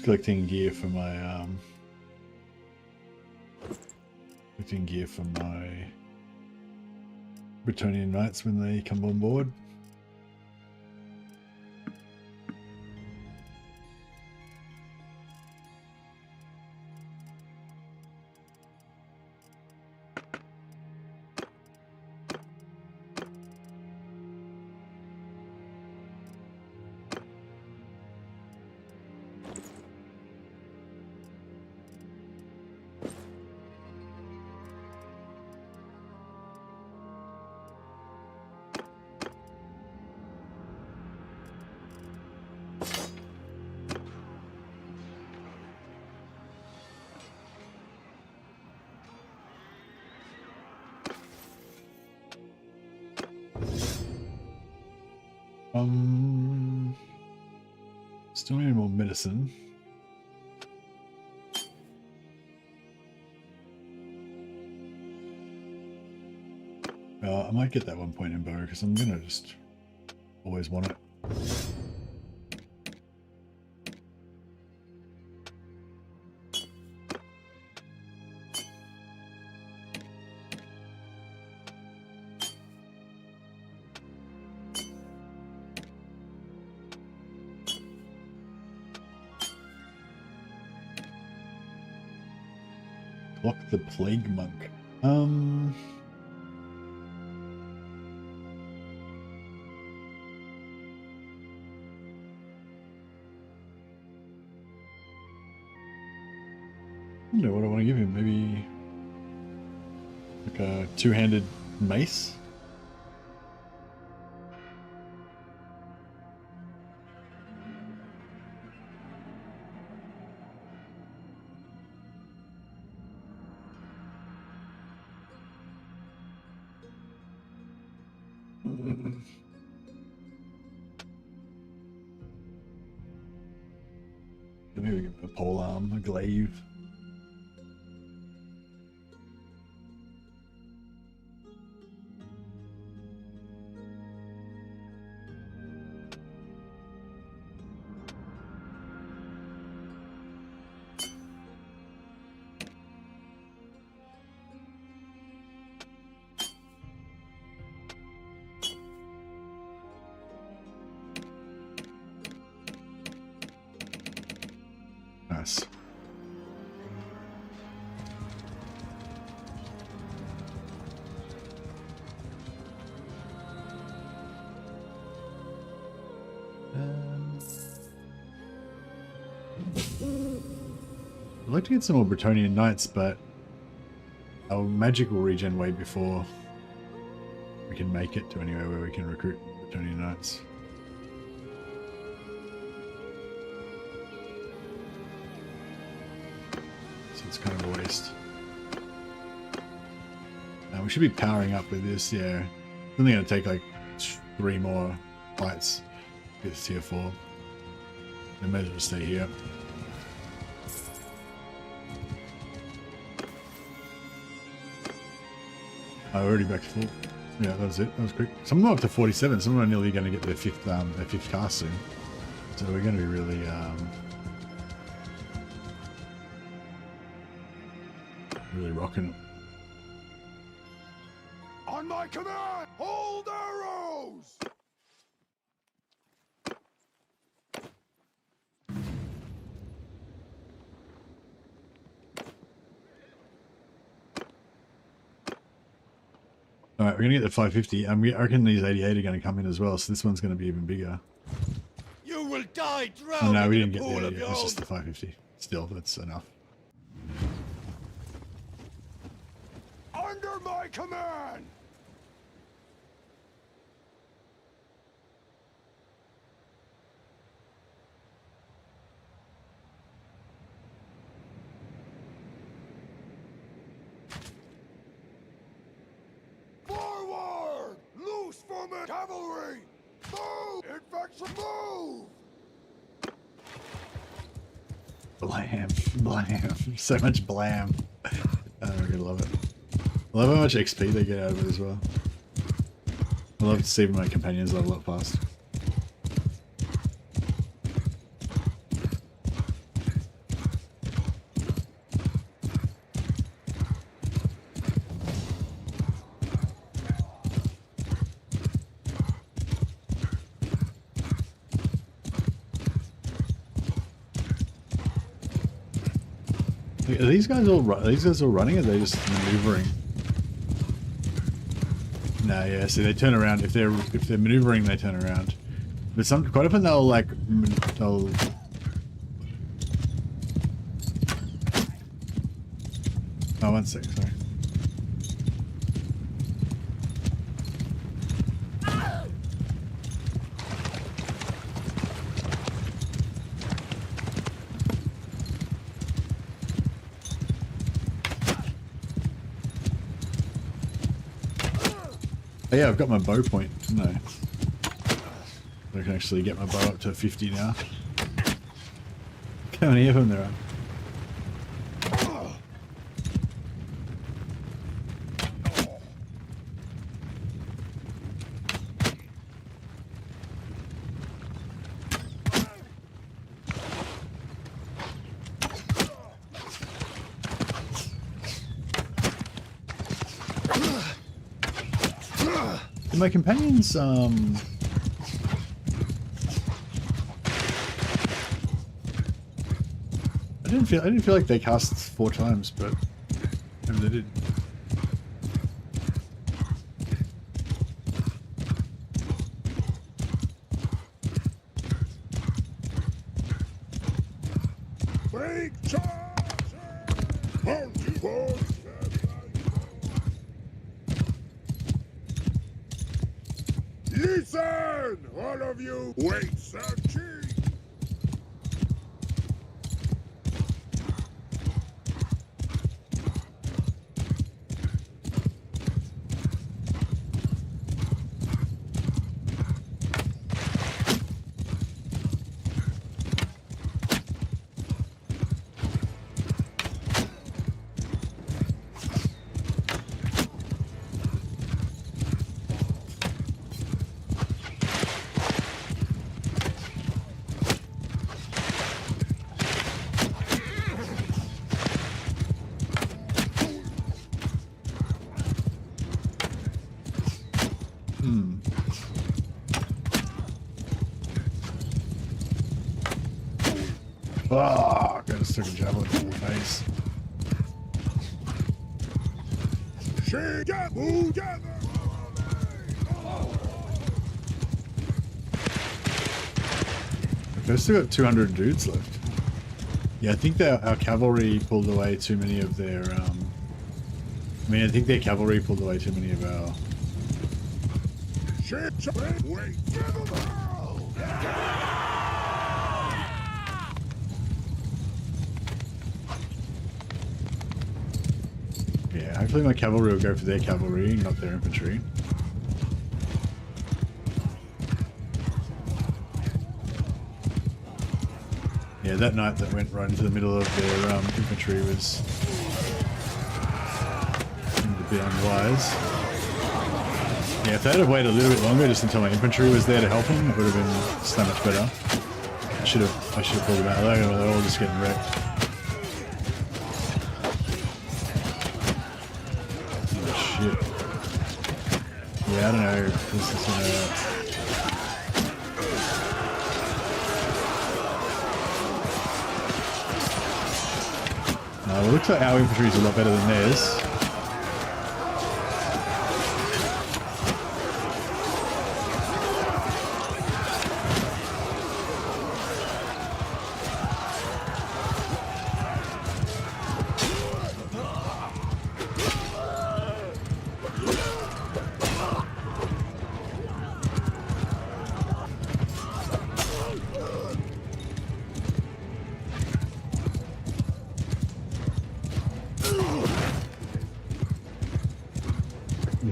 Collecting gear for my Bretonian knights when they come on board. Still need more medicine. I might get that 1 point in bow because I'm gonna just always want it. Block the plague monk. I don't know what I want to give him. Maybe like a two-handed mace. Maybe we can put a pole arm, a glaive. Nice. I'd like to get some more Bretonian knights, but our magic will regen way before we can make it to anywhere where we can recruit Bretonian knights. It's kind of a waste. We should be powering up with this, yeah. It's only going to take like 3 more fights to get to tier 4. I may as well stay here. Oh, already back to full. Yeah, that was it. That was quick. Some of them are up to 47. Some of them are nearly going to get their fifth cast soon. So we're going to be really really rocking it. On my command, hold arrows! Alright, we're going to get the 550, and I reckon these 88 are going to come in as well, so this one's going to be even bigger. You will die drowned. Oh, no, we in didn't a get pool there of yet. your It's own. just the 550. Still, that's enough. Under my command! Roman cavalry! Move! Infantry, move! Blam, blam, so much blam. Oh, I'm gonna love it. I love how much XP they get out of it as well. I love to see my companions level up fast. Are these guys all running, or are they just maneuvering? No, yeah. See, they turn around if they're maneuvering. They turn around, but quite often they'll like they'll. Oh, 1 sec. Sorry. Oh, yeah, I've got my bow point, didn't I? I can actually get my bow up to 50 now. Look how many of them there are. My companions, I didn't feel like they cast 4 times, but maybe they did. Big charge! Hold you boys! Listen, all of you! Wait, searching! Fuck, I just took a javelin in the face. They've still got 200 dudes left. Yeah, I think that our cavalry pulled away too many of their, I mean, I think their cavalry pulled away too many of our... Yeah, hopefully my cavalry will go for their cavalry, not their infantry. Yeah, that knight that went right into the middle of their infantry was a bit unwise. Yeah, if they'd have waited a little bit longer just until my infantry was there to help them, it would have been so much better. I should have pulled them out. They're all just getting wrecked. Oh shit. Yeah, I don't know if this is gonna... Well, it looks like our infantry is a lot better than theirs.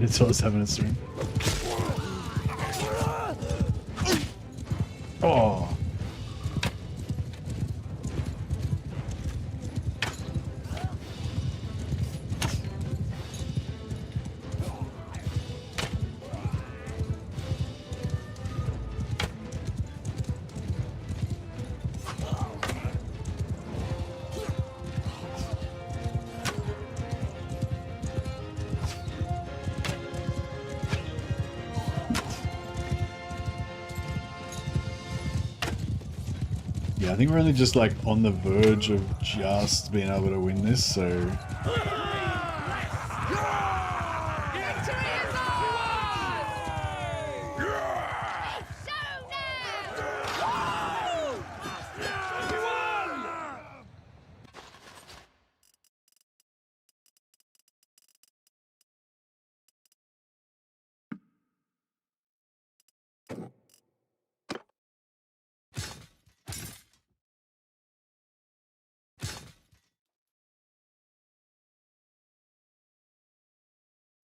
It's always having a stream. Oh. Yeah, I think we're only just like on the verge of just being able to win this, so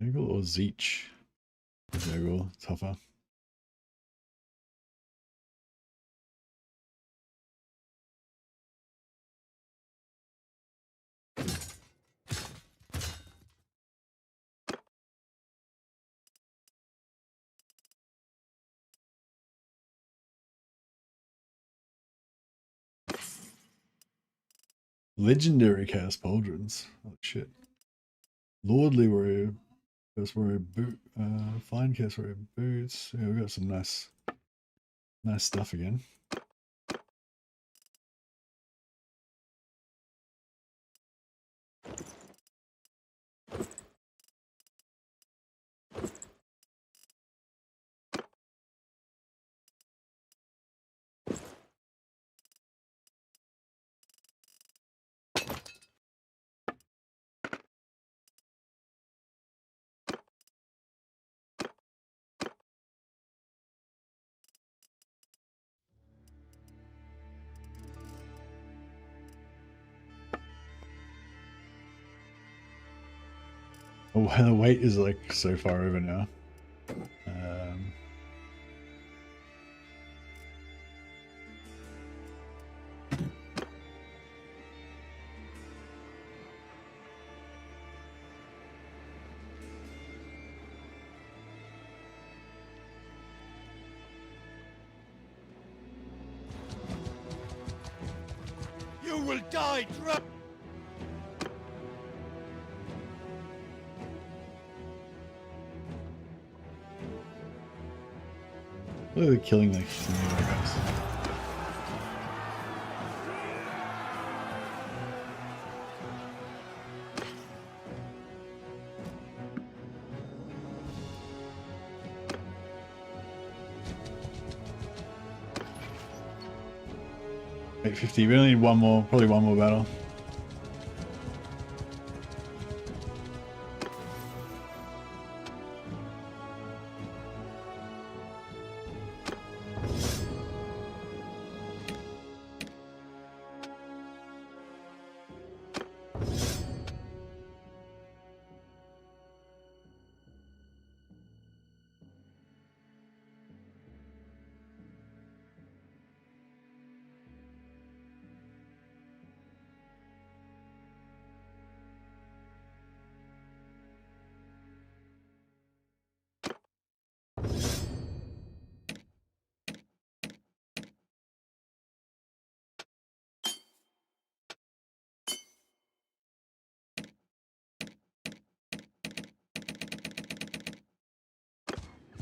Nurgle or Zeech? Nurgle, tougher. Legendary Chaos Pauldrons. Oh shit. Lordly Warrior. Chaos Warrior boot. Fine Chaos Warrior boots. Yeah, we got some nice stuff again. Oh, the wait is like so far over now. You will die, Look at the killing like guys. $850. We only need one more, probably one more battle.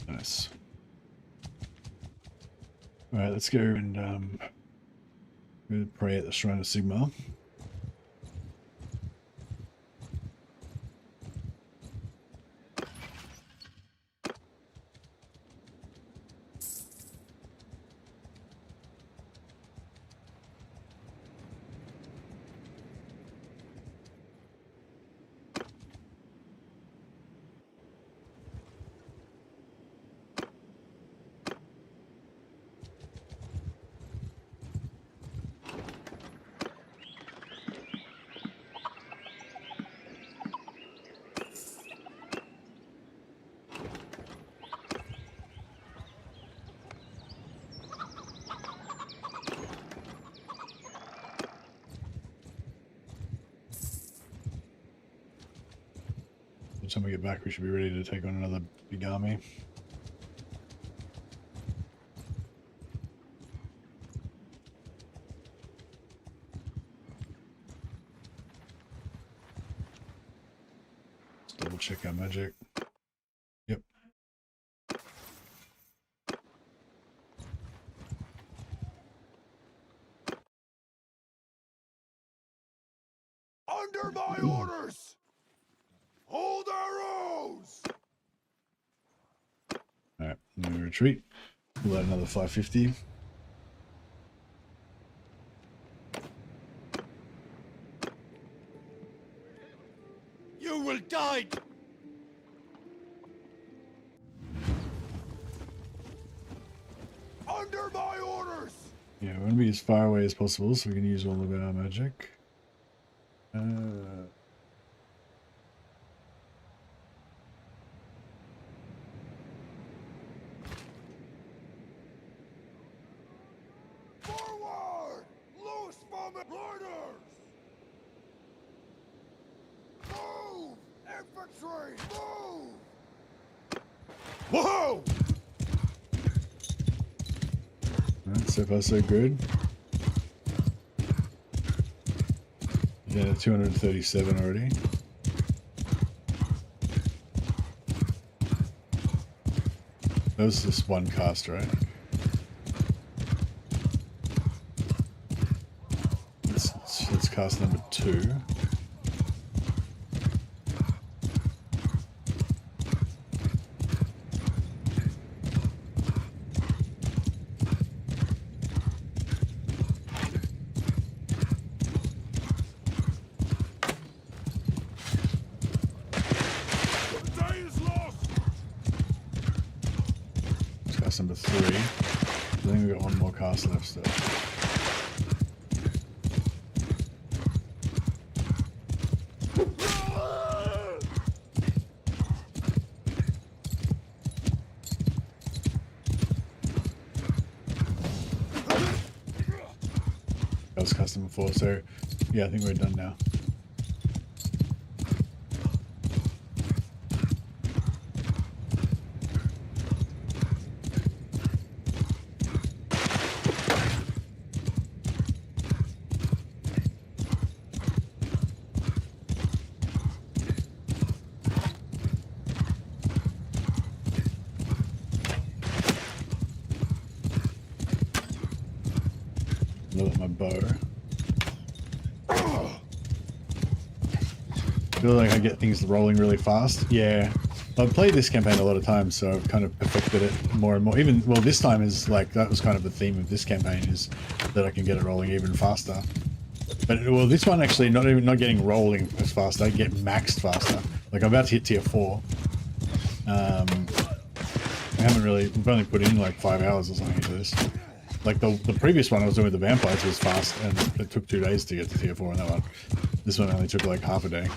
Nice. All right, let's go and pray at the Shrine of Sigmar. time we get back, we should be ready to take on another big army. Let's double check our magic. Yep. Under my orders! Hold arrows! Alright, then we retreat. Pull out another 550. You will die! Under my orders! Yeah, we want to be as far away as possible so we can use all of our magic. Forward! Loose moment orders! Move! Infantry! Move! Whoa! Alright, so far so good. Yeah, 237 already. That was just one cast, right? Let's cast number 2. The day is lost! Let's cast number 3. I think we've got one more cast left still. That was cast number 4, so yeah, I think we're done now. Load up my bow. I feel like I get things rolling really fast. Yeah, I've played this campaign a lot of times, so I've kind of perfected it more and more. Even, well, this time is like, that was kind of the theme of this campaign, is that I can get it rolling even faster. But, well, this one actually, not getting rolling as fast, I get maxed faster. Like, I'm about to hit tier 4. I haven't really, we've only put in like 5 hours or something into this. Like the previous one I was doing with the vampires was fast, and it took 2 days to get to tier 4 on that one. This one only took like half a day.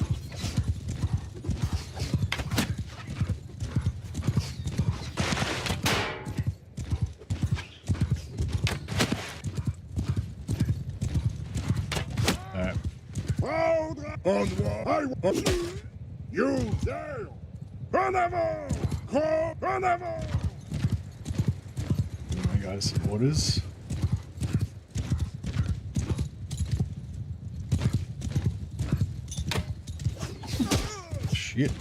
Alright. You sail! Whenever! Call! Whenever! Alright guys, orders. Shit.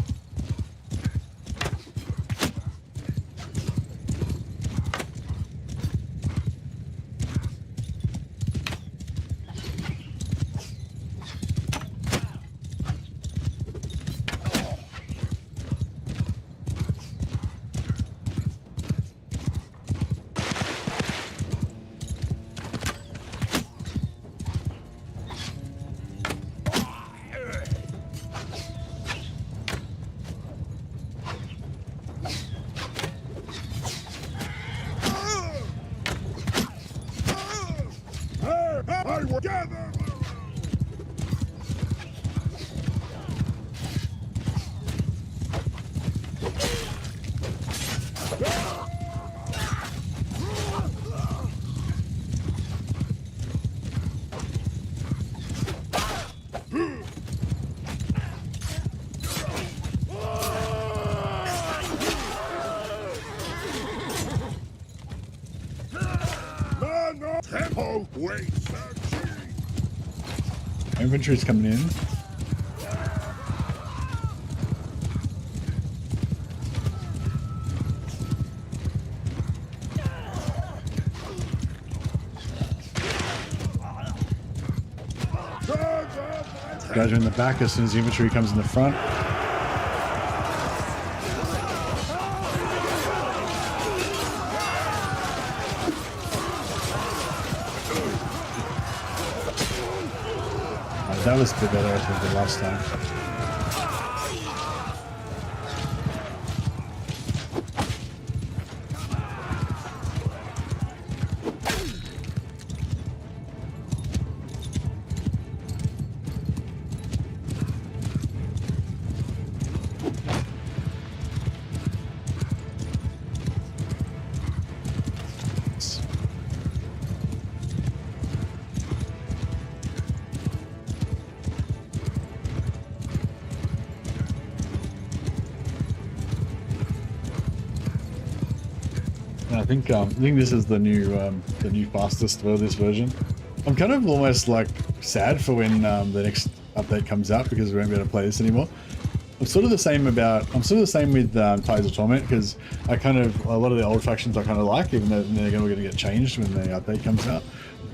I will gather! no tempo wait searching. Infantry's coming in. Guys are in the back as soon as the infantry comes in the front. That was a bit better, I think, than last time. I think this is the new fastest for this version. I'm kind of almost like sad for when the next update comes out because we won't be able to play this anymore. I'm sort of the same with Tides of Torment, because a lot of the old factions I kind of like, even though they're going to get changed when the update comes out.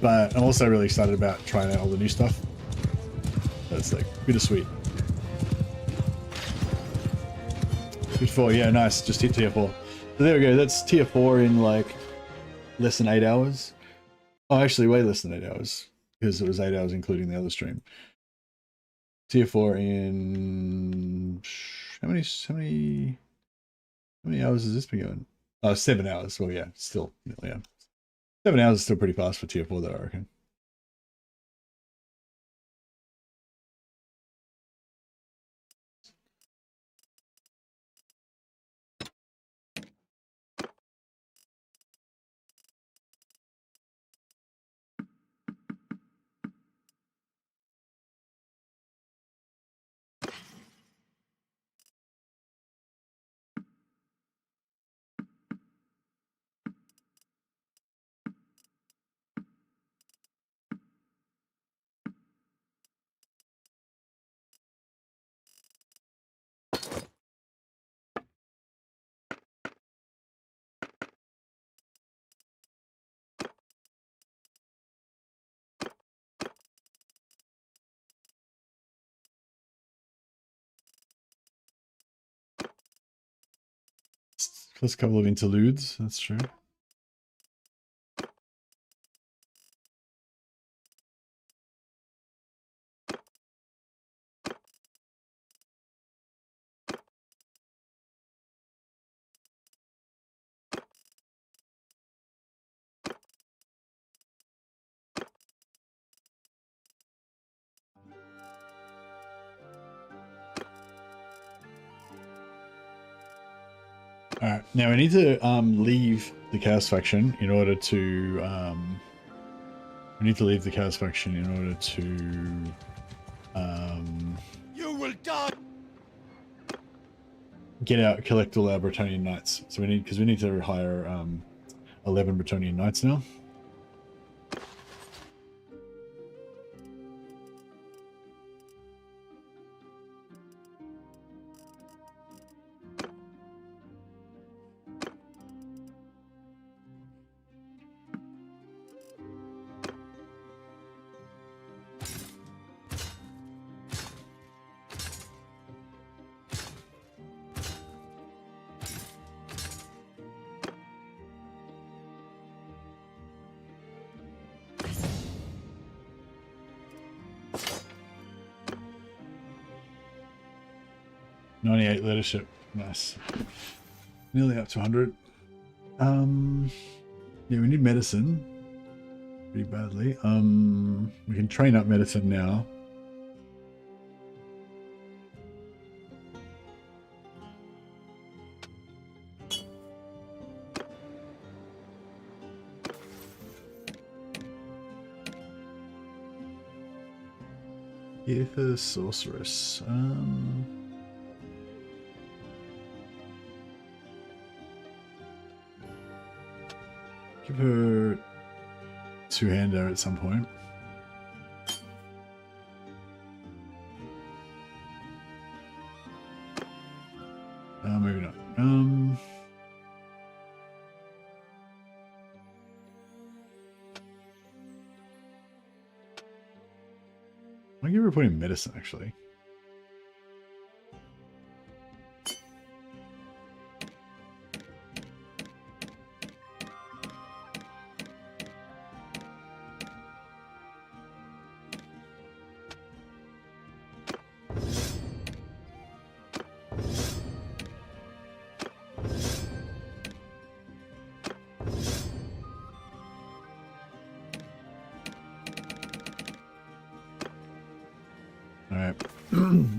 But I'm also really excited about trying out all the new stuff. That's like bittersweet. Good 4, yeah, nice. Just hit tier 4. So there we go, that's tier 4 in like less than 8 hours. Oh, actually way less than 8 hours, because it was 8 hours including the other stream. Tier 4 in how many hours has this been going? Oh, 7 hours. Well, yeah, still, yeah. 7 hours is still pretty fast for tier 4 though, I reckon. Plus a couple of interludes, that's true. All right, now we need to leave the Chaos faction in order to You will die. collect all our Bretonian knights. So we need to hire 11 Bretonian knights now. Leadership, nice. Nearly up to 100. Yeah, we need medicine pretty badly. We can train up medicine now. Here for the sorceress. Give her two-hander at some point. Maybe not. I give her put in medicine actually.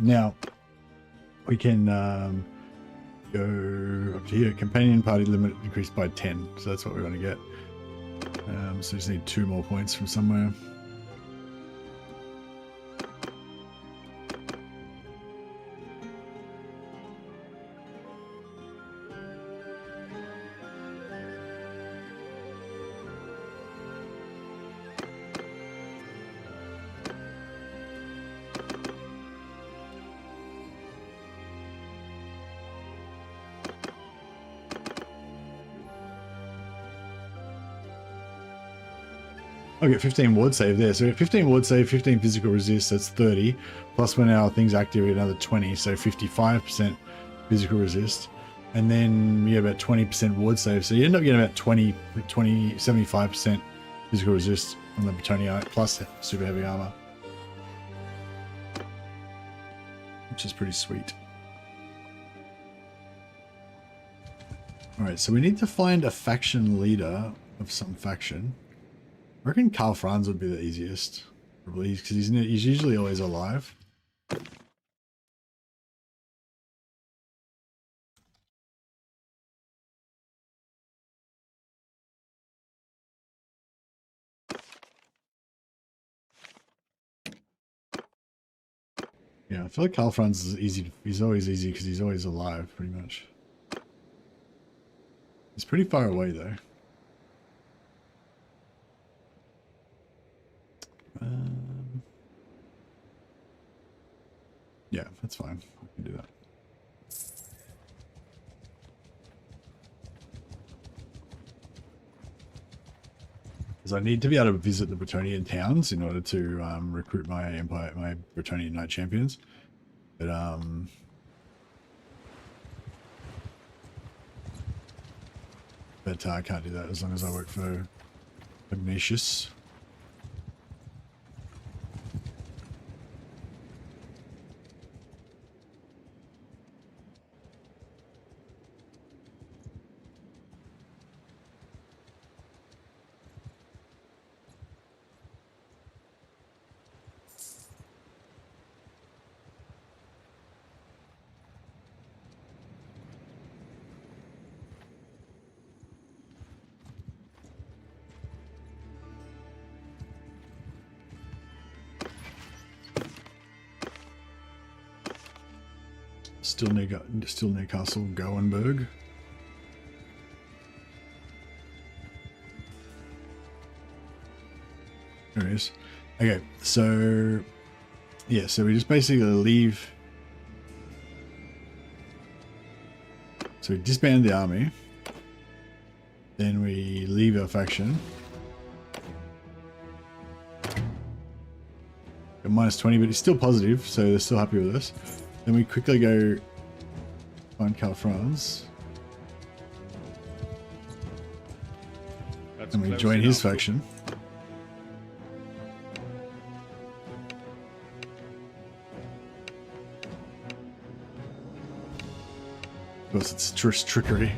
Now, we can go up to here. Companion party limit increased by 10. So that's what we want to get. So we just need 2 more points from somewhere. I'll get 15 ward save there. So we have 15 ward save, 15 physical resist, that's 30. Plus when our things activate, another 20, so 55% physical resist. And then you have about 20% ward save. So you end up getting about 75% physical resist on the Bretonniite plus super heavy armor. Which is pretty sweet. Alright, so we need to find a faction leader of some faction. I reckon Karl Franz would be the easiest, probably, because he's usually always alive. Yeah, I feel like Karl Franz is easy. He's always easy because he's always alive, pretty much. He's pretty far away though. Yeah, that's fine. I can do that. Because I need to be able to visit the Bretonnian towns in order to recruit my Bretonnian Knight champions. But I can't do that as long as I work for Ignatius. Still Newcastle, Goenberg. There it is. Okay, so yeah, so we just basically leave. So we disband the army. Then we leave our faction. Got minus 20, but it's still positive, so they're still happy with us. Then we quickly go find Karl Franz. And we join his faction. Of course, it's trickery.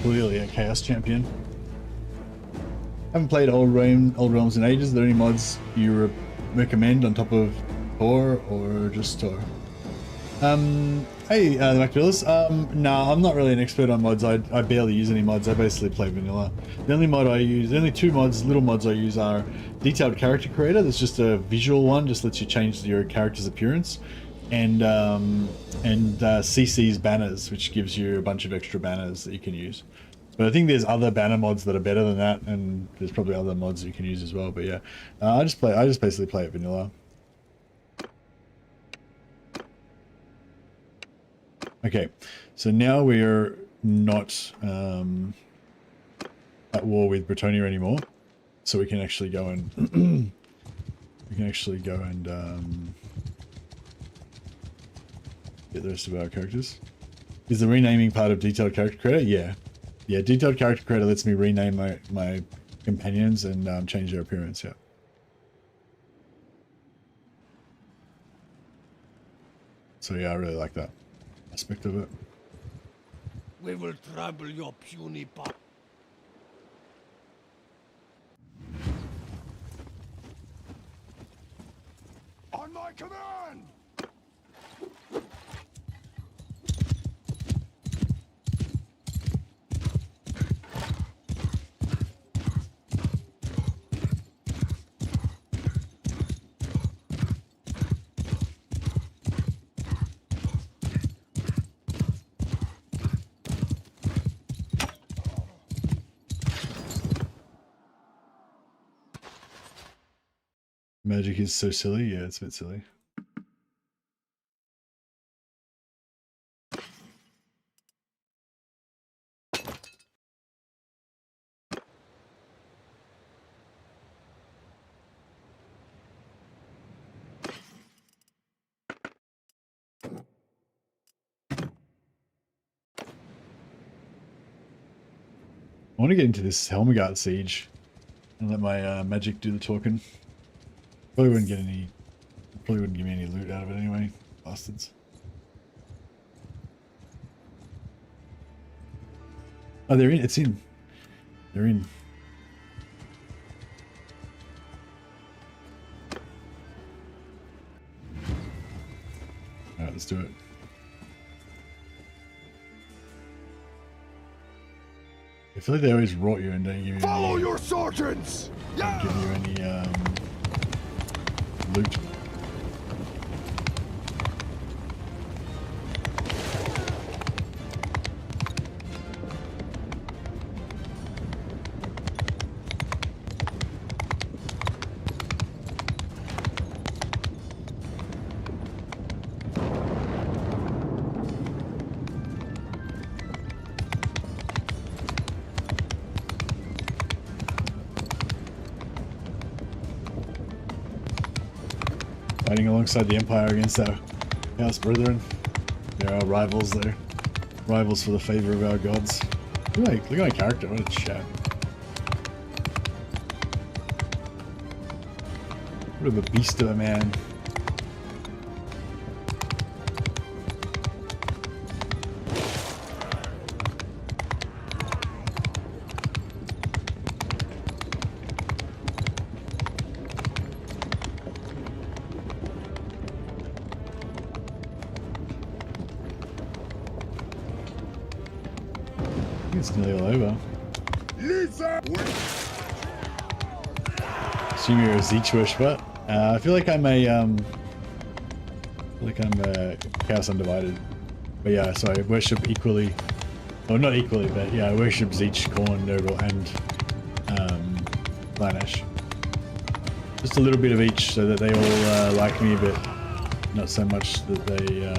Clearly a Chaos champion. Haven't played Old Realms in ages. Are there any mods you recommend on top of Tor or just Tor? Hey, the Macbillis. No, I'm not really an expert on mods. I barely use any mods. I basically play vanilla. The only mod I use, the only two little mods I use are Detailed Character Creator. That's just a visual one, just lets you change your character's appearance, and CC's Banners, which gives you a bunch of extra banners that you can use. But I think there's other banner mods that are better than that, and there's probably other mods you can use as well. But yeah, I just basically play it vanilla. Okay, so now we are not at war with Bretonia anymore, so we can actually go and get the rest of our characters. Is the renaming part of detailed character creator? Yeah. Yeah, detailed character creator lets me rename my companions and change their appearance, yeah. So yeah, I really like that aspect of it. We will trouble your puny part. On my command! Magic is so silly. Yeah, it's a bit silly. I want to get into this Helmgart siege and let my magic do the talking. Probably wouldn't get any. Probably wouldn't give me any loot out of it anyway, bastards. Oh, they're in. It's in. They're in. All right, let's do it. I feel like they always rot you and don't give you Follow any, your sergeants! don't give you any loot. Fighting alongside the Empire against our House Brethren. They're our rivals there. Rivals for the favor of our gods. Look at my character, what a chat. What of a beast of a man. It's nearly all over. Assume you're a Zeech worshiper. I feel like I'm a Chaos Undivided. But yeah, so I worship equally. Well, not equally, but yeah, I worship Zeech, Khorne, Nurgle, and Lanesh. Just a little bit of each, so that they all like me, but not so much that they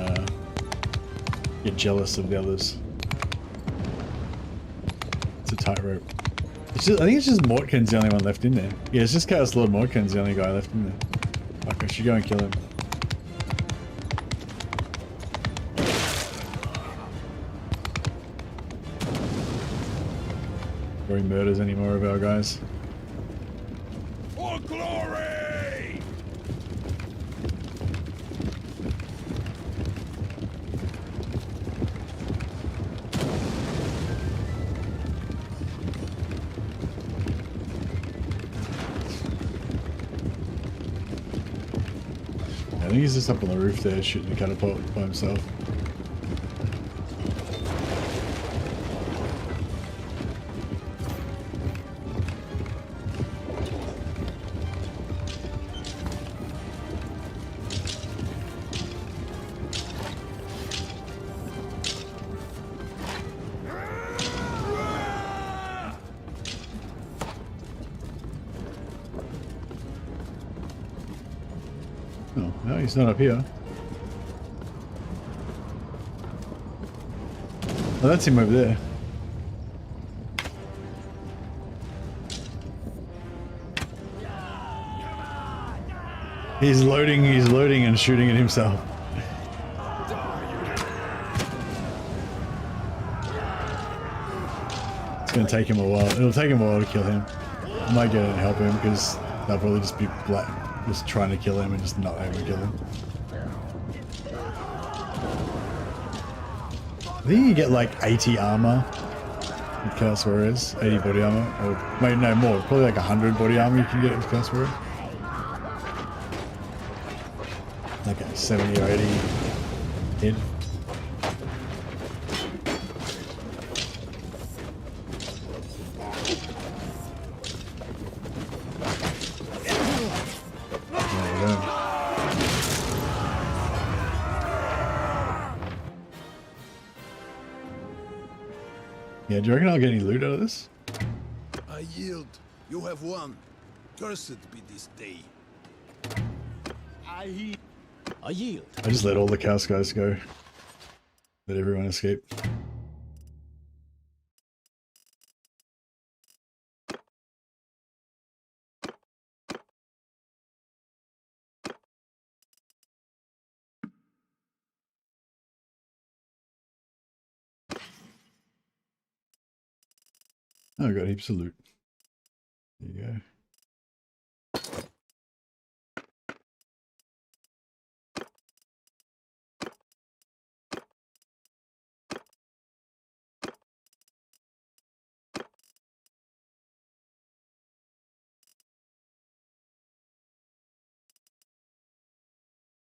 get jealous of the others. It's a tightrope. I think it's just Mortkin's the only one left in there. Yeah, it's just Chaos Lord Mortkin's the only guy left in there. Fuck, I should go and kill him. Before he murders any more of our guys. For glory! I think he's just up on the roof there shooting the catapult by himself. Oh, no, he's not up here. Oh, that's him over there. He's loading and shooting at himself. It's gonna take him a while. It'll take him a while to kill him. I might get it and help him because they'll probably just be just trying to kill him and just not able to kill him. I think you get like 80 armor with Chaos Warriors, 80 body armor, or maybe no more, probably like 100 body armor you can get with Chaos Warrior. Like a 70 or 80 hit. Yeah, do you reckon I'll get any loot out of this? I yield. You have won. Cursed be this day. I yield. I just let all the Chaos guys go. Let everyone escape. Oh, I got heaps of loot. There you go.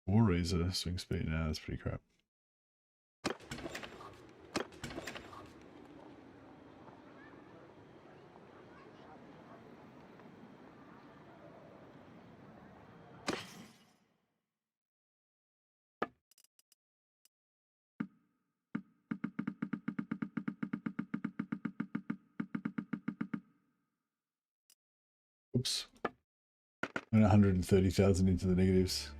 War Razor, swing speed. Nah, that's pretty crap. Oops. Went 130,000 into the negatives.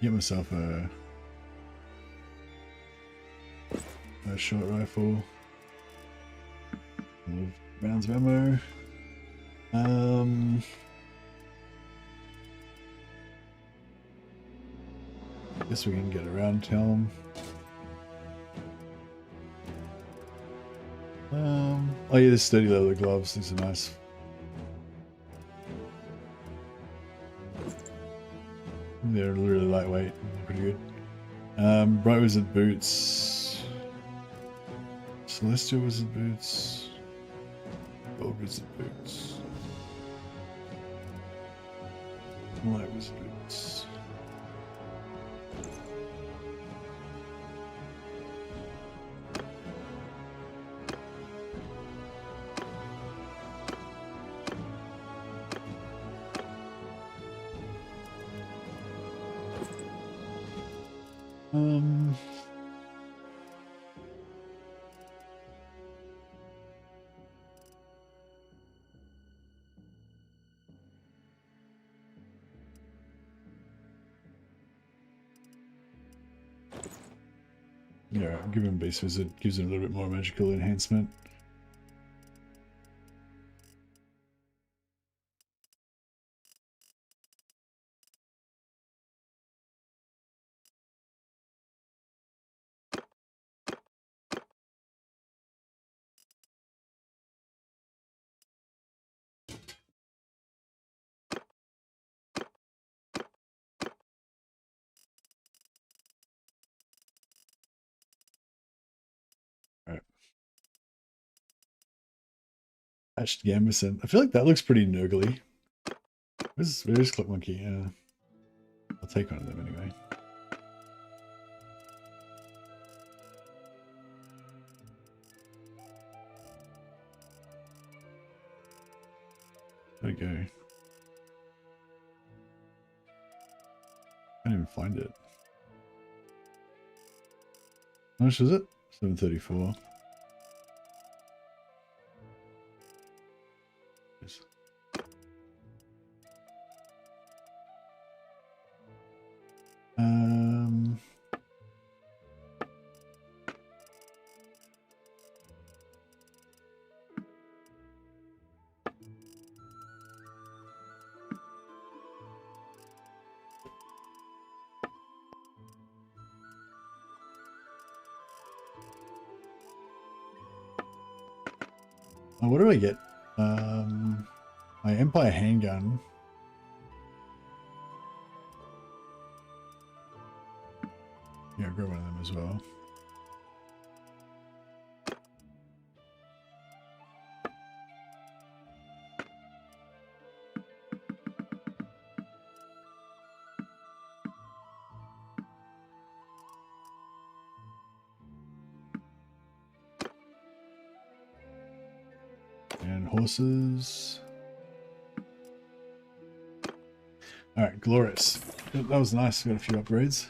Get myself a short rifle. Rounds of ammo. Guess we can get around town. Oh yeah, this sturdy leather gloves. These are nice. They're really lightweight. They're pretty good. Bright Wizard boots. Celestial Wizard boots. Gold Wizard boots. Light Wizard boots. Yeah, give him base wizard, gives him a little bit more magical enhancement. Hatched Gambison. I feel like that looks pretty noogly. Where's Clock Monkey? Yeah. I'll take one of them anyway. There we go. I can't even find it. How much is it? 734. Yes. Oh, what do I get? My Empire handgun. Yeah, I'll grab one of them as well. And horses. All right, glorious. That was nice. Got a few upgrades.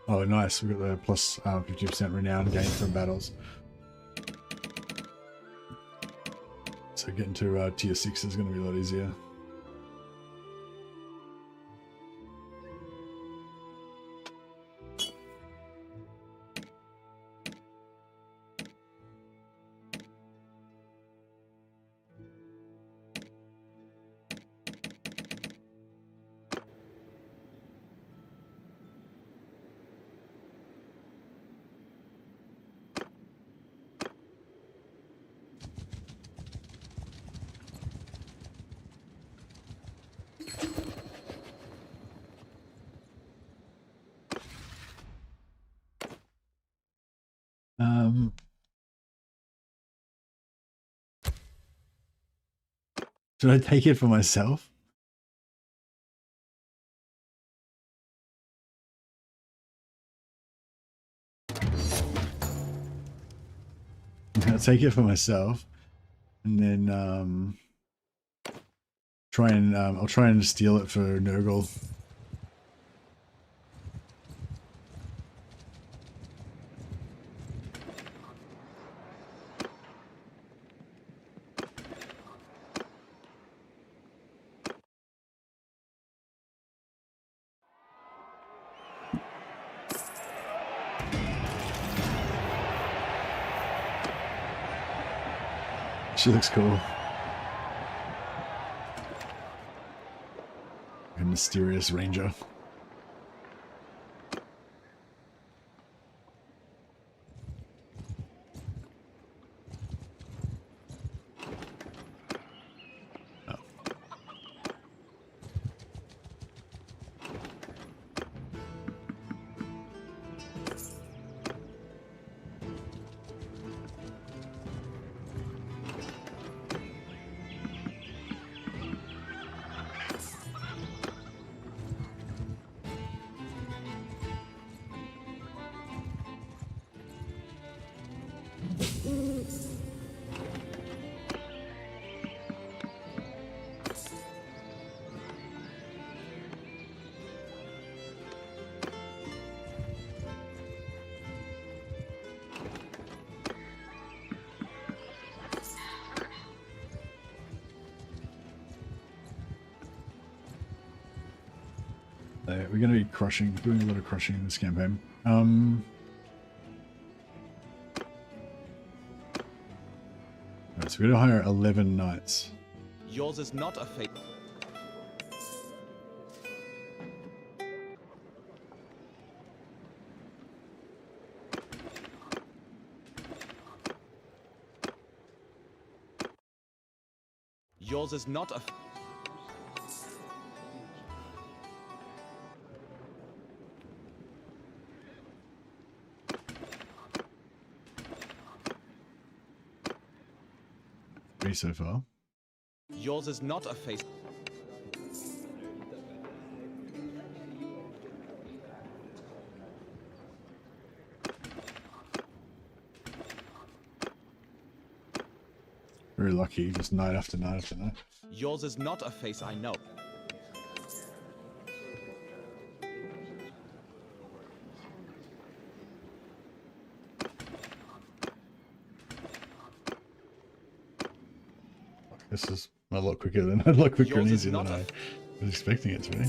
Oh, nice. We got the plus 50% renown gain from battles. So getting to tier 6 is going to be a lot easier. Should I take it for myself? I'll take it for myself, and then I'll try and steal it for Nurgle. She looks cool. A mysterious ranger. We're going to be doing a lot of crushing in this campaign. Right, so we're going to hire 11 knights. Yours is not a fate. Yours is not a. XP so far. Yours is not a face. Very lucky, just night after night after night. Yours is not a face I know. This is a lot quicker than a lot quicker and Yours is easier than not I was expecting it to be.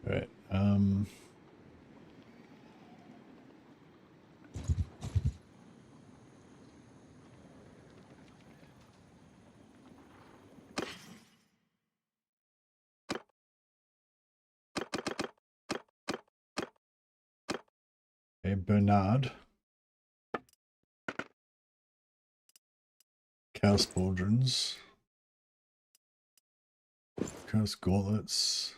Right. Okay, Bernard. Chaos Pauldrons. Chaos Gauntlets.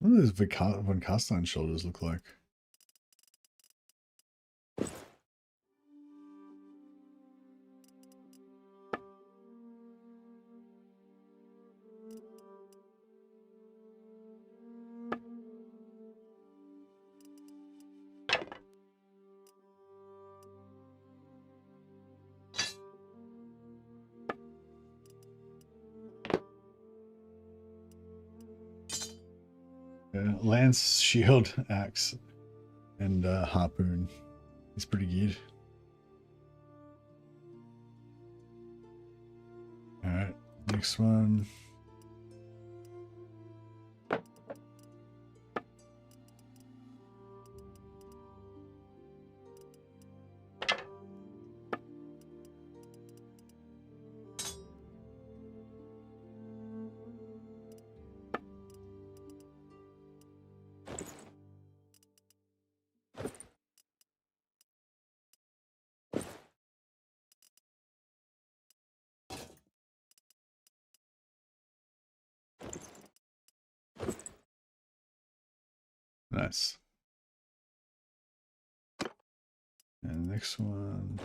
What do those Von Carstein shoulders look like? Lance, shield, axe, and harpoon. It's pretty good. Alright, next one. Nice. And the next one.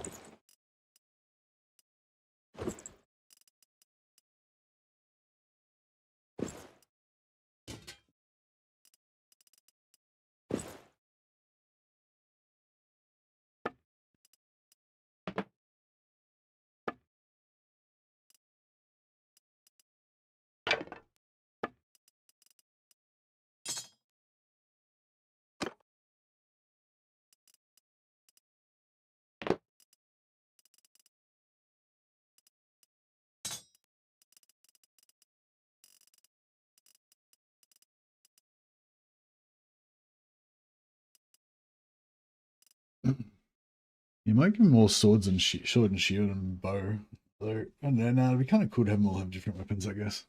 You might give them more swords and sword and shield and bow. Though, I don't know, nah, it'd be kind of cool to have them all have different weapons, I guess.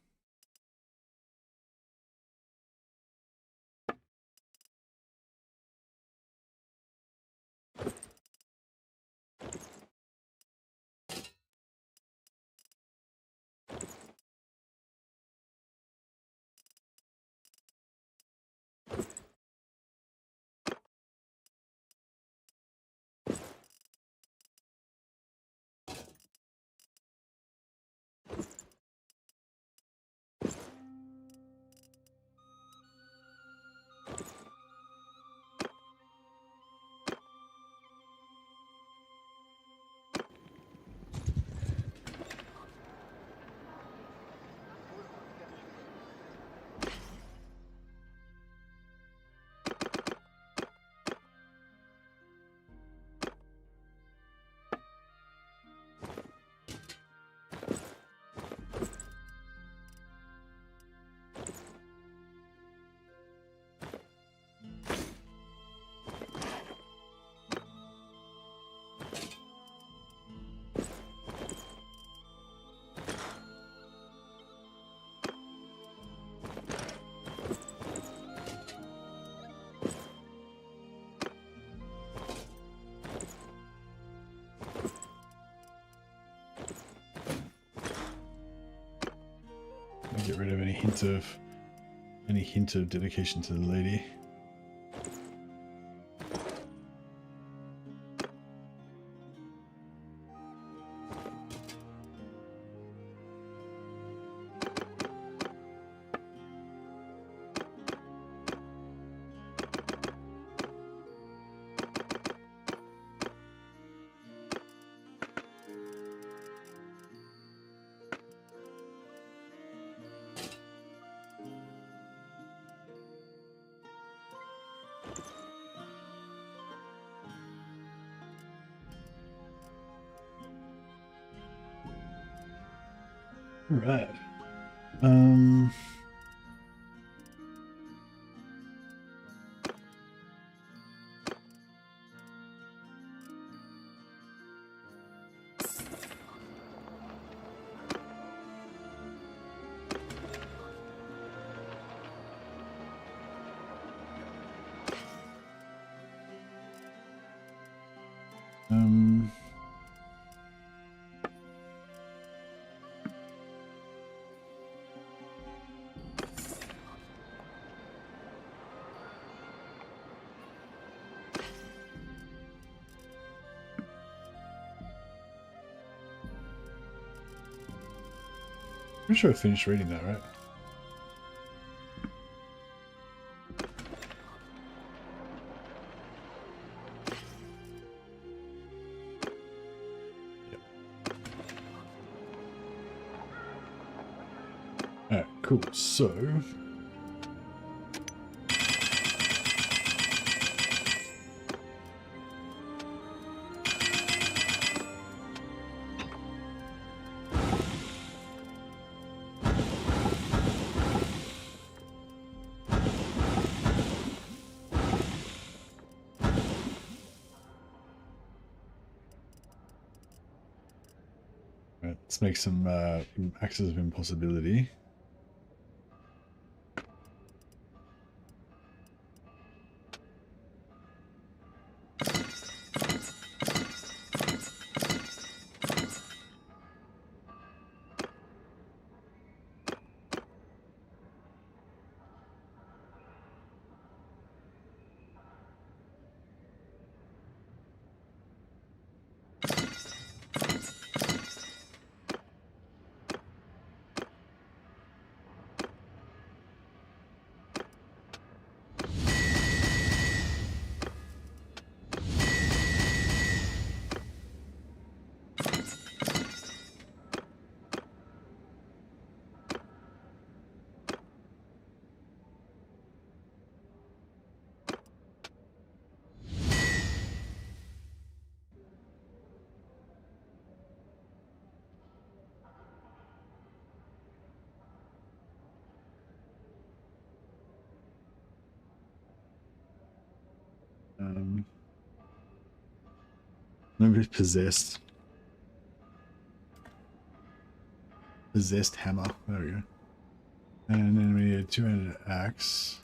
get rid of any hint of dedication to the lady. All right. Pretty sure I finished reading that, right? Yep. Alright, cool. So let's make some axes of impossibility. Maybe possessed. Possessed hammer. There we go. And then we need a two-handed axe.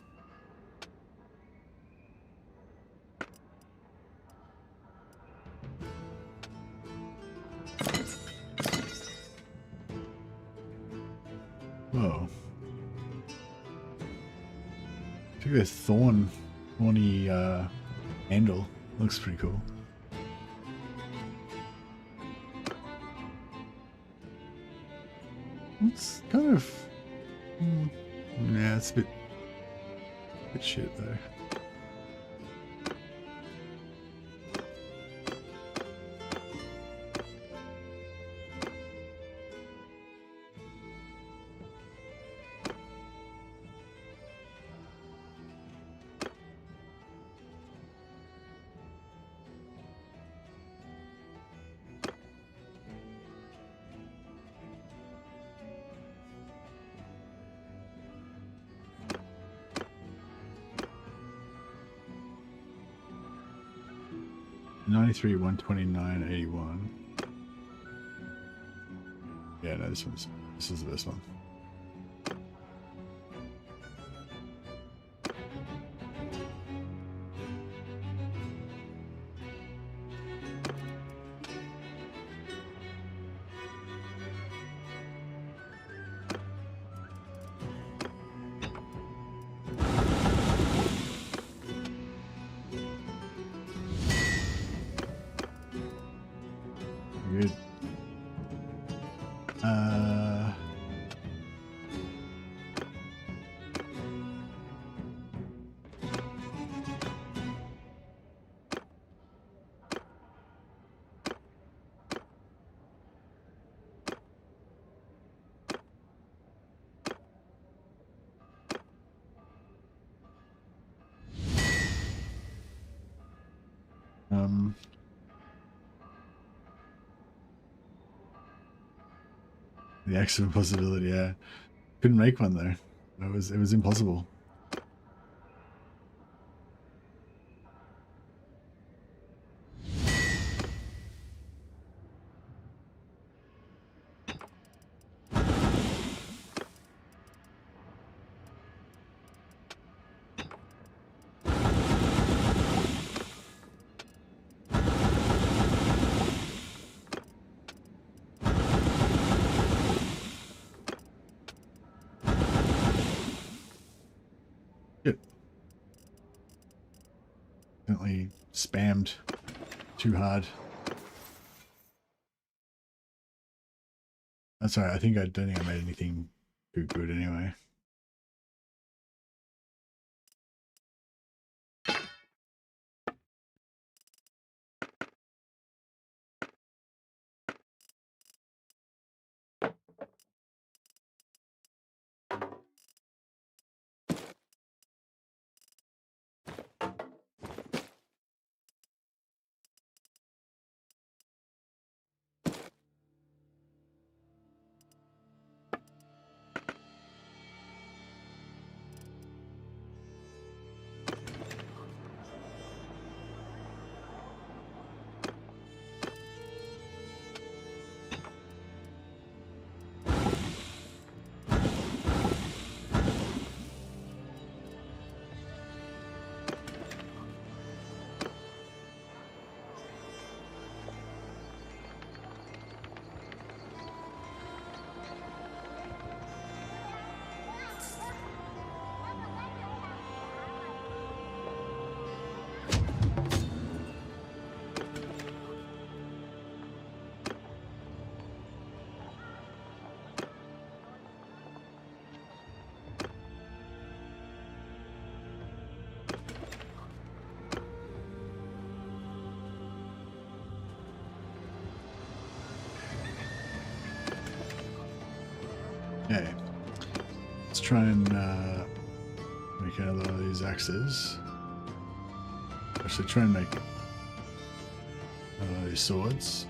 Whoa. I think a thorny handle. Looks pretty cool. It's kind of... yeah, it's a bit shit though. $93, $129, $81. Yeah, no, this is the best one. Good. The accident possibility, yeah. Couldn't make one though. It was impossible. Yep. Definitely spammed too hard. That's alright. I don't think I made anything too good anyway. Okay, let's try and make another one of these axes. Actually, try and make another one of these swords.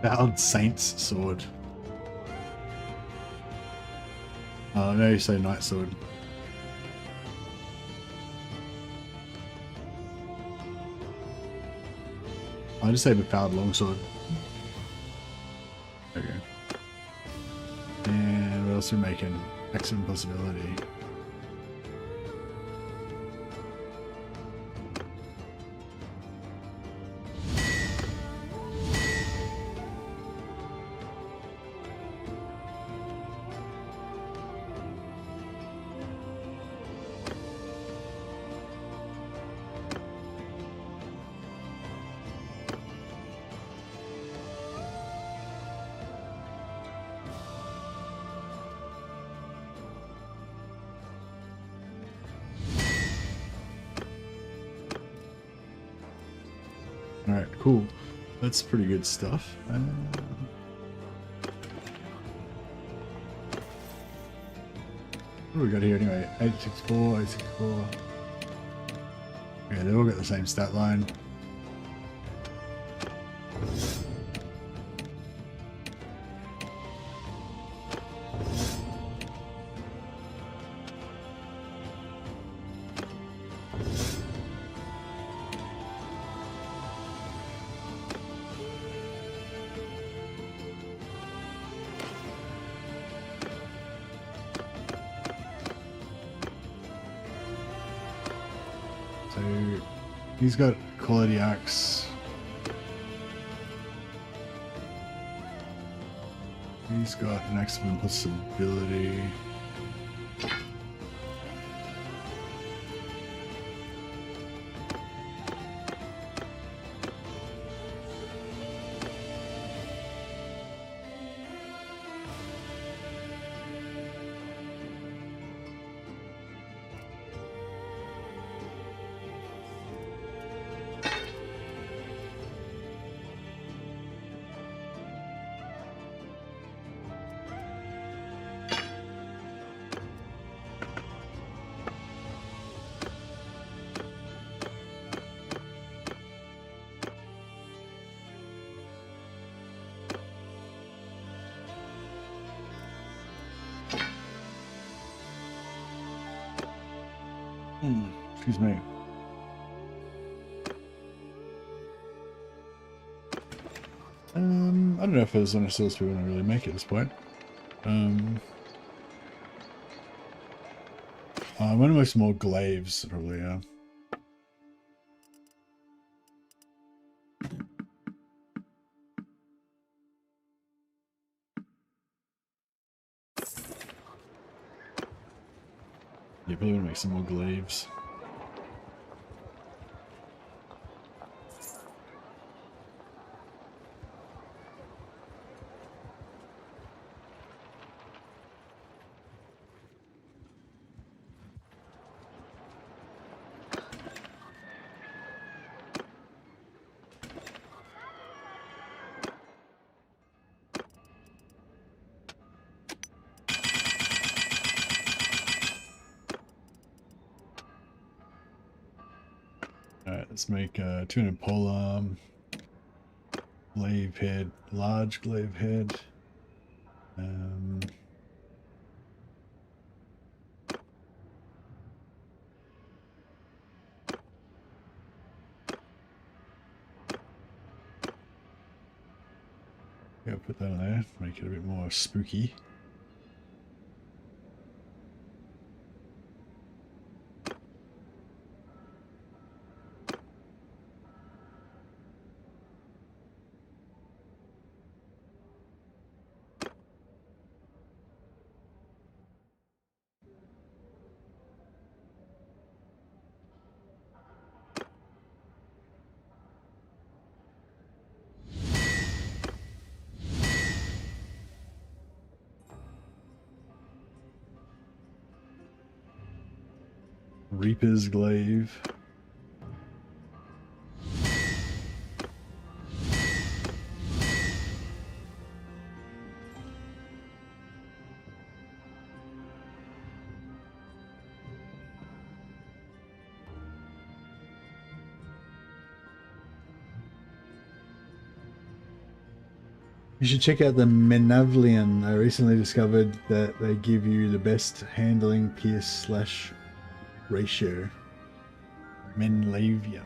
Vowed Saint's Sword. No, you say Knight Sword. I just say Befoured Longsword. Okay. And what else are we making? Excellent possibility. Alright, cool. That's pretty good stuff. What do we got here anyway? 864, 864. Yeah, they all got the same stat line. So he's got quality axe. He's got an axe of impossibility. Excuse me. I don't know if there's any else we want to really make at this point. I want to make some more glaives, probably, yeah. Yeah, probably want to make some more glaives. Alright, let's make 200 polearm, glaive head, large glaive head. Yeah, put that in there, make it a bit more spooky. Reaper's glaive. You should check out the Menavlian. I recently discovered that they give you the best handling pierce / ratio. Menlavian.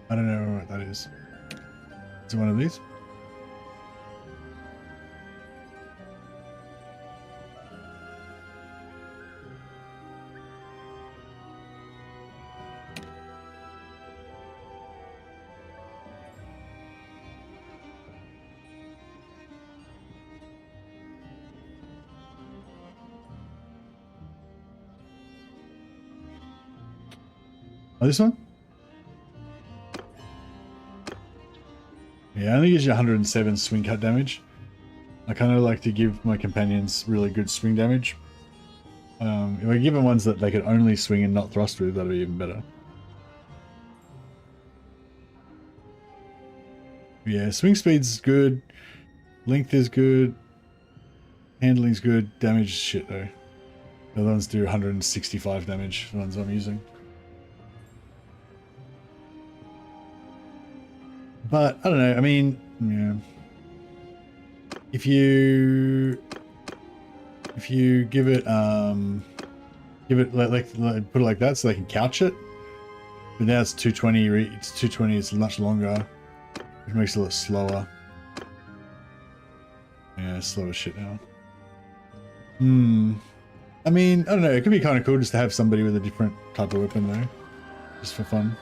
I don't know what that is. Is it one of these? Oh, this one? Yeah, it only gives you 107 swing cut damage. I kind of like to give my companions really good swing damage. If I give them ones that they could only swing and not thrust with, that'd be even better. Yeah, swing speed's good. Length is good. Handling's good. Damage is shit though. The other ones do 165 damage, the ones I'm using. But I don't know. I mean, yeah. If you give it like put it like that, so they can couch it. But now it's 220. It's 220. It's much longer, which makes it a lot slower. Yeah, it's slow as shit now. I mean, I don't know. It could be kind of cool just to have somebody with a different type of weapon though. just for fun.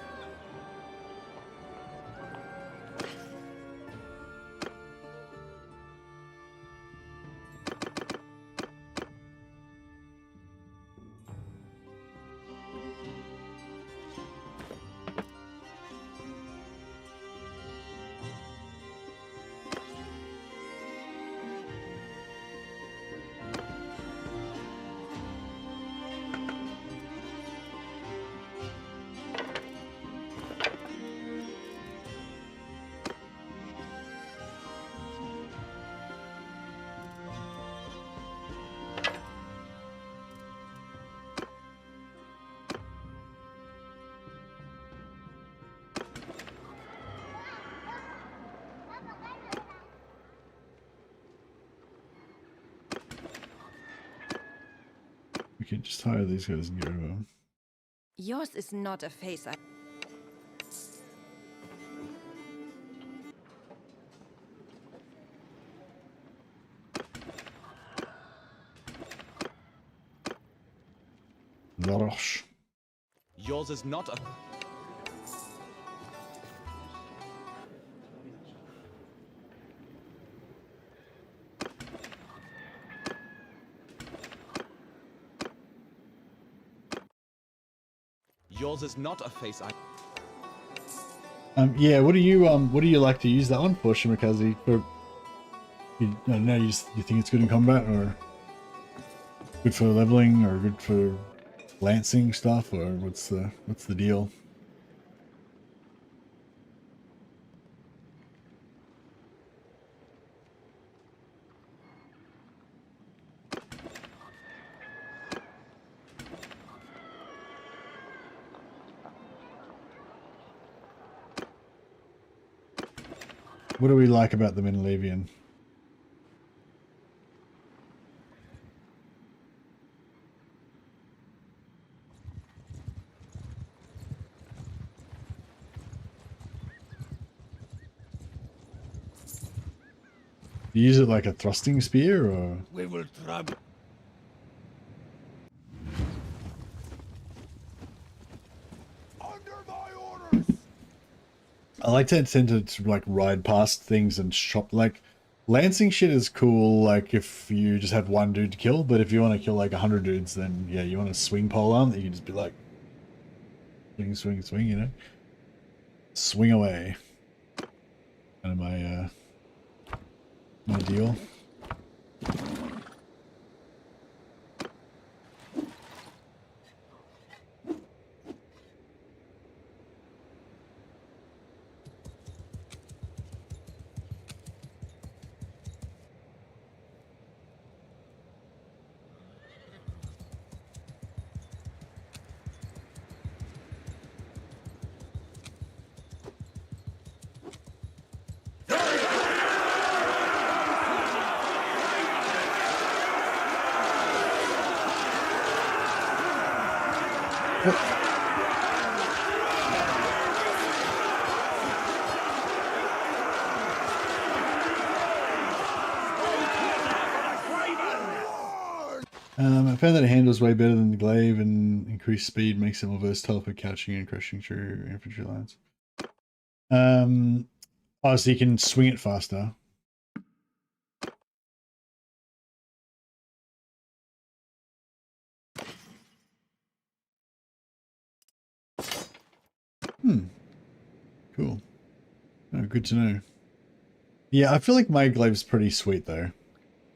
We can just hire these guys and get rid of them. Yours is not a face I... Laroche. Yours is not a... Yours is not a face I... Yeah, what do you like to use that one for, Shimakaze? For I don't know, you think it's good in combat, or good for leveling, or good for lancing stuff, or what's the deal? What do we like about them in Levian? You use it like a thrusting spear, or? We will try. Under my orders. I like to tend to like ride past things and chop. Like lancing shit is cool, like if you just have one dude to kill, but if you want to kill like 100 dudes, then yeah, you want a swing pole arm that you can just be like swing, swing, swing, you know, swing away. Kind of my deal. I found that it handles way better than the glaive, and increased speed makes it more versatile for couching and crushing through infantry lines. Oh, so you can swing it faster. Cool. Oh, good to know. Yeah, I feel like my glaive's pretty sweet though.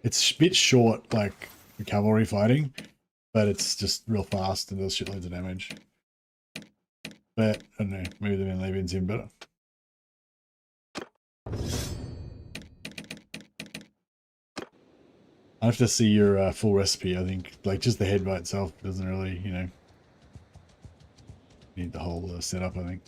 It's a bit short, like the cavalry fighting, but it's just real fast and does shitloads of damage. But I don't know, maybe the Levian's even better. I have to see your full recipe. I think like just the head by itself doesn't really, you know, need the whole setup, I think.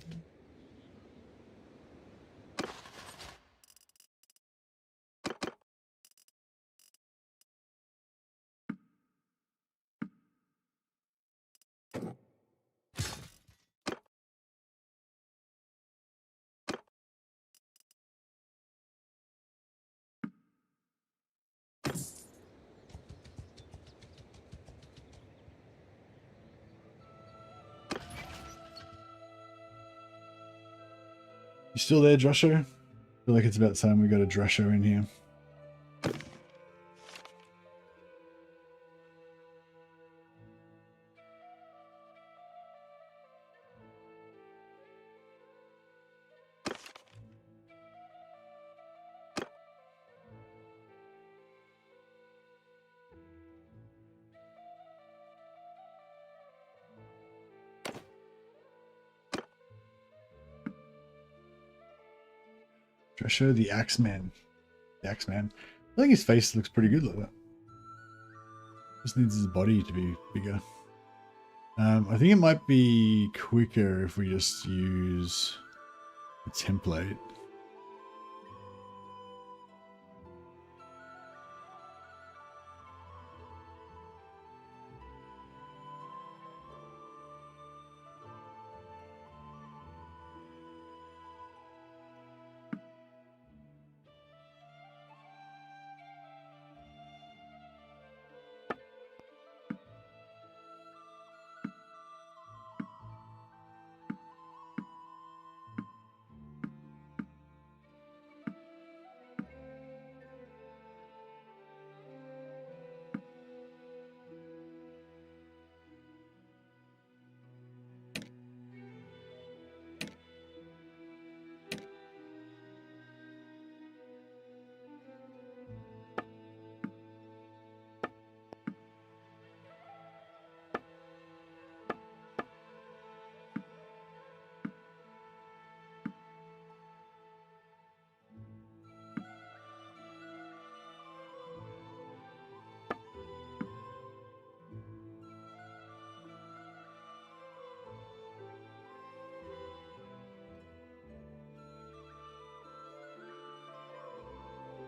You still there, Drosho? I feel like it's about time we got a Drosho in here. Drosho the Axeman. The Axeman. I think his face looks pretty good like that. Just needs his body to be bigger. I think it might be quicker if we just use a template.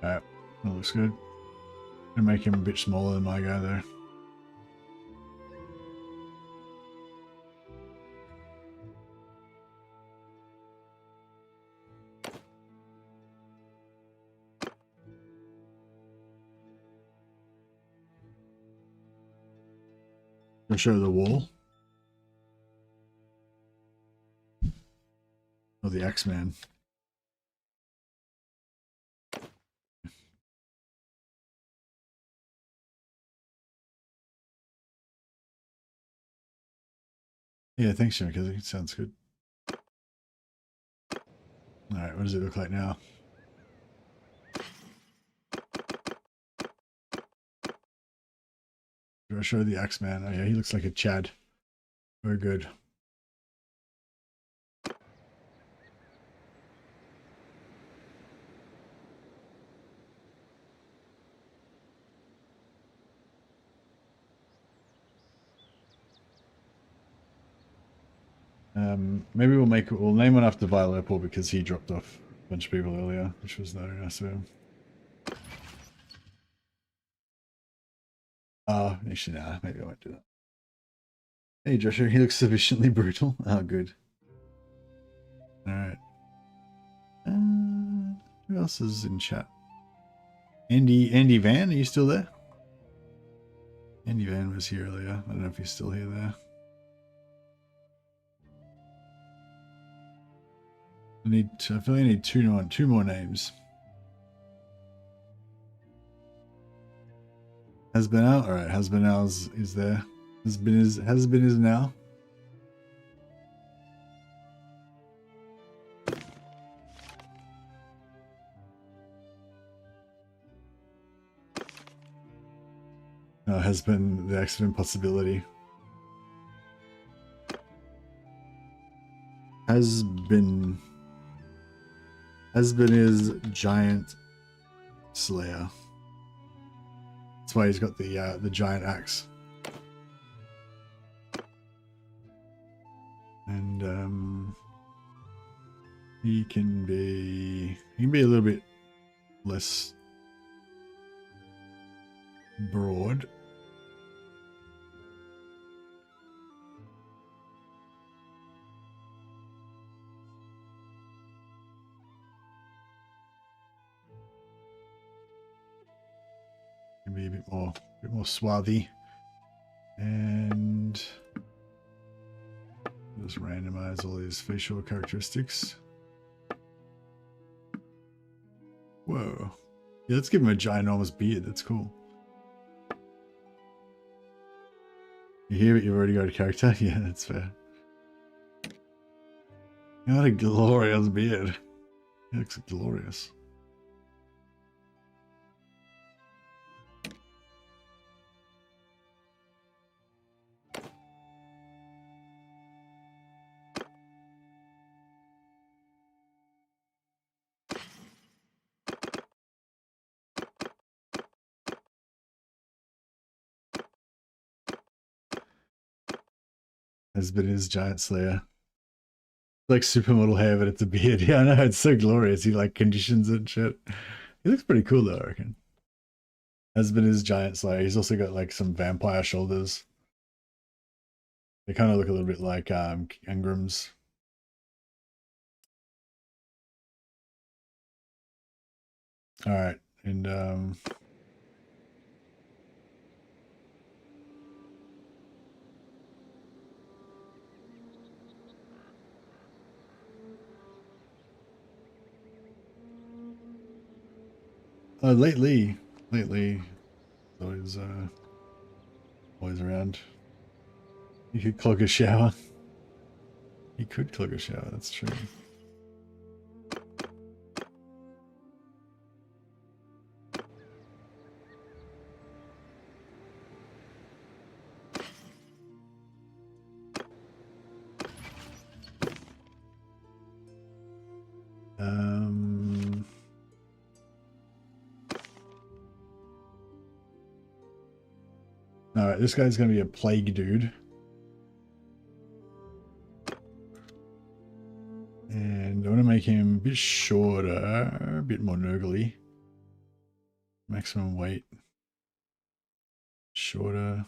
Alright, that looks good. Gonna make him a bit smaller than my guy there. I'll show the wall. Oh, the X-Man. Yeah, thanks, Jimmy, because it sounds good. Alright, what does it look like now? Do I show the X-Man? Oh yeah, he looks like a Chad. Very good. Maybe we'll name one after Vile Airport because he dropped off a bunch of people earlier, which was very nice of him. Actually, nah, maybe I won't do that. Hey, Joshua, he looks sufficiently brutal. Oh, good. Alright. Who else is in chat? Andy Van, are you still there? Andy Van was here earlier. I don't know if he's still here there. I feel like I need two more names. Has been out? Alright, has been out is there. Has been is now. No, has been the accident possibility. Has been his giant slayer. That's why he's got the giant axe. And he can be a little bit less broad. Be a bit more swarthy, and just randomize all these facial characteristics. Whoa. Yeah, let's give him a ginormous beard. That's cool. You hear it? You've already got a character? Yeah, that's fair. What a glorious beard. It looks glorious. Has been his giant slayer. Like supermodel hair, but it's a beard. Yeah, I know, it's so glorious. He like conditions and shit. He looks pretty cool though, I reckon. Has been his giant slayer. He's also got like some vampire shoulders. They kind of look a little bit like Angram's. All right, and lately, always around. You could clog a shower. You could clog a shower. That's true. Alright, this guy's gonna be a plague dude. And I want to make him a bit shorter, a bit more nurgly. Maximum weight. Shorter.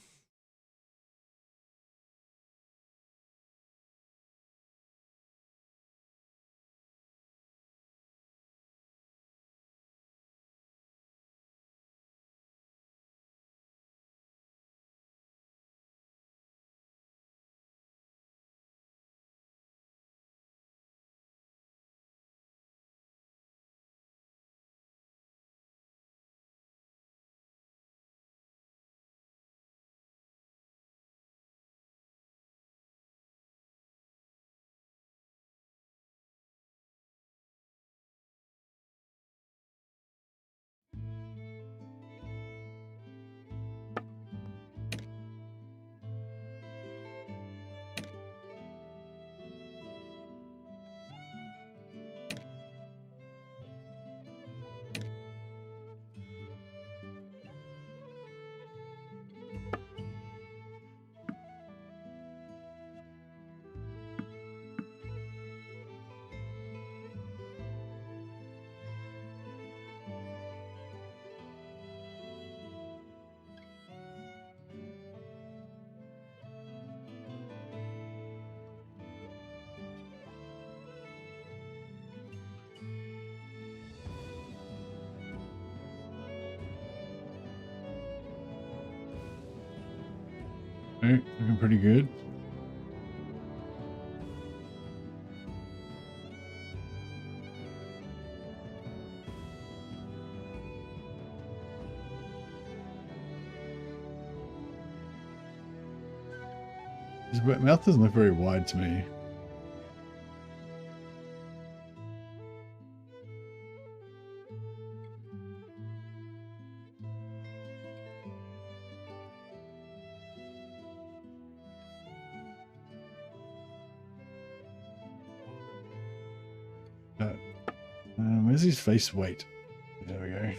Alright, looking pretty good. His mouth doesn't look very wide to me. Where's his face weight? There we go.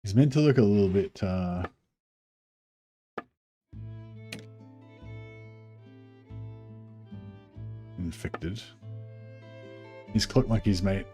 He's meant to look a little bit infected. He's Clock Monkey's mate.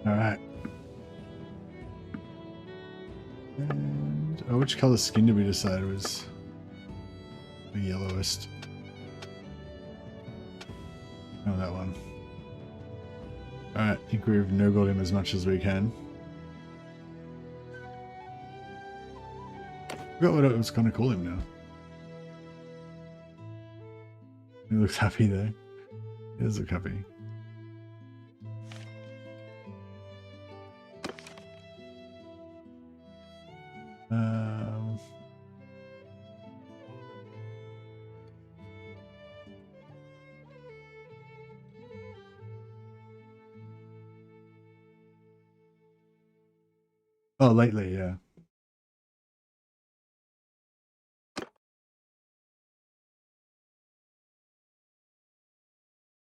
Alright. And which color skin did we decide was the yellowest? Oh, that one. Alright, I think we've no-gold him as much as we can. Forgot what I was going to call him now. He looks happy though. He does look happy. Oh, lately, yeah.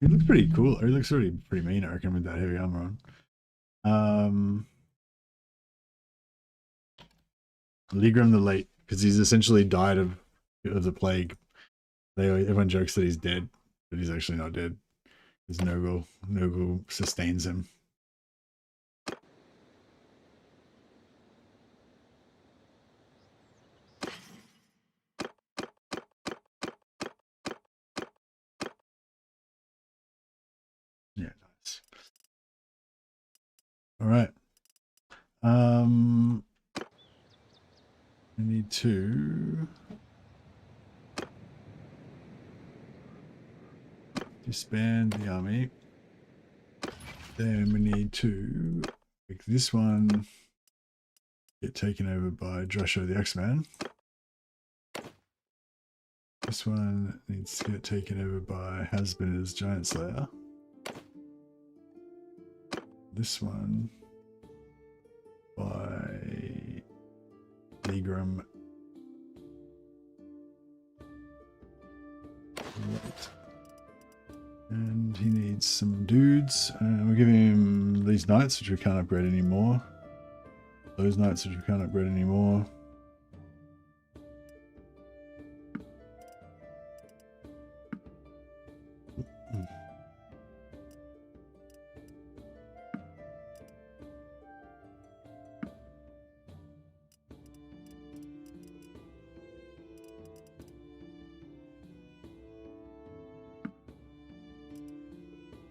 He looks pretty cool. He looks really pretty mean, I reckon, with that heavy armor on. Ligram the Late, because he's essentially died of the plague. Everyone jokes that he's dead, but he's actually not dead. Because Nogul sustains him. Yeah, nice. All right. We need to disband the army. Then we need to make this one get taken over by Drusho the X-Man. This one needs to get taken over by Hasbin's Giant Slayer. This one by Ligram. Right. And he needs some dudes. We'll give him these knights, which we can't upgrade anymore. Those knights, which we can't upgrade anymore.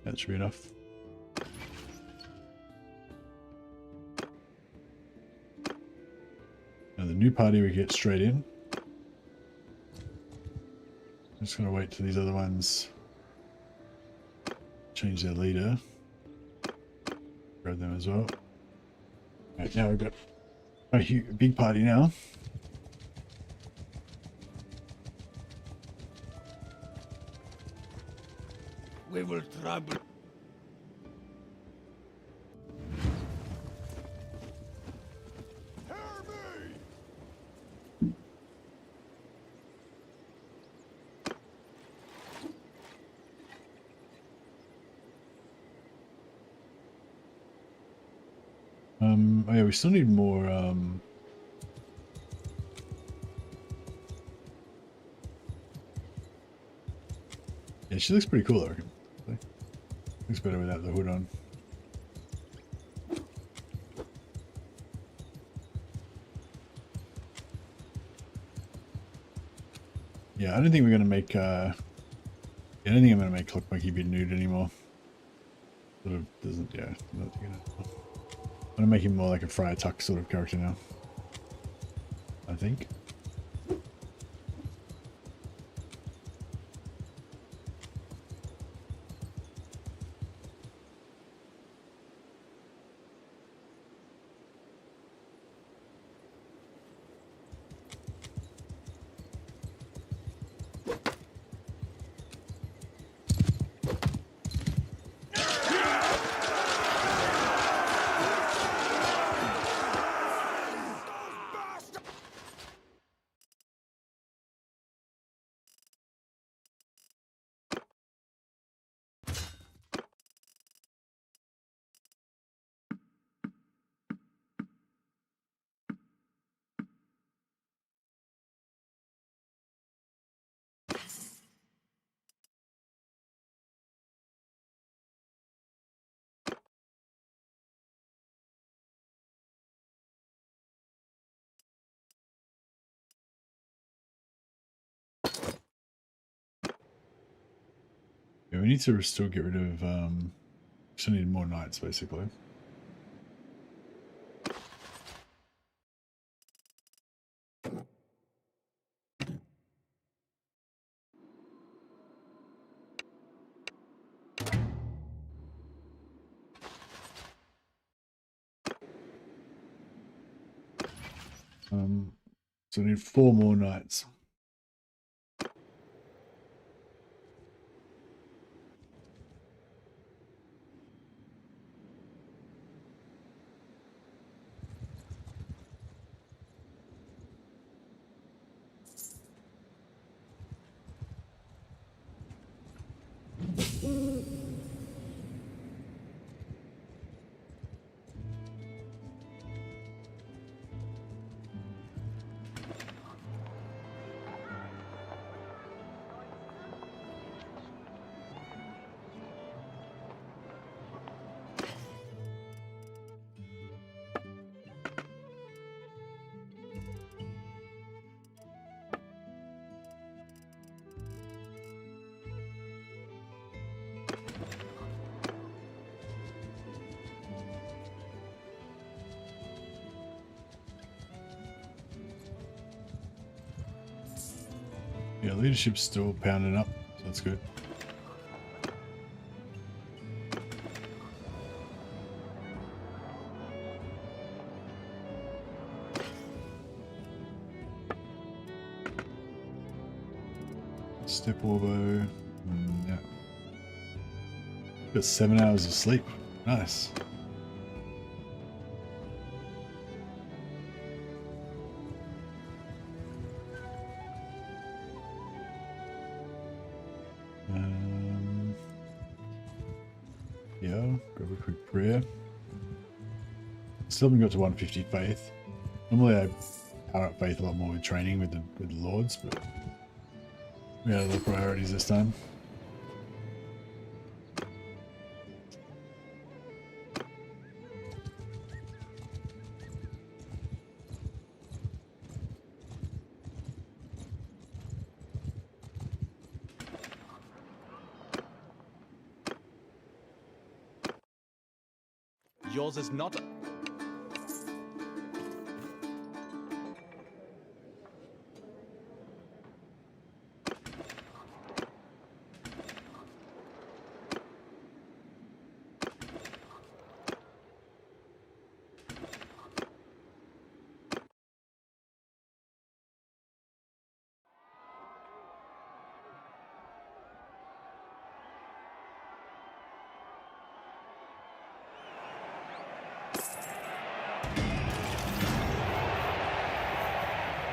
That should be enough. Now the new party we get straight in. I'm just gonna wait till these other ones change their leader. Grab them as well. Right, now we've got a big party now. We will trouble. Oh yeah, we still need more yeah, she looks pretty cool, I reckon. Looks better without the hood on. Yeah, I don't think we're gonna make I don't think I'm gonna make Clockmonkey be nude anymore. Sort of doesn't, yeah, I'm not gonna. I'm gonna make him more like a Friar Tuck sort of character now, I think. we need to still get rid of, still need more knights basically. So I need 4 more knights. Yeah, leadership's still pounding up, so that's good. Step Orbo. Yeah. Got 7 hours of sleep. Nice. Yeah, grab a quick prayer. Still haven't got to 150 faith. Normally I power up faith a lot more with training with the lords, but we had other priorities this time. Yours is not.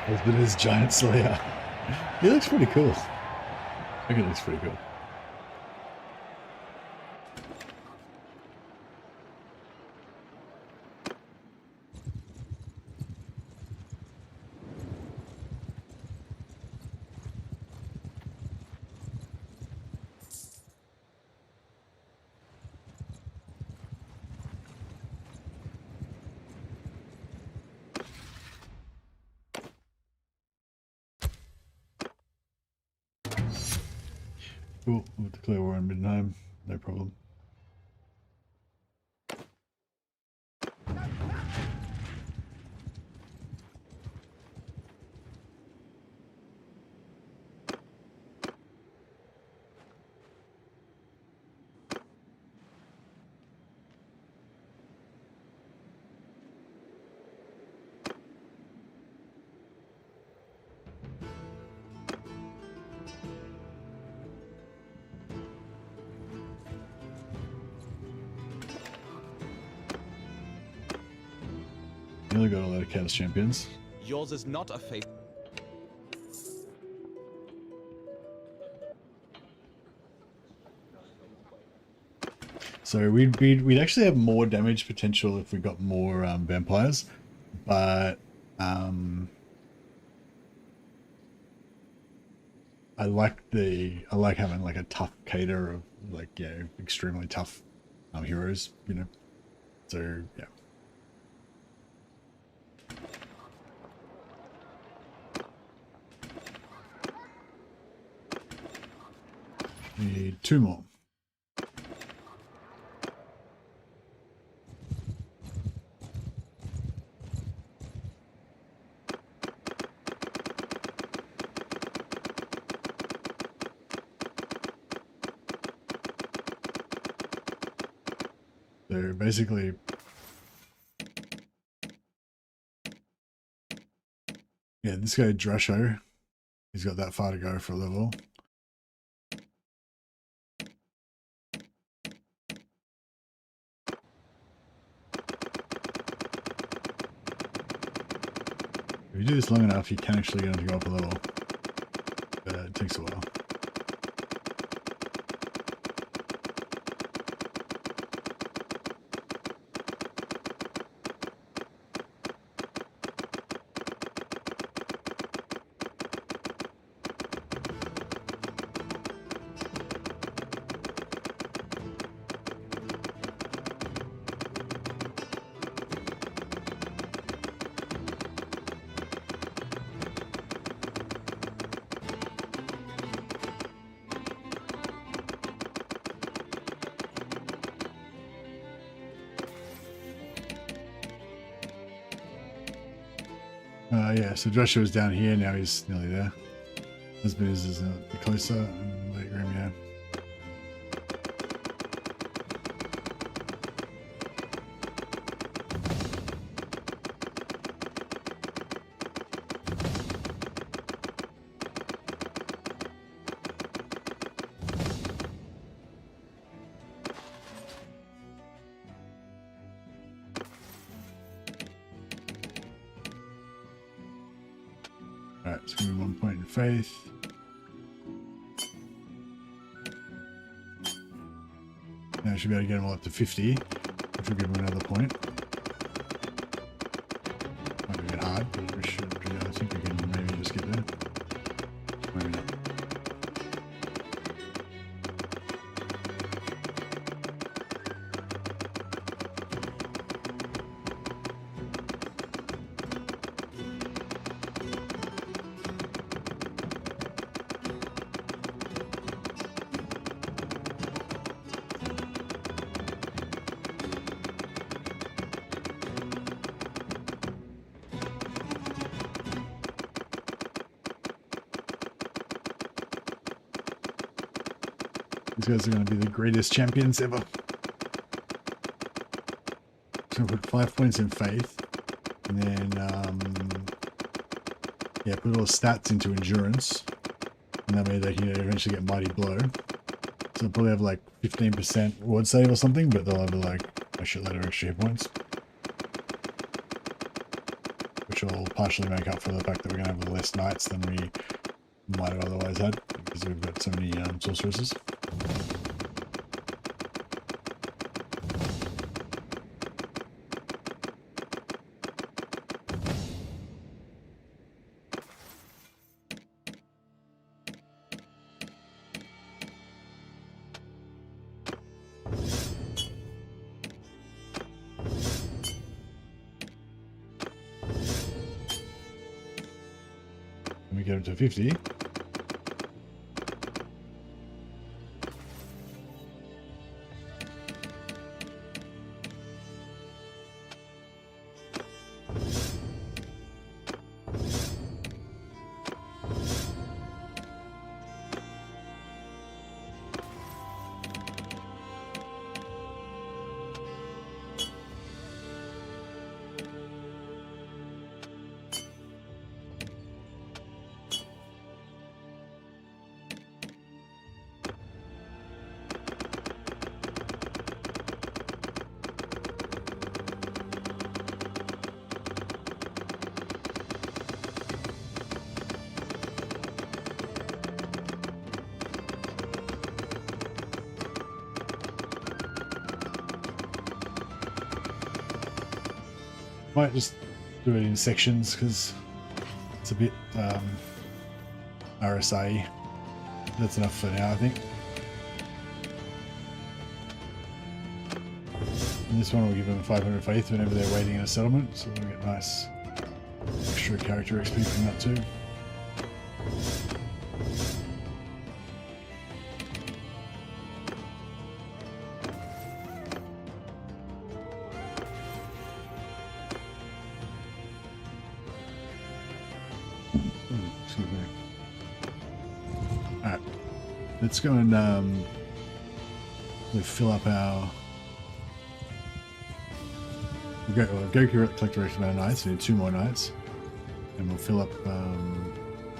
Husband is Giant Slayer. He looks pretty cool. I think it looks pretty cool. Cool, we'll declare war on Middenheim, no problem. Nearly got a lot of Chaos Champions. Yours is not a faith. So we'd actually have more damage potential if we got more vampires, but I like having like a tough cater of like, you know, extremely tough heroes, you know. So yeah. Need 2 more. So basically, yeah, this guy Drusho, he's got that far to go for a level. If you do this long enough, you can actually get him to go up a level, but it takes a while. Yeah, so Joshua was down here, now he's nearly there. Husband is a bit closer, and late room, yeah. Alright, it's going to be 1 point in faith. Now I should be able to get them all up to 50, which will give them another point. Might be a bit hard, but we should, I think we can maybe just get there. Maybe not. These guys are going to be the greatest champions ever. So put 5 points in faith, and then yeah, put all the stats into endurance, and that way they can eventually get mighty blow. So they'll probably have like 15% ward save or something, but they'll have like a shitload of extra hit points, which will partially make up for the fact that we're going to have less knights than we might have otherwise had because we've got so many sorceresses. We get him to 50. Might just do it in sections because it's a bit RSA. That's enough for now, I think. And this one will give them 500 faith whenever they're waiting in a settlement, so we'll get nice extra character XP from that too. Alright, let's go and fill up our Go collect the rest of our knights. We need 2 more knights. And we'll fill up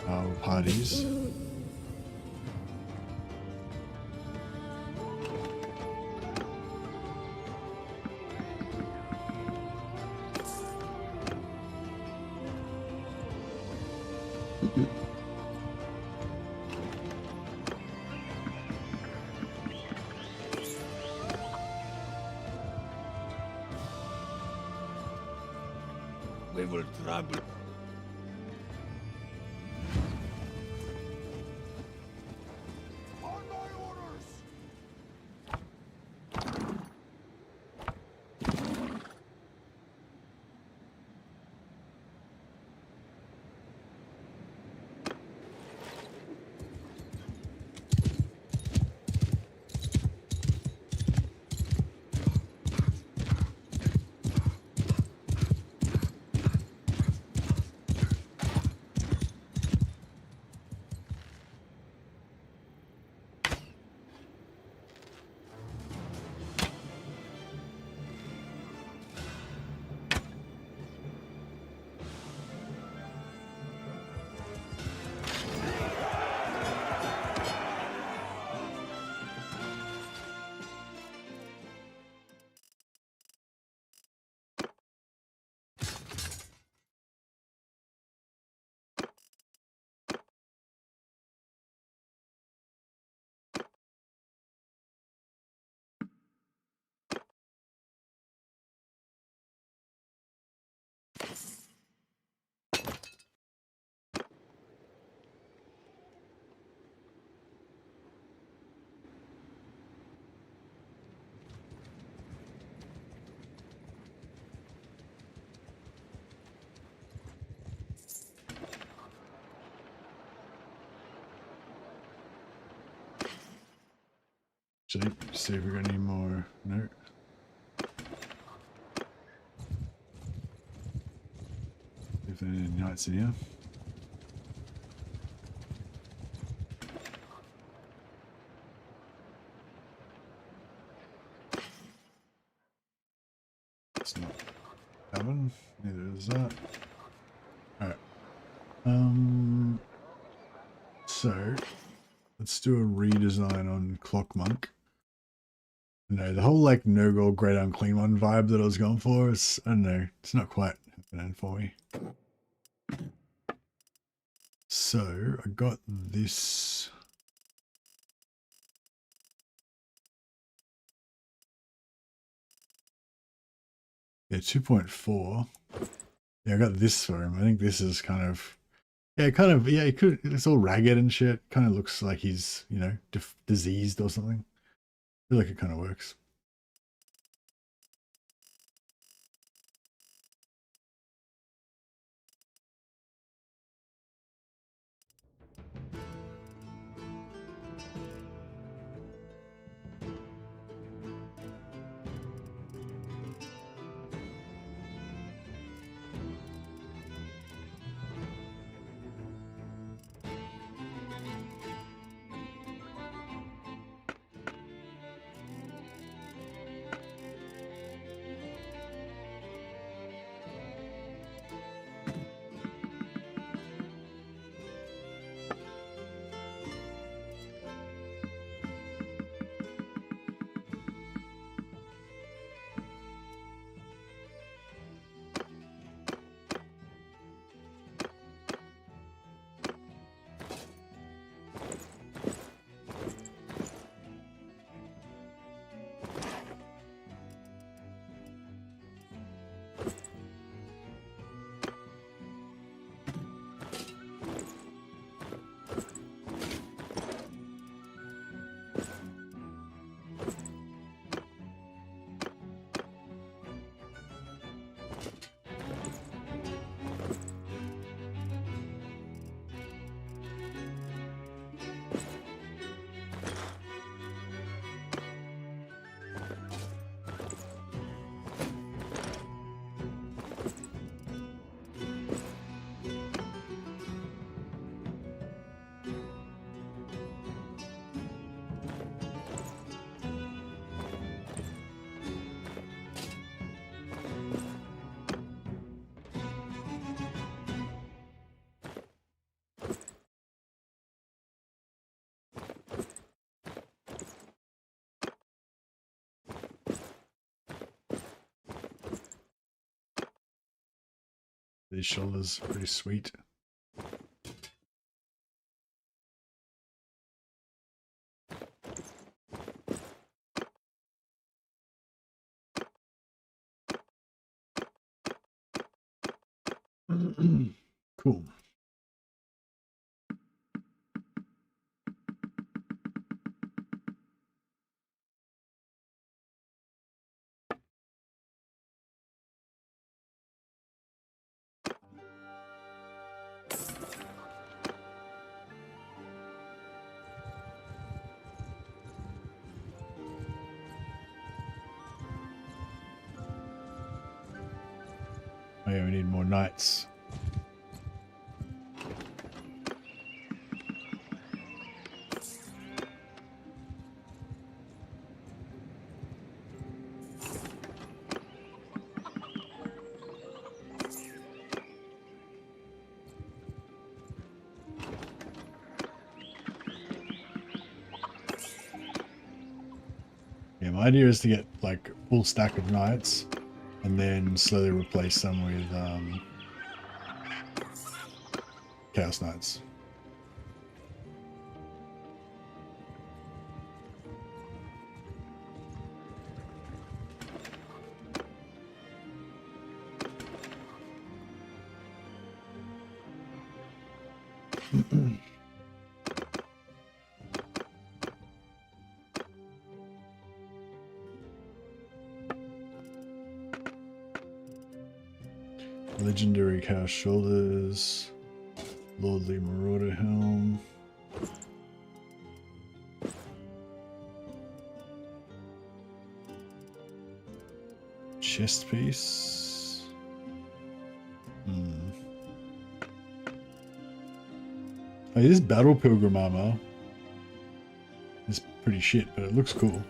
our parties. We will trouble. Actually, see if we got any more. No. If there are any knights in here. It's not having. Neither is that. Alright. So let's do a redesign on Clock Monk. No, the whole like no gold great unclean one vibe that I was going for is, I don't know, it's not quite happening for me. So I got this. Yeah, 2.4. Yeah, I got this for him. I think this is kind of, yeah, it could, it's all ragged and shit. Kind of looks like he's, you know, diseased or something. I feel like it kind of works. These shoulders are pretty sweet. Cool. Oh yeah, we need more knights. Yeah, my idea is to get like a full stack of knights and then slowly replace them with Chaos Knights. Legendary Chaos Shoulders, Lordly Marauder Helm. Chest piece. Oh, this Battle Pilgrim armor is pretty shit, but it looks cool.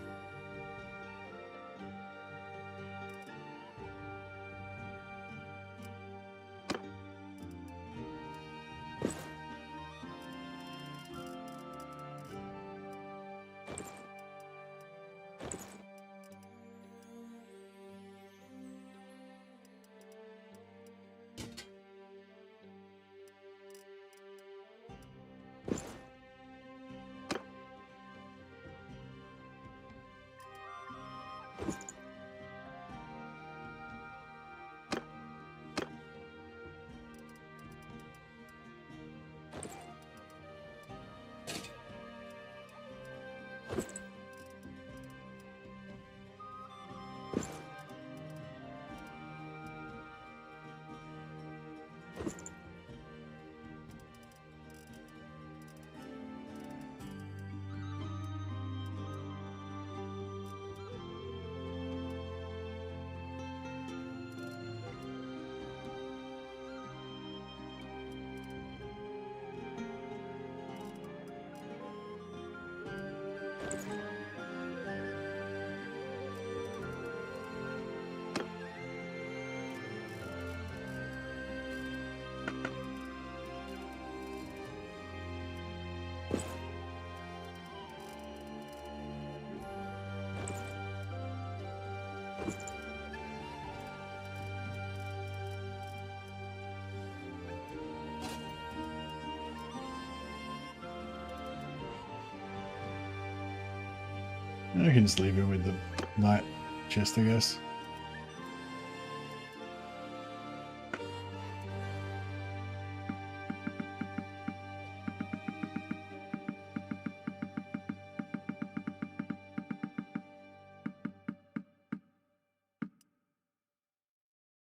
I can just leave him with the knight chest, I guess.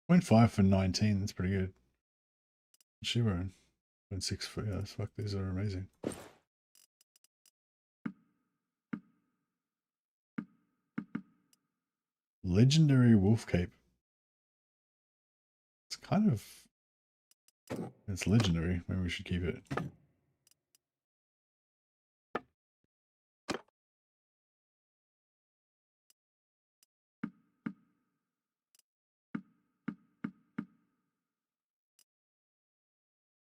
Went 5 for 19. That's pretty good. Shivering. Went 6 for, yeah, fuck, these are amazing. Legendary Wolf Cape. It's kind of... It's legendary. Maybe we should keep it.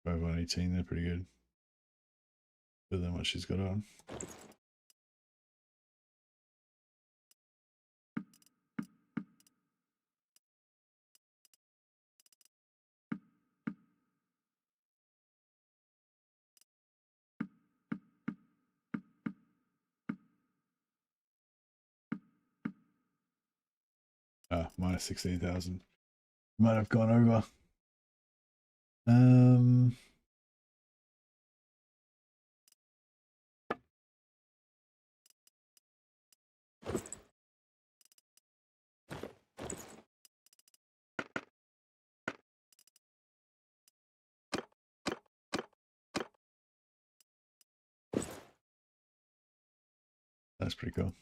Over 18, they're pretty good. Better than what she's got on. Minus 16,000. Might have gone over. That's pretty cool.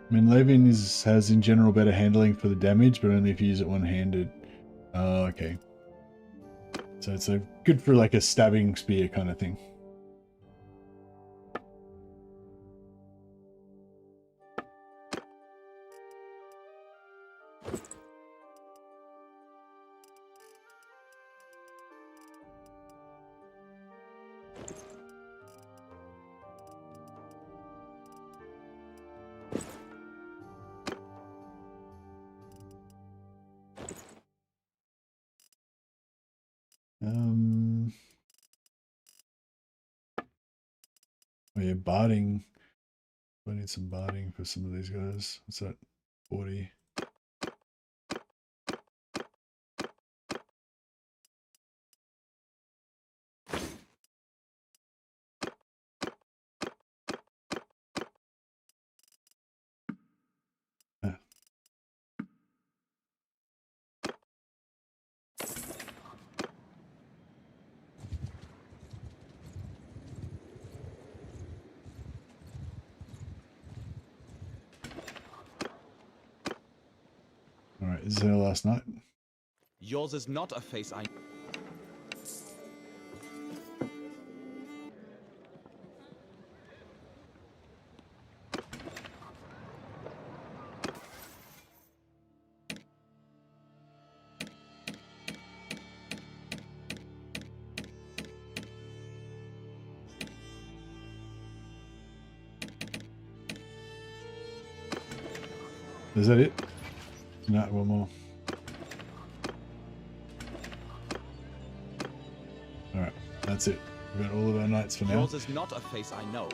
I mean, Levin has in general better handling for the damage, but only if you use it one-handed. Oh, okay. So it's good for like a stabbing spear kind of thing. Oh yeah, barding. I need some barding for some of these guys. What's that? 40. Alright, this is our last night. Yours is not a face I... Is that it? No, one more. Alright, that's it. We've got all of our knights for now. Yours is not a face I know.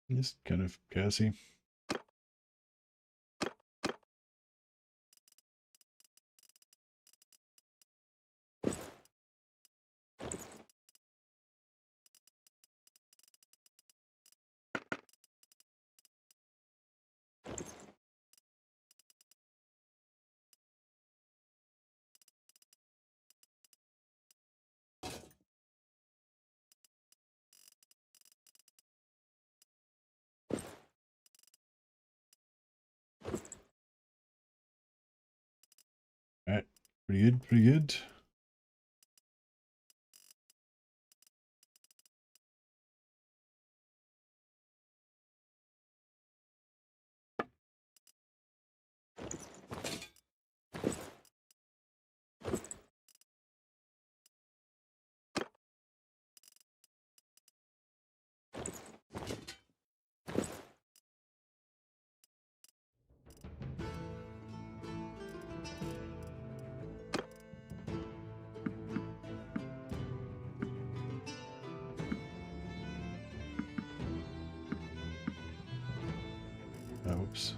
Just kind of chaosy. Alright, pretty good, pretty good. Oops.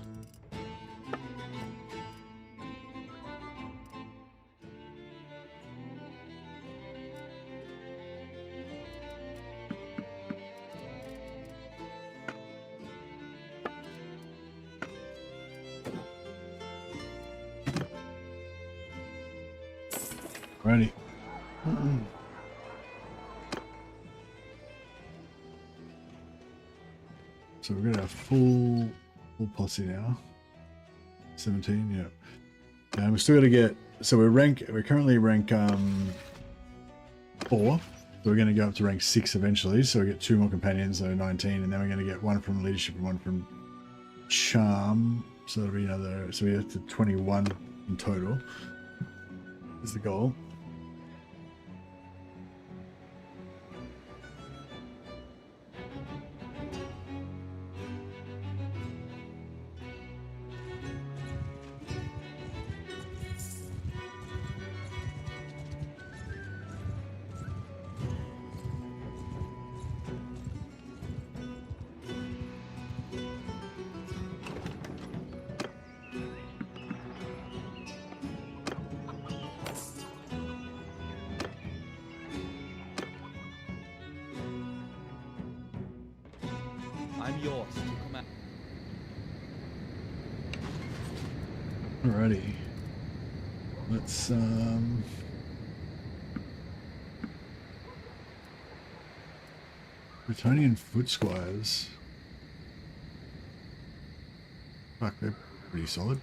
Alrighty. So we're gonna have full posse now. 17, yeah. And we still gotta get, so we're currently rank 4. So we're gonna go up to rank 6 eventually. So we get 2 more companions, so 19, and then we're gonna get 1 from leadership and 1 from charm. So that'll be another, so we have to 21 in total is the goal. I'm yours to command. Alrighty. Let's Bretonian foot squires. Fuck, they're pretty solid.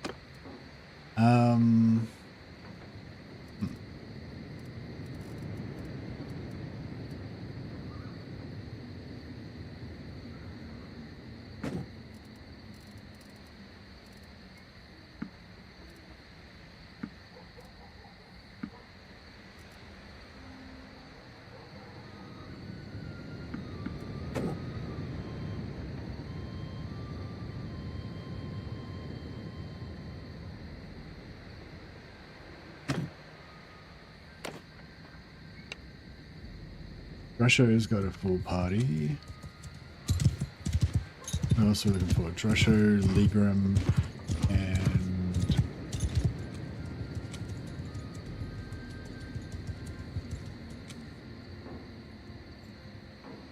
Drusho's got a full party. What else are we looking for? Drusho, Ligram, and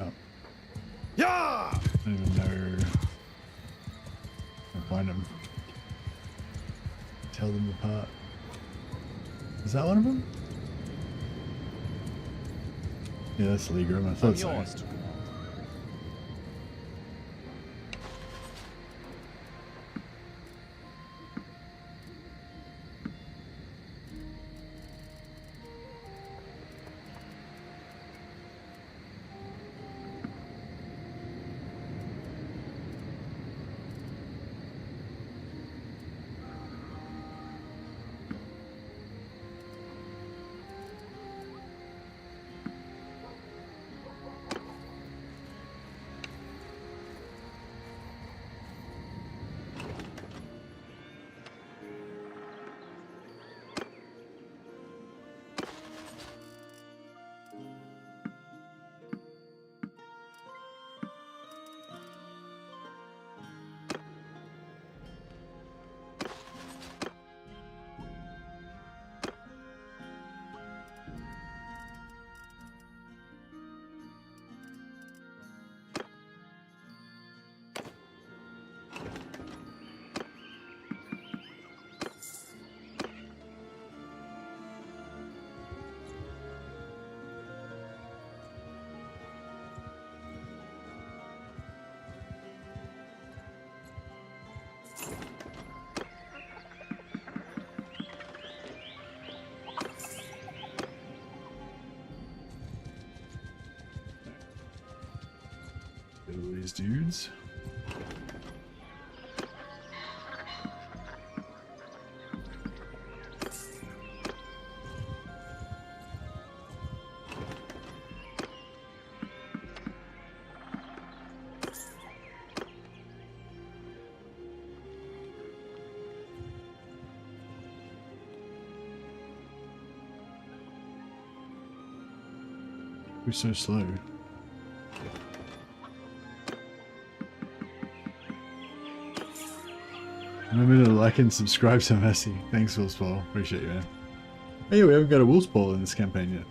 oh. Yeah! I don't even know. I'll find them. Tell them apart. Is that one of them? Yeah, that's Ligram. I I'm thought so. yours to command. Get all these dudes. We're so slow. Remember to like and subscribe to Messi. Thanks, Wolfsball. Appreciate you, man. Hey, we haven't got a Wolfsball in this campaign yet.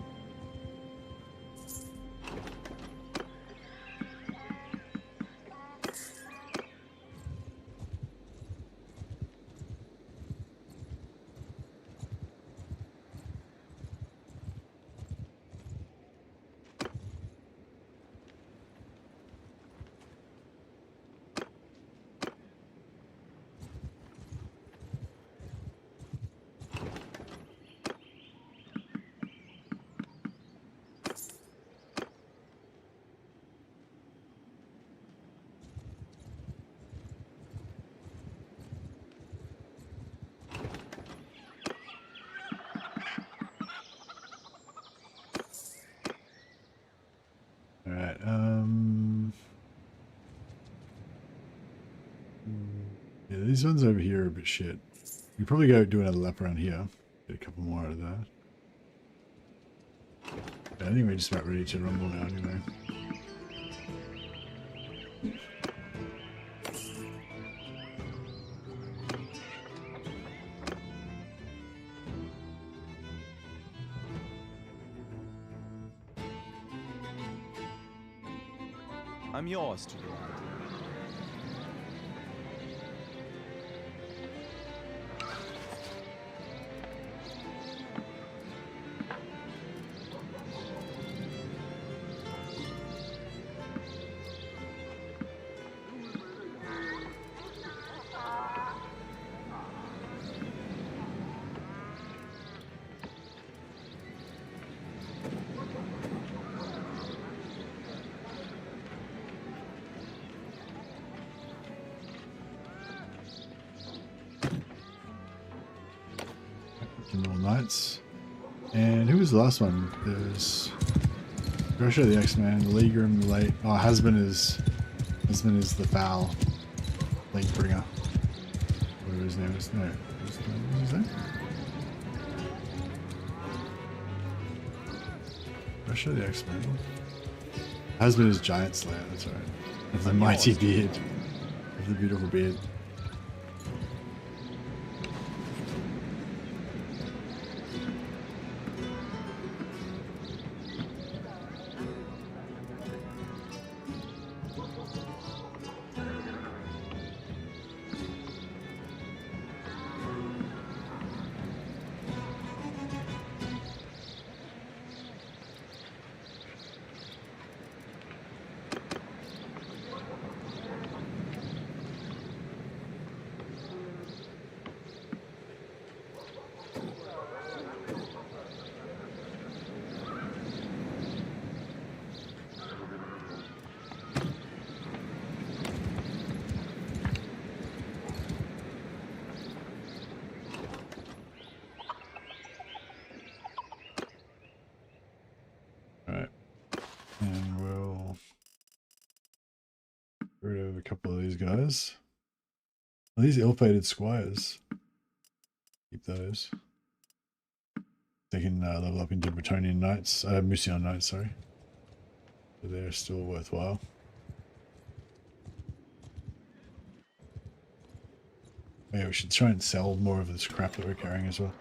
All right. Yeah, these ones over here are a bit shit. You probably go do another lap around here. Get a couple more out of that. Yeah, I think we're just about ready to rumble now anyway. I'm yours to command. All Knights. And who was the last one? There's Grosho the X-Man, the Leaguerum, the late. Oh, husband is the foul link bringer. Whatever his name is. No, what was that? Grosho the X-Man. Husband is Giant Slayer. That's right. Of the mighty beard, of the beautiful beard. A couple of these guys. Are these ill-fated squires? Keep those. They can level up into Bretonnian knights, Musion knights, sorry. So they're still worthwhile. Yeah, we should try and sell more of this crap that we're carrying as well.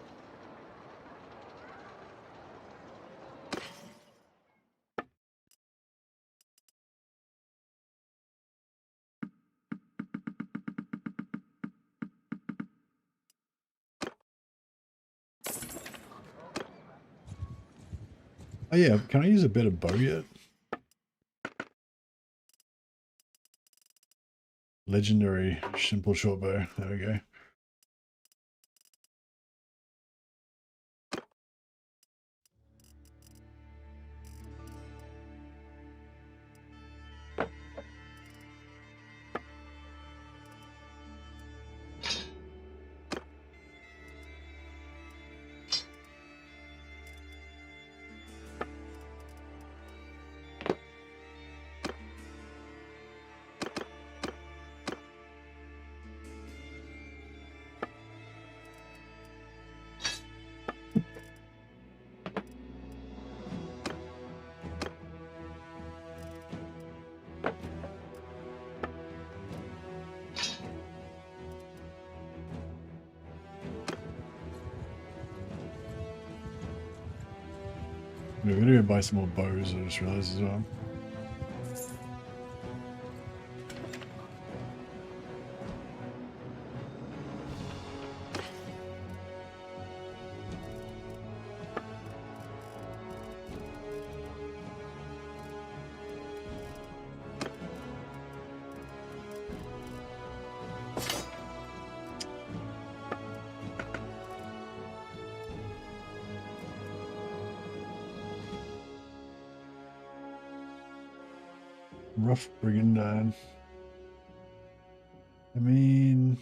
Oh yeah, can I use a better bow yet? Legendary simple short bow. There we go. We're gonna go buy some more bows, I just realized as well. Rough brigandine. I mean,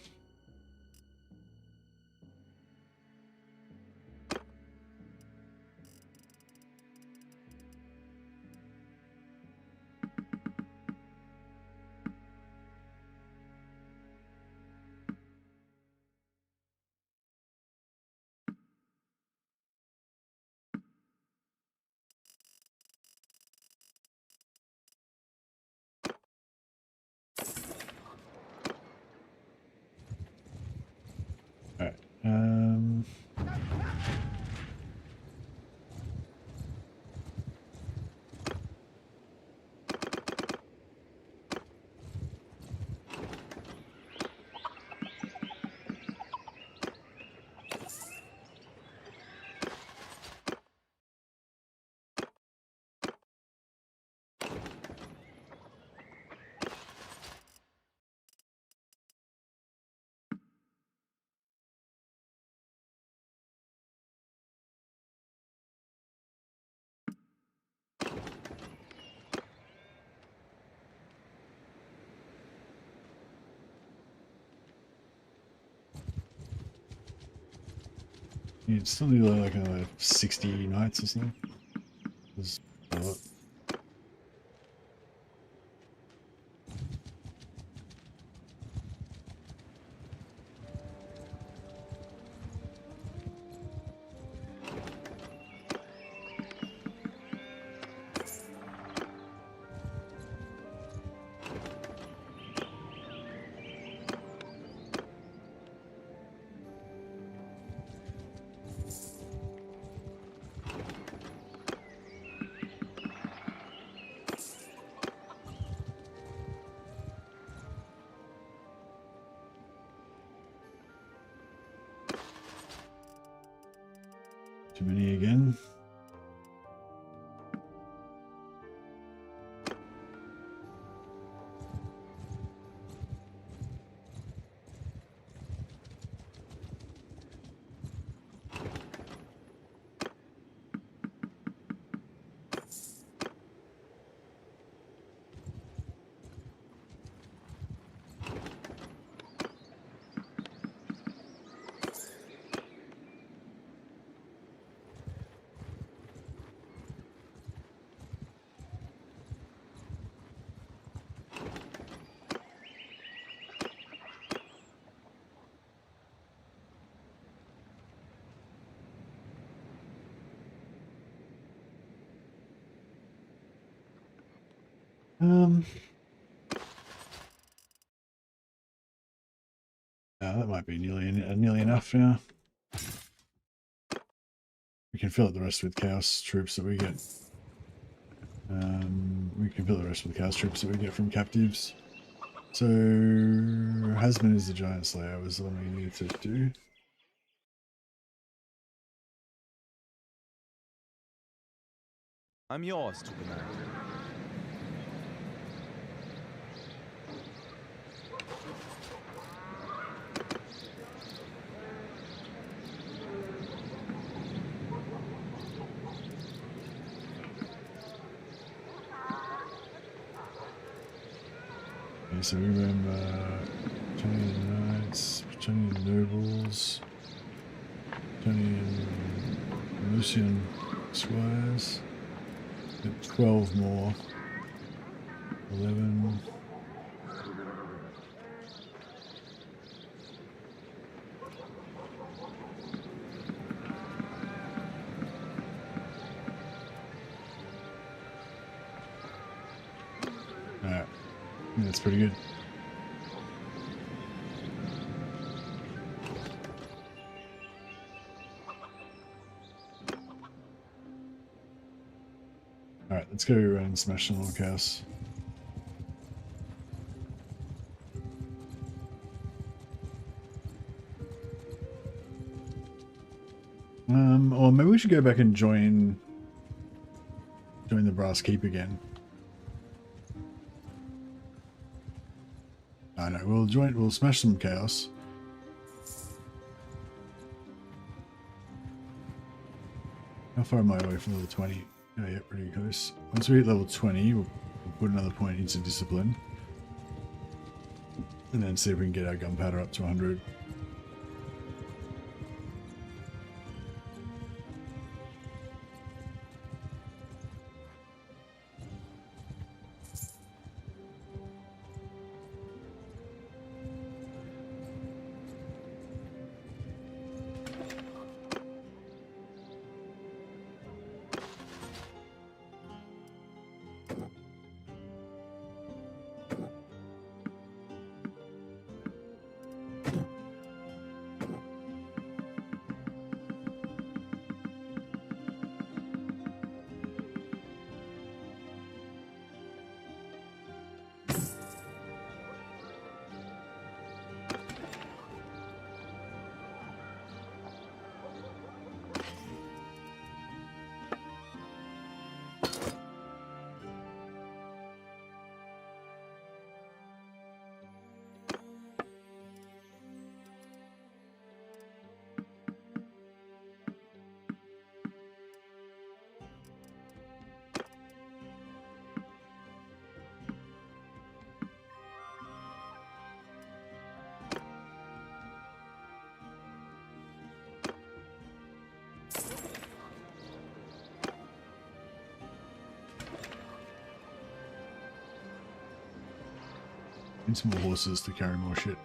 You'd still need like another 60 knights or something. There's a lot. Too many again. That might be nearly enough now. We can fill it the rest with chaos troops that we get. We can fill the rest with chaos troops that we get from captives. So Hasman is the giant slayer was the one we needed to do. I'm yours to command. Okay, so we remember Bretonian Knights, Bretonian Nobles, Bretonian Lucian Squires. Get 12 more. 11. Alright. That's pretty good. Alright, let's go and smash some more chaos. Or maybe we should go back and join the Brass Keep again. I know, we'll smash some chaos. How far am I away from level 20? Oh yeah, pretty close. Once we hit level 20, we'll put another point into discipline. And then see if we can get our gunpowder up to 100. And some more horses to carry more shit.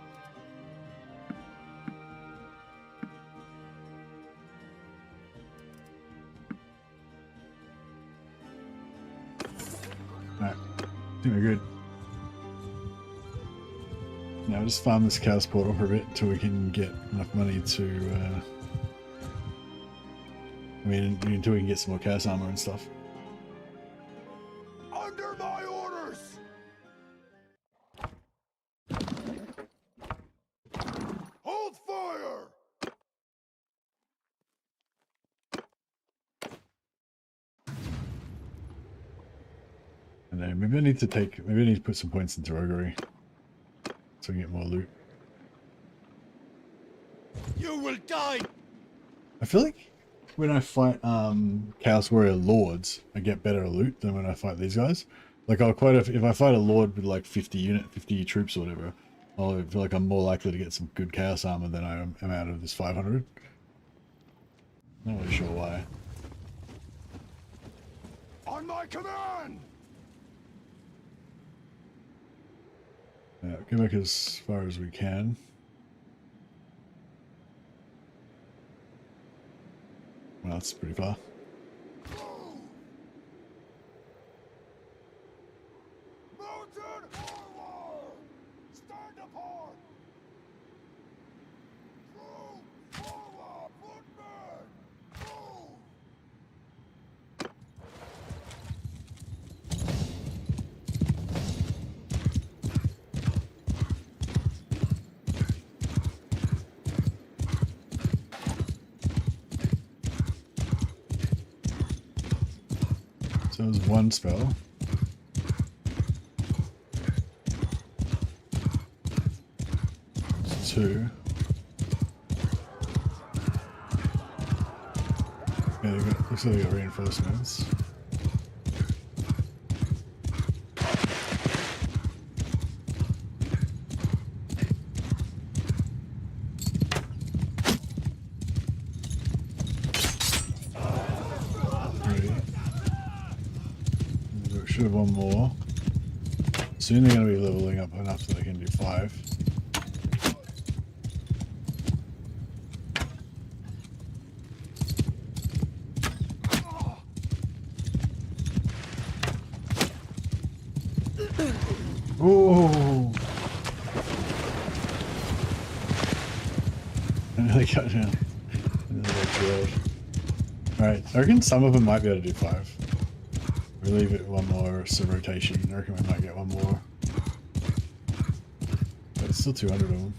Alright, I think we're good. Now just farm this chaos portal for a bit until we can get enough money to until we can get some more chaos armor and stuff. Under my orders! Hold fire! And then maybe I need to put some points into roguery so we get more loot. You will die! I feel like when I fight Chaos Warrior Lords, I get better loot than when I fight these guys. Like if I fight a Lord with like 50 troops or whatever, I feel like I'm more likely to get some good Chaos armor than I am out of this 500. Not really sure why. On my command! Yeah, go back as far as we can. Well, that's pretty far. Mountain forward! Stand apart! Move forward, footmen! Move! So it was one spell. It's two. Yeah, looks like they got reinforcements. Should have one more. Soon they're going to be leveling up enough so they can do 5. Oh! I nearly got down. Alright, I reckon some of them might be able to do 5. We leave it one more rotation. I reckon we might get one more. But it's still 200 of them.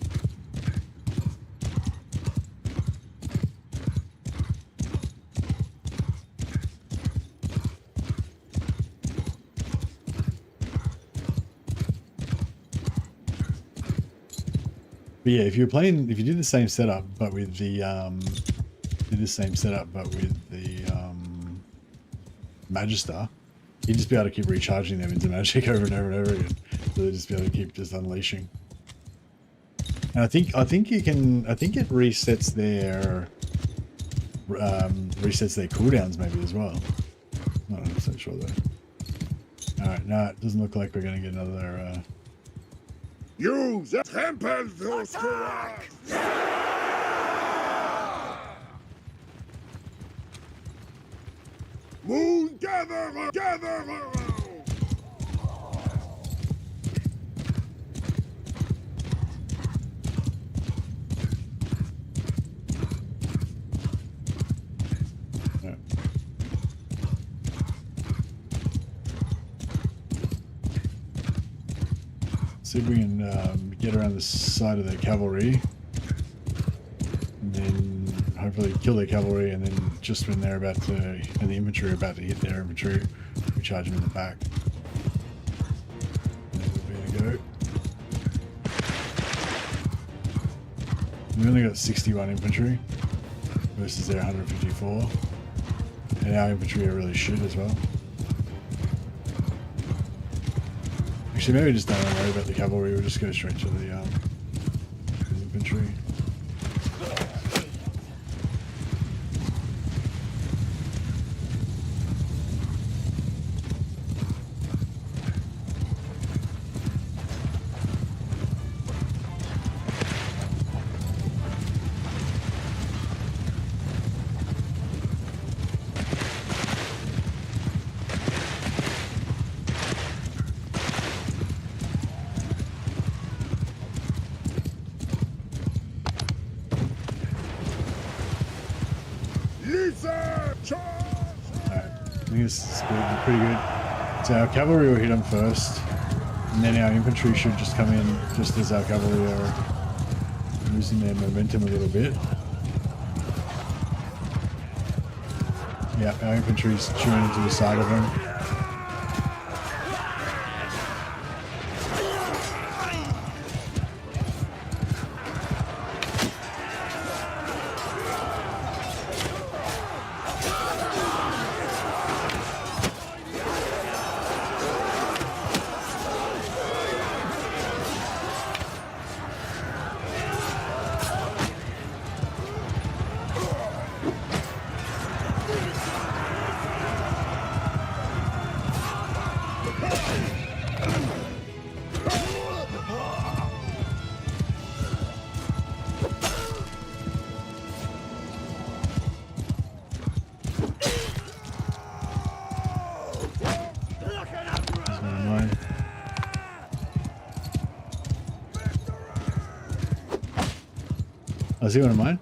But yeah, if you did the same setup, but with the Magister, you'd just be able to keep recharging them into magic over and over and over again. So they'd just be able to keep just unleashing. And I think it resets their cooldowns maybe as well. Not 100% sure though. Alright, no, it doesn't look like we're gonna get another Use it! Trample those correct! Moon gatherer! Gatherer! yeah. See if we can get around the side of the cavalry, and then hopefully kill their cavalry, and then just when they're about to, and the infantry are about to hit their infantry, we charge them in the back. There we go. We only got 61 infantry versus their 154, and our infantry are really shit as well. Actually, maybe just don't worry about the cavalry. We'll just go straight to the infantry. Alright, I think this is good, pretty good. So our cavalry will hit them first, and then our infantry should just come in just as our cavalry are losing their momentum a little bit. Yeah, our infantry's chewing into the side of them. Oh, is he one of mine?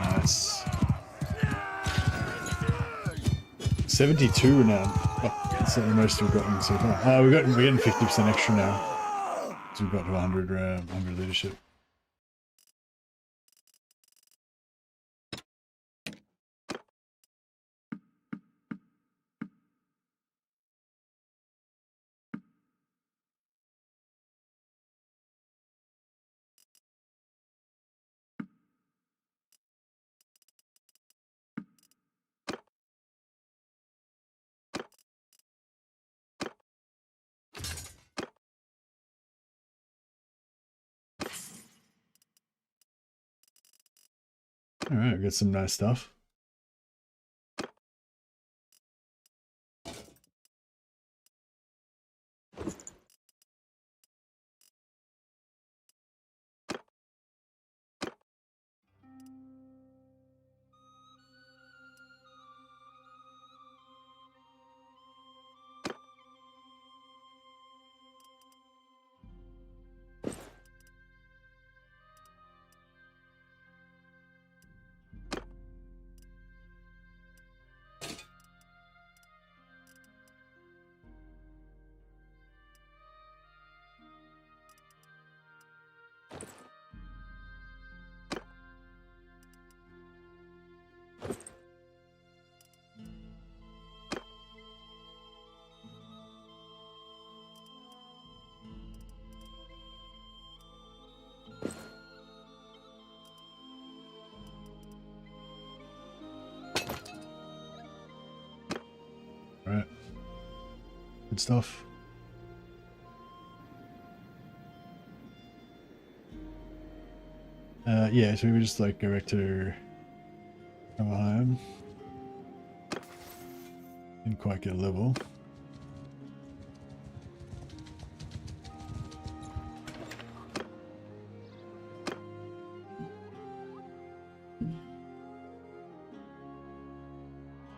Nice. 72 renown. Oh, that's not the most we've gotten so far. We're getting 50% extra now. So we've got to 100 leadership. All right, we got some nice stuff. Right. Good stuff. Yeah, so we would just like go back to home. Didn't quite get a level.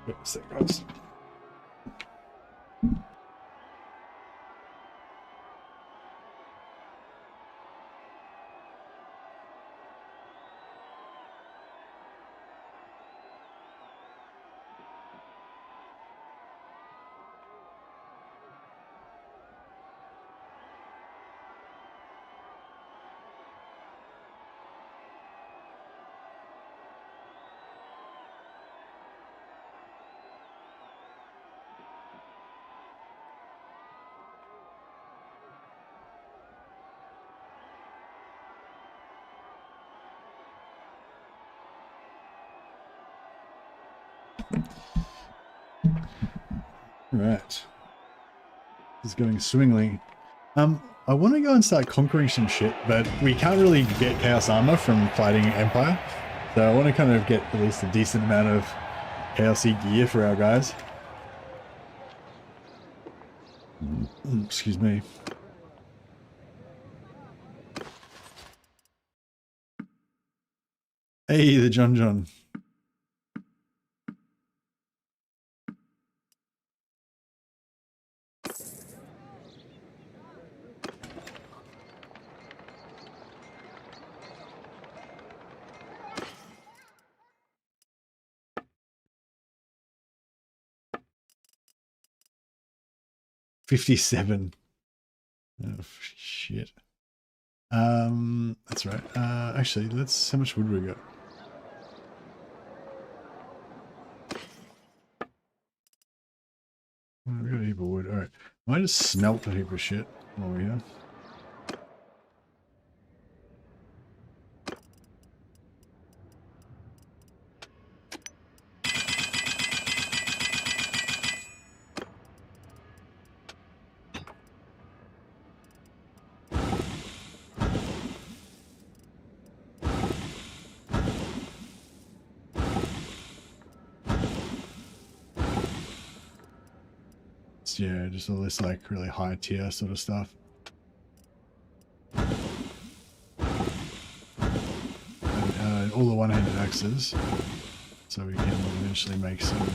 Wait a sec, guys. Right. This is going swimmingly. I want to go and start conquering some shit, but we can't really get Chaos Armor from fighting Empire. So I want to kind of get at least a decent amount of Chaosy gear for our guys. Excuse me. Hey, the John. 57. Oh, shit. That's right. Actually, let's. How much wood we got? We got a heap of wood. All right. I might just smelt a heap of shit while we're here. Yeah, just all this like really high tier sort of stuff. And all the one-handed axes, so we can eventually make some.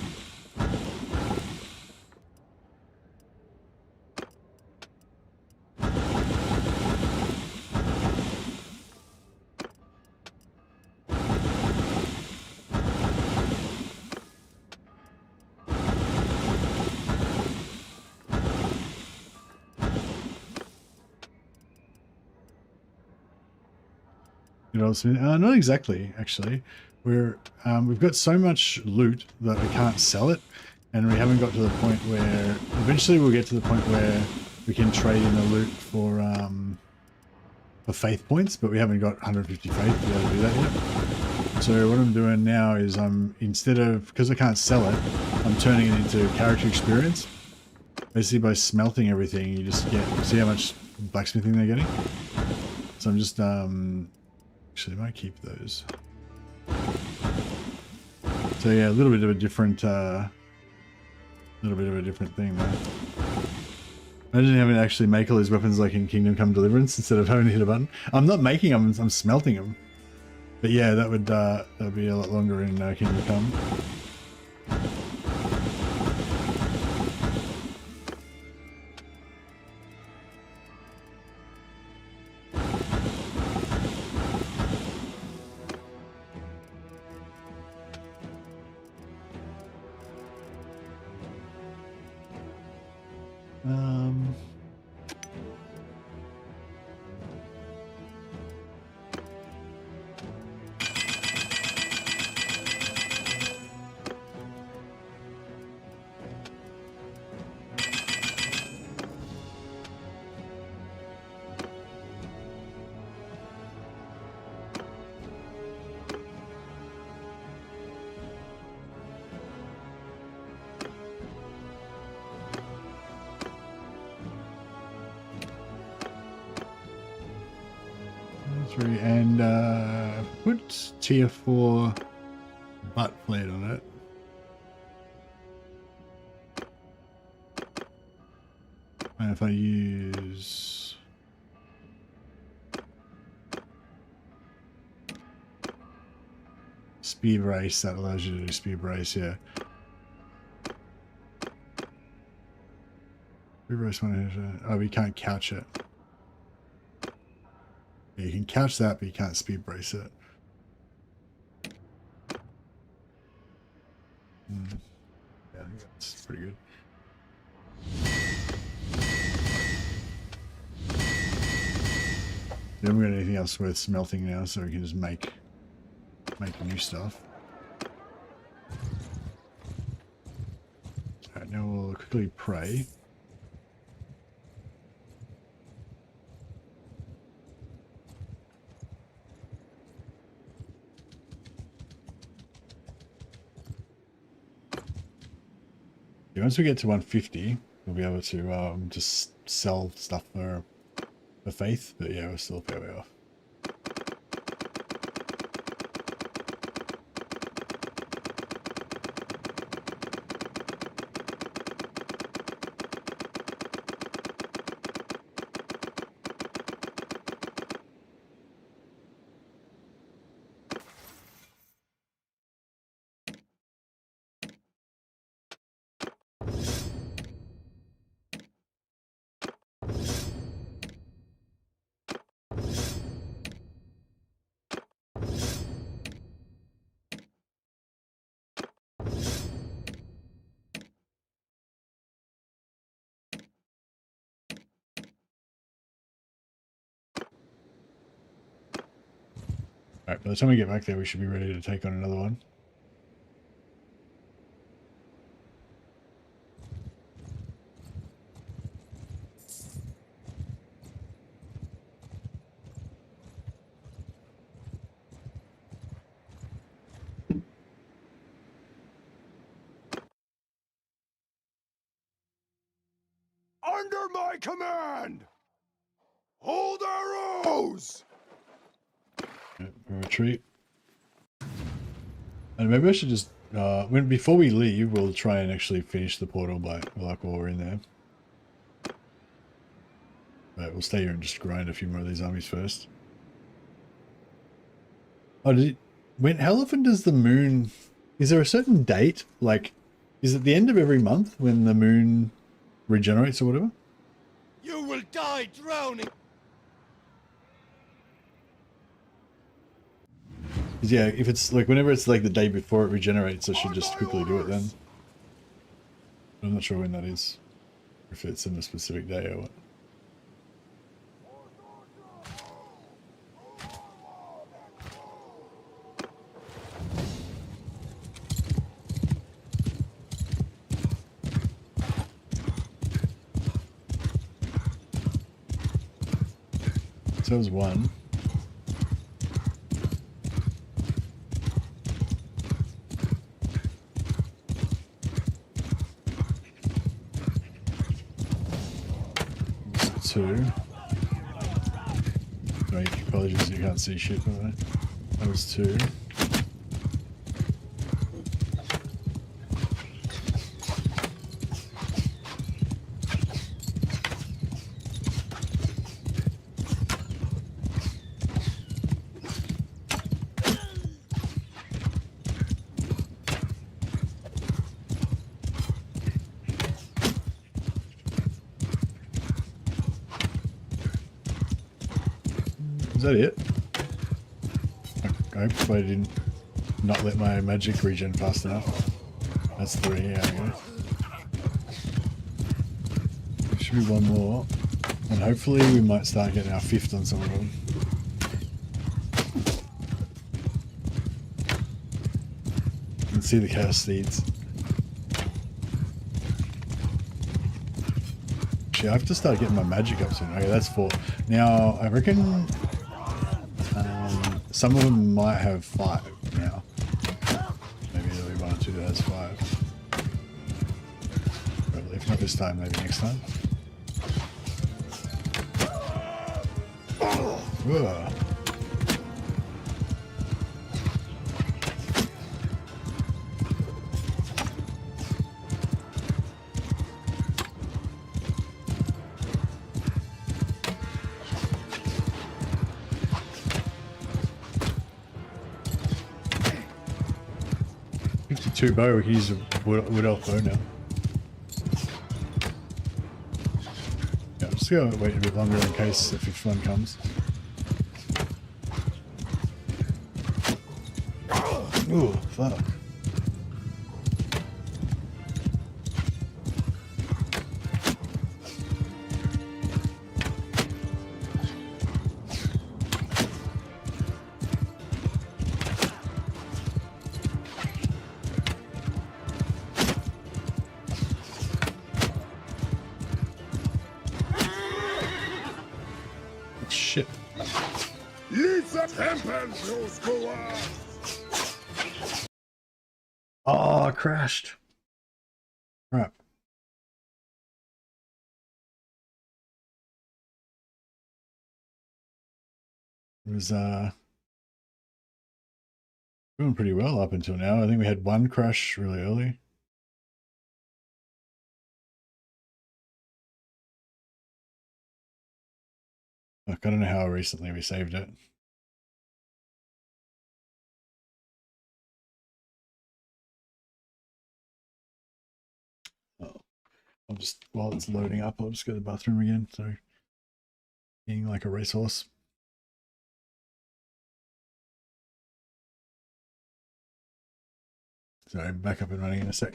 Not exactly, actually. We've got so much loot that we can't sell it, and we haven't got to the point where eventually we'll get to the point where we can trade in the loot for faith points, but we haven't got 150 faith to be able to do that yet. So what I'm doing now is instead of, because I can't sell it, I'm turning it into character experience. Basically by smelting everything, you just get, see how much blacksmithing they're getting? So I'm just actually, I might keep those. So yeah, a little bit of a different thing there. Imagine having to actually make all these weapons like in Kingdom Come Deliverance instead of having to hit a button. I'm not making them; I'm smelting them. But yeah, that'd be a lot longer in Kingdom Come. And put tier 4 butt plate on it. And if I use speed brace, that allows you to do speed brace, yeah. Speed brace one, oh, we can't couch it. Yeah, you can couch that, but you can't speed brace it. Yeah, I think that's pretty good. We haven't got anything else worth smelting now, so we can just make new stuff. Alright, now we'll quickly pray. Once we get to 150, we'll be able to just sell stuff for faith, but yeah, we're still a fair way off. Alright, by the time we get back there, we should be ready to take on another one. Under my command! Hold arrows! Yep, retreat. And maybe I should just, before we leave, we'll try and actually finish the portal while we're in there. But we'll stay here and just grind a few more of these armies first. Oh, how often does the moon, is there a certain date? Like, is it the end of every month when the moon regenerates or whatever? You will die drowning! Yeah, if it's like whenever it's like the day before it regenerates, I should just quickly do it then. I'm not sure when that is. If it's in a specific day or what. So that was one. Two. Right, apologies, you can't see shit, by the way. That was two. Is that it? I hope I didn't not let my magic regen fast enough. That's three, yeah, I go. There should be one more. And hopefully we might start getting our fifth on some of them. You can see the chaos seeds. Actually, I have to start getting my magic up soon. Okay, that's four. Now, I reckon some of them might have five now. Maybe there'll be one or two that has five. Probably, if not this time, maybe next time. Whoa. Two bow, we can use a wood elf bow now. Yeah, I'm just gonna wait a bit longer in case the fifth one comes. Ooh, fuck. Shit. Oh, I crashed. Crap. It was doing pretty well up until now. I think we had one crash really early. Look, I don't know how recently we saved it. Oh, I'll just, while it's loading up, I'll just go to the bathroom again. Sorry. Being like a racehorse. Sorry, back up and running in a sec.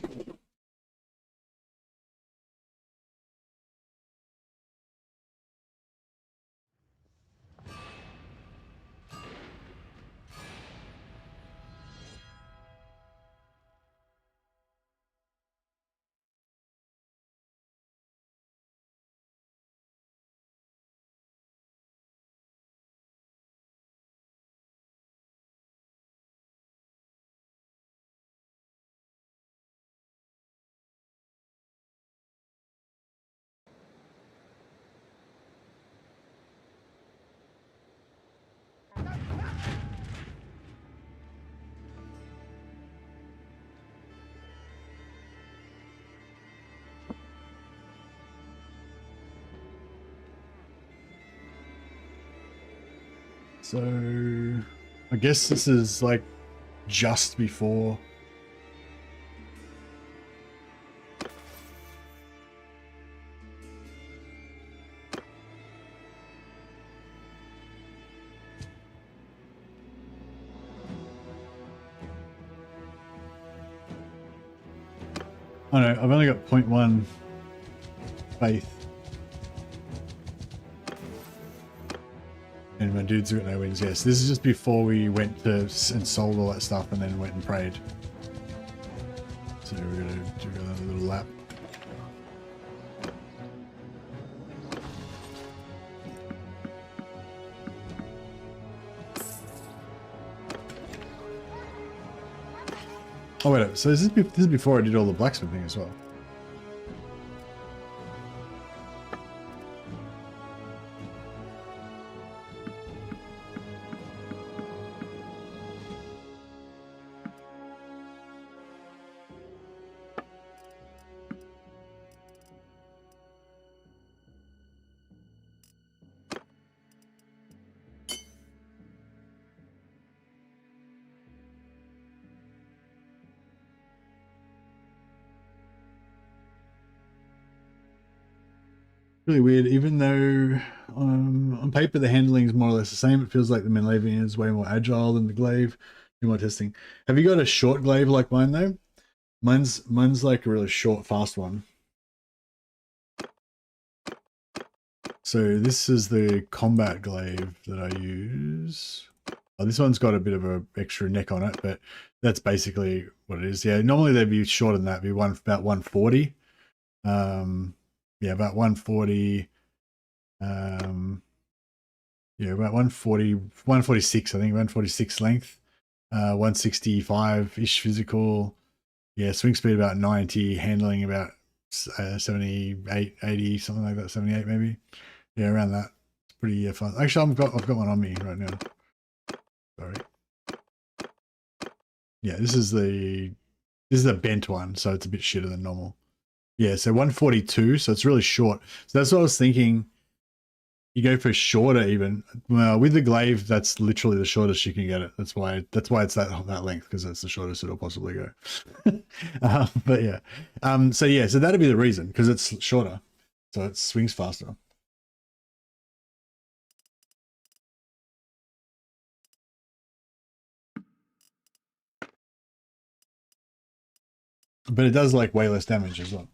So I guess this is like just before. Oh no, I've only got 0.1 faith. And my dude's got no wings. Yes, this is just before we went to and sold all that stuff and then went and prayed. So we're gonna do another little lap. Oh wait, so this is before I did all the blacksmithing as well. Really weird, even though on paper the handling is more or less the same. It feels like the Menlavian is way more agile than the glaive. Do more testing. Have you got a short glaive like mine though? Mine's like a really short, fast one. So this is the combat glaive that I use. Oh, this one's got a bit of a extra neck on it, but that's basically what it is. Yeah, normally they'd be shorter than that. It'd be about 140. Yeah, about 140. Yeah, about 140, 146, I think, 146 length. 165-ish physical. Yeah, swing speed about 90, handling about 78, 80, something like that, 78 maybe. Yeah, around that. It's pretty fun. Actually, I've got one on me right now. Sorry. Yeah, this is the bent one, so it's a bit shitter than normal. Yeah, so 142, so it's really short. So that's what I was thinking. You go for shorter even. Well, with the glaive, that's literally the shortest you can get it. That's why it's that length, because that's the shortest it'll possibly go. But yeah. So yeah, so that'd be the reason, because it's shorter. So it swings faster. But it does like way less damage as well.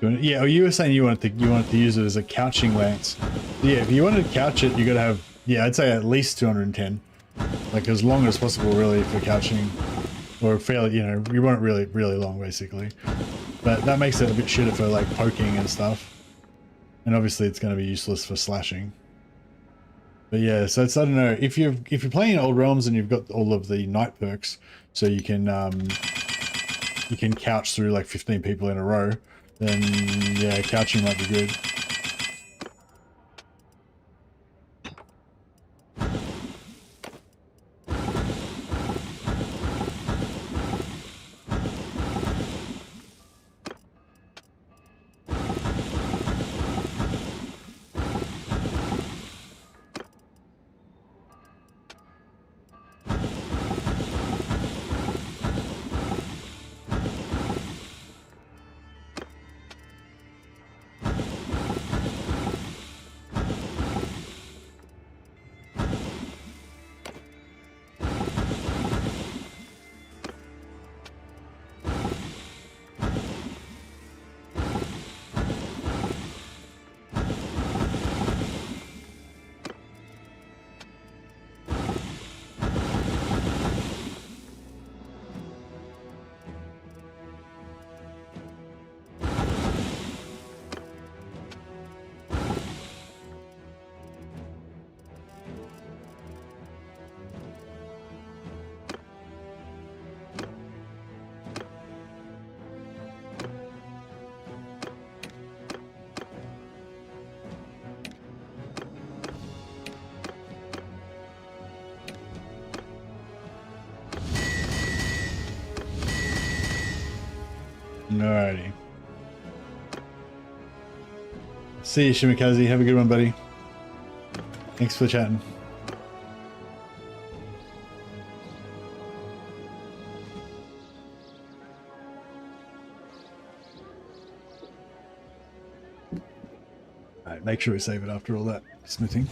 Yeah, you were saying you wanted to use it as a couching lance. Yeah, if you wanted to couch it, you got to have, yeah, I'd say at least 210, like as long as possible, really, for couching, or fairly, you know, you want it really, really long, basically. But that makes it a bit shitter for like poking and stuff, and obviously it's going to be useless for slashing. But yeah, so it's, I don't know, if you're playing Old Realms and you've got all of the knight perks, so you can couch through like 15 people in a row. Then yeah, couching might be good. Alrighty. See you, Shimikaze. Have a good one, buddy. Thanks for chatting. Alright, make sure we save it after all that smithing.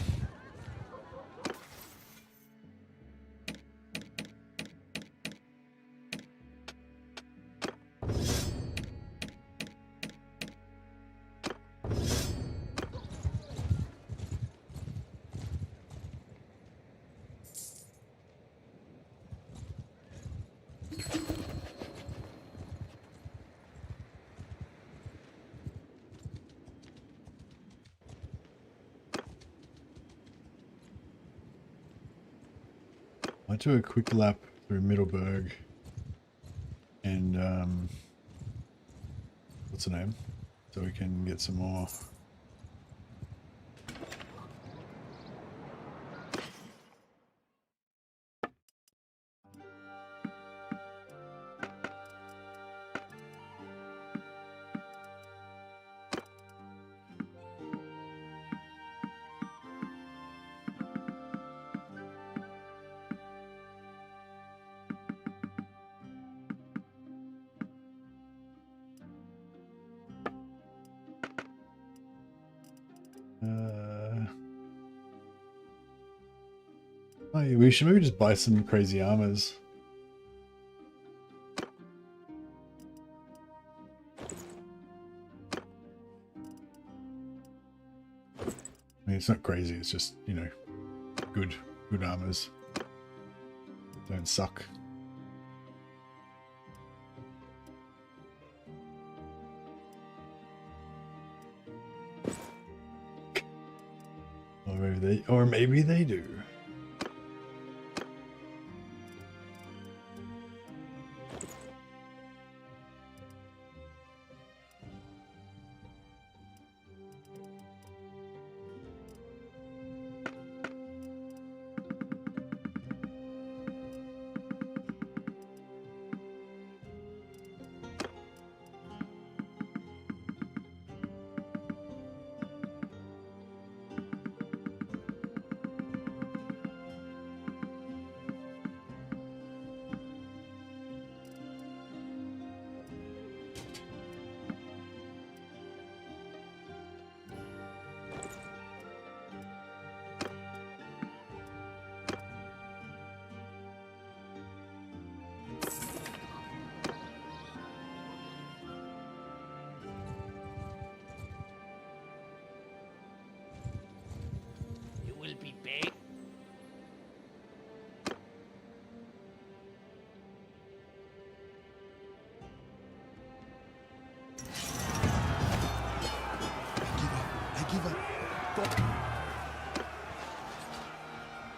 I'll do a quick lap through Middleburg and what's the name? So we can get some more. Oh, yeah, we should maybe just buy some crazy armors. I mean, it's not crazy. It's just, you know, good armors. Don't suck. Or maybe they do.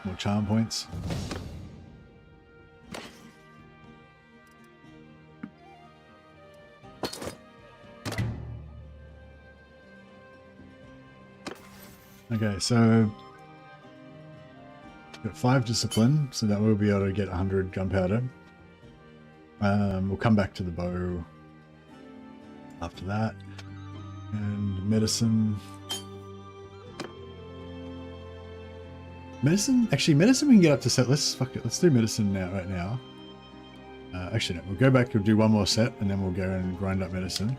More charm points. Okay, so got 5 discipline, so that we'll be able to get 100 gunpowder. We'll come back to the bow after that, and medicine. Actually, medicine we can get up to set. Fuck it. Let's do medicine now, right now. Actually, no. We'll go back and do one more set, and then we'll go and grind up medicine.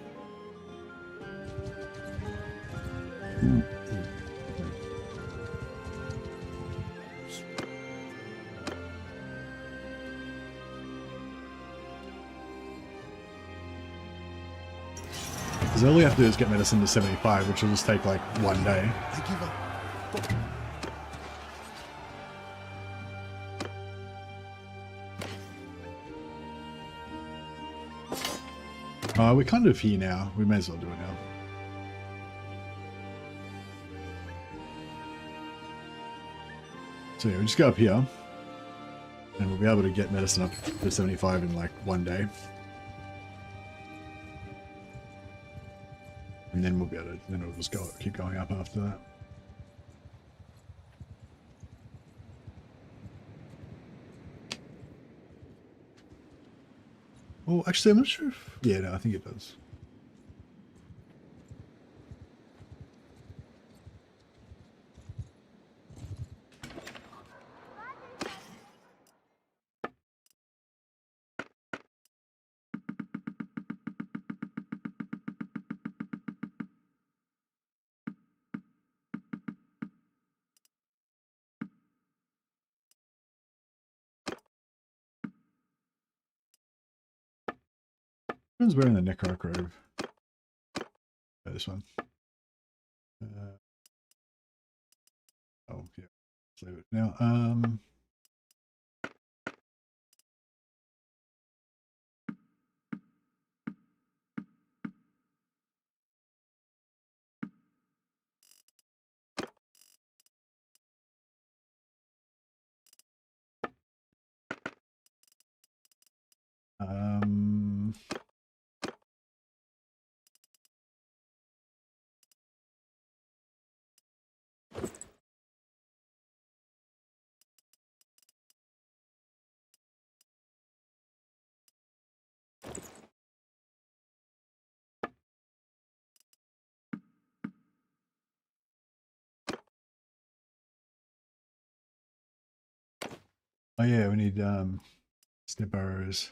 Because all we have to do is get medicine to 75, which will just take like 1 day. I give up. We're kind of here now. We may as well do it now. So yeah, we'll just go up here. And we'll be able to get medicine up to 75 in like 1 day. And then we'll be able to, then it'll just keep going up after that. Oh, actually, I'm not sure if... Yeah, no, I think it does. Everyone's wearing the Necroarch robe. Oh, this one. Oh, yeah. Let's leave it now. Um, oh yeah, we need step arrows.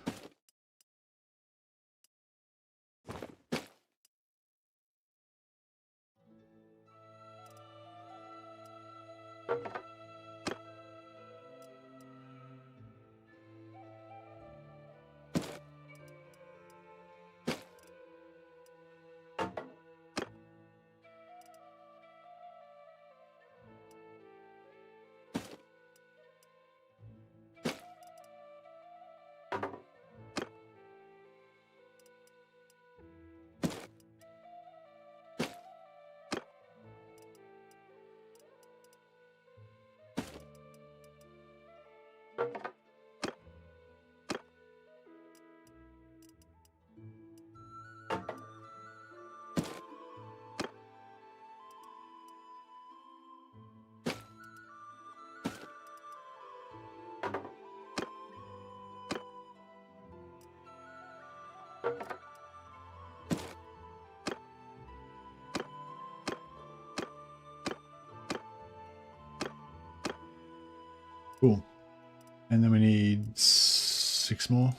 Cool. And then we need 6 more.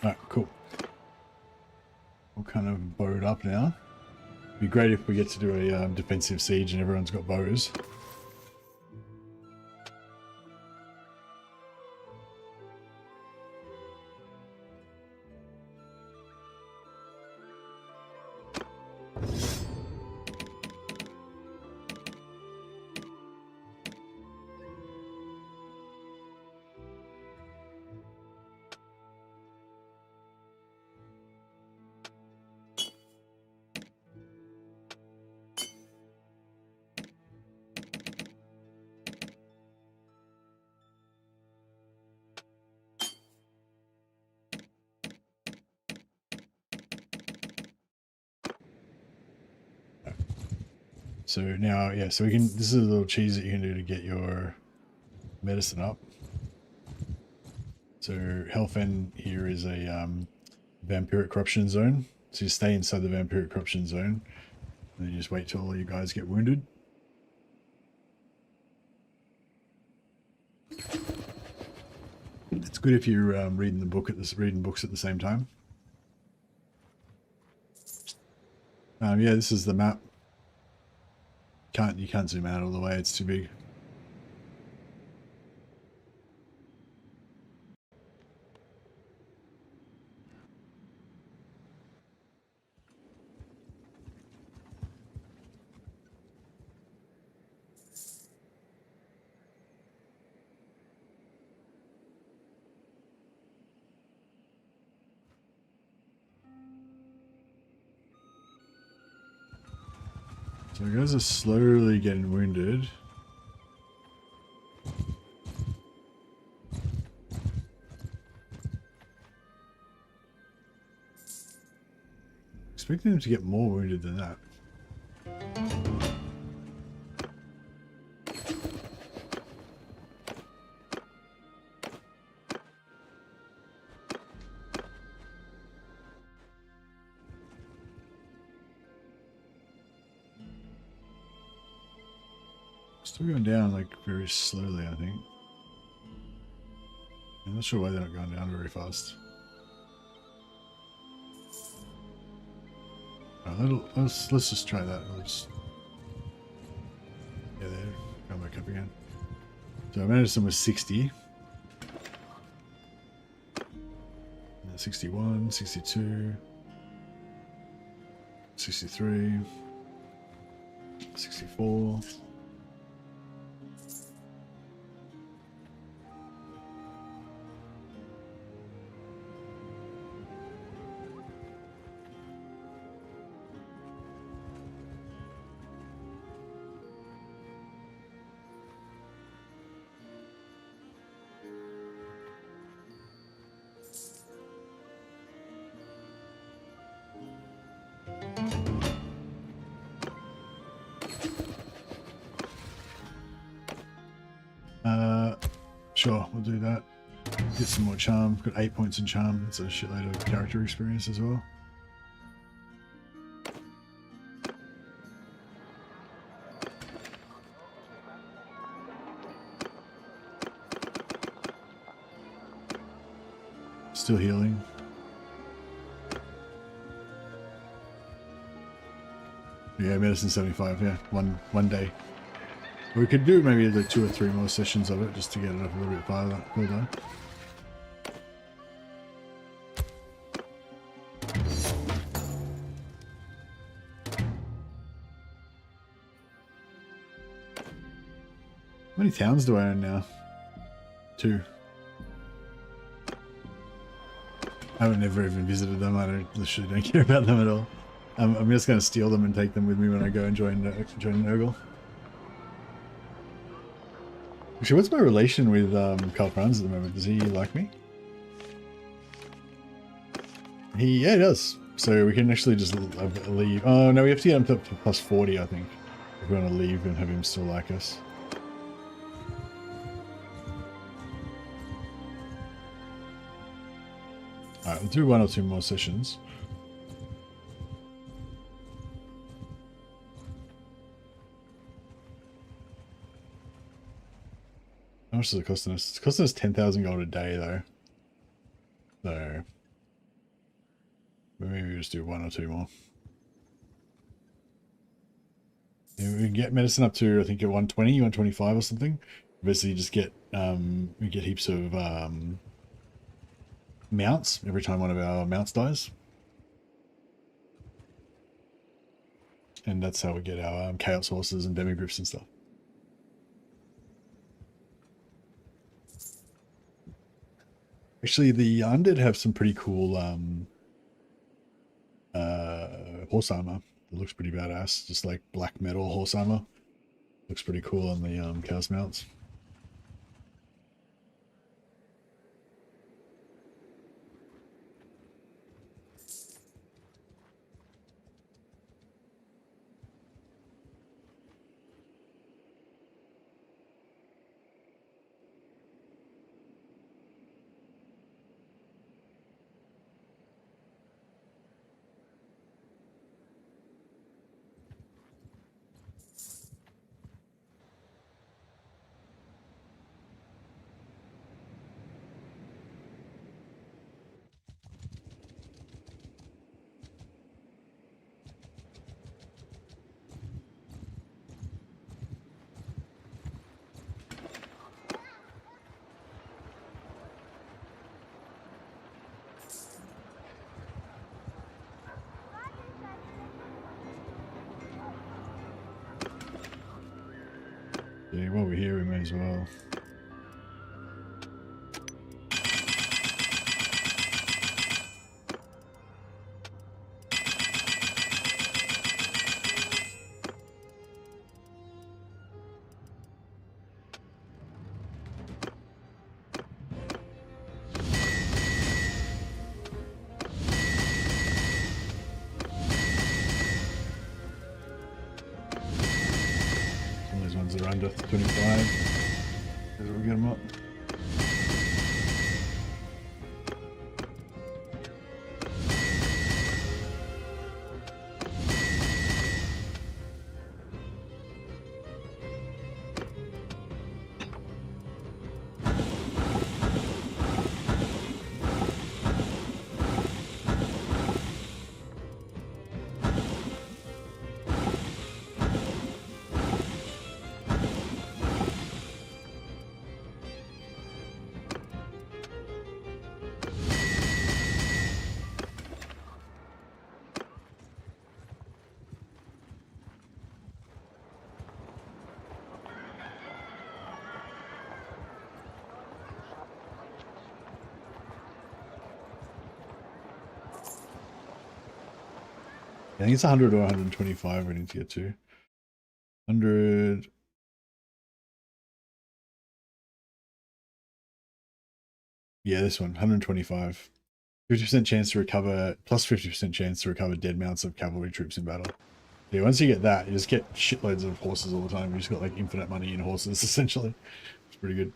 Alright, cool. We're kind of bowed up now. It'd be great if we get to do a defensive siege and everyone's got bows. So now, yeah, so we can, this is a little cheese that you can do to get your medicine up. So health end here is a vampiric corruption zone. So you stay inside the vampiric corruption zone and then you just wait till all you guys get wounded. It's good if you're reading books at the same time. Yeah, this is the map. You can't zoom out all the way, it's too big. So the guys are slowly getting wounded. Expecting them to get more wounded than that. Still going down like very slowly, I think. I'm not sure why they're not going down very fast. Let's just try that. Yeah, there. Go back up again. So medicine was 60. 61, 62, 63, 64. Sure, we'll do that. Get some more charm. Got 8 points in charm. It's a shitload of character experience as well. Still healing. Yeah, medicine 75. Yeah, one day. We could do maybe like 2 or 3 more sessions of it just to get it up a little bit farther. How many towns do I own now? 2. I haven't never even visited them. I literally don't care about them at all. I'm just going to steal them and take them with me when I go and join Nurgle. Actually, what's my relation with Carl Franz at the moment? Does he like me? Yeah, he does. So we can actually just leave. Oh, no, we have to get him to plus 40, I think. If we want to leave and have him still like us. Alright, we'll do 1 or 2 more sessions. How much is it costing us? It's costing us 10,000 gold a day, though. So maybe we just do 1 or 2 more. Yeah, we can get medicine up to, I think, at 120, 125 or something. Basically, you just get we get heaps of mounts every time one of our mounts dies, and that's how we get our chaos horses and demigriffs and stuff. Actually, the undead have some pretty cool horse armor. It looks pretty badass. Just like black metal horse armor. Looks pretty cool on the chaos mounts. Yeah, while we're here, we may as well. under 25. As we get them up. I think it's 100 or 125 we need to get to. 100. Yeah, this one, 125. 50% chance to recover, plus 50% chance to recover dead mounts of cavalry troops in battle. Yeah, once you get that, you just get shitloads of horses all the time. You just got like infinite money in horses, essentially. It's pretty good.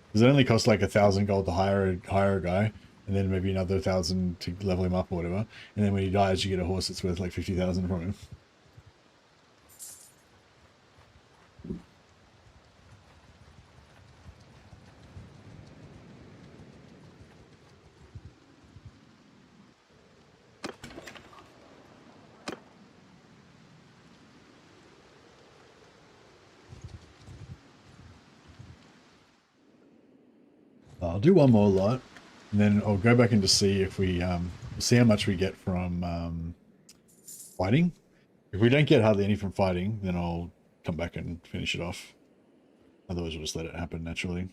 Because it only costs like 1,000 gold to hire a guy, and then maybe another 1,000 to level him up or whatever. And then when he dies, you get a horse that's worth like 50,000 from him. I'll do one more lot, and then I'll go back in to see if we see how much we get from fighting. If we don't get hardly any from fighting, then I'll come back and finish it off. Otherwise, we'll just let it happen naturally.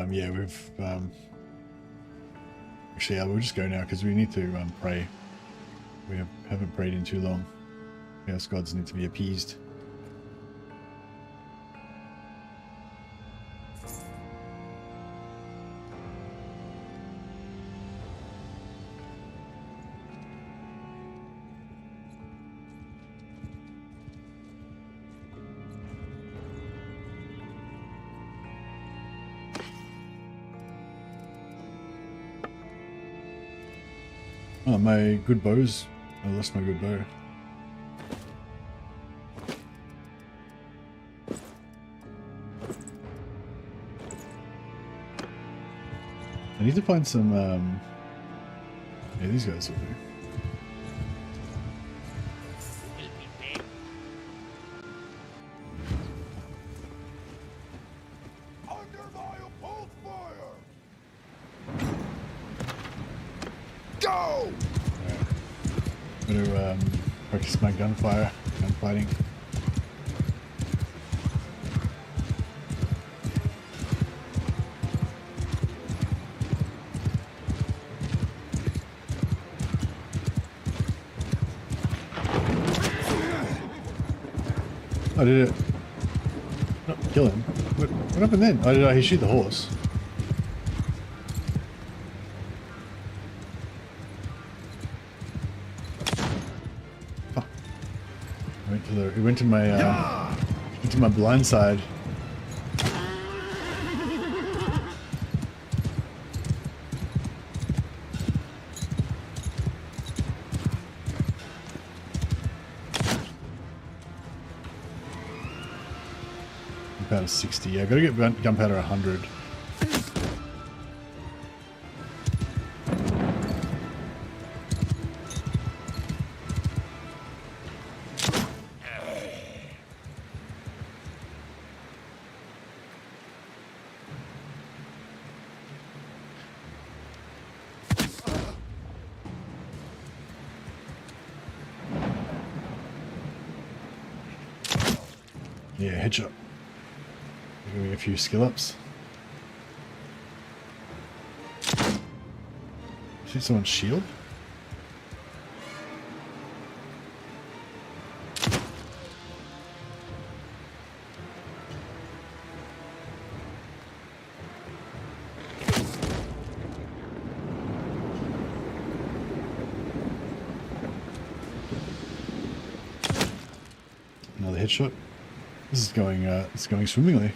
Yeah, we've actually, yeah, we'll just go now because we need to pray. We haven't prayed in too long. Chaos gods need to be appeased. Oh, my good bows. I lost my good bow. I need to find some, yeah, these guys will do. Practice my gunfighting. Oh, did it? No, kill him. What happened then? Oh, did he shoot the horse? It went to my blind side. Gunpowder 60. Yeah, I gotta get gunpowder 100. Yeah, headshot. Give me a few skill ups. See someone's shield? Another headshot. This is going it's going swimmingly.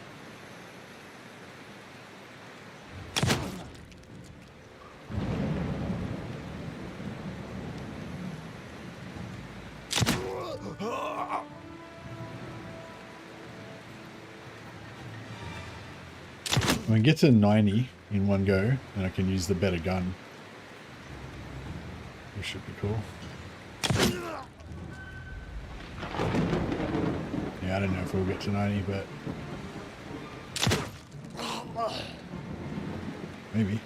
I can get to 90 in one go, and I can use the better gun. Which should be cool. Yeah, I don't know if we'll get to 90, but maybe.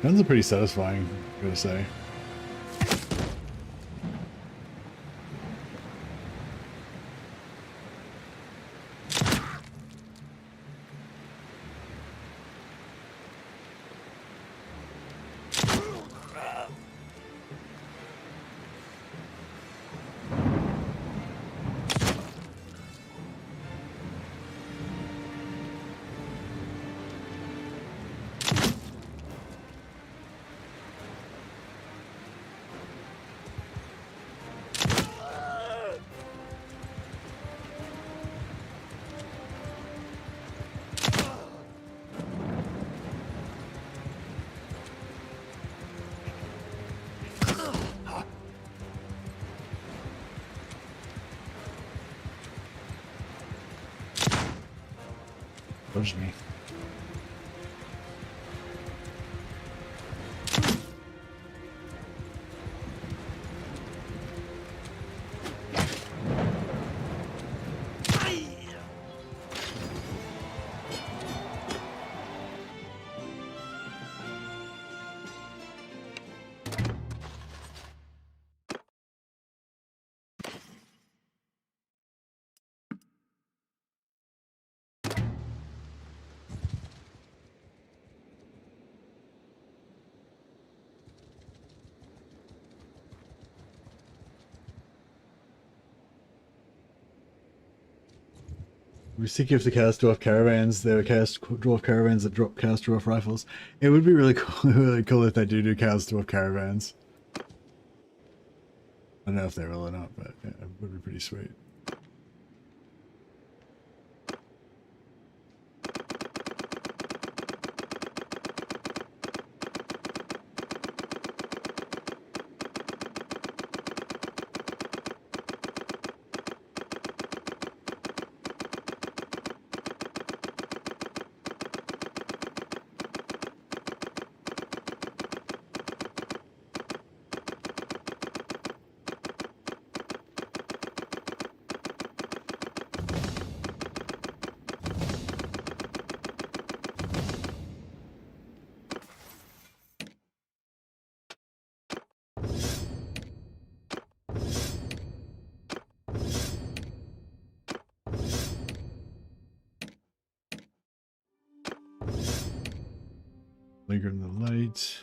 Guns are pretty satisfying, I gotta say. Dodged me. We see if the Chaos Dwarf caravans, there were Chaos Dwarf caravans that drop Chaos Dwarf rifles. It would be really cool, really cool if they do Chaos Dwarf caravans. I don't know if they will or not, but yeah, it would be pretty sweet. Linger in the light.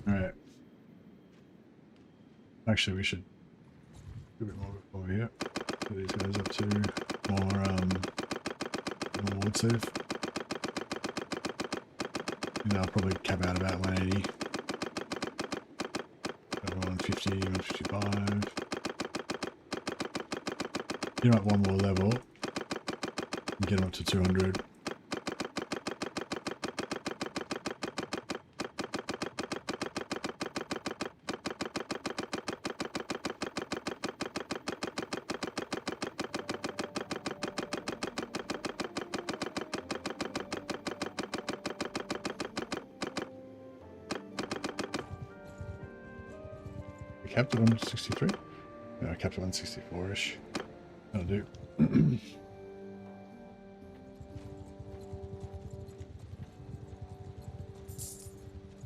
All right. Actually, we should A bit more over here. Put these guys up to more wood save. And I'll probably cap out about 180. Over 150, 155. Get them up one more level. Get them up to 200. Capped at 163? No, I capped at 164-ish. That'll do.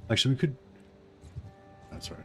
Actually, we could... That's right.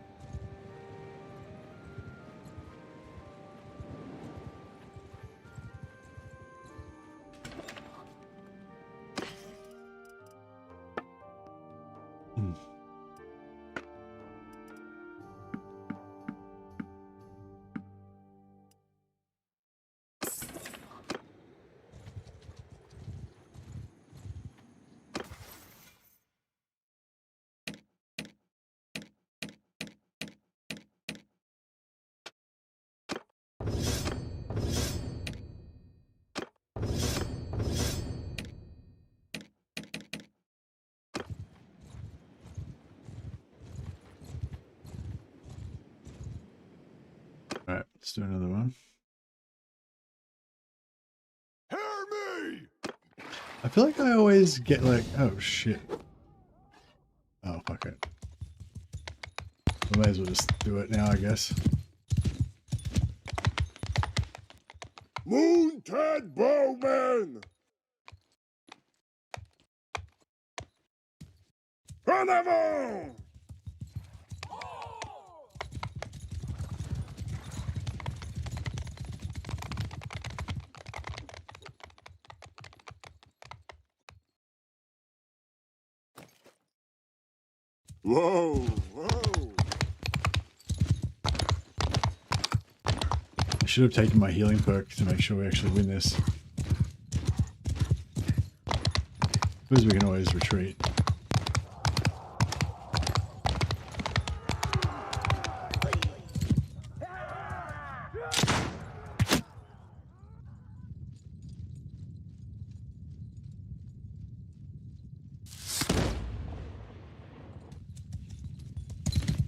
Alright, let's do another one. Hear me! I feel like I always get like, oh shit. Oh, fuck it. I may as well just do it now, I guess. Moontide Bowman! En avant! Whoa, whoa. I should have taken my healing perk to make sure we actually win this. Because we can always retreat.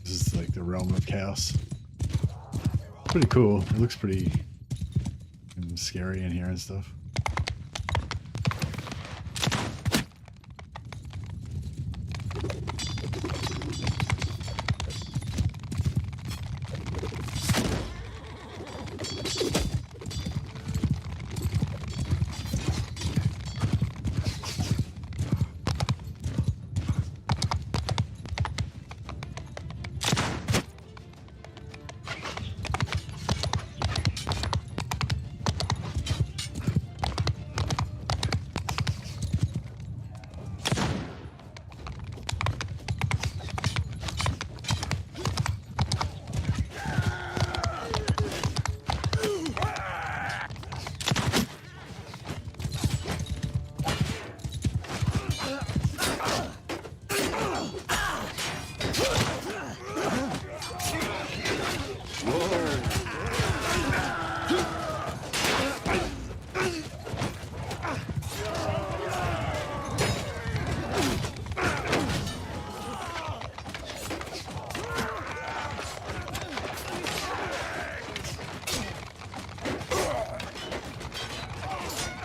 This is like the realm of chaos. Pretty cool. It looks pretty scary in here and stuff.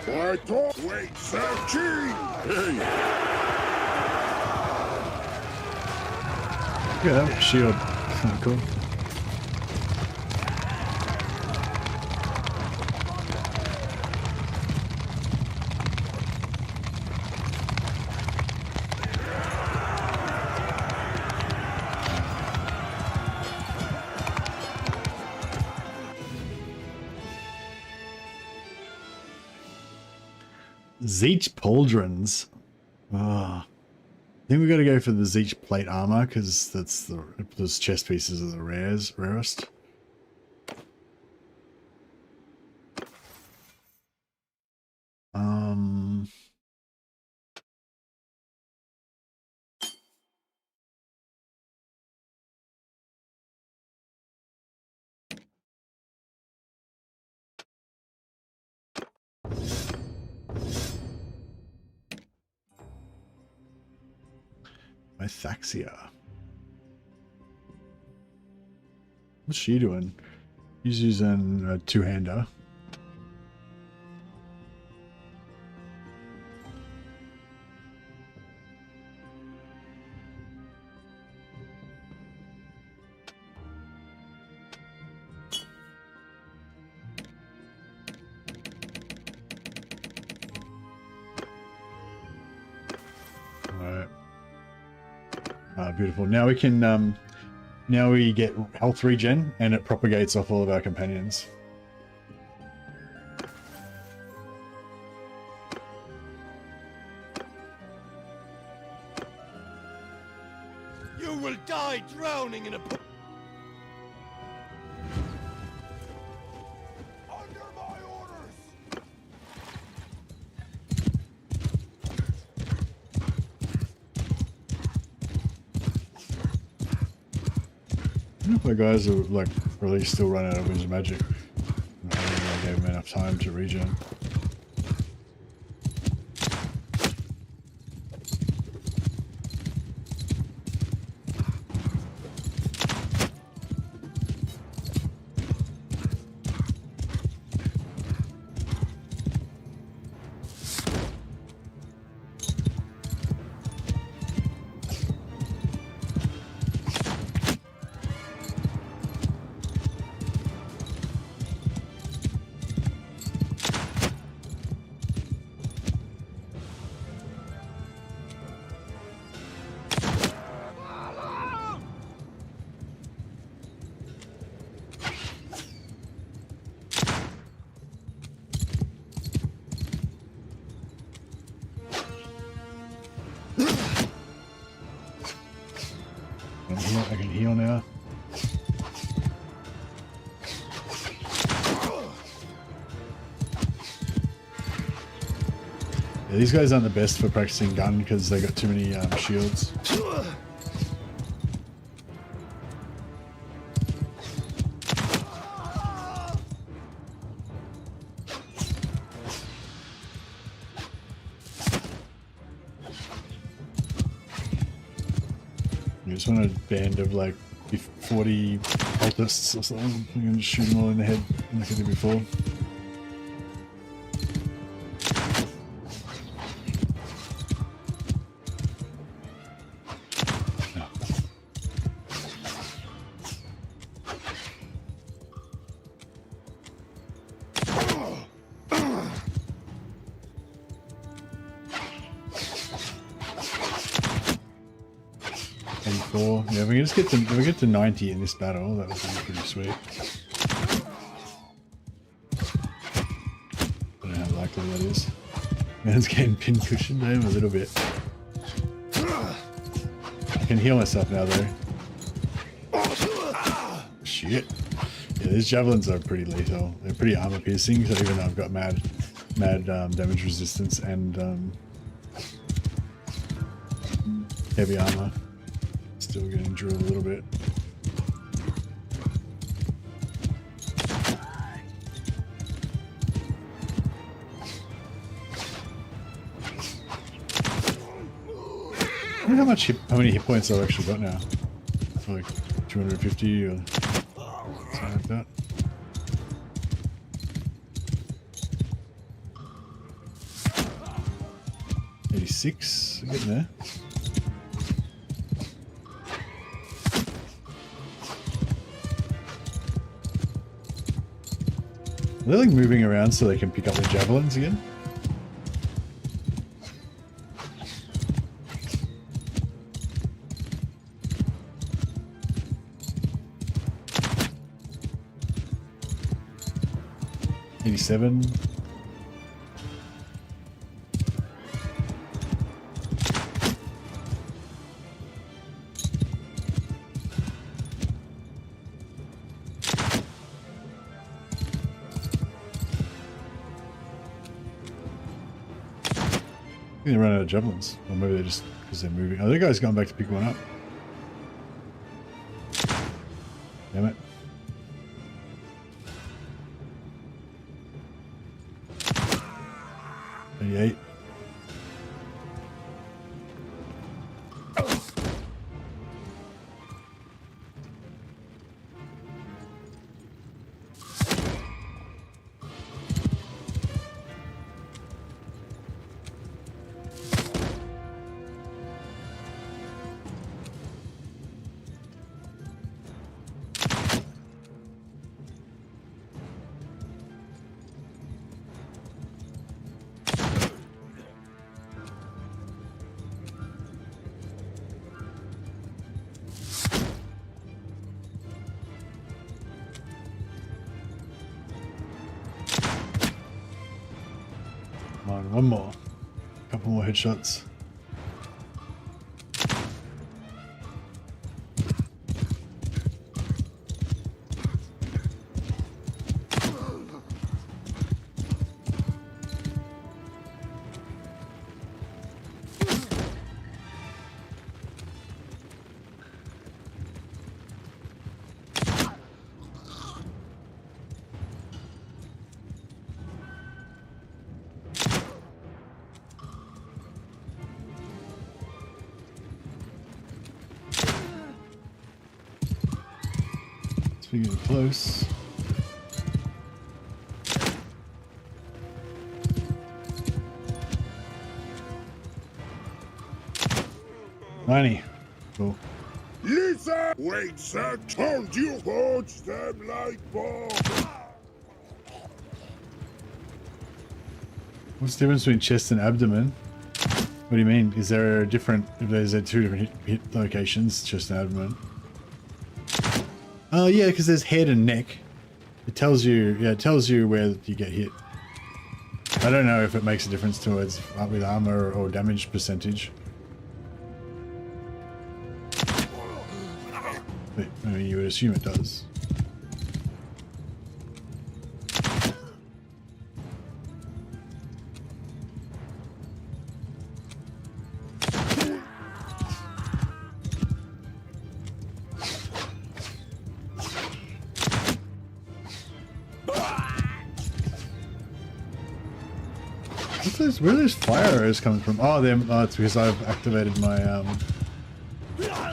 I thought, wait, searching! Hey! Yeah, that shield. Kind of cool. Zeech pauldrons. Ah, I think we got to go for the Zeech plate armor because those chest pieces are the rarest. Mythaxia. What's she doing? She's using a two-hander. Beautiful. Now we can, now we get health regen, and it propagates off all of our companions. You will die drowning in a pool. Under my orders. I don't know if my guys are like really still run out of Winds of Magic. I don't think I gave them enough time to regen. I can heal now. Yeah, these guys aren't the best for practicing gun because they got too many shields. You just want a band of like 40 cultists or something. You can just shoot them all in the head like I did before. Yeah, if we get to 90 in this battle, that would be pretty sweet. Don't know how likely that is. Man's getting pin cushioned him a little bit. I can heal myself now though. Shit. Yeah, these javelins are pretty lethal. They're pretty armor piercing, so even though I've got mad damage resistance and heavy armor, still getting drilled a little bit. I wonder how many hit points I've actually got now. Like 250 or something like that. $86, I'm getting there. Are they like moving around so they can pick up the javelins again? $87. I think they ran out of javelins, or maybe they're just because they're moving. Oh, the guy's going back to pick one up. Damn it. $88. one more. A couple more headshots. We're getting close. $90. Cool. Lisa! Wait, sir, told you hold them like bombs. What's the difference between chest and abdomen? What do you mean? Is there a different, if there's two different hit locations, chest and abdomen? Oh yeah, because there's head and neck. It tells you, yeah, it tells you where you get hit. I don't know if it makes a difference towards with armor or damage percentage. But, I mean, you would assume it does. Where are those fire arrows coming from? Oh, oh, it's because I've activated my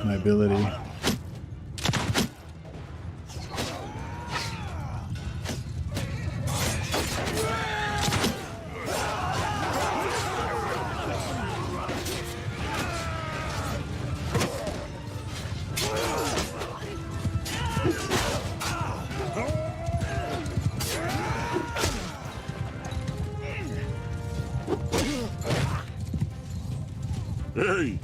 my ability. Hey!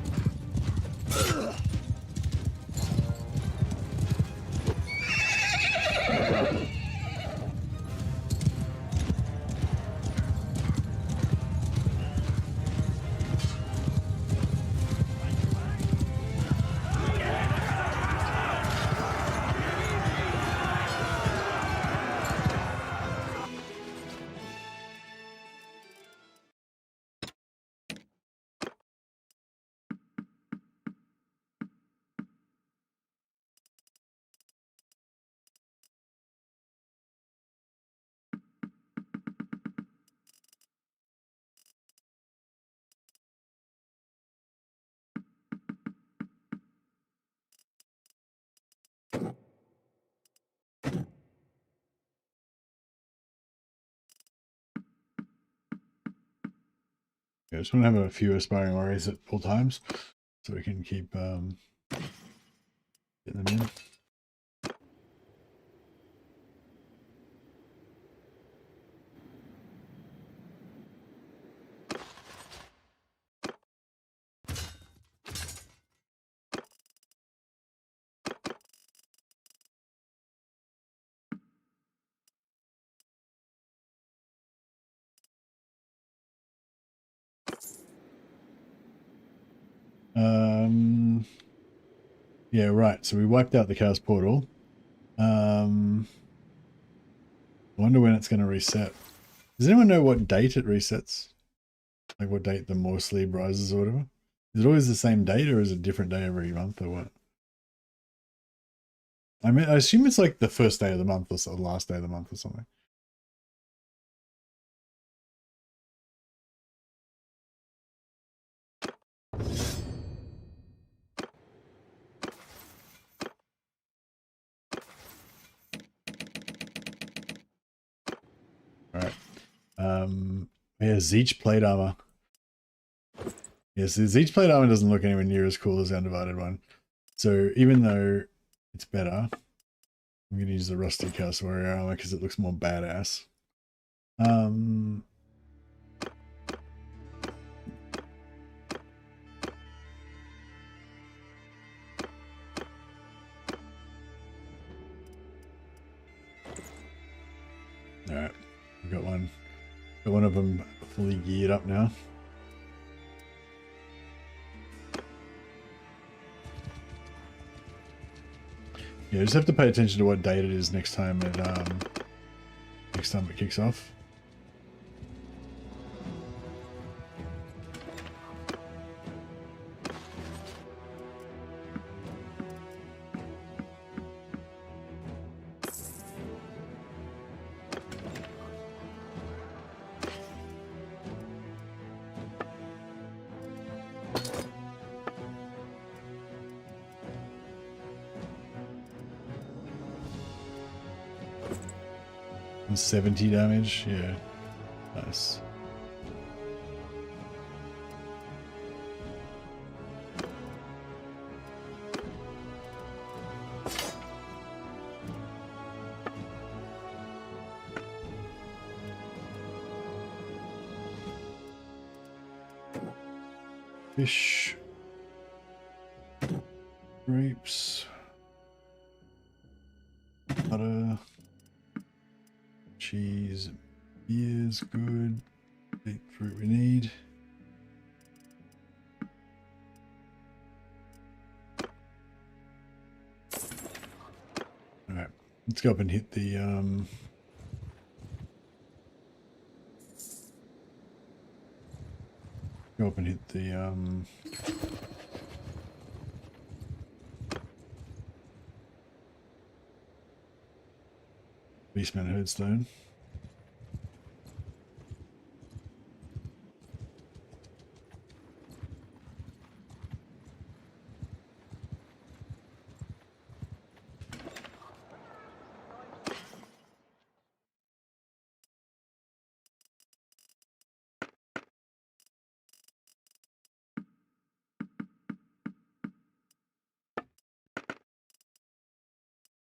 Yeah, I just want to have a few aspiring warriors at all times, so we can keep getting them in. Yeah, right. So we wiped out the Chaos Portal. I wonder when it's going to reset. Does anyone know what date it resets? Like what date the more sleeve rises or whatever? Is it always the same date or is it a different day every month or what? I mean, I assume it's like the first day of the month or so, the last day of the month or something. Alright. Yeah, Zeech plate armor. Yes, the Zeech plate armor doesn't look anywhere near as cool as the undivided one. So even though it's better, I'm going to use the Rusty Chaos Warrior armor because it looks more badass. Alright, we've got one. Got one of them fully geared up now. Yeah, just have to pay attention to what date it is next time it kicks off. And 70 damage, yeah, nice. Fish, grapes, butter, cheese, beer's good, baked fruit we need. All right, let's go up and hit the Beastman Herdstone.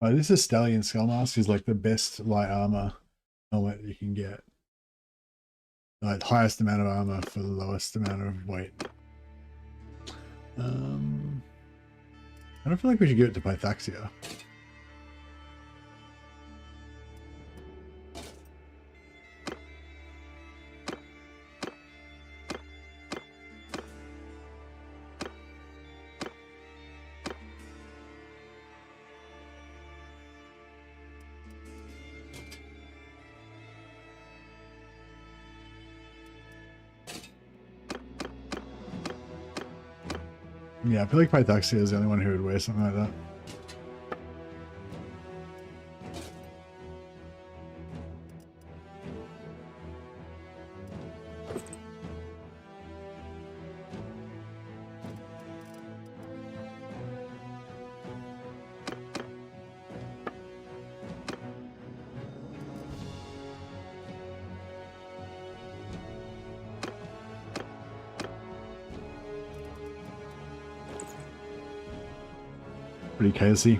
This is Stallion Skull Mask is like the best light armor helmet you can get. Like highest amount of armor for the lowest amount of weight. I don't feel like we should give it to Pythaxia. Yeah, I feel like Pythaxia is the only one who would wear something like that. Pretty chaosy.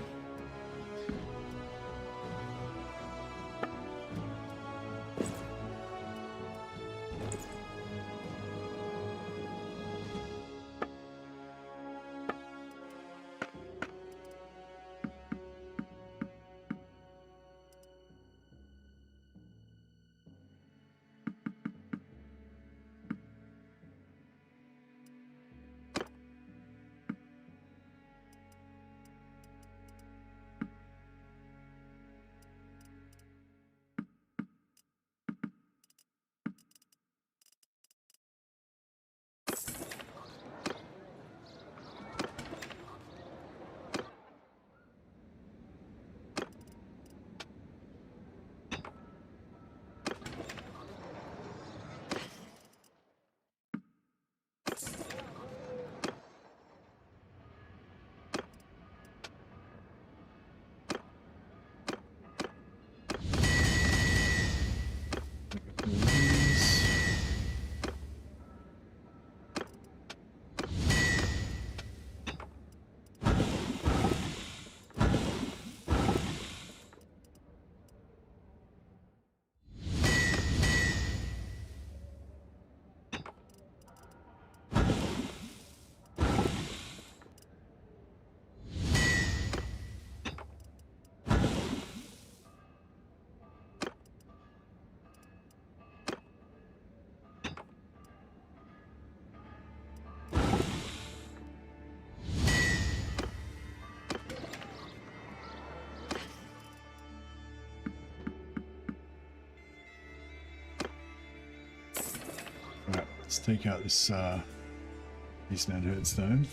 take out this Eastbound Herdstone.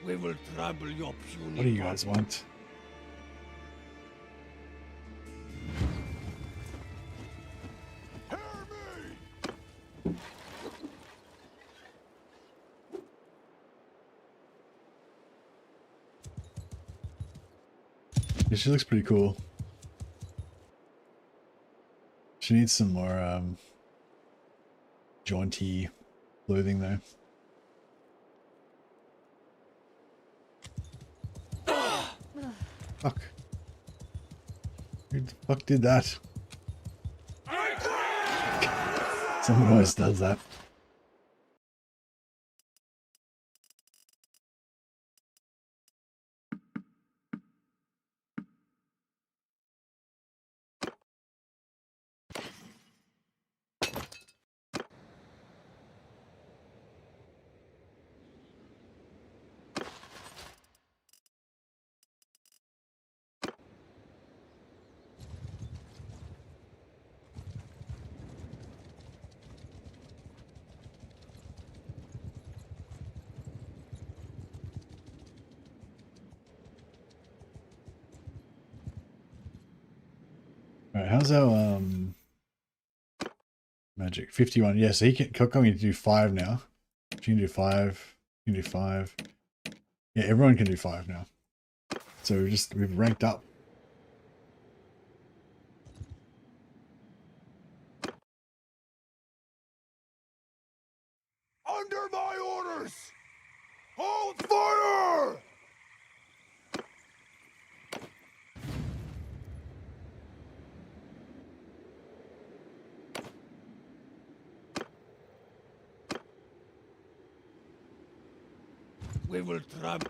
We will trample your puny. What do you guys want? Hear me! Yeah, she looks pretty cool. She needs some more jaunty clothing though. Fuck. Who the fuck did that? Someone always does that. Alright, how's our magic? 51. Yeah, so he can Kokong to do 5 now. She can do 5. You can do 5. Yeah, everyone can do 5 now. So we've ranked up. Under my orders! Hold fire! We will trap.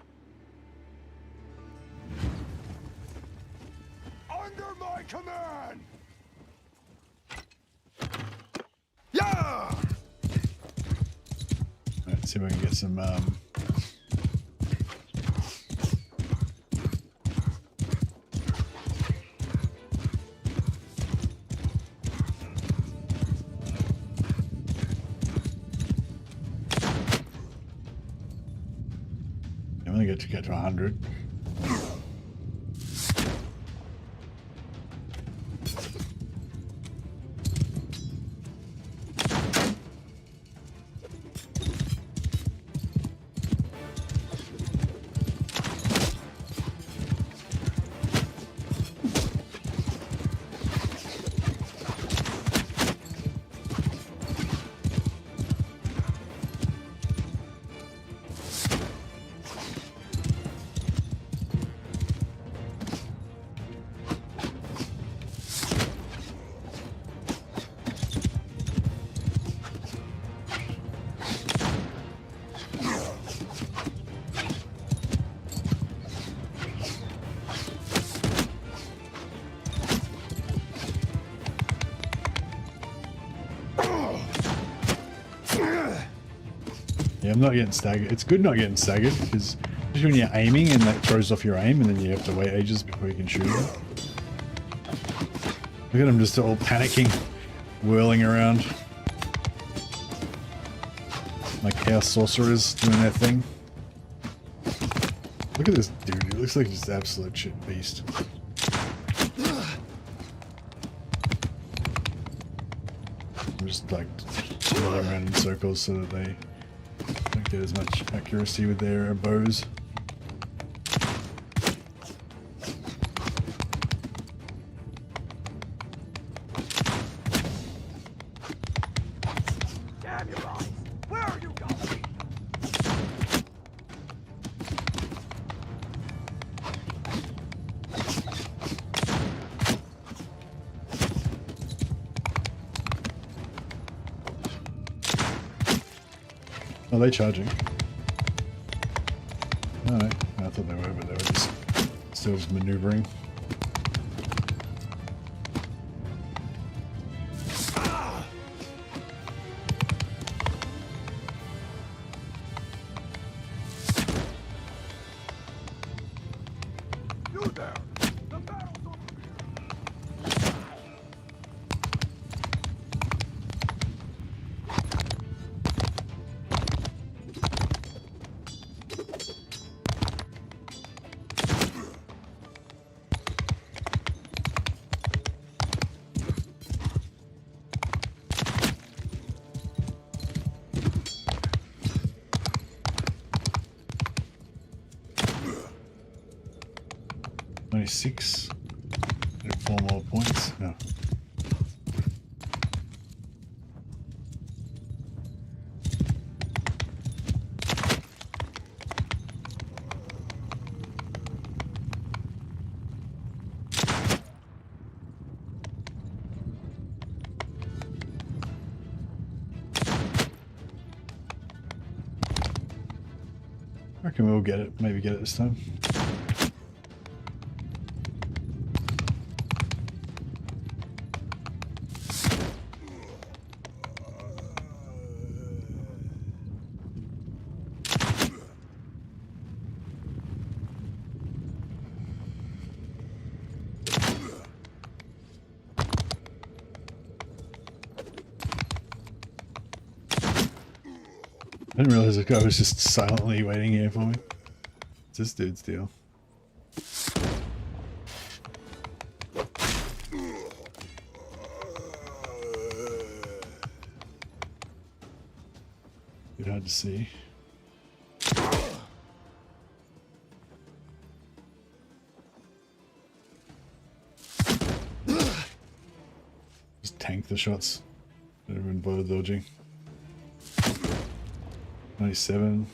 Under my command! Yeah! Let's see if we can get some I'm gonna get to 100. Yeah, I'm not getting staggered. It's good not getting staggered because just when you're aiming and that throws off your aim and then you have to wait ages before you can shoot them. Look at them just all panicking, whirling around. Like Chaos Sorcerers doing their thing. Look at this dude, he looks like just an absolute shit beast. I'm just like rolling around in circles so that they don't get as much accuracy with their bows. Damn your eyes! Where are you going? Are they charging? No, I thought they were, but they were just still just maneuvering. You there! The battle's over here! 96. 4 more points. No. I reckon we'll get it, maybe get it this time. I didn't realize the guy was just silently waiting here for me. It's this dude's deal. Bit hard to see. Just tank the shots. Don't even bother dodging. 97.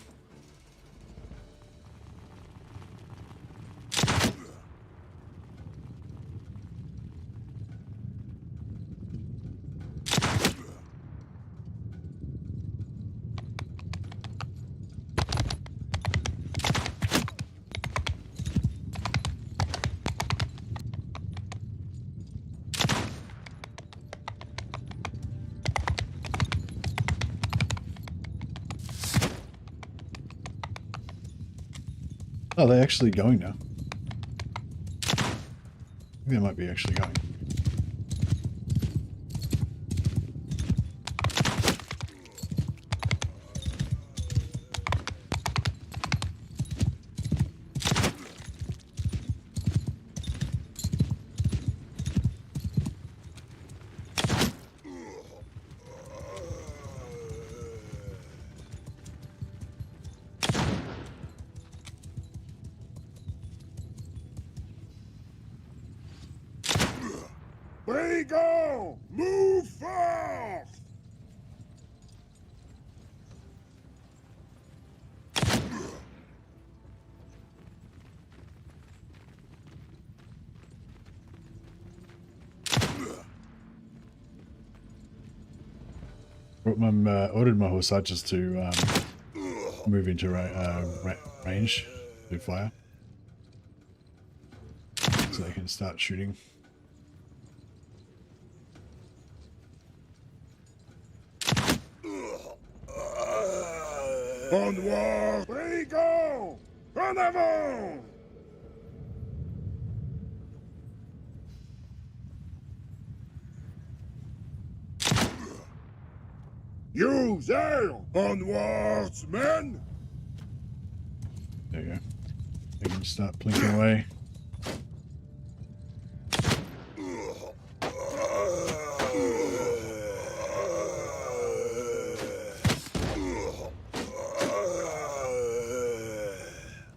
Oh, they're actually going now. I think they might be actually going. We go! Move fast! Ordered my horse archers to move into range to fire, so they can start shooting. Onward! We go! En avant! You there! Onwards, men! There you go. They can start plinking away.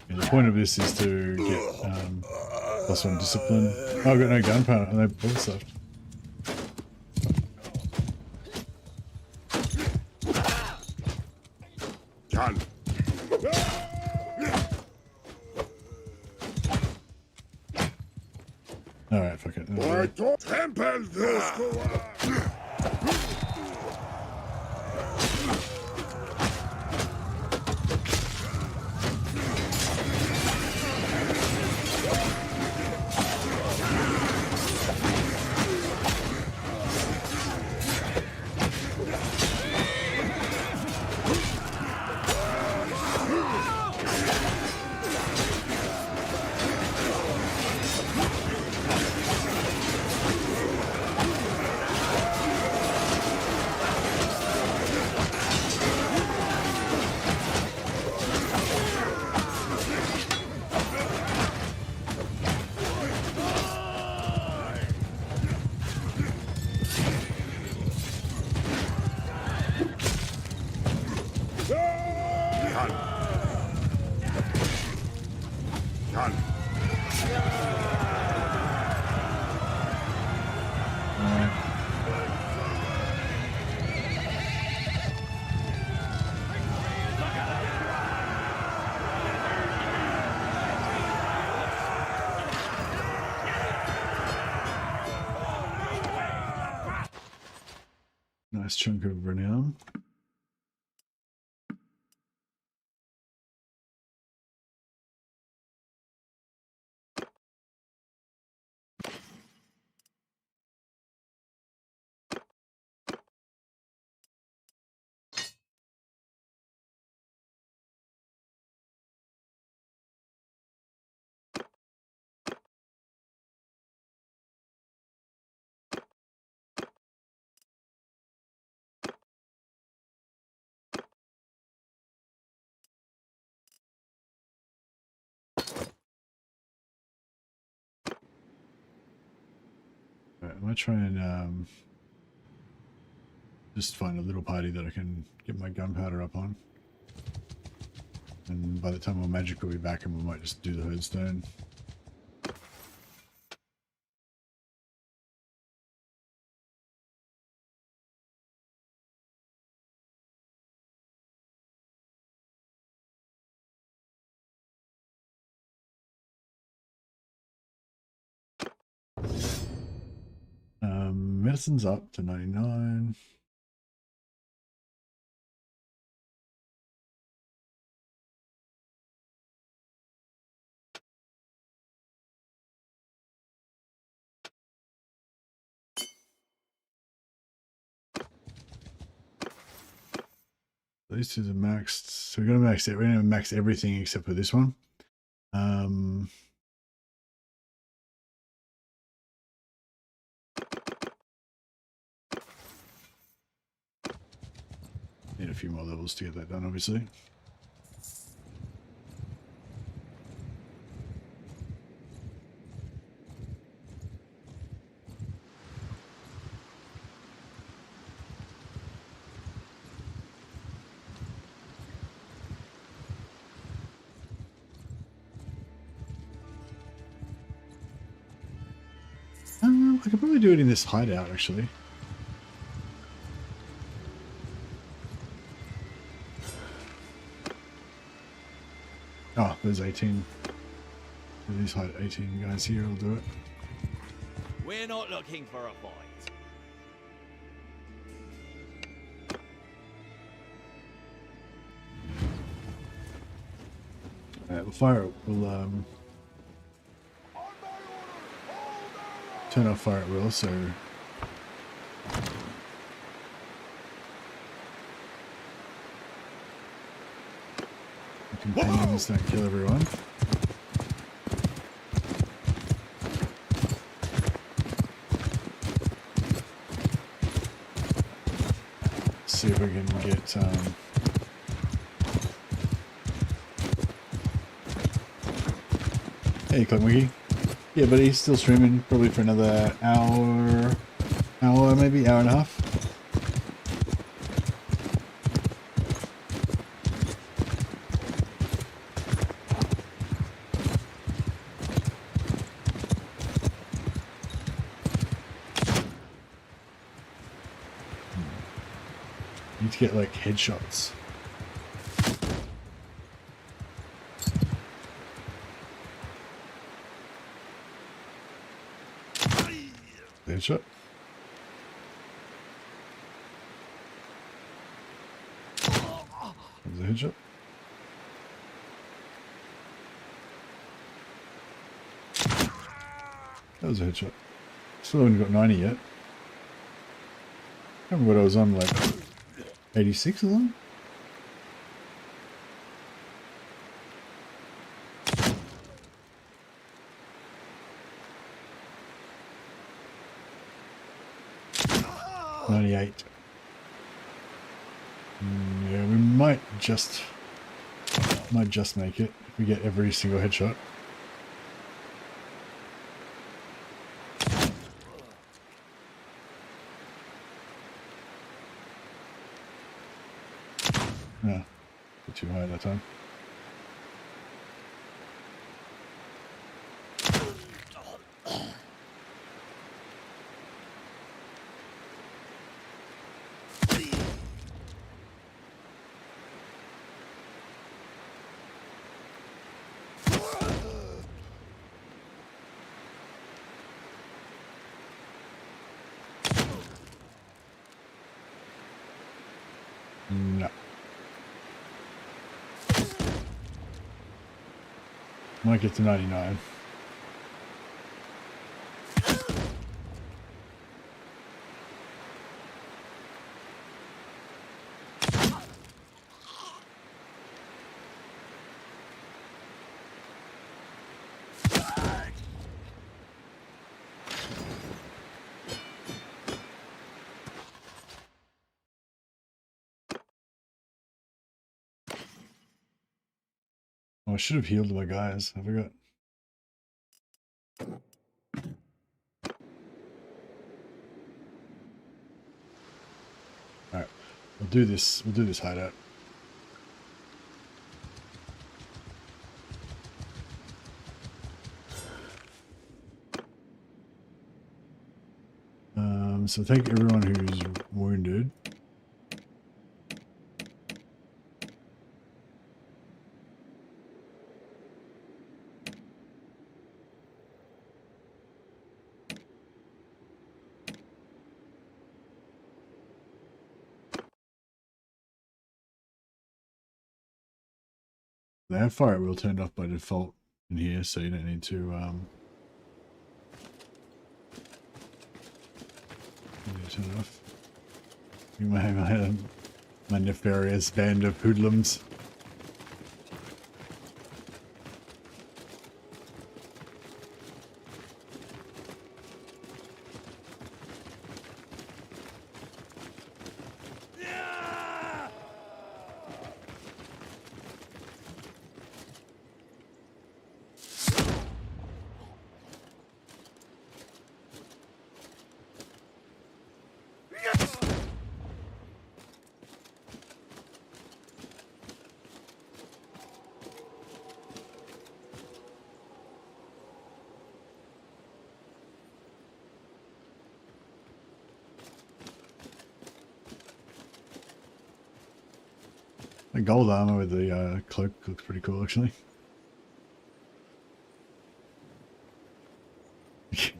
The point of this is to get +1 discipline. Oh, I've got no gunpowder, and they've both left. Gun! Alright, fuck it. I don't temple this courage! Gun! Gun! Nice chunk of renown. Right, I might try and just find a little party that I can get my gunpowder up on. And by the time our magic will be back, and we might just do the herdstone. Medicine's up to 99. These two are maxed, so we're gonna max it. We're gonna max everything except for this one. Need a few more levels to get that done, obviously. I could probably do it in this hideout, actually. Oh, there's 18. These 18 guys here will do it. We're not looking for a fight. We'll fire it. We'll turn off fire at will, so the companions don't kill everyone. See if we can get hey, Click Wiggy. Yeah, but he's still streaming probably for another hour, maybe hour and a half. Need to get like headshots. Headshot. There's a headshot. That was a headshot. Still haven't got 90 yet. I can't remember what I was on, like 86 or something? Yeah, we might just make it if we get every single headshot. No, too high that time. No. Might get to 99. Oh, I should have healed my guys. I forgot. Alright. We'll do this. We'll do this hideout. So take everyone who's wounded. They have fire at will turned off by default in here, so you don't need to turn it off. My nefarious band of hoodlums. The gold armor with the cloak looks pretty cool, actually.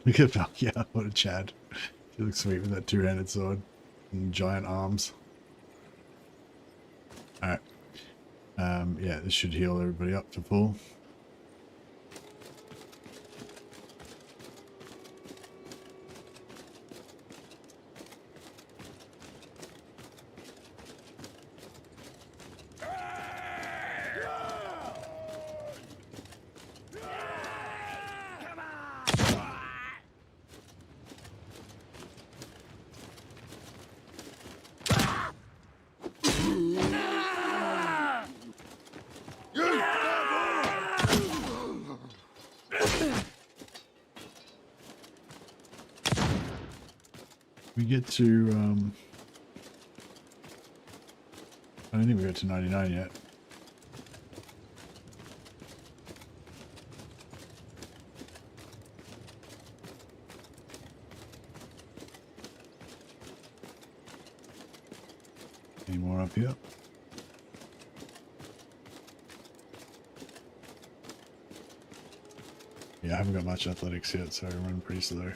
Look at Valkia, what a Chad. He looks sweet with that two-handed sword and giant arms. Alright. Yeah, this should heal everybody up to full. We get to, I don't think we got to 99 yet. Any more up here? Yeah, I haven't got much athletics yet, so I run pretty slow.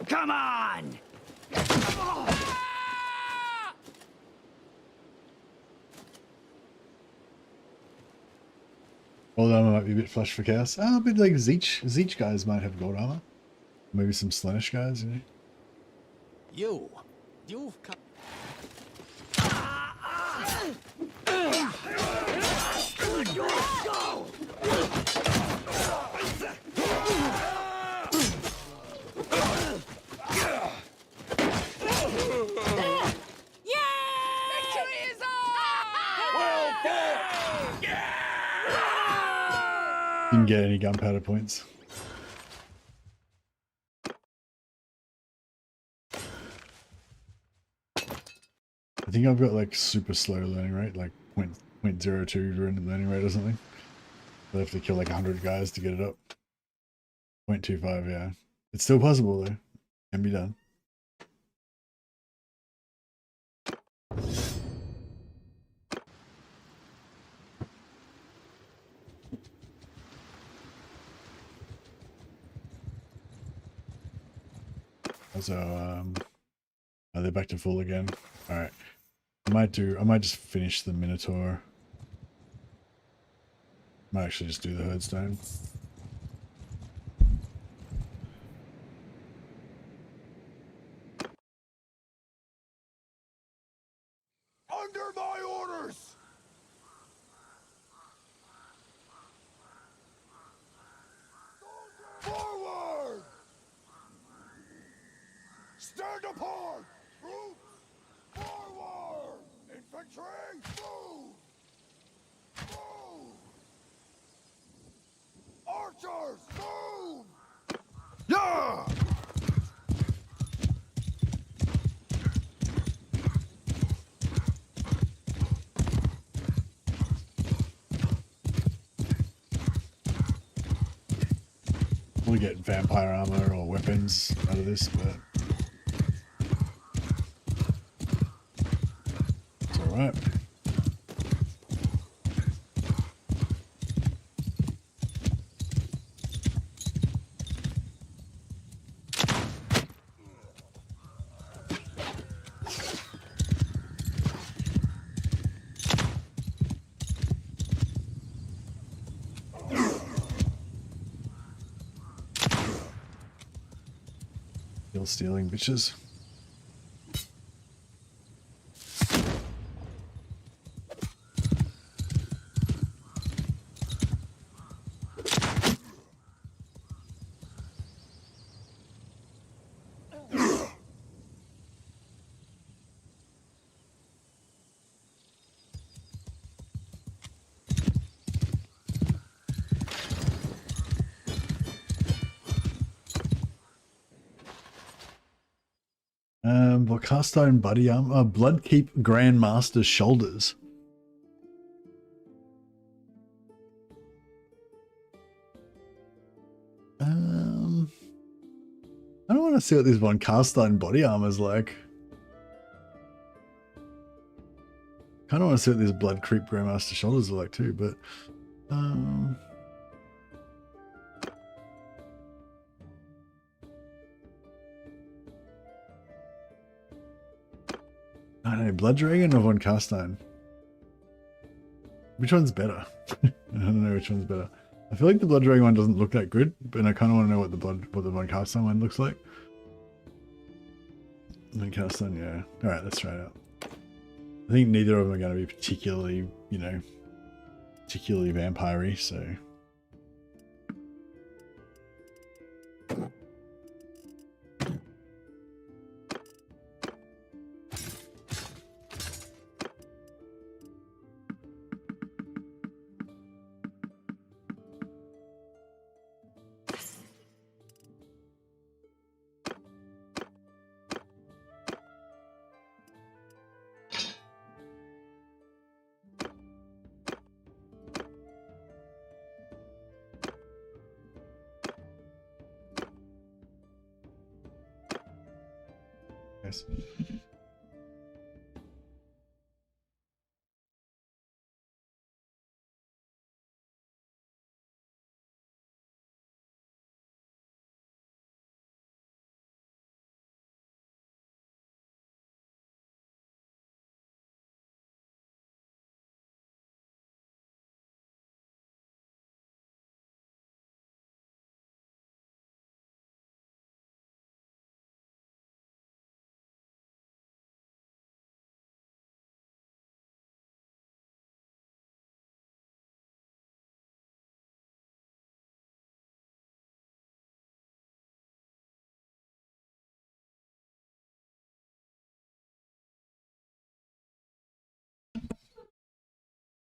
Come on! Gold armor might be a bit flush for chaos. Ah, a bit like Zeech guys might have gold armor. Maybe some Slanish guys, you know. You've come. Didn't get any gunpowder points. I think I've got like super slow learning rate, like 0.02 learning rate or something. I have to kill like 100 guys to get it up. 0.25, yeah. It's still possible though. Can be done. So, oh, they're back to full again. All right, I might just finish the Minotaur. Might actually just do the Herdstone. Under my orders! Forward! Stand apart! Troops! Forward! Infantry! Move! Move! Archers! Move! Yeah! We'll get vampire armor or weapons out of this, but it's alright. Still stealing bitches. Cast iron buddy armor, Bloodkeep Grandmaster's shoulders. I don't want to see what this one cast iron body armor is like. Kind of want to see what this Bloodkeep Grandmaster shoulders are like too, but I don't know, Blood Dragon or Von Cast Iron? Which one's better? I don't know which one's better. I feel like the Blood Dragon one doesn't look that good, but I kind of want to know what the Von Cast Iron one looks like. Von Cast Iron, yeah. Alright, let's try it out. I think neither of them are going to be particularly, you know, particularly vampire-y, so... Yes.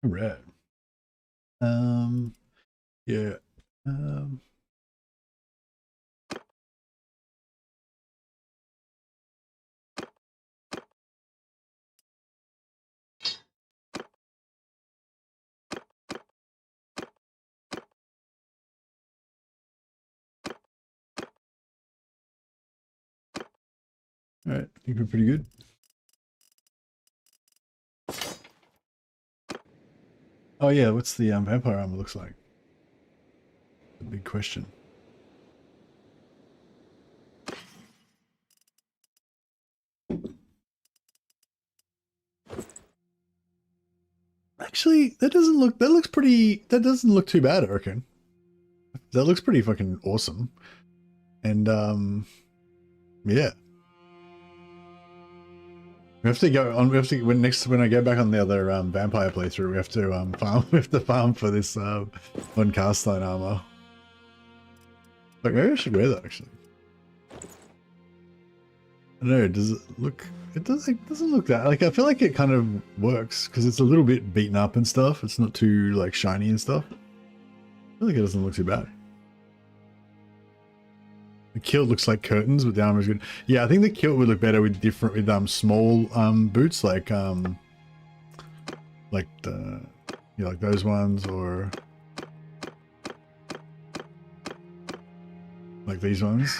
Red. Yeah. All right, I think we're pretty good. Oh yeah, what's the vampire armor looks like? The big question. Actually, that looks pretty, that doesn't look too bad, I reckon. That looks pretty fucking awesome. And yeah. We have to go on. We have to when I go back on the other vampire playthrough. We have to farm. We have to farm for this one cast line armor. Like maybe I should wear that actually. I don't know. Does it look? It doesn't look that like. I feel like it kind of works because it's a little bit beaten up and stuff. It's not too like shiny and stuff. I feel like it doesn't look too bad. The kilt looks like curtains, but the armor is good. Yeah, I think the kilt would look better with small boots, like the like those ones, or like these ones.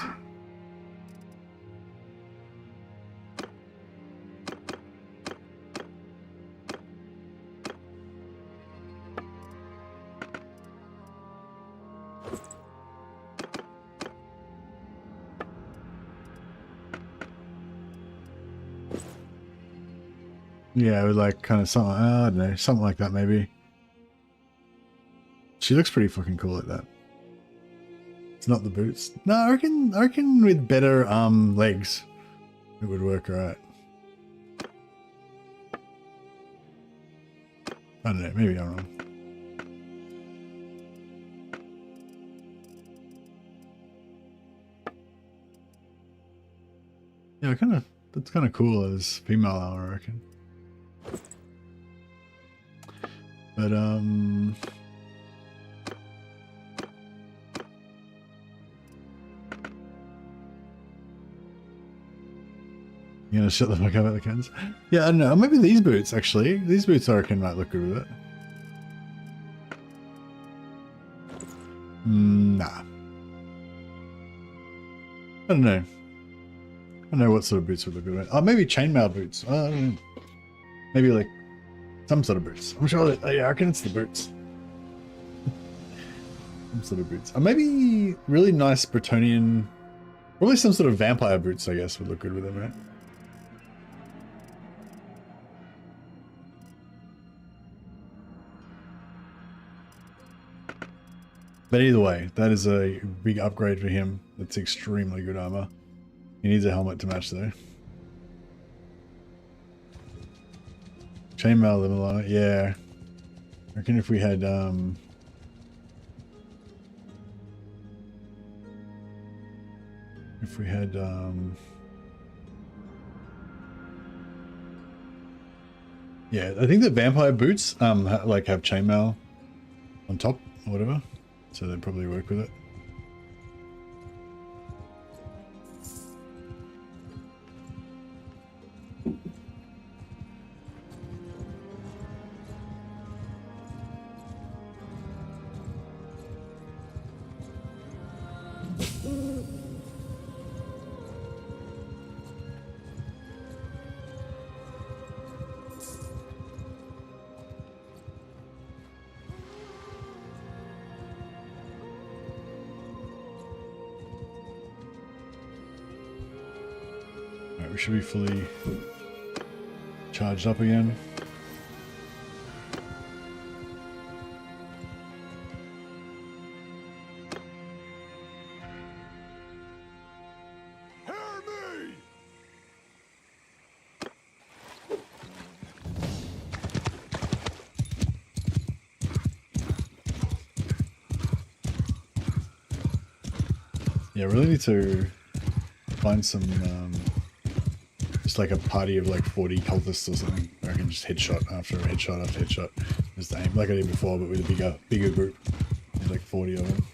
Yeah, with like kind of something, I don't know, something like that maybe. She looks pretty fucking cool like that. It's not the boots. No, I reckon with better legs, it would work alright. I don't know, maybe I'm wrong. Yeah, that's kind of cool as female armor, I reckon. But you gonna shut the fuck up at the cans? Yeah, I don't know. Maybe these boots actually. These boots I reckon might look good with it. Nah. I don't know. I don't know what sort of boots would look good with it. Oh, maybe chainmail boots. I don't know. Maybe like some sort of boots. I'm sure that, yeah, I reckon it's the boots. Some sort of boots. Or maybe really nice Bretonian, probably some sort of vampire boots, I guess, would look good with them, right? But either way, that is a big upgrade for him. That's extremely good armor. He needs a helmet to match though. Chainmail level on it, yeah. I reckon if we had yeah, I think the vampire boots like have chainmail on top or whatever, so they'd probably work with it. We should be fully charged up again. Hear me! Yeah, really need to find some just like a party of like 40 cultists or something. I can just headshot after headshot after headshot. Just aim like I did before, but with a bigger group. There's like 40 of them.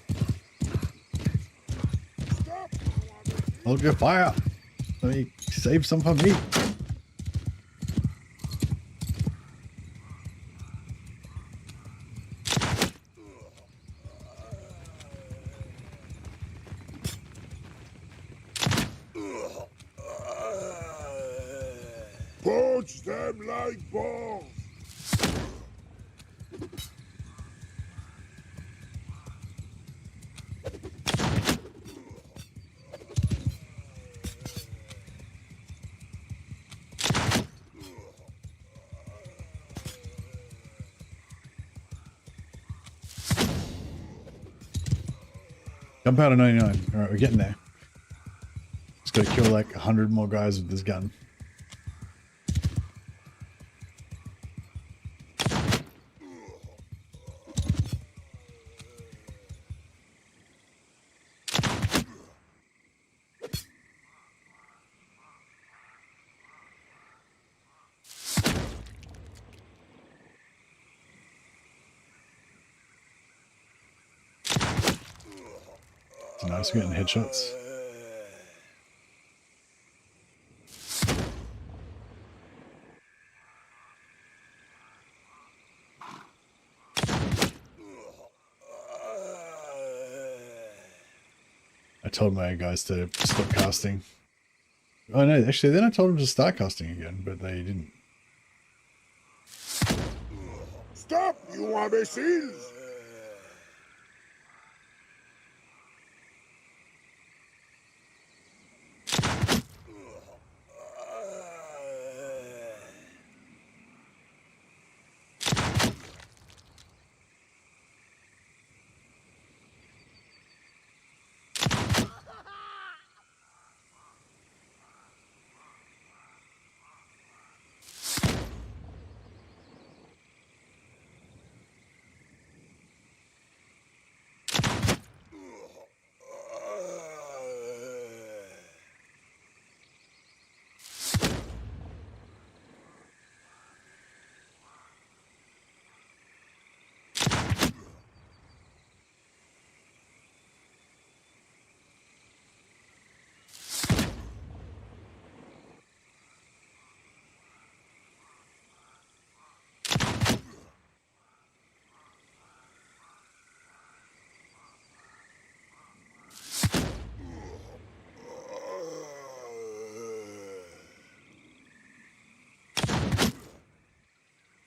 Hold your fire. Let me save some for me. Punch them like balls. Gunpowder 99. Alright, we're getting there. Just gotta kill like 100 more guys with this gun. It's nice getting headshots. I told my guys to stop casting. Oh no, actually then I told them to start casting again, but they didn't. Stop, you imbeciles!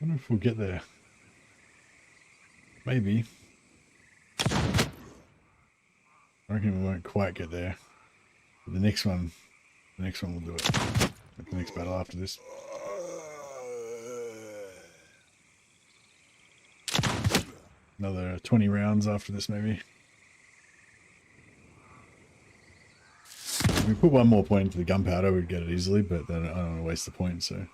I wonder if we'll get there. Maybe. I reckon we won't quite get there. But the next one will do it. Like the next battle after this. Another 20 rounds after this, maybe. If we put one more point into the gunpowder, we'd get it easily, but then I don't want to waste the point, so.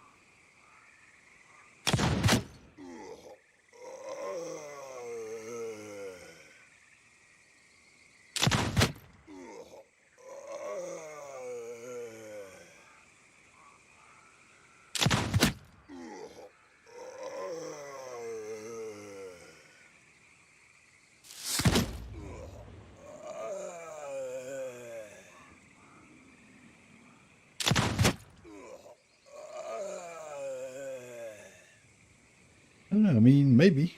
I don't know, I mean, maybe.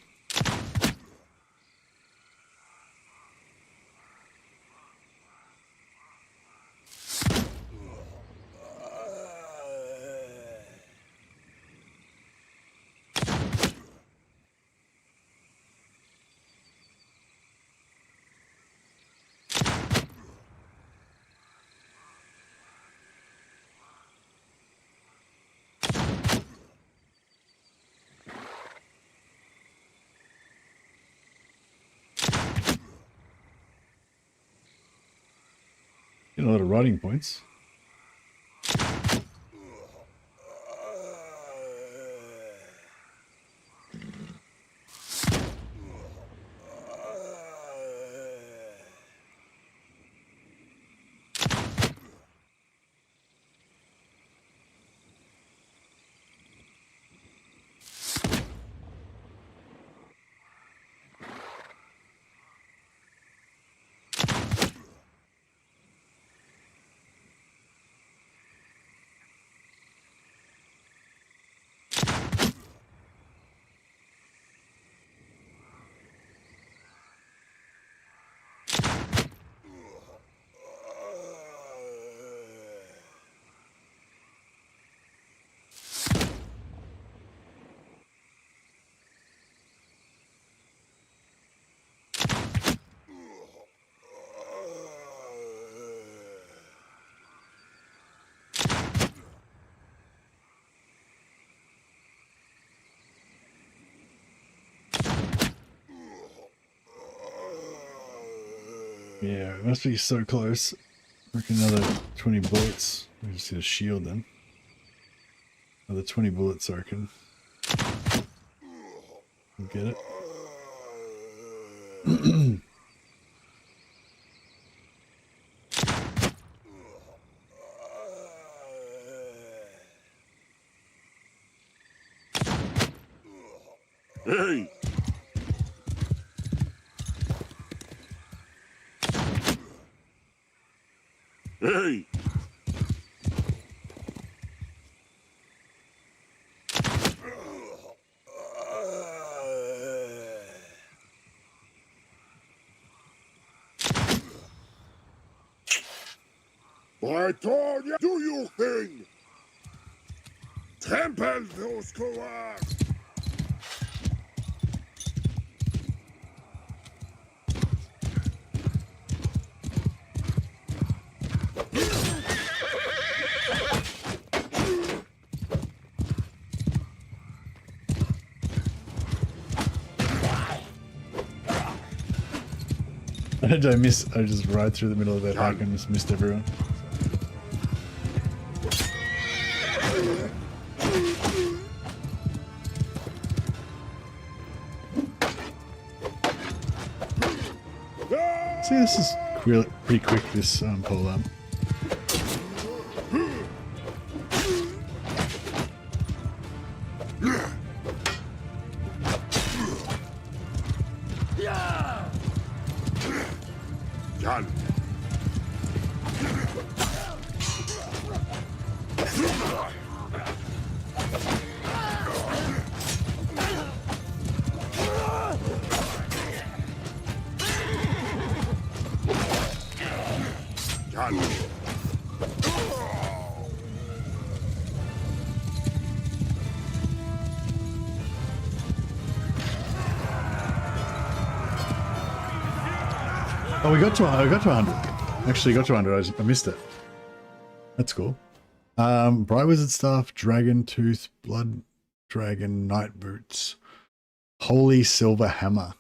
Getting a lot of writing points. Yeah, it must be so close. Like another 20 bullets. I just hit a shield then. Another 20 bullets, I reckon. We'll get it. Hey! Hey! I told you, do your thing! Temple those cowards! Did I miss? I just ride through the middle of that hack and just missed everyone. See, this is pretty quick, this pull up. Gun. Gun. Oh, we got to 100. Actually, got to 100. I missed it. That's cool. Bright Wizard Staff, Dragon Tooth, Blood Dragon, Night Boots, Holy Silver Hammer.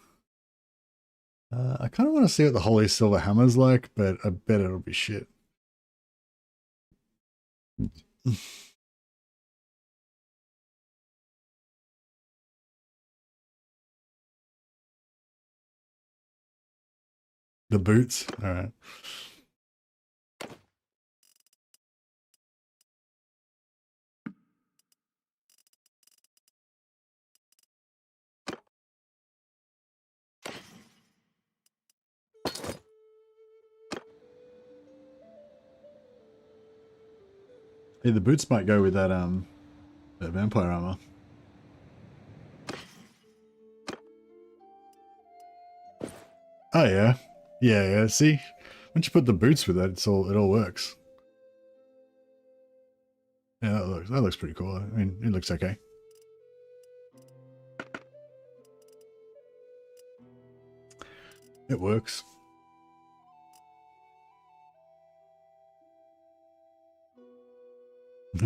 I kind of want to see what the Holy Silver Hammer's like, but I bet it'll be shit. The boots? Alright. Hey, the boots might go with that that vampire armor. Oh yeah. Yeah, see? Once you put the boots with that, it all works. Yeah, that looks pretty cool. I mean, it looks okay. It works.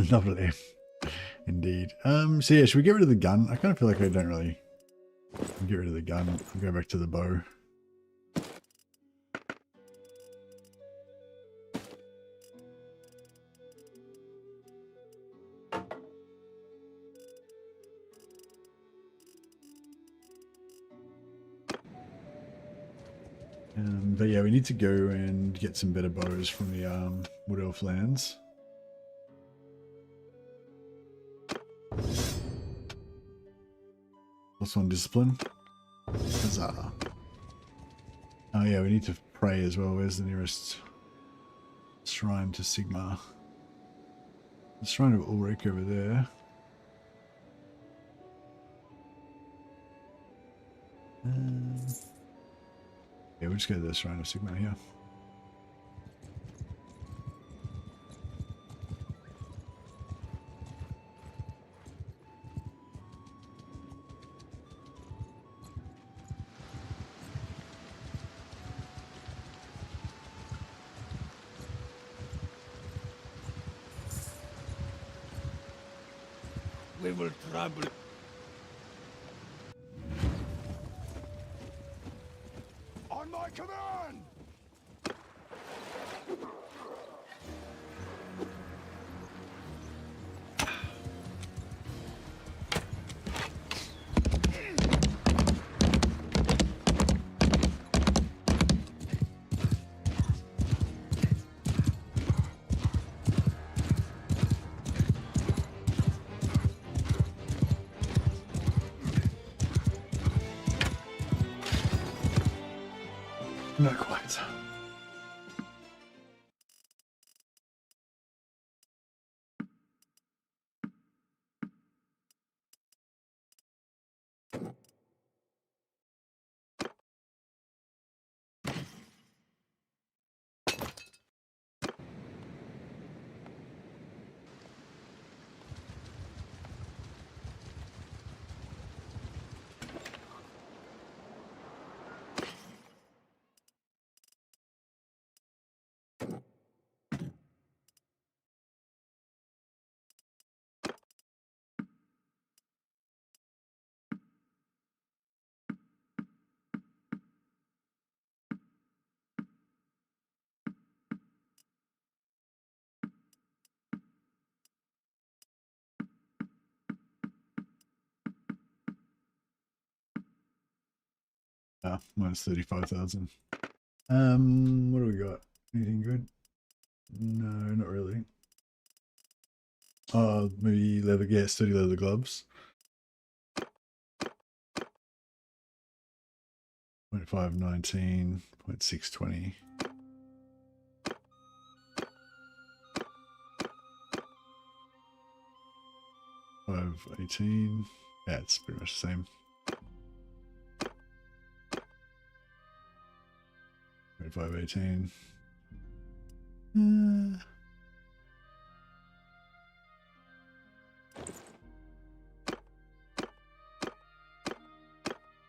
Lovely. Indeed. So yeah, should we get rid of the gun? I kind of feel like I don't really get rid of the gun. I'll go back to the bow. But yeah, we need to go and get some better bows from the Wood Elf lands. +1 discipline. Huzzah. Oh yeah, we need to pray as well. Where's the nearest shrine to Sigmar? The shrine of Ulrich over there. Yeah, we'll just go to the shrine of Sigmar here. We will trouble. On my command! Ah, minus 35,000. What do we got? Anything good? No, not really. Oh, maybe leather, yeah, sturdy leather gloves. 0.519, 0.620. 518. Yeah, it's pretty much the same. 518.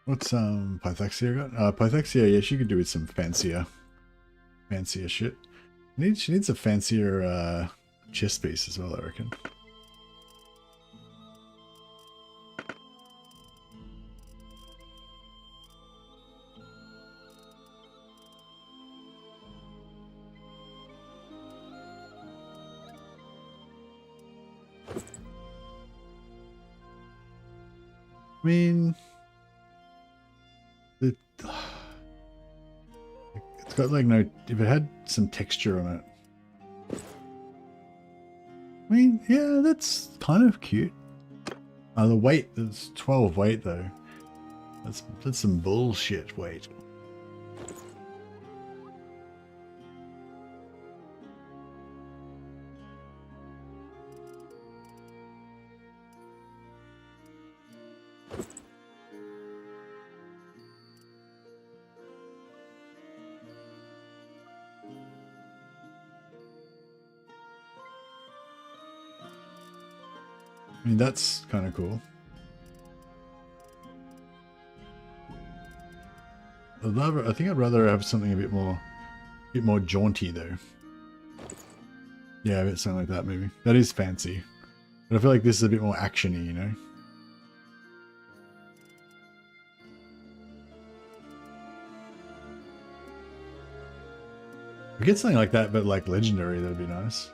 What's Pythexia got? Pythexia, yeah, she could do with some fancier shit. She needs a fancier chest piece as well, I reckon. I mean, it's got like no, if it had some texture on it. I mean, yeah, that's kind of cute. The weight, there's 12 weight though. That's some bullshit weight. I mean, that's kind of cool. I think I'd rather have something a bit more jaunty though. Yeah, a bit something like that maybe. That is fancy. But I feel like this is a bit more actiony, you know? If we get something like that, but like legendary, that'd be nice.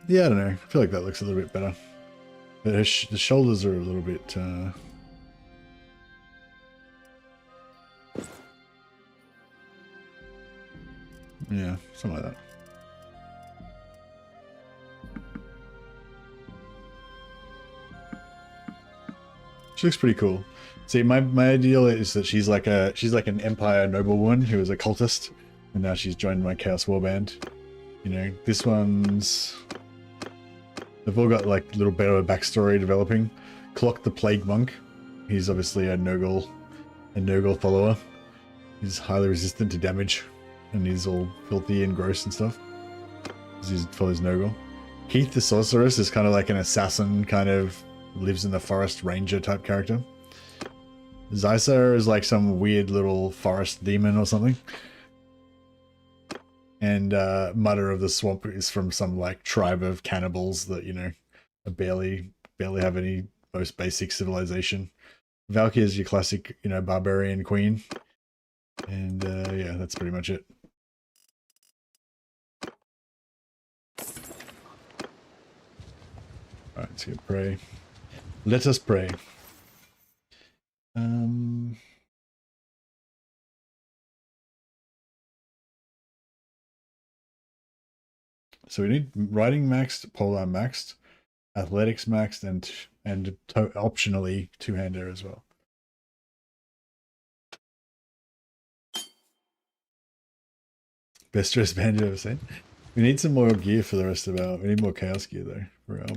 Yeah, I don't know. I feel like that looks a little bit better. But the shoulders are a little bit... yeah, something like that. She looks pretty cool. See, my ideal is that she's like an Empire noblewoman who was a cultist, and now she's joined my Chaos Warband. You know, this one's... They've all got like a little bit of a backstory developing. Clock the Plague Monk. He's obviously a Nurgle follower. He's highly resistant to damage, and he's all filthy and gross and stuff. He follows Nurgle. Keith the Sorceress is kind of like an assassin, kind of lives in the forest ranger type character. Zysa is like some weird little forest demon or something. And Mother of the Swamp is from some like tribe of cannibals that, you know, barely have any most basic civilization. Valkyrie is your classic, you know, barbarian queen. And yeah, that's pretty much it. Alright, let's go pray. Let us pray. So we need riding maxed, polearm maxed, athletics maxed, and optionally two-hander as well. Best dress band you've ever seen. We need some more gear for the rest of our. We need more chaos gear though for our.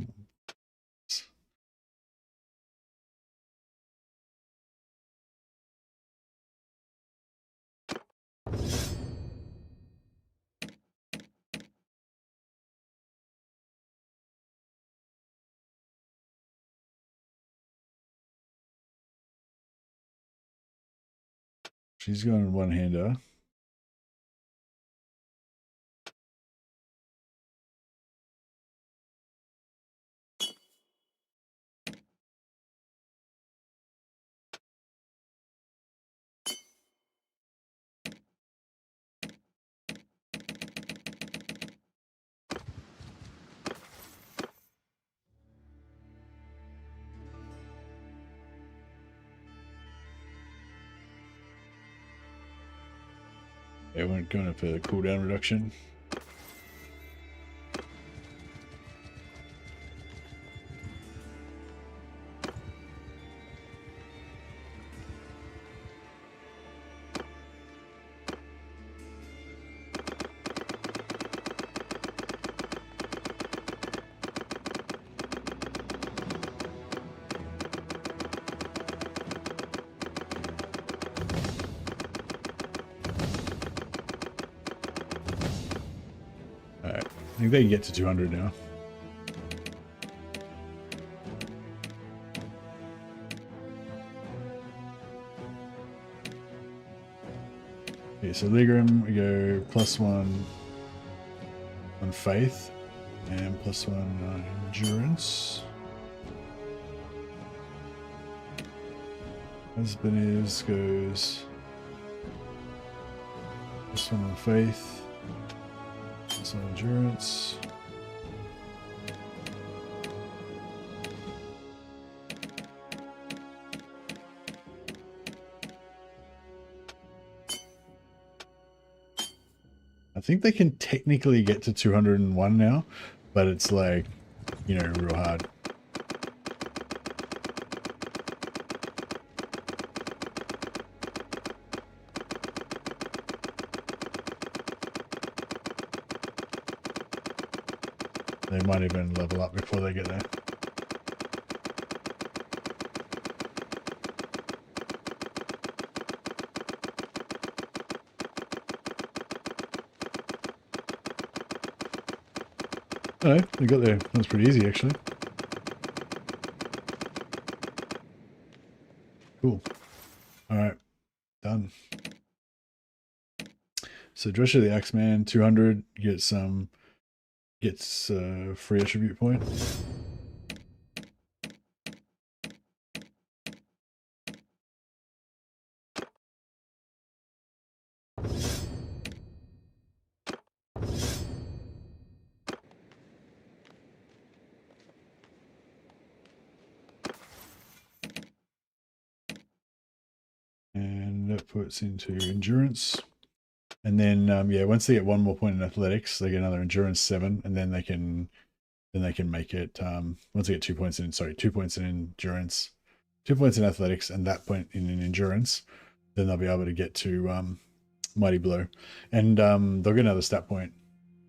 She's going one-hander. Yeah, we're going up for the cooldown reduction. Alright, I think they can get to 200 now. Okay, so Ligrim, we go +1 on faith and +1 on endurance. Husband goes +1 on faith, +1 on endurance. I think they can technically get to 201 now, but it's like, you know, real hard. They might even level up before they get there. Oh, they got there. That was pretty easy, actually. Cool. All right, done. So Drescher the Axeman, 200 gets free attribute point. And that puts into endurance. And then yeah, once they get 1 more point in athletics, they get another endurance 7, and then they can make it once they get 2 points in 2 points in endurance, 2 points in athletics, and that point in an endurance, then they'll be able to get to Mighty Blow. And they'll get another stat point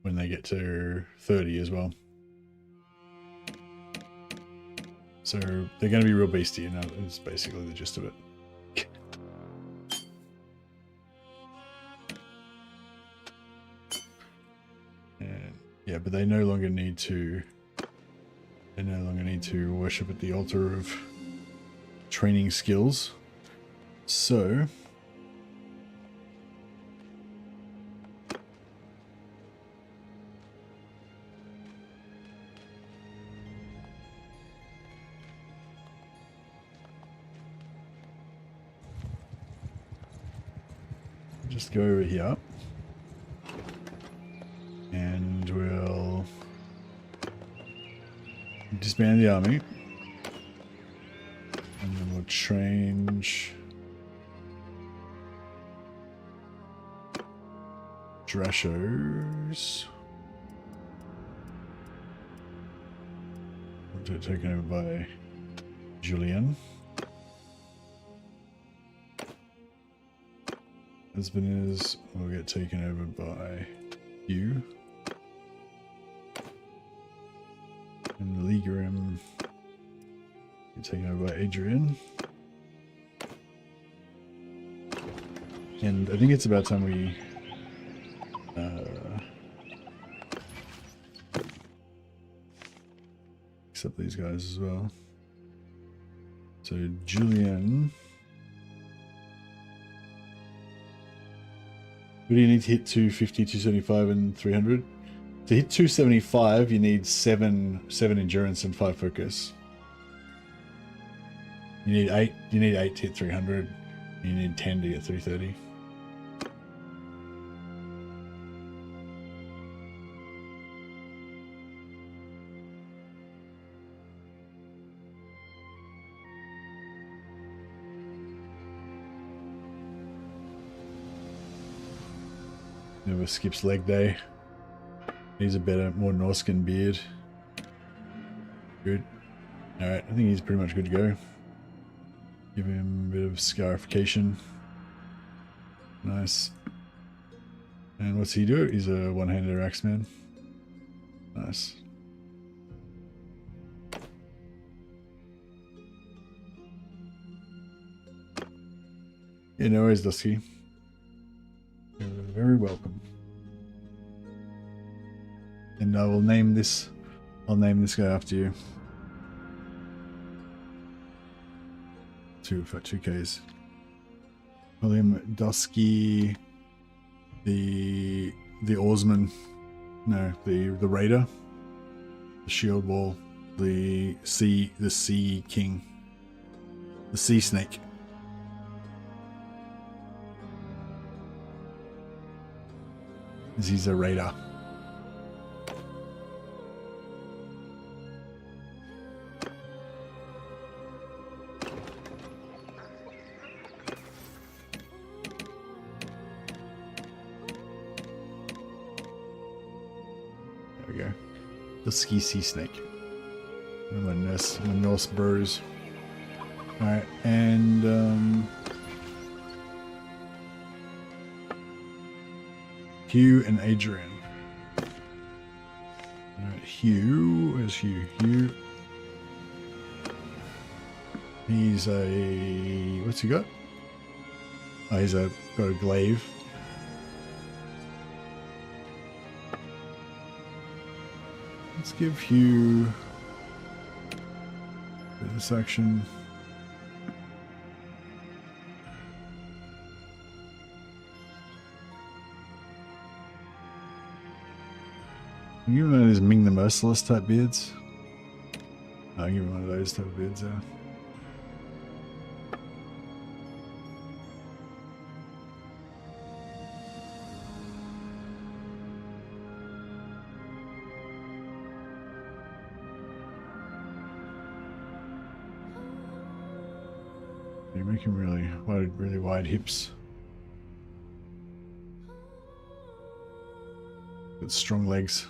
when they get to 30 as well. So they're going to be real beastie, and that's basically the gist of it. And yeah, but they no longer need to worship at the altar of training skills. So just go over here and we'll disband the army, and then we'll change Drashos. We'll get taken over by Julian. Husband will get taken over by you. And Ligrim get taken over by Adrian. And I think it's about time we accept these guys as well. So Julian, what do you need to hit? 250, 275, and 300? To hit 275, you need 7 endurance and 5 focus. You need 8 to hit 300. You need 10 to get 330. Never skips leg day. He's a better, more Norskin beard. Good. Alright, I think he's pretty much good to go. Give him a bit of scarification. Nice. And what's he do? He's a one-handed axeman. Nice. Yeah, no worries, Dusky. You're very welcome. And I will name this. I'll name this guy after you. For 2Ks. Call him Dusky, the oarsman. No, the raider, the shield wall, the sea king, the sea snake. He's a raider. There we go. The ski sea snake. And my Norse bros. Alright, and Hugh and Adrian. Alright, Hugh. Where's Hugh? Hugh. He's a... what's he got? Oh, he's got a glaive. Let's give Hugh this action. Give him one of these Ming the Merciless type beards. I'll give him one of those type of beards there. You make him really wide hips. With strong legs.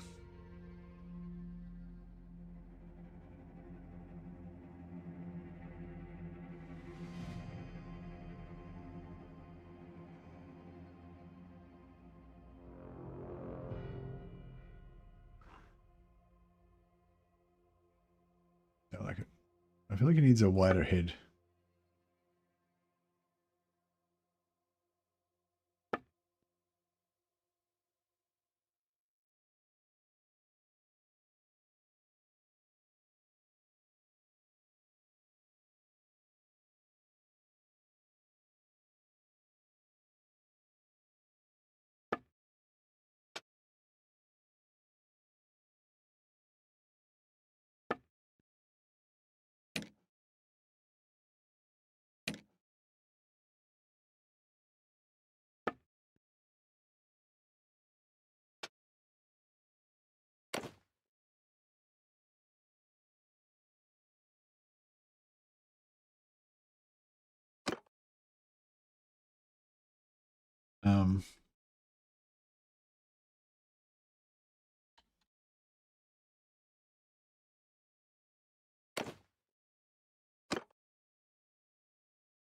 I like it. I feel like he needs a wider head.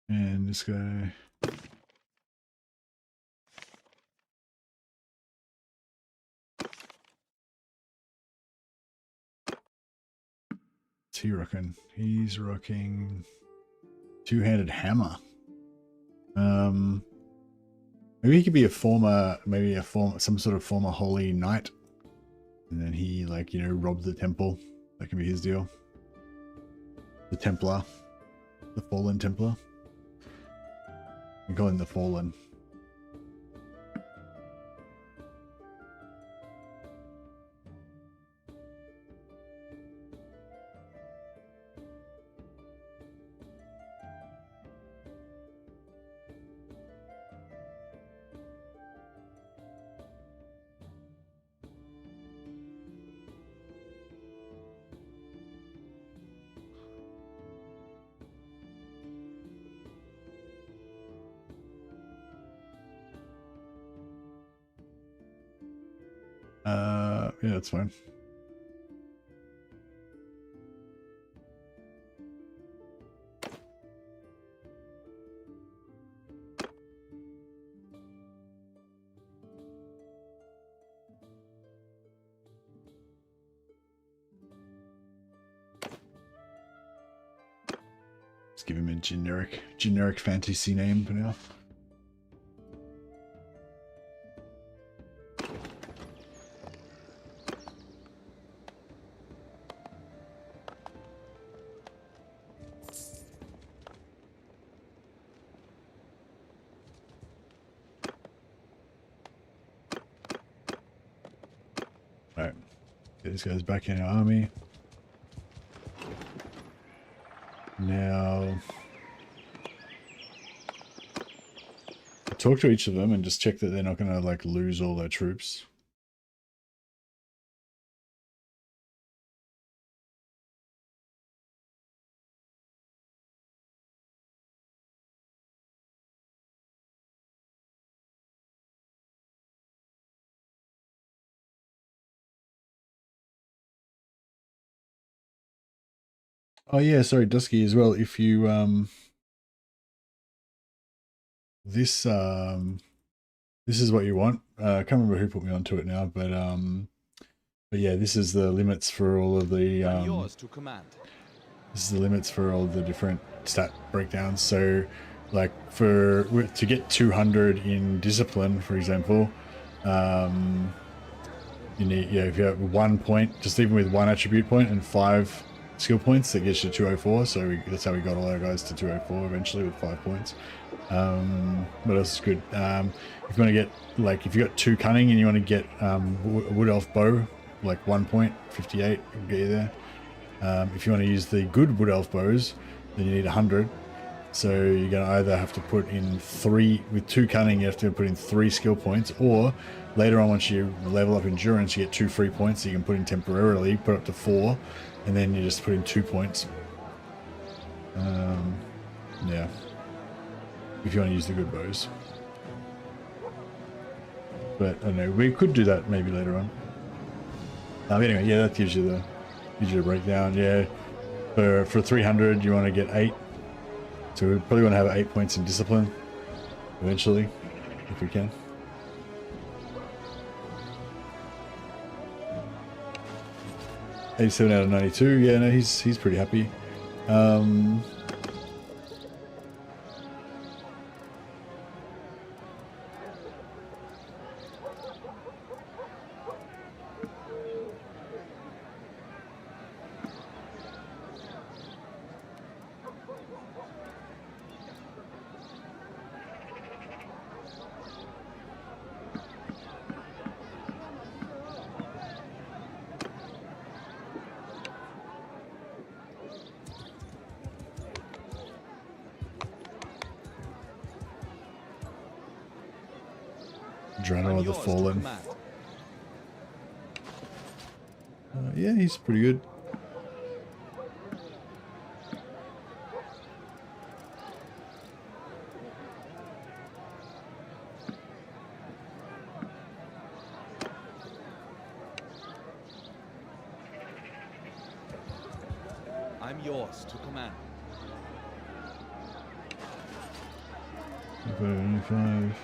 And this guy. What's he rocking? He's rocking two-handed hammer. Maybe he could be some sort of former holy knight. And then he, like, you know, robbed the temple. That could be his deal. The Templar. The Fallen Templar. I'm calling the Fallen. Yeah, that's fine. Let's give him a generic fantasy name for now. Alright. Get these guys back in our army. Now, talk to each of them and just check that they're not going to like lose all their troops. Oh yeah, sorry, Dusky as well. If you this is what you want. I can't remember who put me onto it now, but yeah, this is the limits for all of the I'm yours to command. this is the limits for all the different stat breakdowns. So like to get 200 in discipline, for example, you need, if you have 1 point, just even with 1 attribute point and 5 skill points, that gets you 204. So that's how we got all our guys to 204 eventually with 5 points. What else is good? If you want to get, like, if you got 2 cunning and you want to get wood elf bow, like 1 point, 58 will get you there. If you want to use the good wood elf bows, then you need 100. So you're going to either have to put in 3, with 2 cunning, you have to put in 3 skill points, or later on, once you level up endurance, you get 2 free points that you can put in temporarily, put up to 4, and then you just put in 2 points. Yeah. If you want to use the good bows. But I don't know, we could do that maybe later on. Anyway, yeah, that gives you the breakdown. Yeah, for 300 you want to get 8, so we probably want to have 8 points in discipline eventually, if we can. $87 out of 92. Yeah, no, he's pretty happy. Drano of the Fallen. Yeah, he's pretty good. I'm yours to command. 95.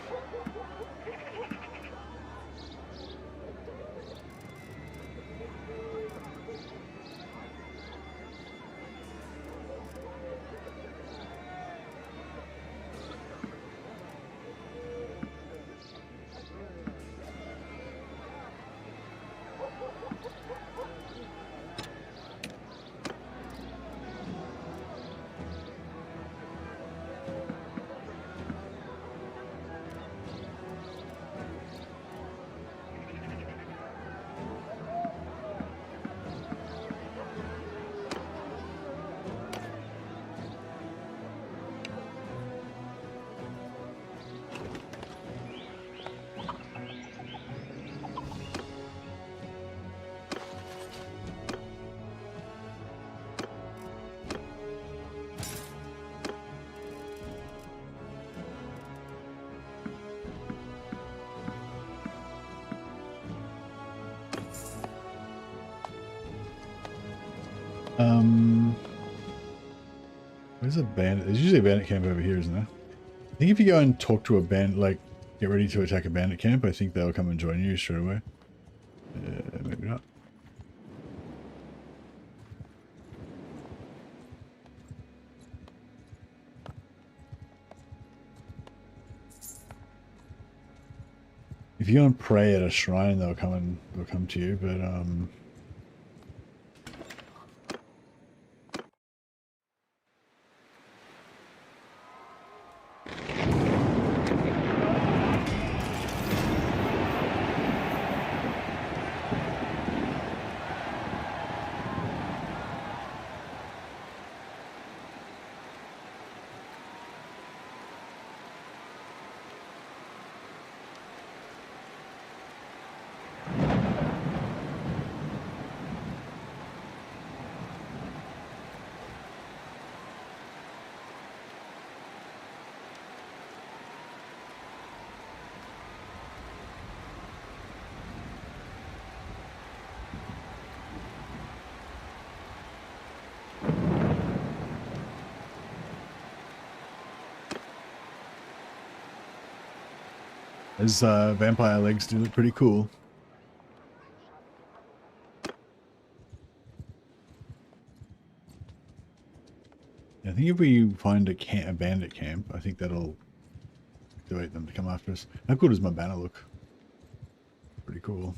Where's a bandit? There's usually a bandit camp over here, isn't there? I think if you go and talk to a bandit, like, get ready to attack a bandit camp, I think they'll come and join you straight away. Maybe not. If you go and pray at a shrine, they'll come to you, but his vampire legs do look pretty cool. I think if we find a bandit camp, I think that'll activate them to come after us. How cool does my banner look? Pretty cool.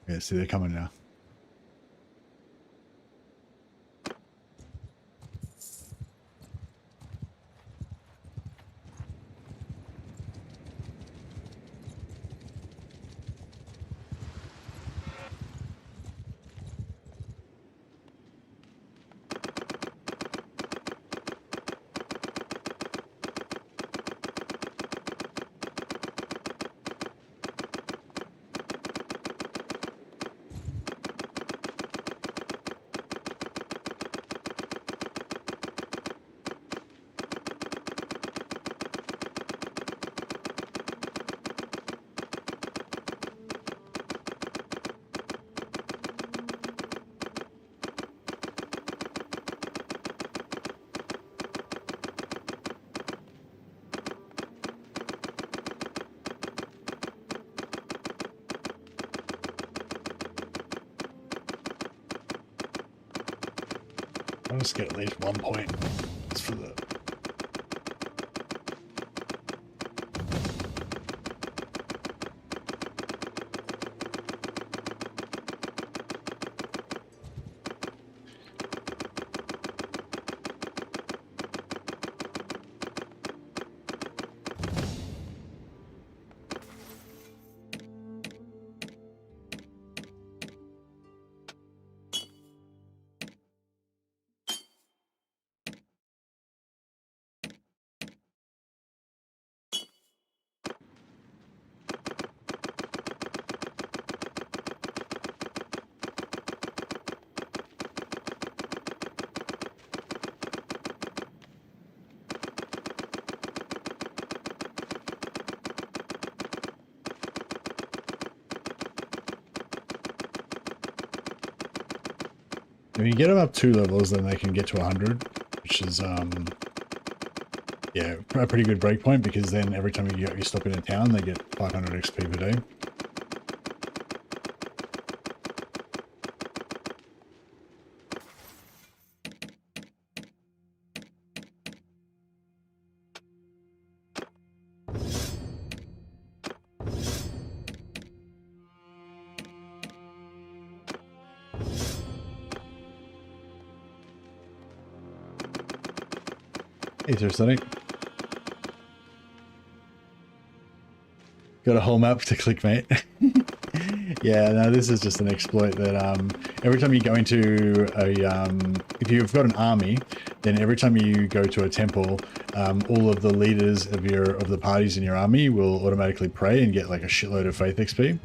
Yeah, see, they're coming now. I'll just get at least 1 point. That's for the... If you get them up 2 levels, then they can get to 100, which is, yeah, a pretty good breakpoint, because then every time you stop in a town, they get 500 XP per day. Hey, Sonic. Got a whole map to click, mate. Yeah, no, this is just an exploit that every time you go into a if you've got an army, then every time you go to a temple, all of the leaders of the parties in your army will automatically pray and get like a shitload of faith XP.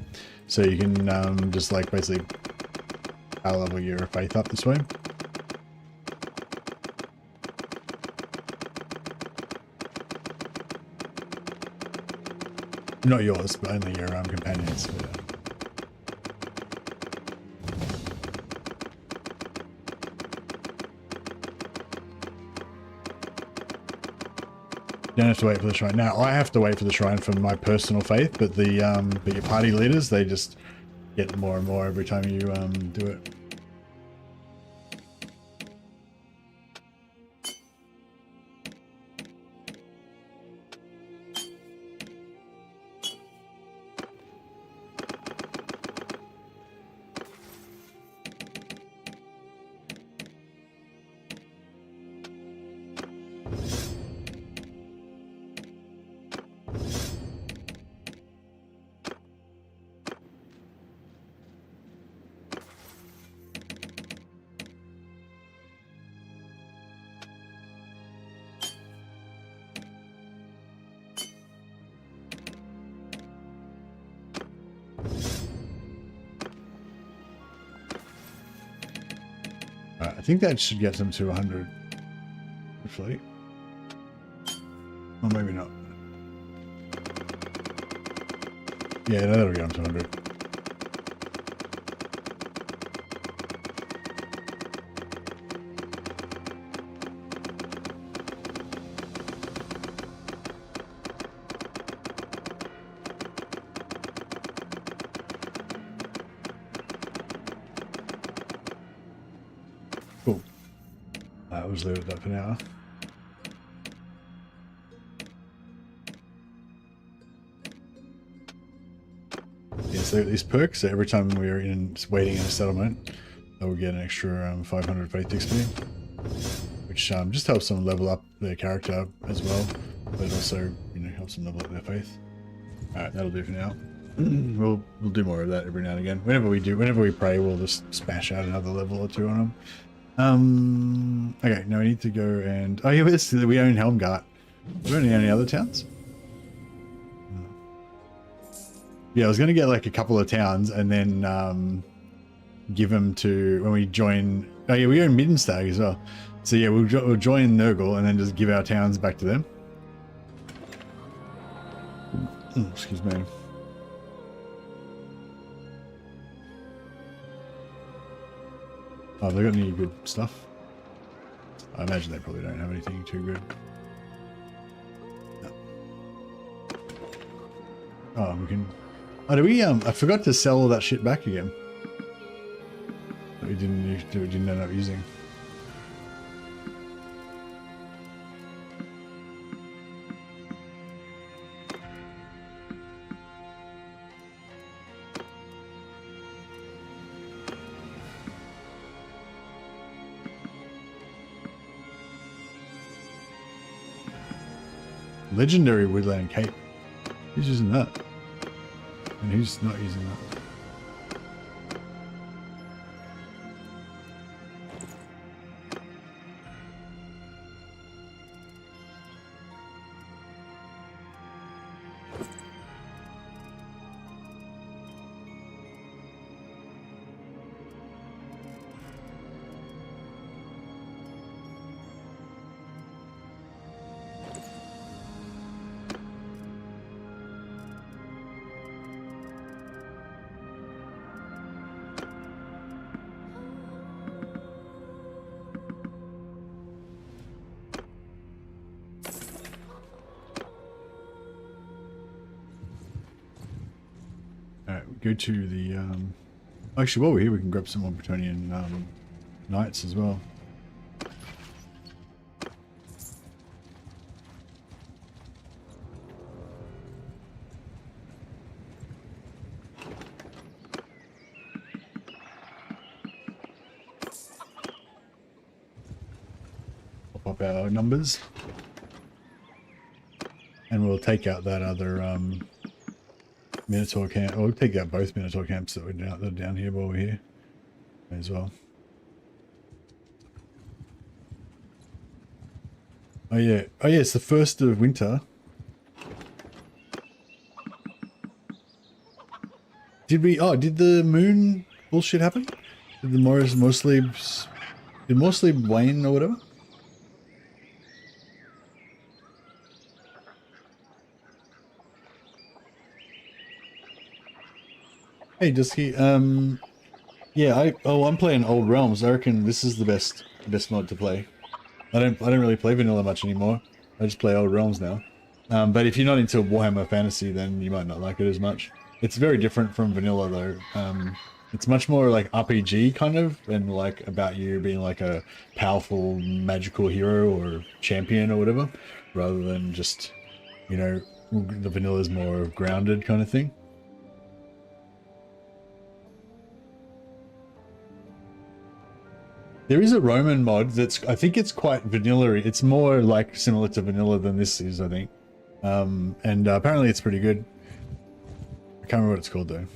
So you can just like basically I'll level your faith up this way. Not yours, but only your companions. Yeah. You don't have to wait for the shrine. Now I have to wait for the shrine for my personal faith, but the but your party leaders, they just get more and more every time you do it. I think that should get them to 100, hopefully. Or maybe not. Yeah, no, that'll get them to 100. Cool. I'll just leave it that for now. Yeah, so these perks, so every time we're waiting in a settlement, we'll get an extra 500 faith XP, which just helps them level up their character as well, but also, you know, helps them level up their faith. Alright, that'll do for now. We'll do more of that every now and again. Whenever we pray, we'll just smash out another level or two on them. Okay, now we need to go and... Oh yeah, we own Helmgart. Do we own any other towns? Yeah, I was going to get like a couple of towns and then give them to... When we join... Oh yeah, we own Middenstag as well. So yeah, we'll join Nurgle and then just give our towns back to them. Excuse me. Oh, have they got any good stuff? I imagine they probably don't have anything too good. No. Oh, we can... Oh, did we, I forgot to sell all that shit back again. That we didn't end up using. Legendary Woodland Cape. Who's using that? And who's not using that? Go to the actually, while we're here, we can grab some more Bretonian knights as well. Pop up our numbers and we'll take out that other Minotaur camp. We'll take out both Minotaur camps that are down here while we're here as well. Oh yeah, it's the 1st of winter. Did the moon bullshit happen? Did the mostly Wayne or whatever? Hey Dusky, yeah, I'm playing Old Realms. I reckon this is the best mod to play. I don't really play vanilla much anymore. I just play Old Realms now. But if you're not into Warhammer Fantasy, then you might not like it as much. It's very different from vanilla though. It's much more like RPG kind of, and like about you being like a powerful magical hero or champion or whatever, rather than just, you know, the vanilla is more grounded kind of thing. There is a Roman mod that's, I think it's quite vanilla-y. It's more like similar to vanilla than this is, I think. And apparently it's pretty good. I can't remember what it's called though.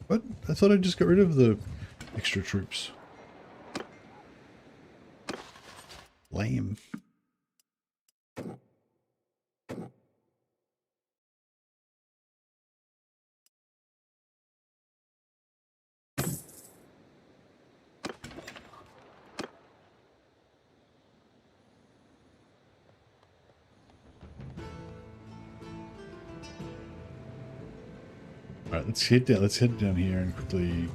What? I thought I just got rid of the extra troops. Lame. All right, let's head down here and quickly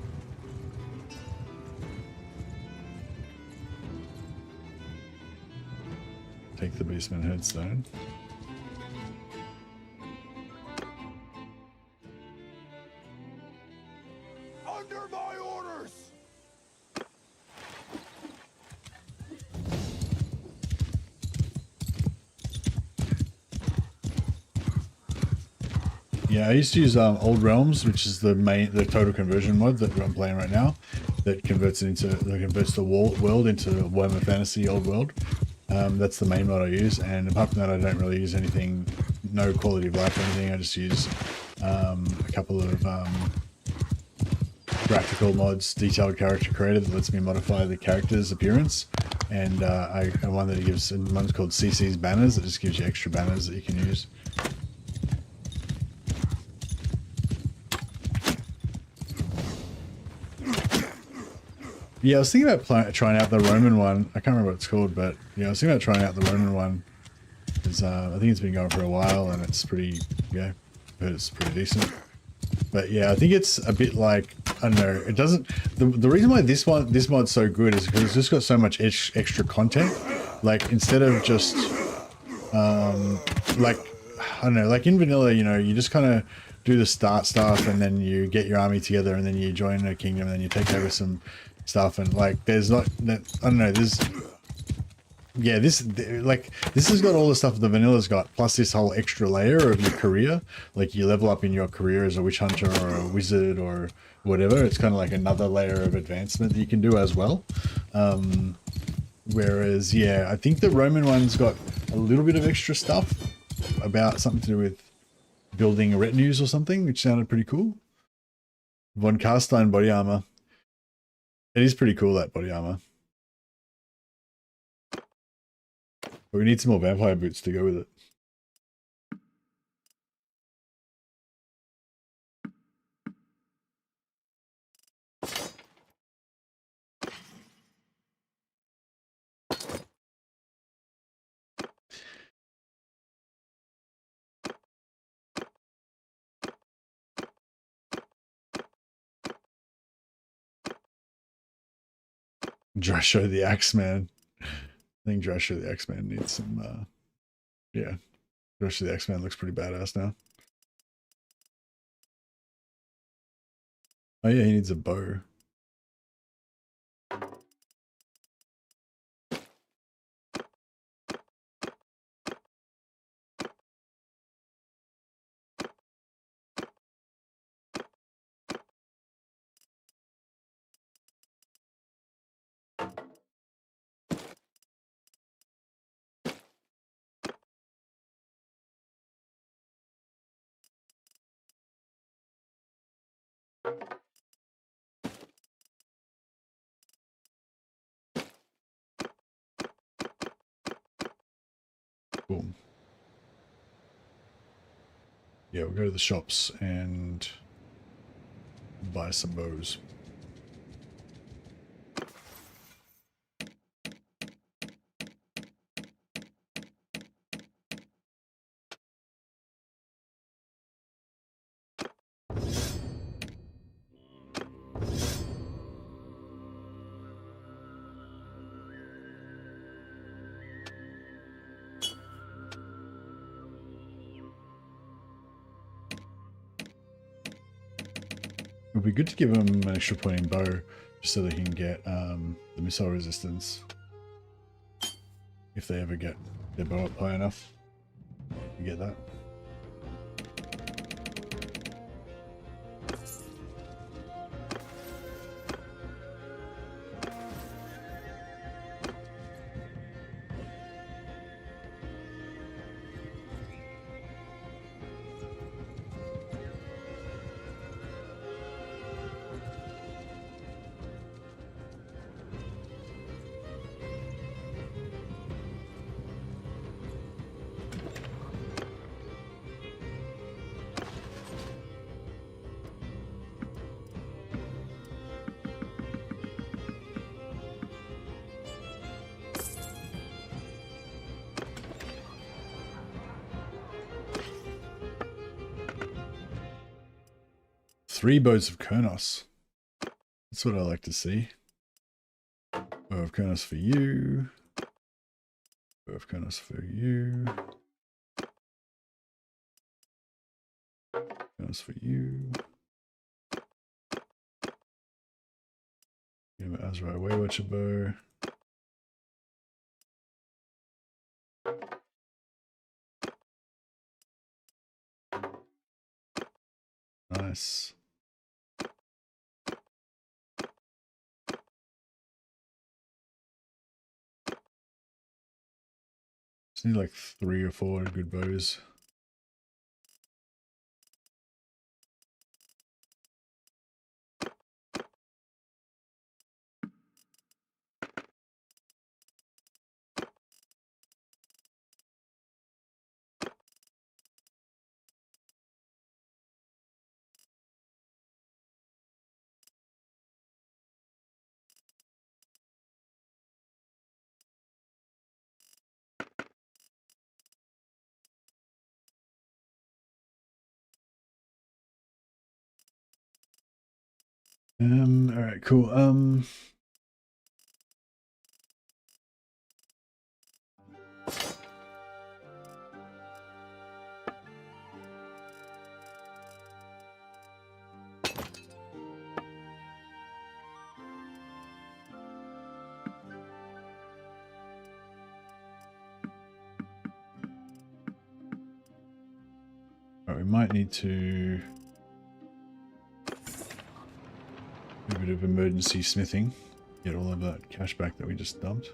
take the basement headstone. Under my orders! Yeah, I used to use Old Realms, which is the total conversion mod that I'm playing right now, that converts the world into Warhammer Fantasy Old World. That's the main mod I use, and apart from that, I don't really use anything, no quality of life or anything. I just use a couple of graphical mods, detailed character creator that lets me modify the character's appearance, and one that gives, one's called CC's banners that just gives you extra banners that you can use. Yeah, I was thinking about trying out the Roman one. I can't remember what it's called, but yeah, I was thinking about trying out the Roman one. Because I think it's been going for a while, and it's pretty, yeah, I heard it's pretty decent. But yeah, I think it's a bit like, I don't know, it doesn't, the reason why this mod's so good is because it's just got so much extra content. Like, instead of just, like, I don't know, like in vanilla, you know, you just kind of do the start stuff, and then you get your army together, and then you join a kingdom, and then you take over some stuff, and like there's not that, I don't know, there's, yeah, this has got all the stuff the vanilla's got, plus this whole extra layer of your career. Like you level up in your career as a witch hunter or a wizard or whatever. It's kind of like another layer of advancement that you can do as well. Whereas, yeah, I think the Roman one's got a little bit of extra stuff about something to do with building retinues or something, which sounded pretty cool. Von Carstein body armor. It is pretty cool, that body armor. But we need some more vampire boots to go with it. Dresho the Axeman. I think Dresho the Axeman needs some, yeah. Dresho the Axeman looks pretty badass now. Oh yeah, he needs a bow. Boom. Yeah, we'll go to the shops and buy some bows. It would be good to give him an extra point in bow, just so they can get the missile resistance. If they ever get their bow up high enough, you get that. Three bows of Kurnos. That's what I like to see. Bow of Kurnos for you. Bow of Kurnos for you. Kurnos for you. Give it Azrai Waywatcher bow. Nice. Just need like 3 or 4 good bows. All right, cool. All right, we might need to do a bit of emergency smithing, get all of that cash back that we just dumped.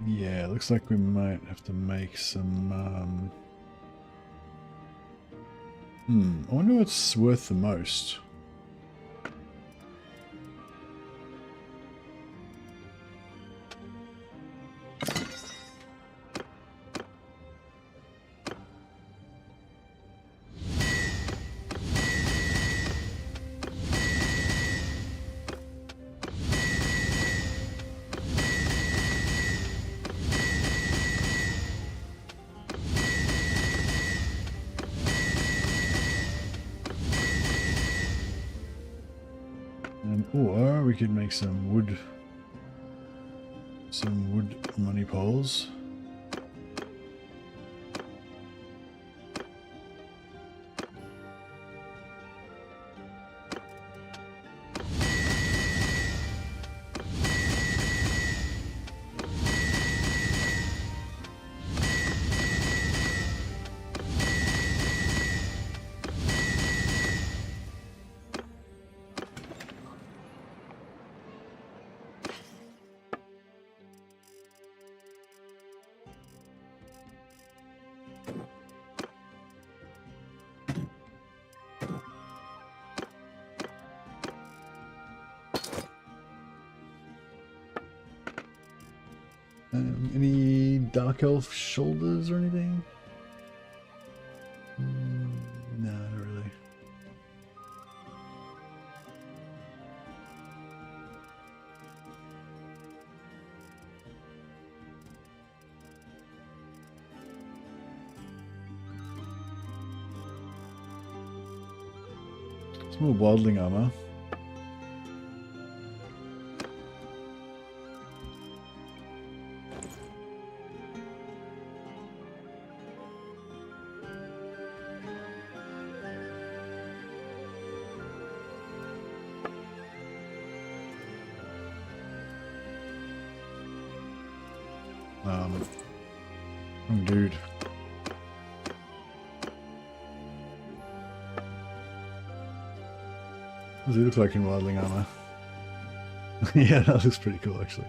Yeah, looks like we might have to make some I wonder what's worth the most. Or we could make some wood money poles. Any Dark Elf shoulders or anything? No, not really. Some more wildling armor. Oh, dude. What does he look like in wildling armor? Yeah, that looks pretty cool, actually.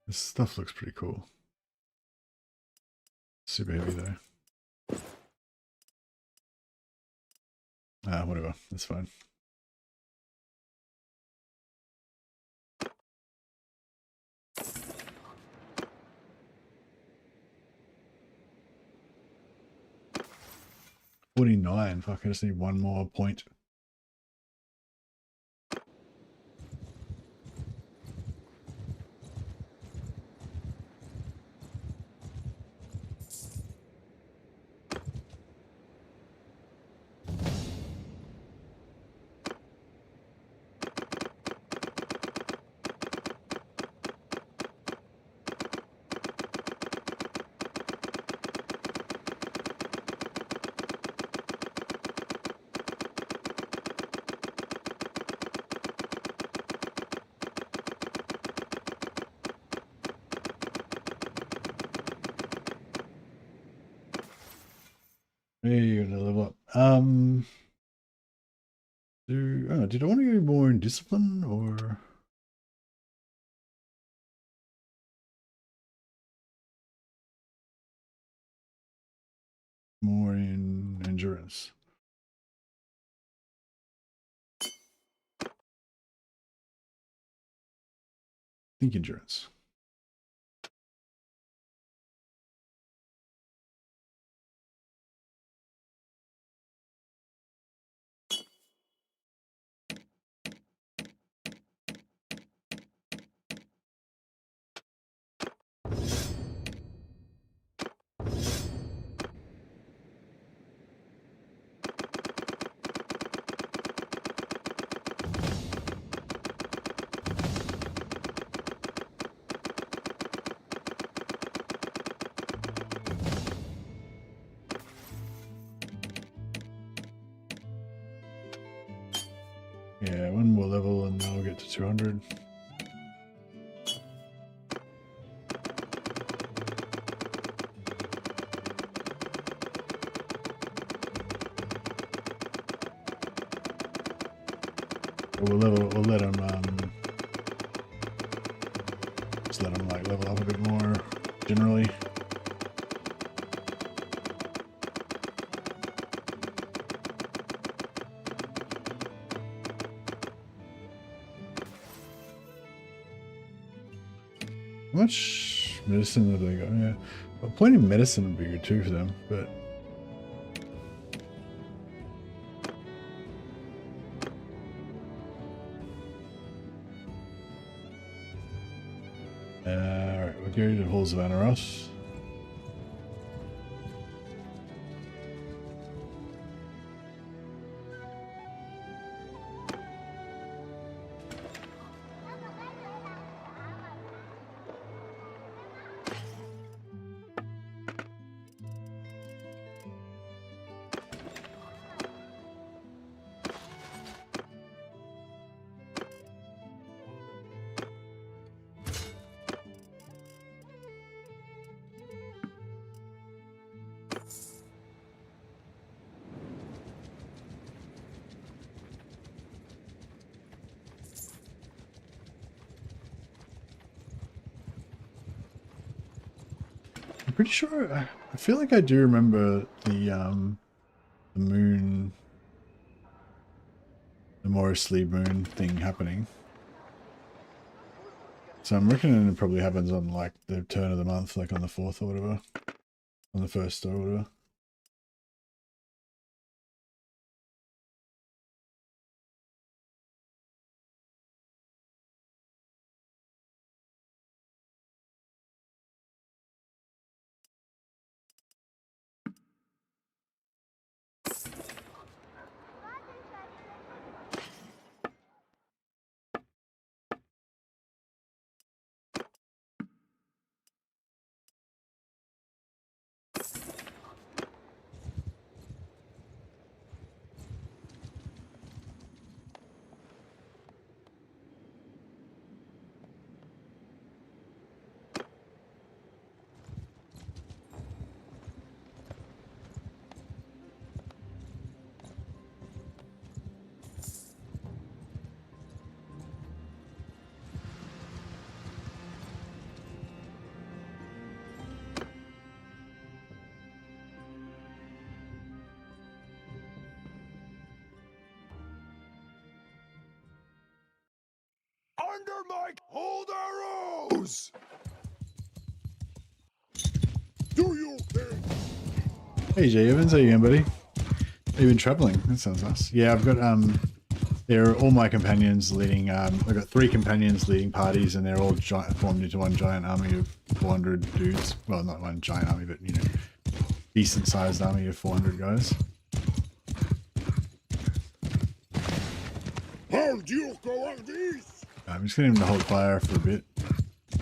This stuff looks pretty cool. Super heavy though. Ah, whatever. That's fine. $49. Fuck, I just need one more point. Hey, you're gonna level up. Did I want to go more in discipline or more in endurance? I think endurance. Yeah, one more level and I'll get to 200. We'll let him just let him like level up a bit more generally. How much medicine have they got? Yeah, well, plenty of medicine would be good too for them, but alright, we'll go to Halls of Anaros. pretty sure, I feel like I do remember the moon, the Morrisley moon thing happening. So I'm reckoning it probably happens on like the turn of the month, like on the 4th or whatever, on the 1st or whatever. Under my hold arrows! Do you think? Hey Jay Evans, how you going, buddy? Have you been traveling? That sounds nice. Yeah, I've got they're all my companions leading. I've got 3 companions leading parties, and they're all formed into one giant army of 400 dudes. Well, not one giant army, but you know, decent sized army of 400 guys. Hold you go on these! I'm just getting them to hold fire for a bit,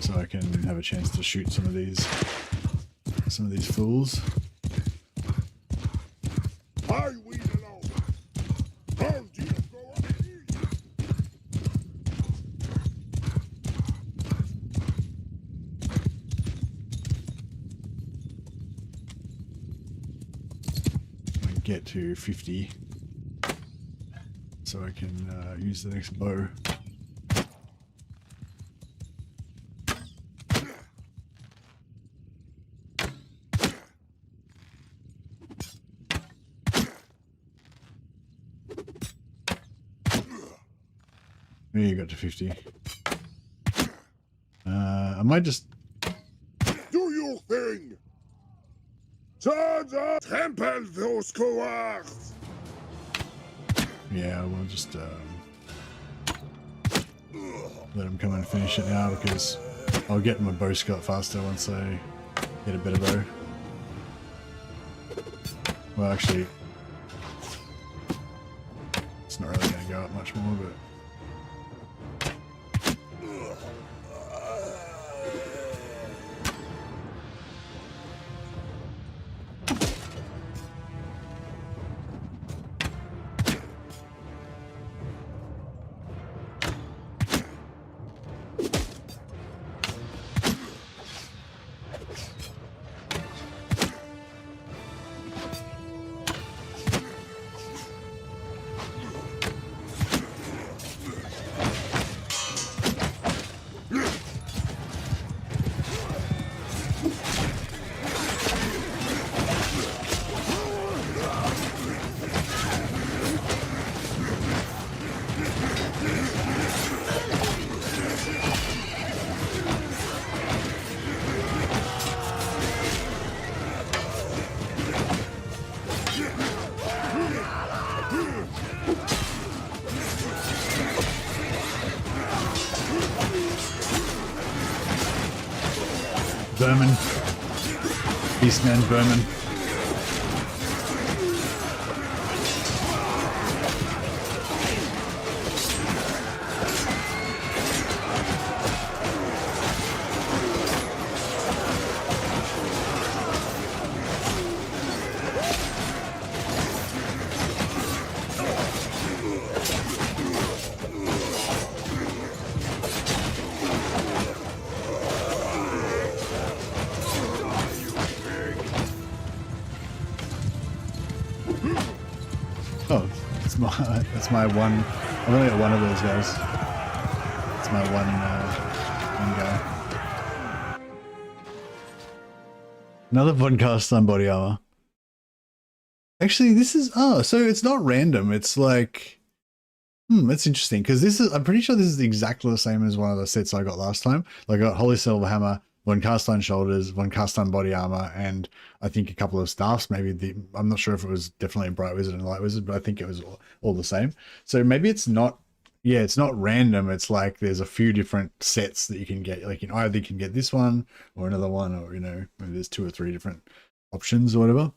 so I can have a chance to shoot some of these fools. I weed alone. Hold you go on these! I get to 50, so I can use the next bow. Yeah, you got to 50. I might just... Do you think? Turns up trample those cowards! Yeah, we'll just let him come and finish it now, because I'll get my bow skill faster once I get a better bow. Well, actually, it's not really going to go up much more, but... Berman. Beastman Berman. Oh, that's my one. I've only got one of those guys. It's my one guy. Another podcast on body armor. Actually, this is so it's not random. It's like that's interesting because this is I'm pretty sure this is exactly the same as one of the sets I got last time. Like I got Holy Silver Hammer, one cast iron shoulders, one cast iron body armor, and I think a couple of staffs. Maybe I'm not sure if it was definitely Bright Wizard and Light Wizard, but I think it was all the same. So maybe it's not. Yeah, it's not random. It's like there's a few different sets that you can get. Like you either can get this one or another one, or maybe there's 2 or 3 different options or whatever.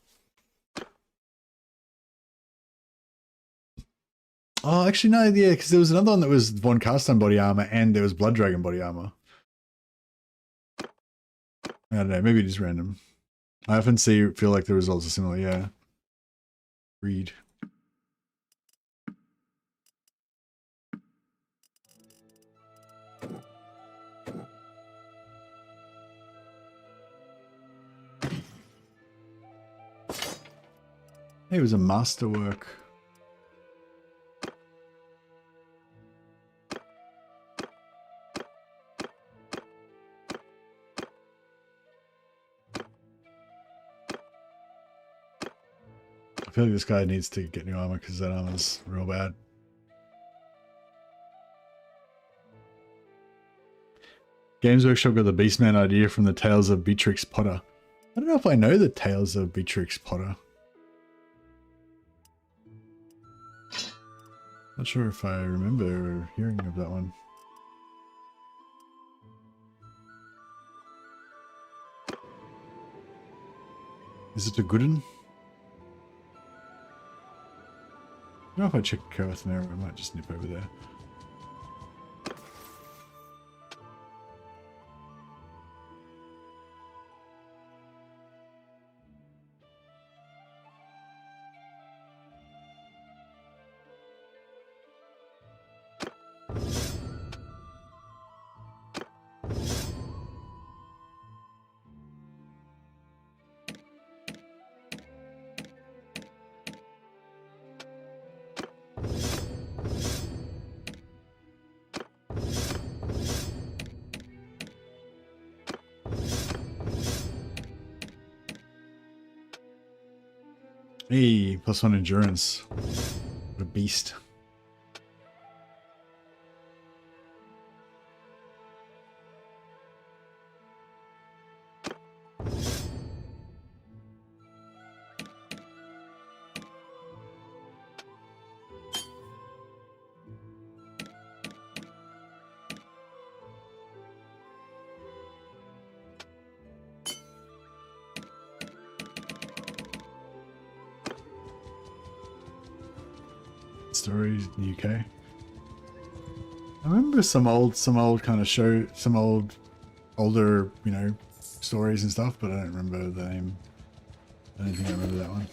Oh, actually no, yeah, because there was another one that was one cast iron body armor and there was Blood Dragon body armor. I don't know, maybe it is random. I often feel like the results are similar, yeah. Read. Hey, it was a masterwork. I feel like this guy needs to get new armor because that armor's real bad. Games Workshop got the Beastman idea from the Tales of Beatrix Potter. I don't know if I know the Tales of Beatrix Potter. Not sure if I remember hearing of that one. Is it a good one? I don't know if I check Kareth now, I might just nip over there. Hey, +1 endurance. What a beast. Stories in the UK. I remember some old kind of show, some older, stories and stuff, but I don't remember the name. I don't think I remember that one.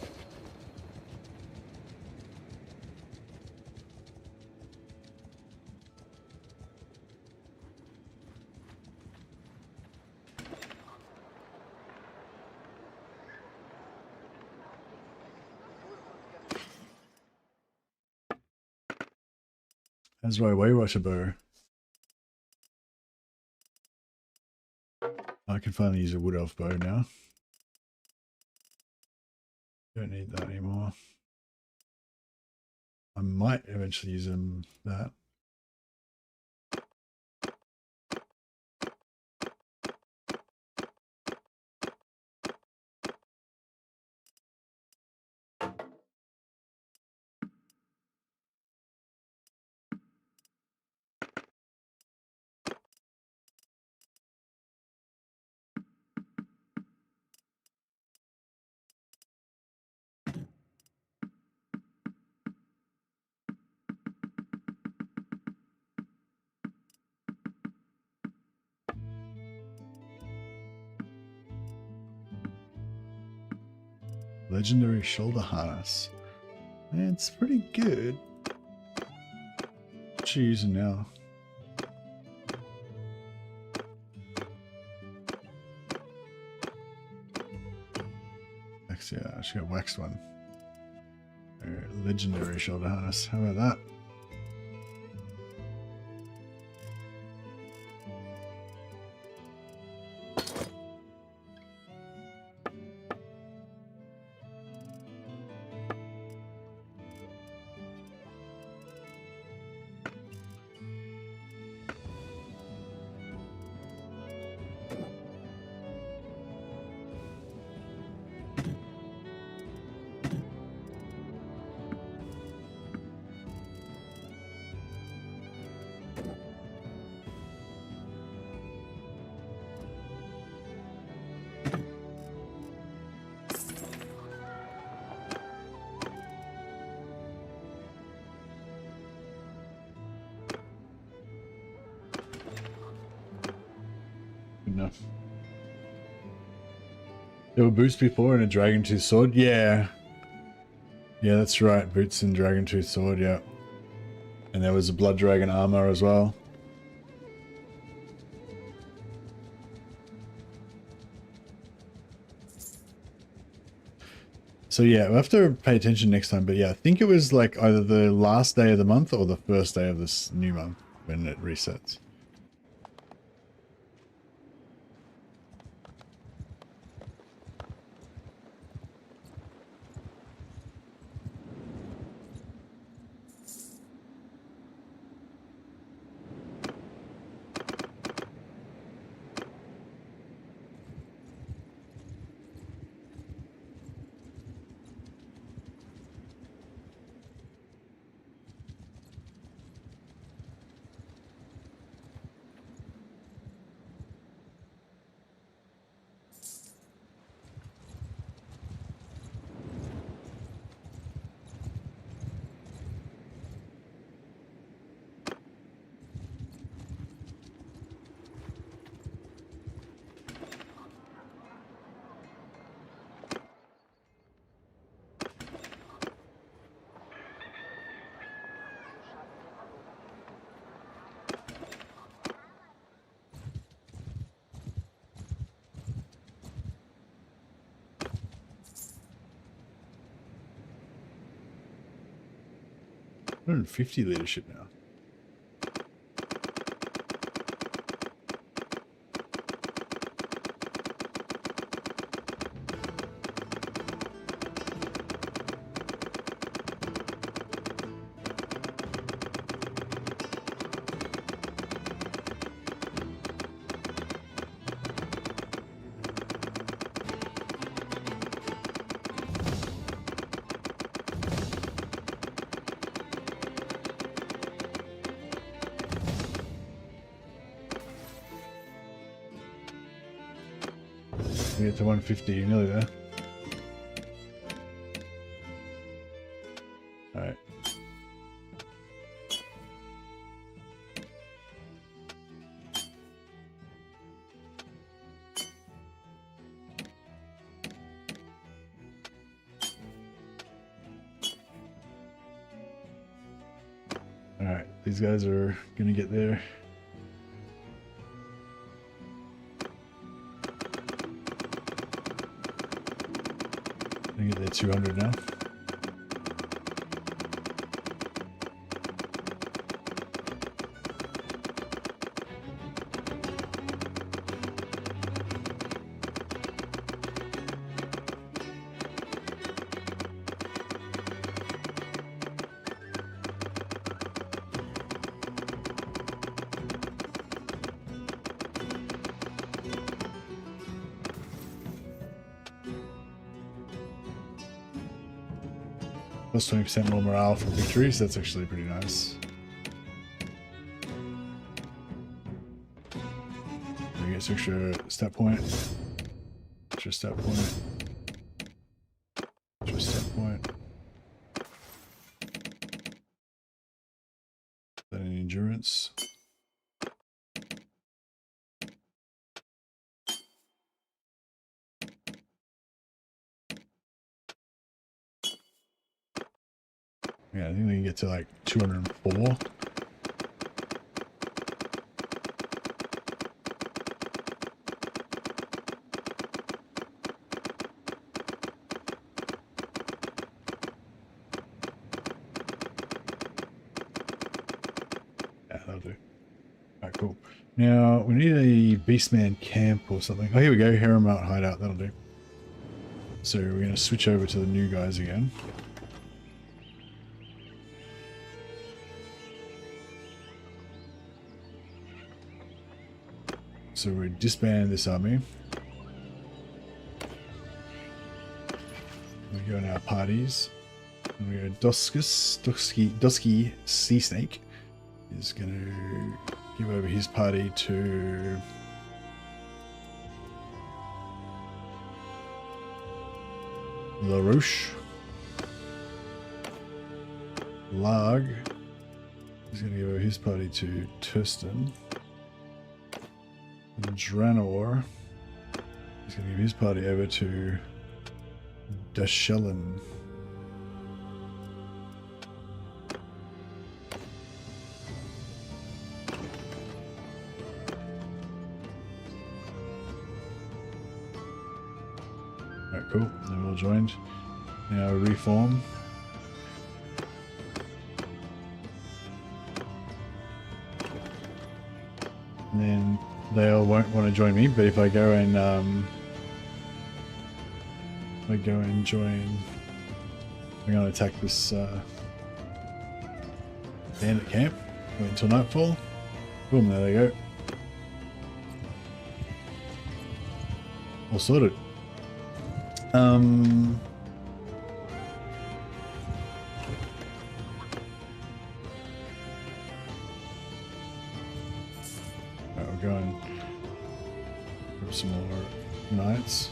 That's right, Waywatcher bow. I can finally use a wood elf bow now. Don't need that anymore. I might eventually use that. Legendary shoulder harness. It's pretty good. What are you using now? Actually, yeah, I should get a waxed one. Legendary shoulder harness. How about that? enough. There were boots before and a dragon tooth sword. Yeah. Yeah, that's right. Boots and dragon tooth sword, yeah. And there was a blood dragon armor as well. So yeah, we'll have to pay attention next time. But yeah, I think it was like either the last day of the month or the first day of this new month when it resets. $150 leadership now. We get to 150, nearly there. Alright. Alright, these guys are gonna get there. I get that 200 now. Plus 20% more morale for victories. That's actually pretty nice. We get extra stat point. Extra stat point. Extra stat point. Then an endurance. Yeah, I think we can get to like 204. Yeah, that'll do. Alright, cool. Now, we need a Beastman camp or something. Oh, here we go. Haremount hideout. That'll do. So we're going to switch over to the new guys again. So we disband this army. We go in our parties. And we go Dusky Sea Snake is going to give over his party to LaRoche. Larg is going to give over his party to Turston. Draenor. He's going to give his party over to Dashellan. Alright, cool. They're all joined. Now reform. And then they all won't want to join me, but if I go and join, I'm going to attack this bandit camp. Wait until nightfall. Boom, there they go. All sorted. We'll go and grab some more knights.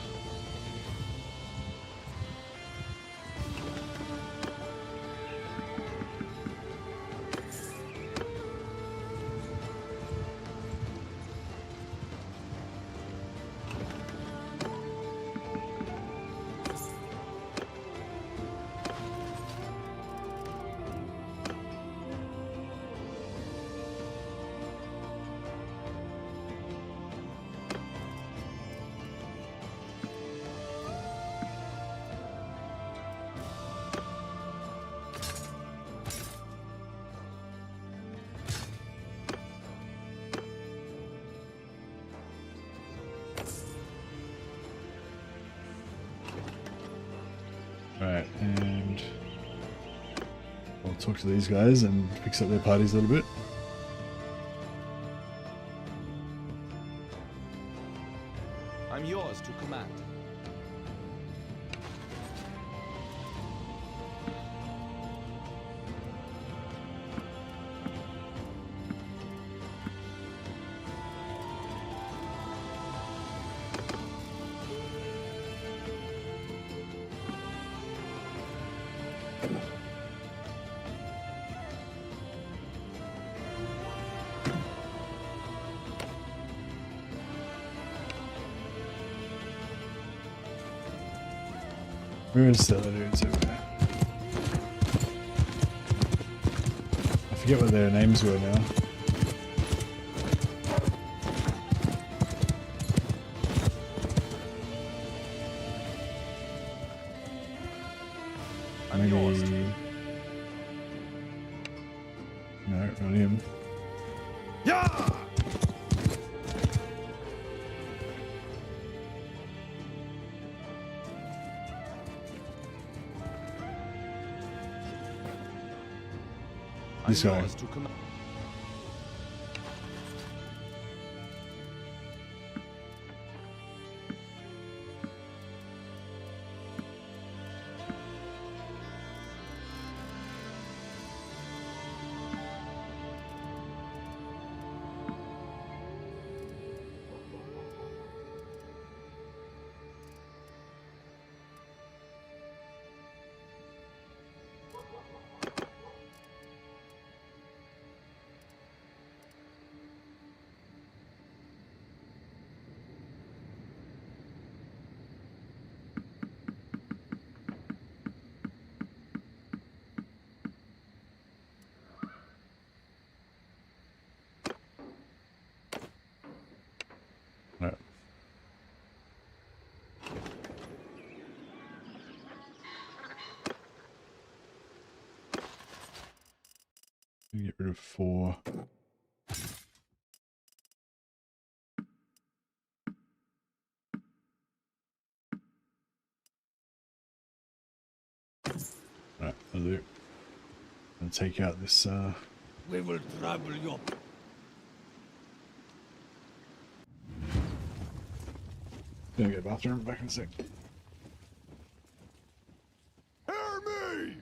Right, and I'll talk to these guys and fix up their parties a little bit. I'm yours to command. Where is the other dudes over there? I forget what their names were now. I'm yours. Maybe... No, not him. Yeah! This guy. Yours to command. No. Get rid of 4. Right, I'll do. And take out this. We will trouble you. Gonna get a bathroom. Back in a sec. Hear me!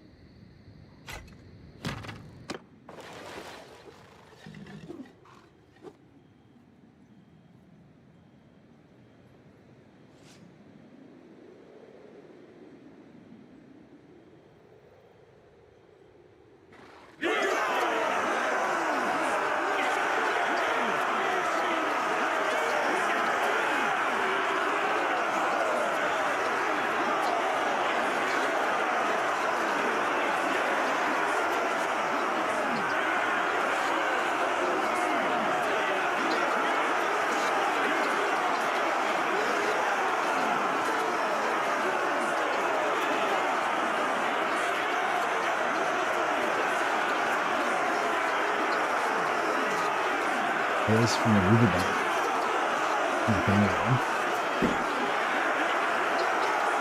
Tales from the Riverbank.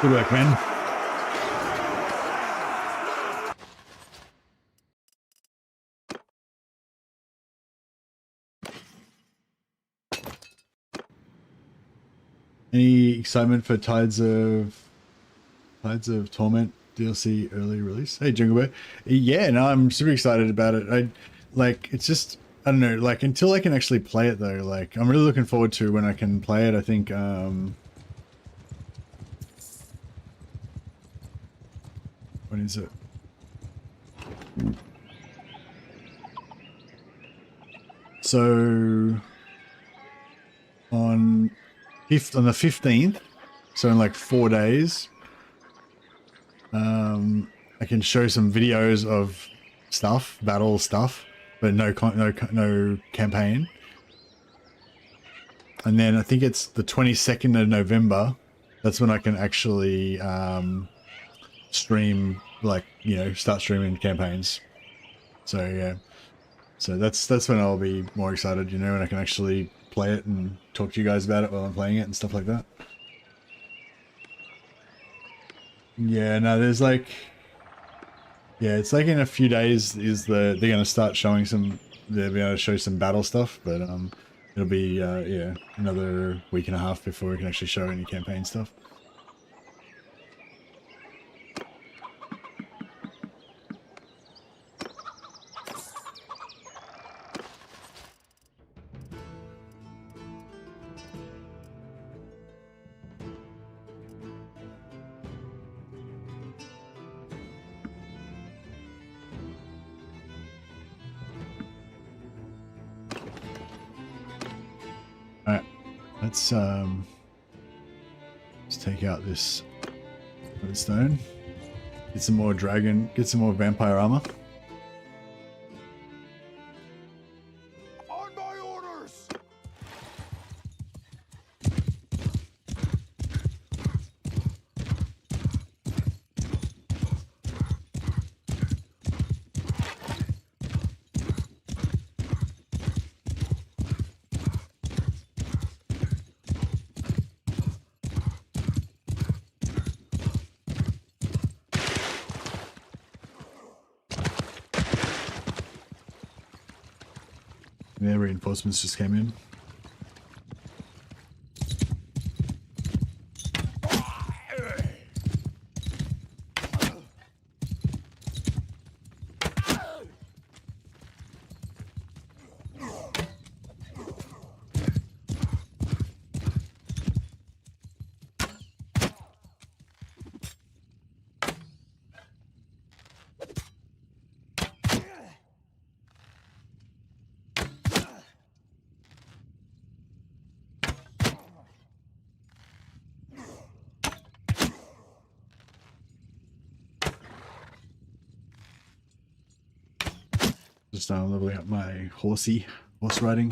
Good work, man. Any excitement for Tides of Torment DLC early release? Hey, Jungle Bear. Yeah, no, I'm super excited about it. It's just, I don't know, like, until I can actually play it though, like, I'm really looking forward to when I can play it. I think, when is it? So, on the 15th, so in like 4 days, I can show some videos of stuff, battle stuff, but no campaign. And then I think it's the 22nd of November. That's when I can actually stream, like, you know, start streaming campaigns. So yeah, so that's when I'll be more excited, you know, and I can actually play it and talk to you guys about it while I'm playing it and stuff like that. Yeah, no, there's like, yeah, it's like in a few days they're gonna start showing some, they'll be able to show some battle stuff, but it'll be yeah, another week and a half before we can actually show any campaign stuff. Alright, let's take out this redstone. Get some more get some more vampire armor. On my orders! Their reinforcements just came in. Just leveling up my horse riding.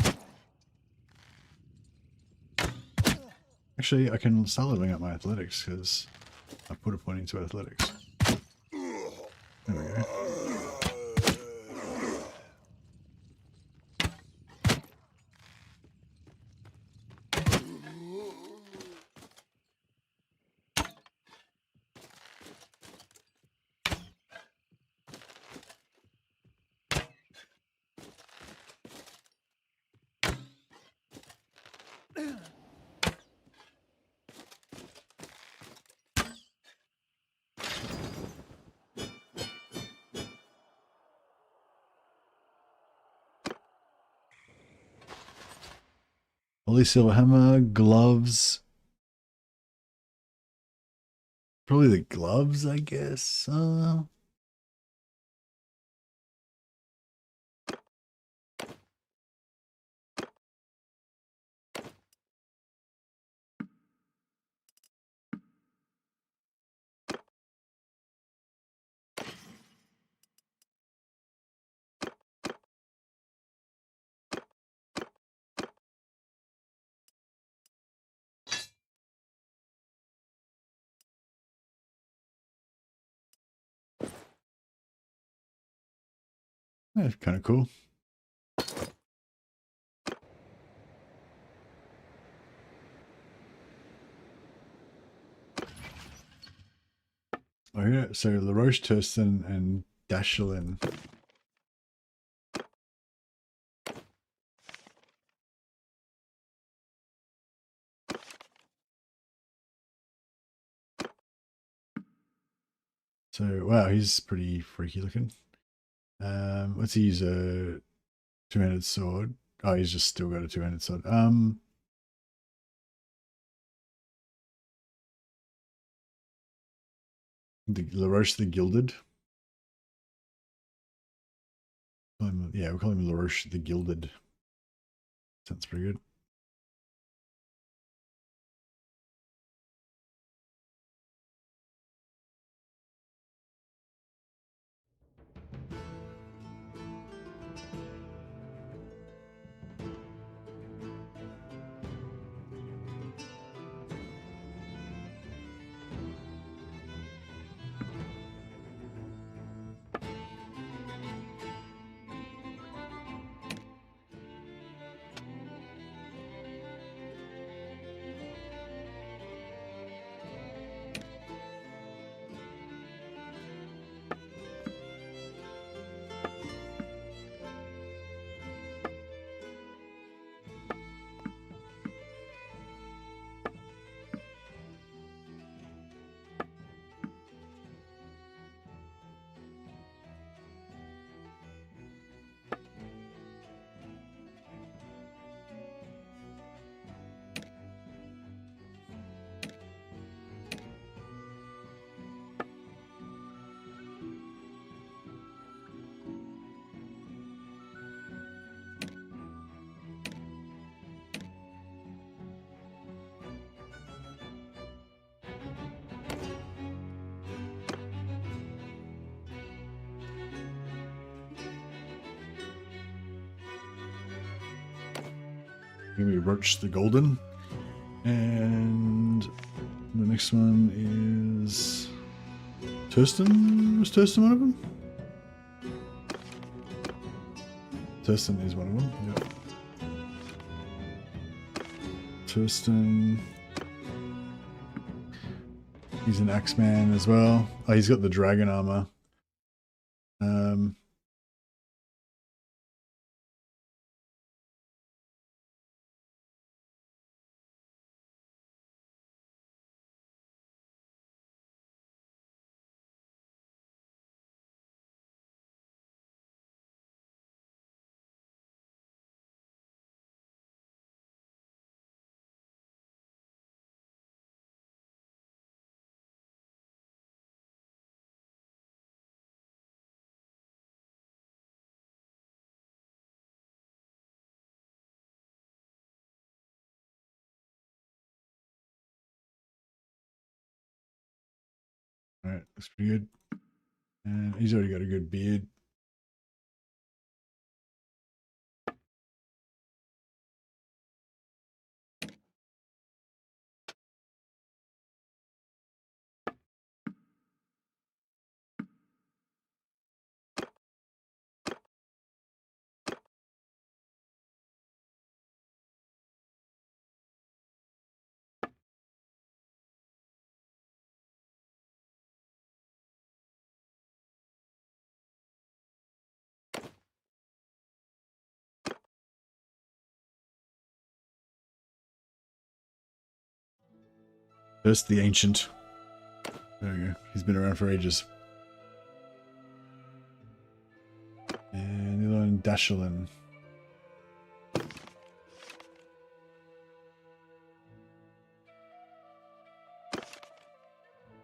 Actually, I can start leveling up my athletics because I put a point into athletics. There we go. Holy silver hammer, gloves. Probably the gloves, I guess. That's kind of cool. Oh yeah, so LaRoche, Thurston, and Dashlin. So wow, he's pretty freaky looking. Let's use a two-handed sword. Oh, he's just still got a two-handed sword. The LaRoche the Gilded. Yeah, we'll call him LaRoche the Gilded. Sounds pretty good. Maybe Roach the Golden. And the next one is Thurston. Was Thurston one of them? Thurston is one of them, yep. Thurston. He's an Axeman as well. Oh, he's got the dragon armor. All right, looks pretty good. And he's already got a good beard. Just the Ancient. There we go. He's been around for ages. And the other one, Dashlin.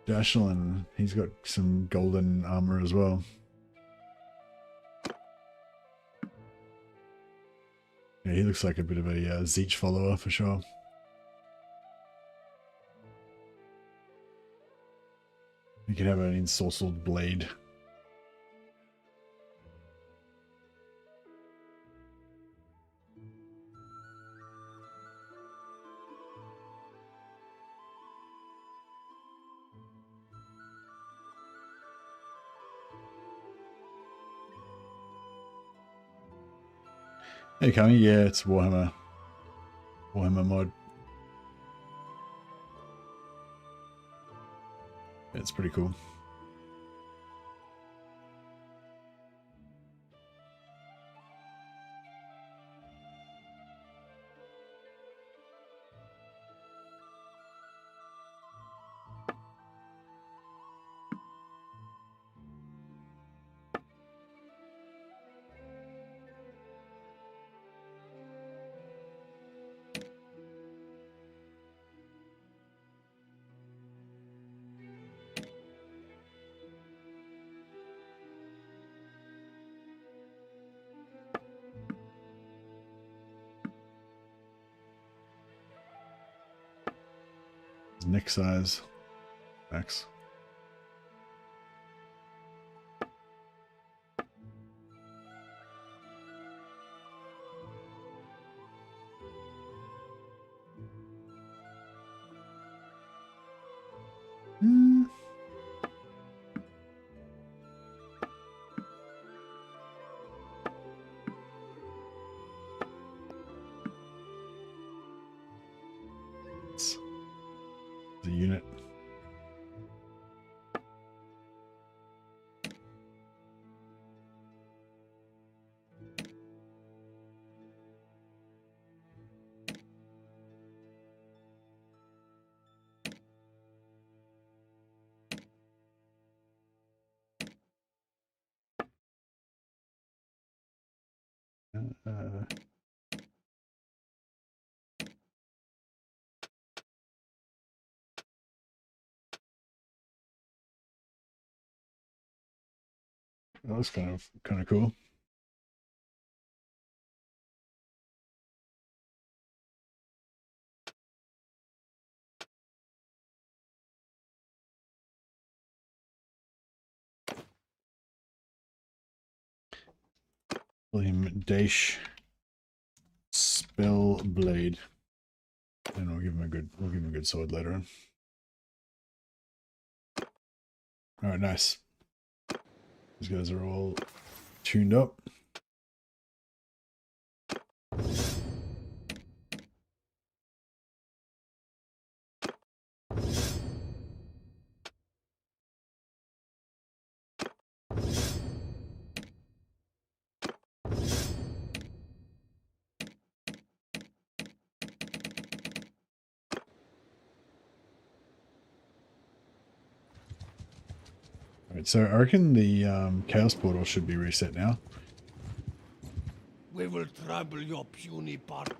Dashlin, he's got some golden armor as well. Yeah, he looks like a bit of a Zeech follower for sure. You can have an ensorcelled blade. Hey, Kami, yeah, it's Warhammer. Warhammer mod. It's pretty cool. Neck size. Max. The unit. That was kind of cool. William Dash Spell Blade. And we'll give him a good sword later on. Alright, nice. These guys are all tuned up. Alright, so I reckon the Chaos Portal should be reset now. We will trample your puny part.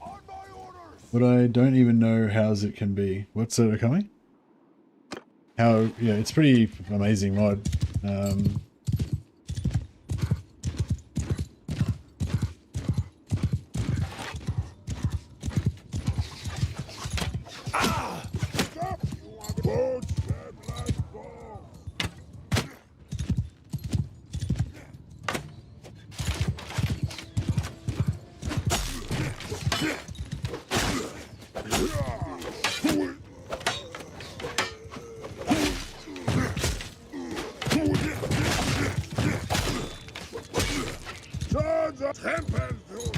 On my orders! But I don't even know how's it can be. What's it coming? How, yeah, it's pretty amazing mod. Stop! You want to poach them like balls! Sons of temple to us!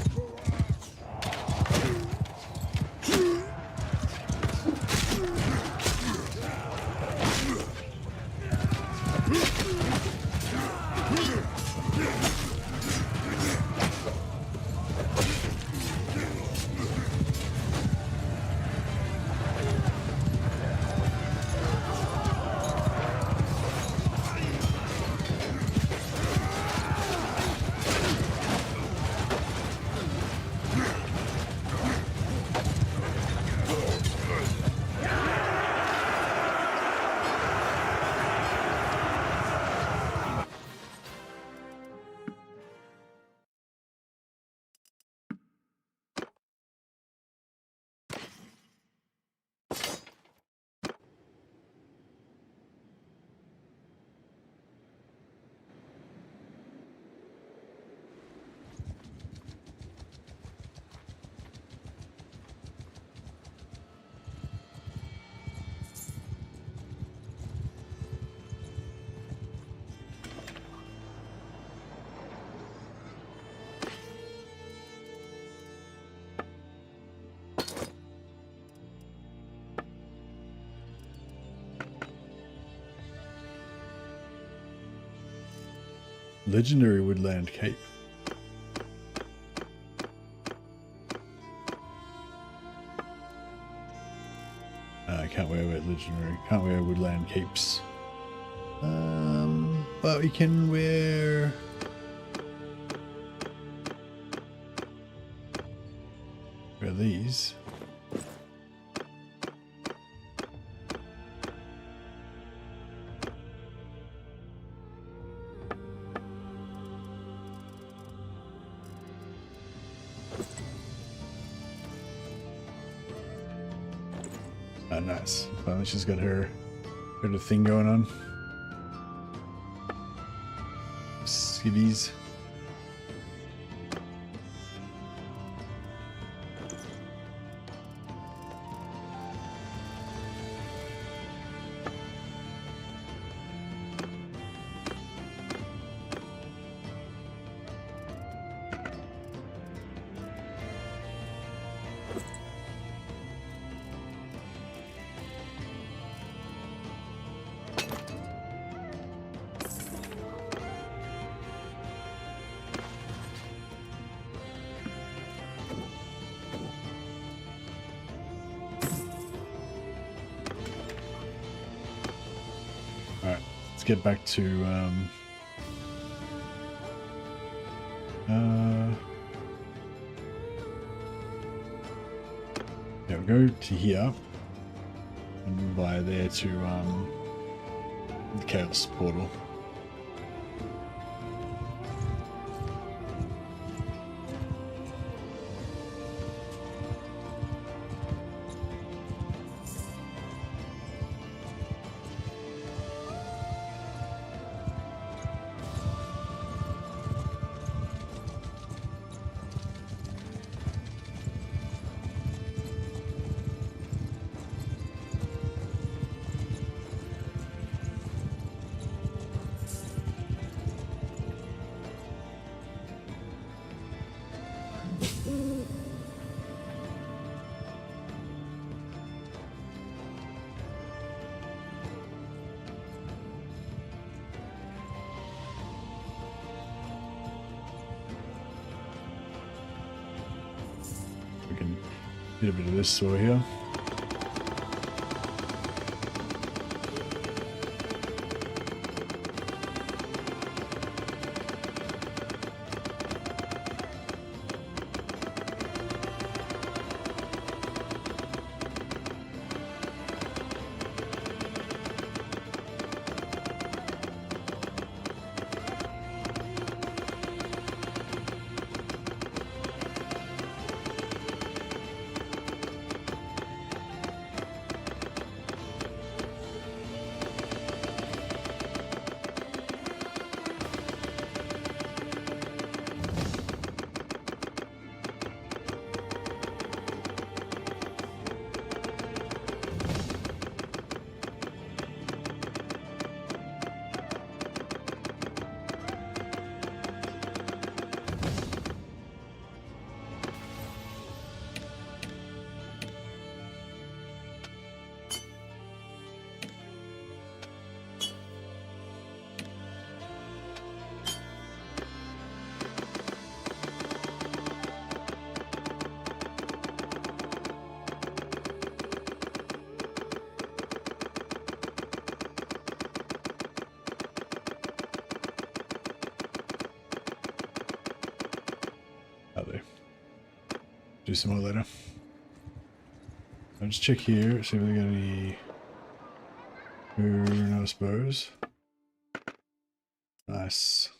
Legendary Woodland Cape. I can't wear legendary. Can't wear Woodland Capes. But we can wear. Wear these. Ah, nice. Finally, she's got her thing going on. Skivvies. Alright, let's get back to yeah, we'll go to here and by there to the Chaos Portal. We can get a bit of this saw here. Do some more later. I'll just check here, see if they got any no bows. Nice.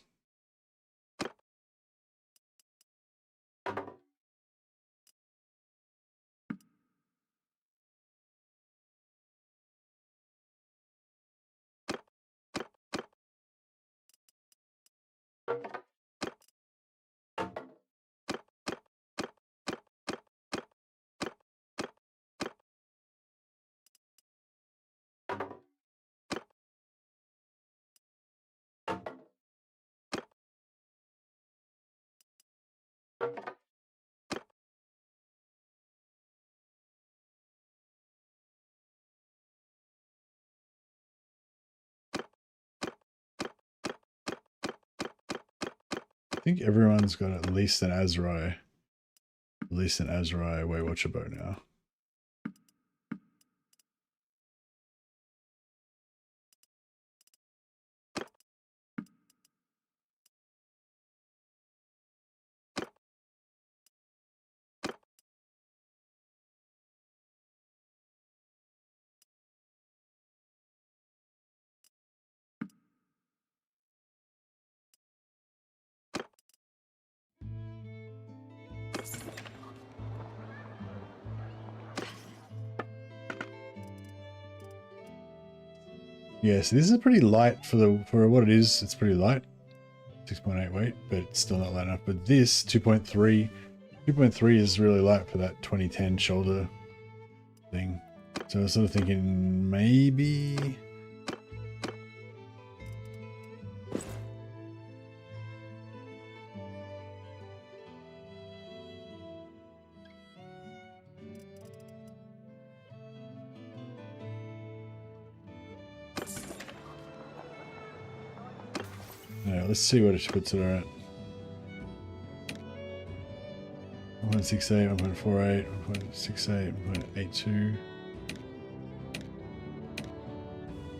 I think everyone's got at least an Azrai. At least an Azrai Waywatcher bow now. Yeah, so this is pretty light for what it is. It's pretty light, 6.8 weight, but it's still not light enough. But this 2.3 is really light for that 2010 shoulder thing. So I was sort of thinking maybe. Yeah, let's see what it puts it at. 1.68, 1.48, 1.68, 1.82,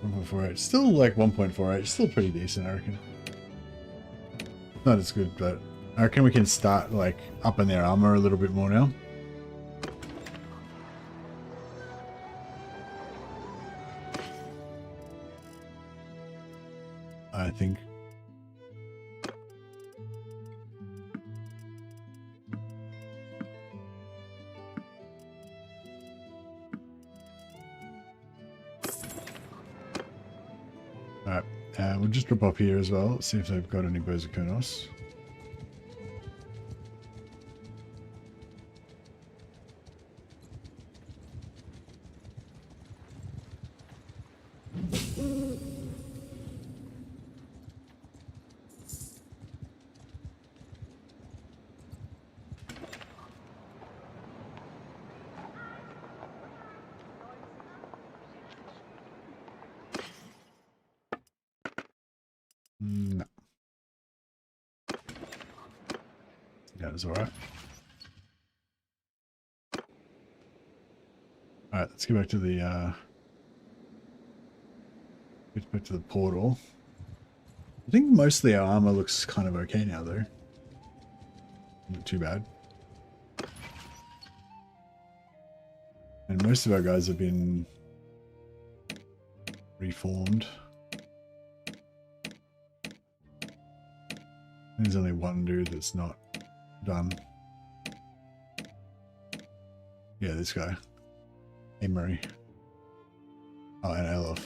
1.48. Still like 1.48. Still pretty decent, I reckon. Not as good, but I reckon we can start like upping their armor a little bit more now. I think. Alright, we'll just drop up here as well, see if they've got any Bows of Kurnos. No. Yeah, it's alright. Alright, let's get back to the get back to the portal. I think mostly our armor looks kind of okay now though. Not too bad. And most of our guys have been reformed. There's only one dude that's not done. Yeah, this guy. Emery. Oh, and Elof.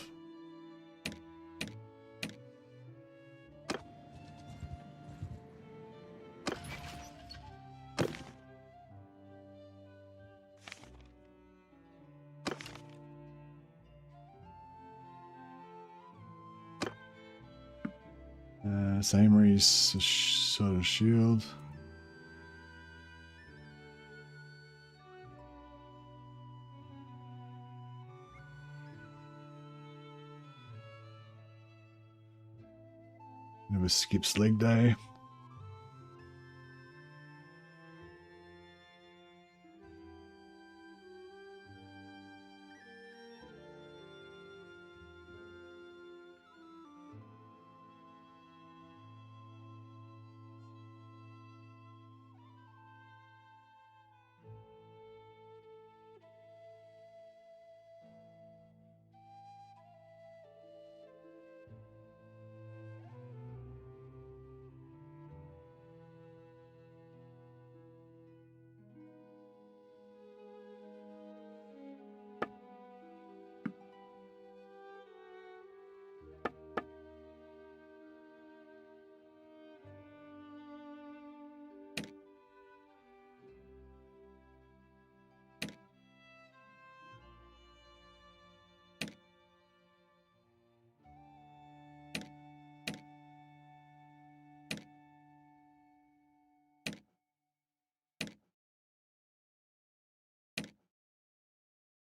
Emery's sort of shield. Never skips leg day.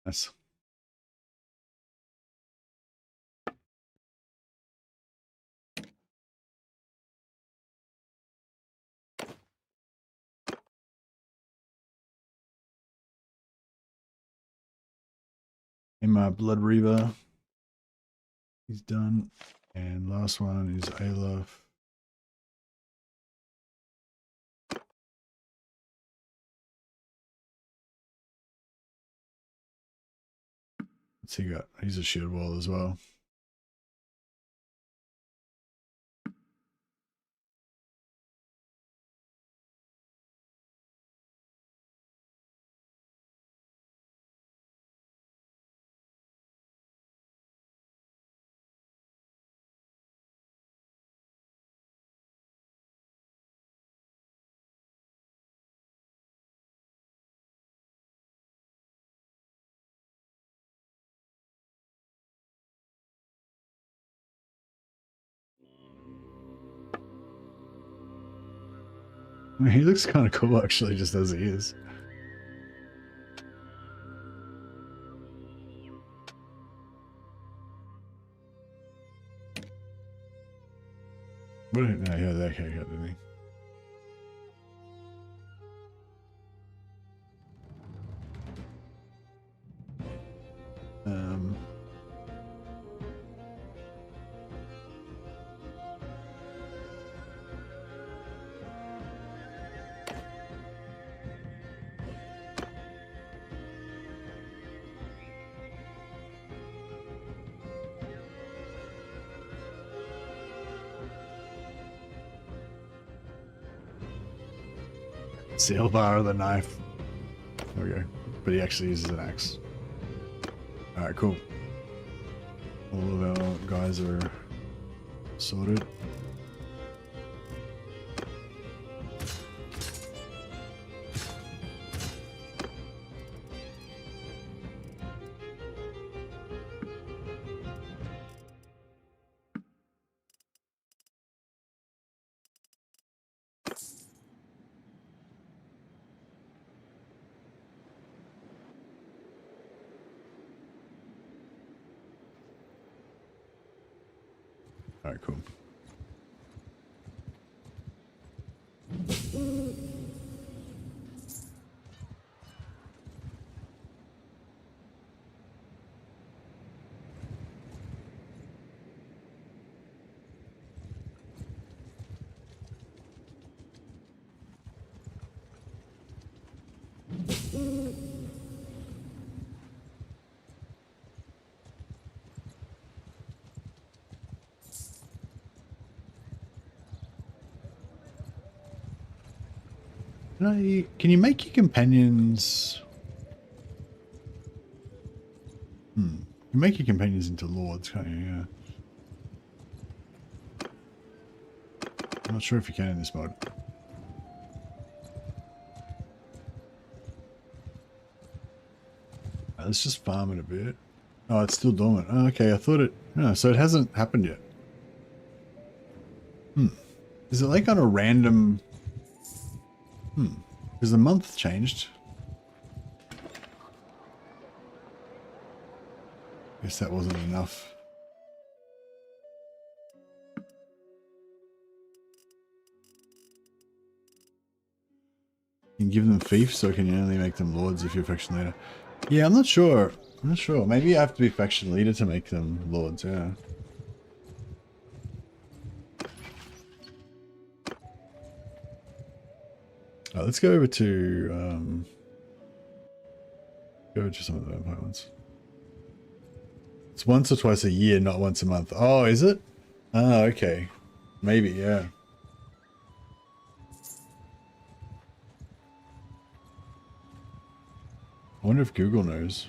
Nice. In my Blood Reaver, he's done. And last one is Aleph. What's he got? He's a shield wall as well. He looks kind of cool, actually, just as he is. What? No, yeah, that haircut, didn't he? Sail bar of the knife. There we go. But he actually uses an axe. Alright, cool. All of our guys are sorted. Alright, cool. Can you make your companions? You make your companions into lords, can't you? Yeah. I'm not sure if you can in this mod. Let's just farm it a bit. Oh, it's still dormant. Oh, okay, I thought it... No, so it hasn't happened yet. Is it like on a random... Because the month changed. Guess that wasn't enough. You can give them fiefs, so can you only make them lords if you're faction leader? Yeah, I'm not sure. I'm not sure. Maybe you have to be faction leader to make them lords, yeah. Oh, let's go over to some of the vampire ones. It's once or twice a year, not once a month. Oh, is it? Oh, okay. Maybe, yeah. I wonder if Google knows.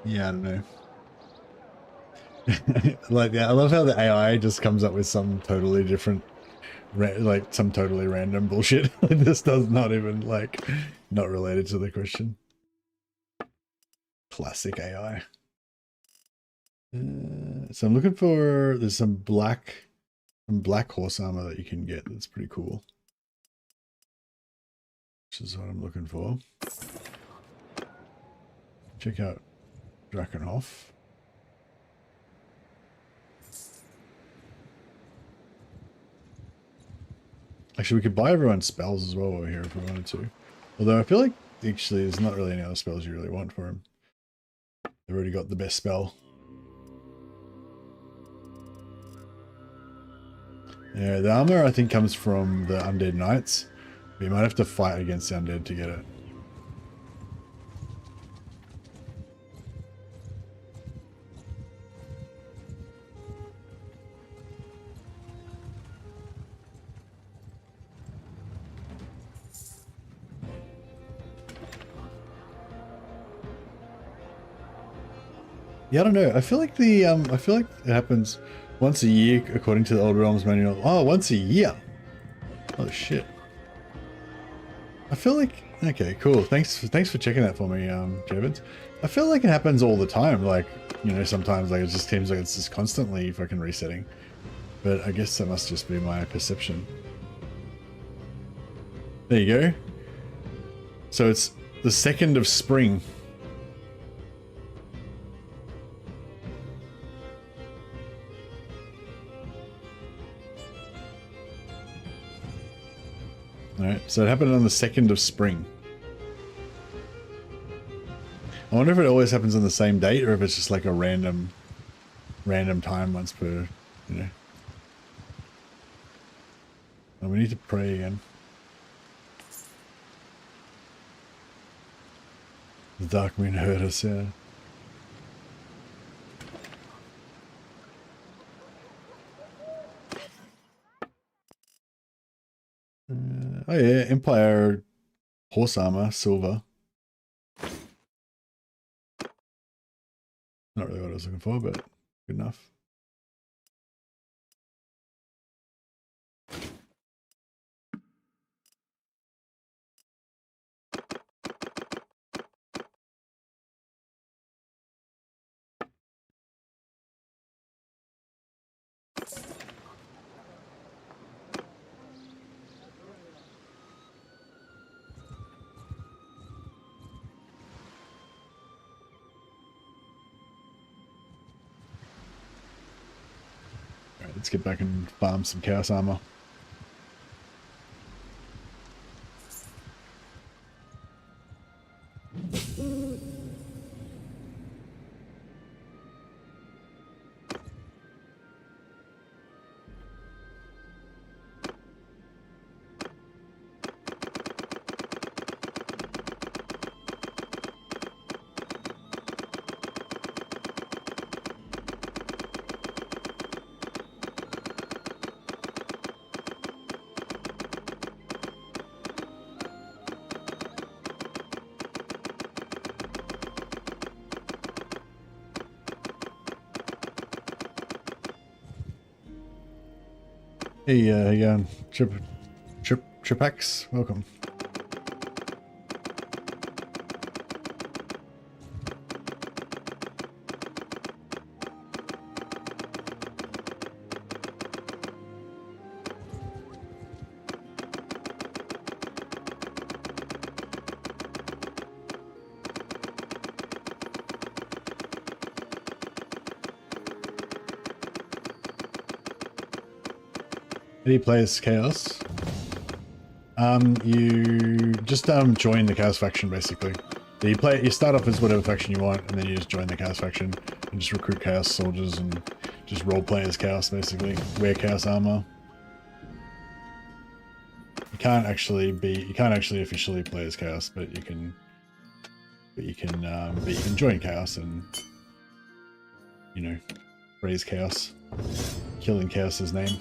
Yeah, I don't know. Like, yeah, I love how the AI just comes up with some totally different, like some totally random bullshit. This does not even like, not related to the question. Classic AI. So I'm looking for, there's some black horse armor that you can get. That's pretty cool. Which is what I'm looking for. Check out Drakenhof. Actually, we could buy everyone spells as well over here if we wanted to. Although I feel like actually there's not really any other spells you really want for him. They've already got the best spell. Yeah, the armor I think comes from the Undead Knights. But you might have to fight against the Undead to get it. Yeah, I don't know. I feel like I feel like it happens once a year according to the Old Realms manual. Oh, once a year. Oh shit. I feel like okay, cool. Thanks for checking that for me, Javins. I feel like it happens all the time. Like, you know, sometimes like it just seems like it's just constantly fucking resetting. But I guess that must just be my perception. There you go. So it's the 2nd of spring. Alright, so it happened on the 2nd of spring. I wonder if it always happens on the same date or if it's just like a random time once per, you know. Oh, we need to pray again. The dark moon hurt us, yeah. Oh yeah, Empire horse armor, silver. Not really what I was looking for, but good enough. Alright, let's get back and farm some chaos armor. Hey, how you going? Tripex, welcome. How do you play as Chaos? You just join the Chaos faction basically. So you start off as whatever faction you want, and then you just join the Chaos faction and just recruit Chaos soldiers and just role play as Chaos basically. Wear Chaos armor. You can't actually officially play as Chaos, but you can join Chaos and, you know, raise Chaos, killing Chaos's name.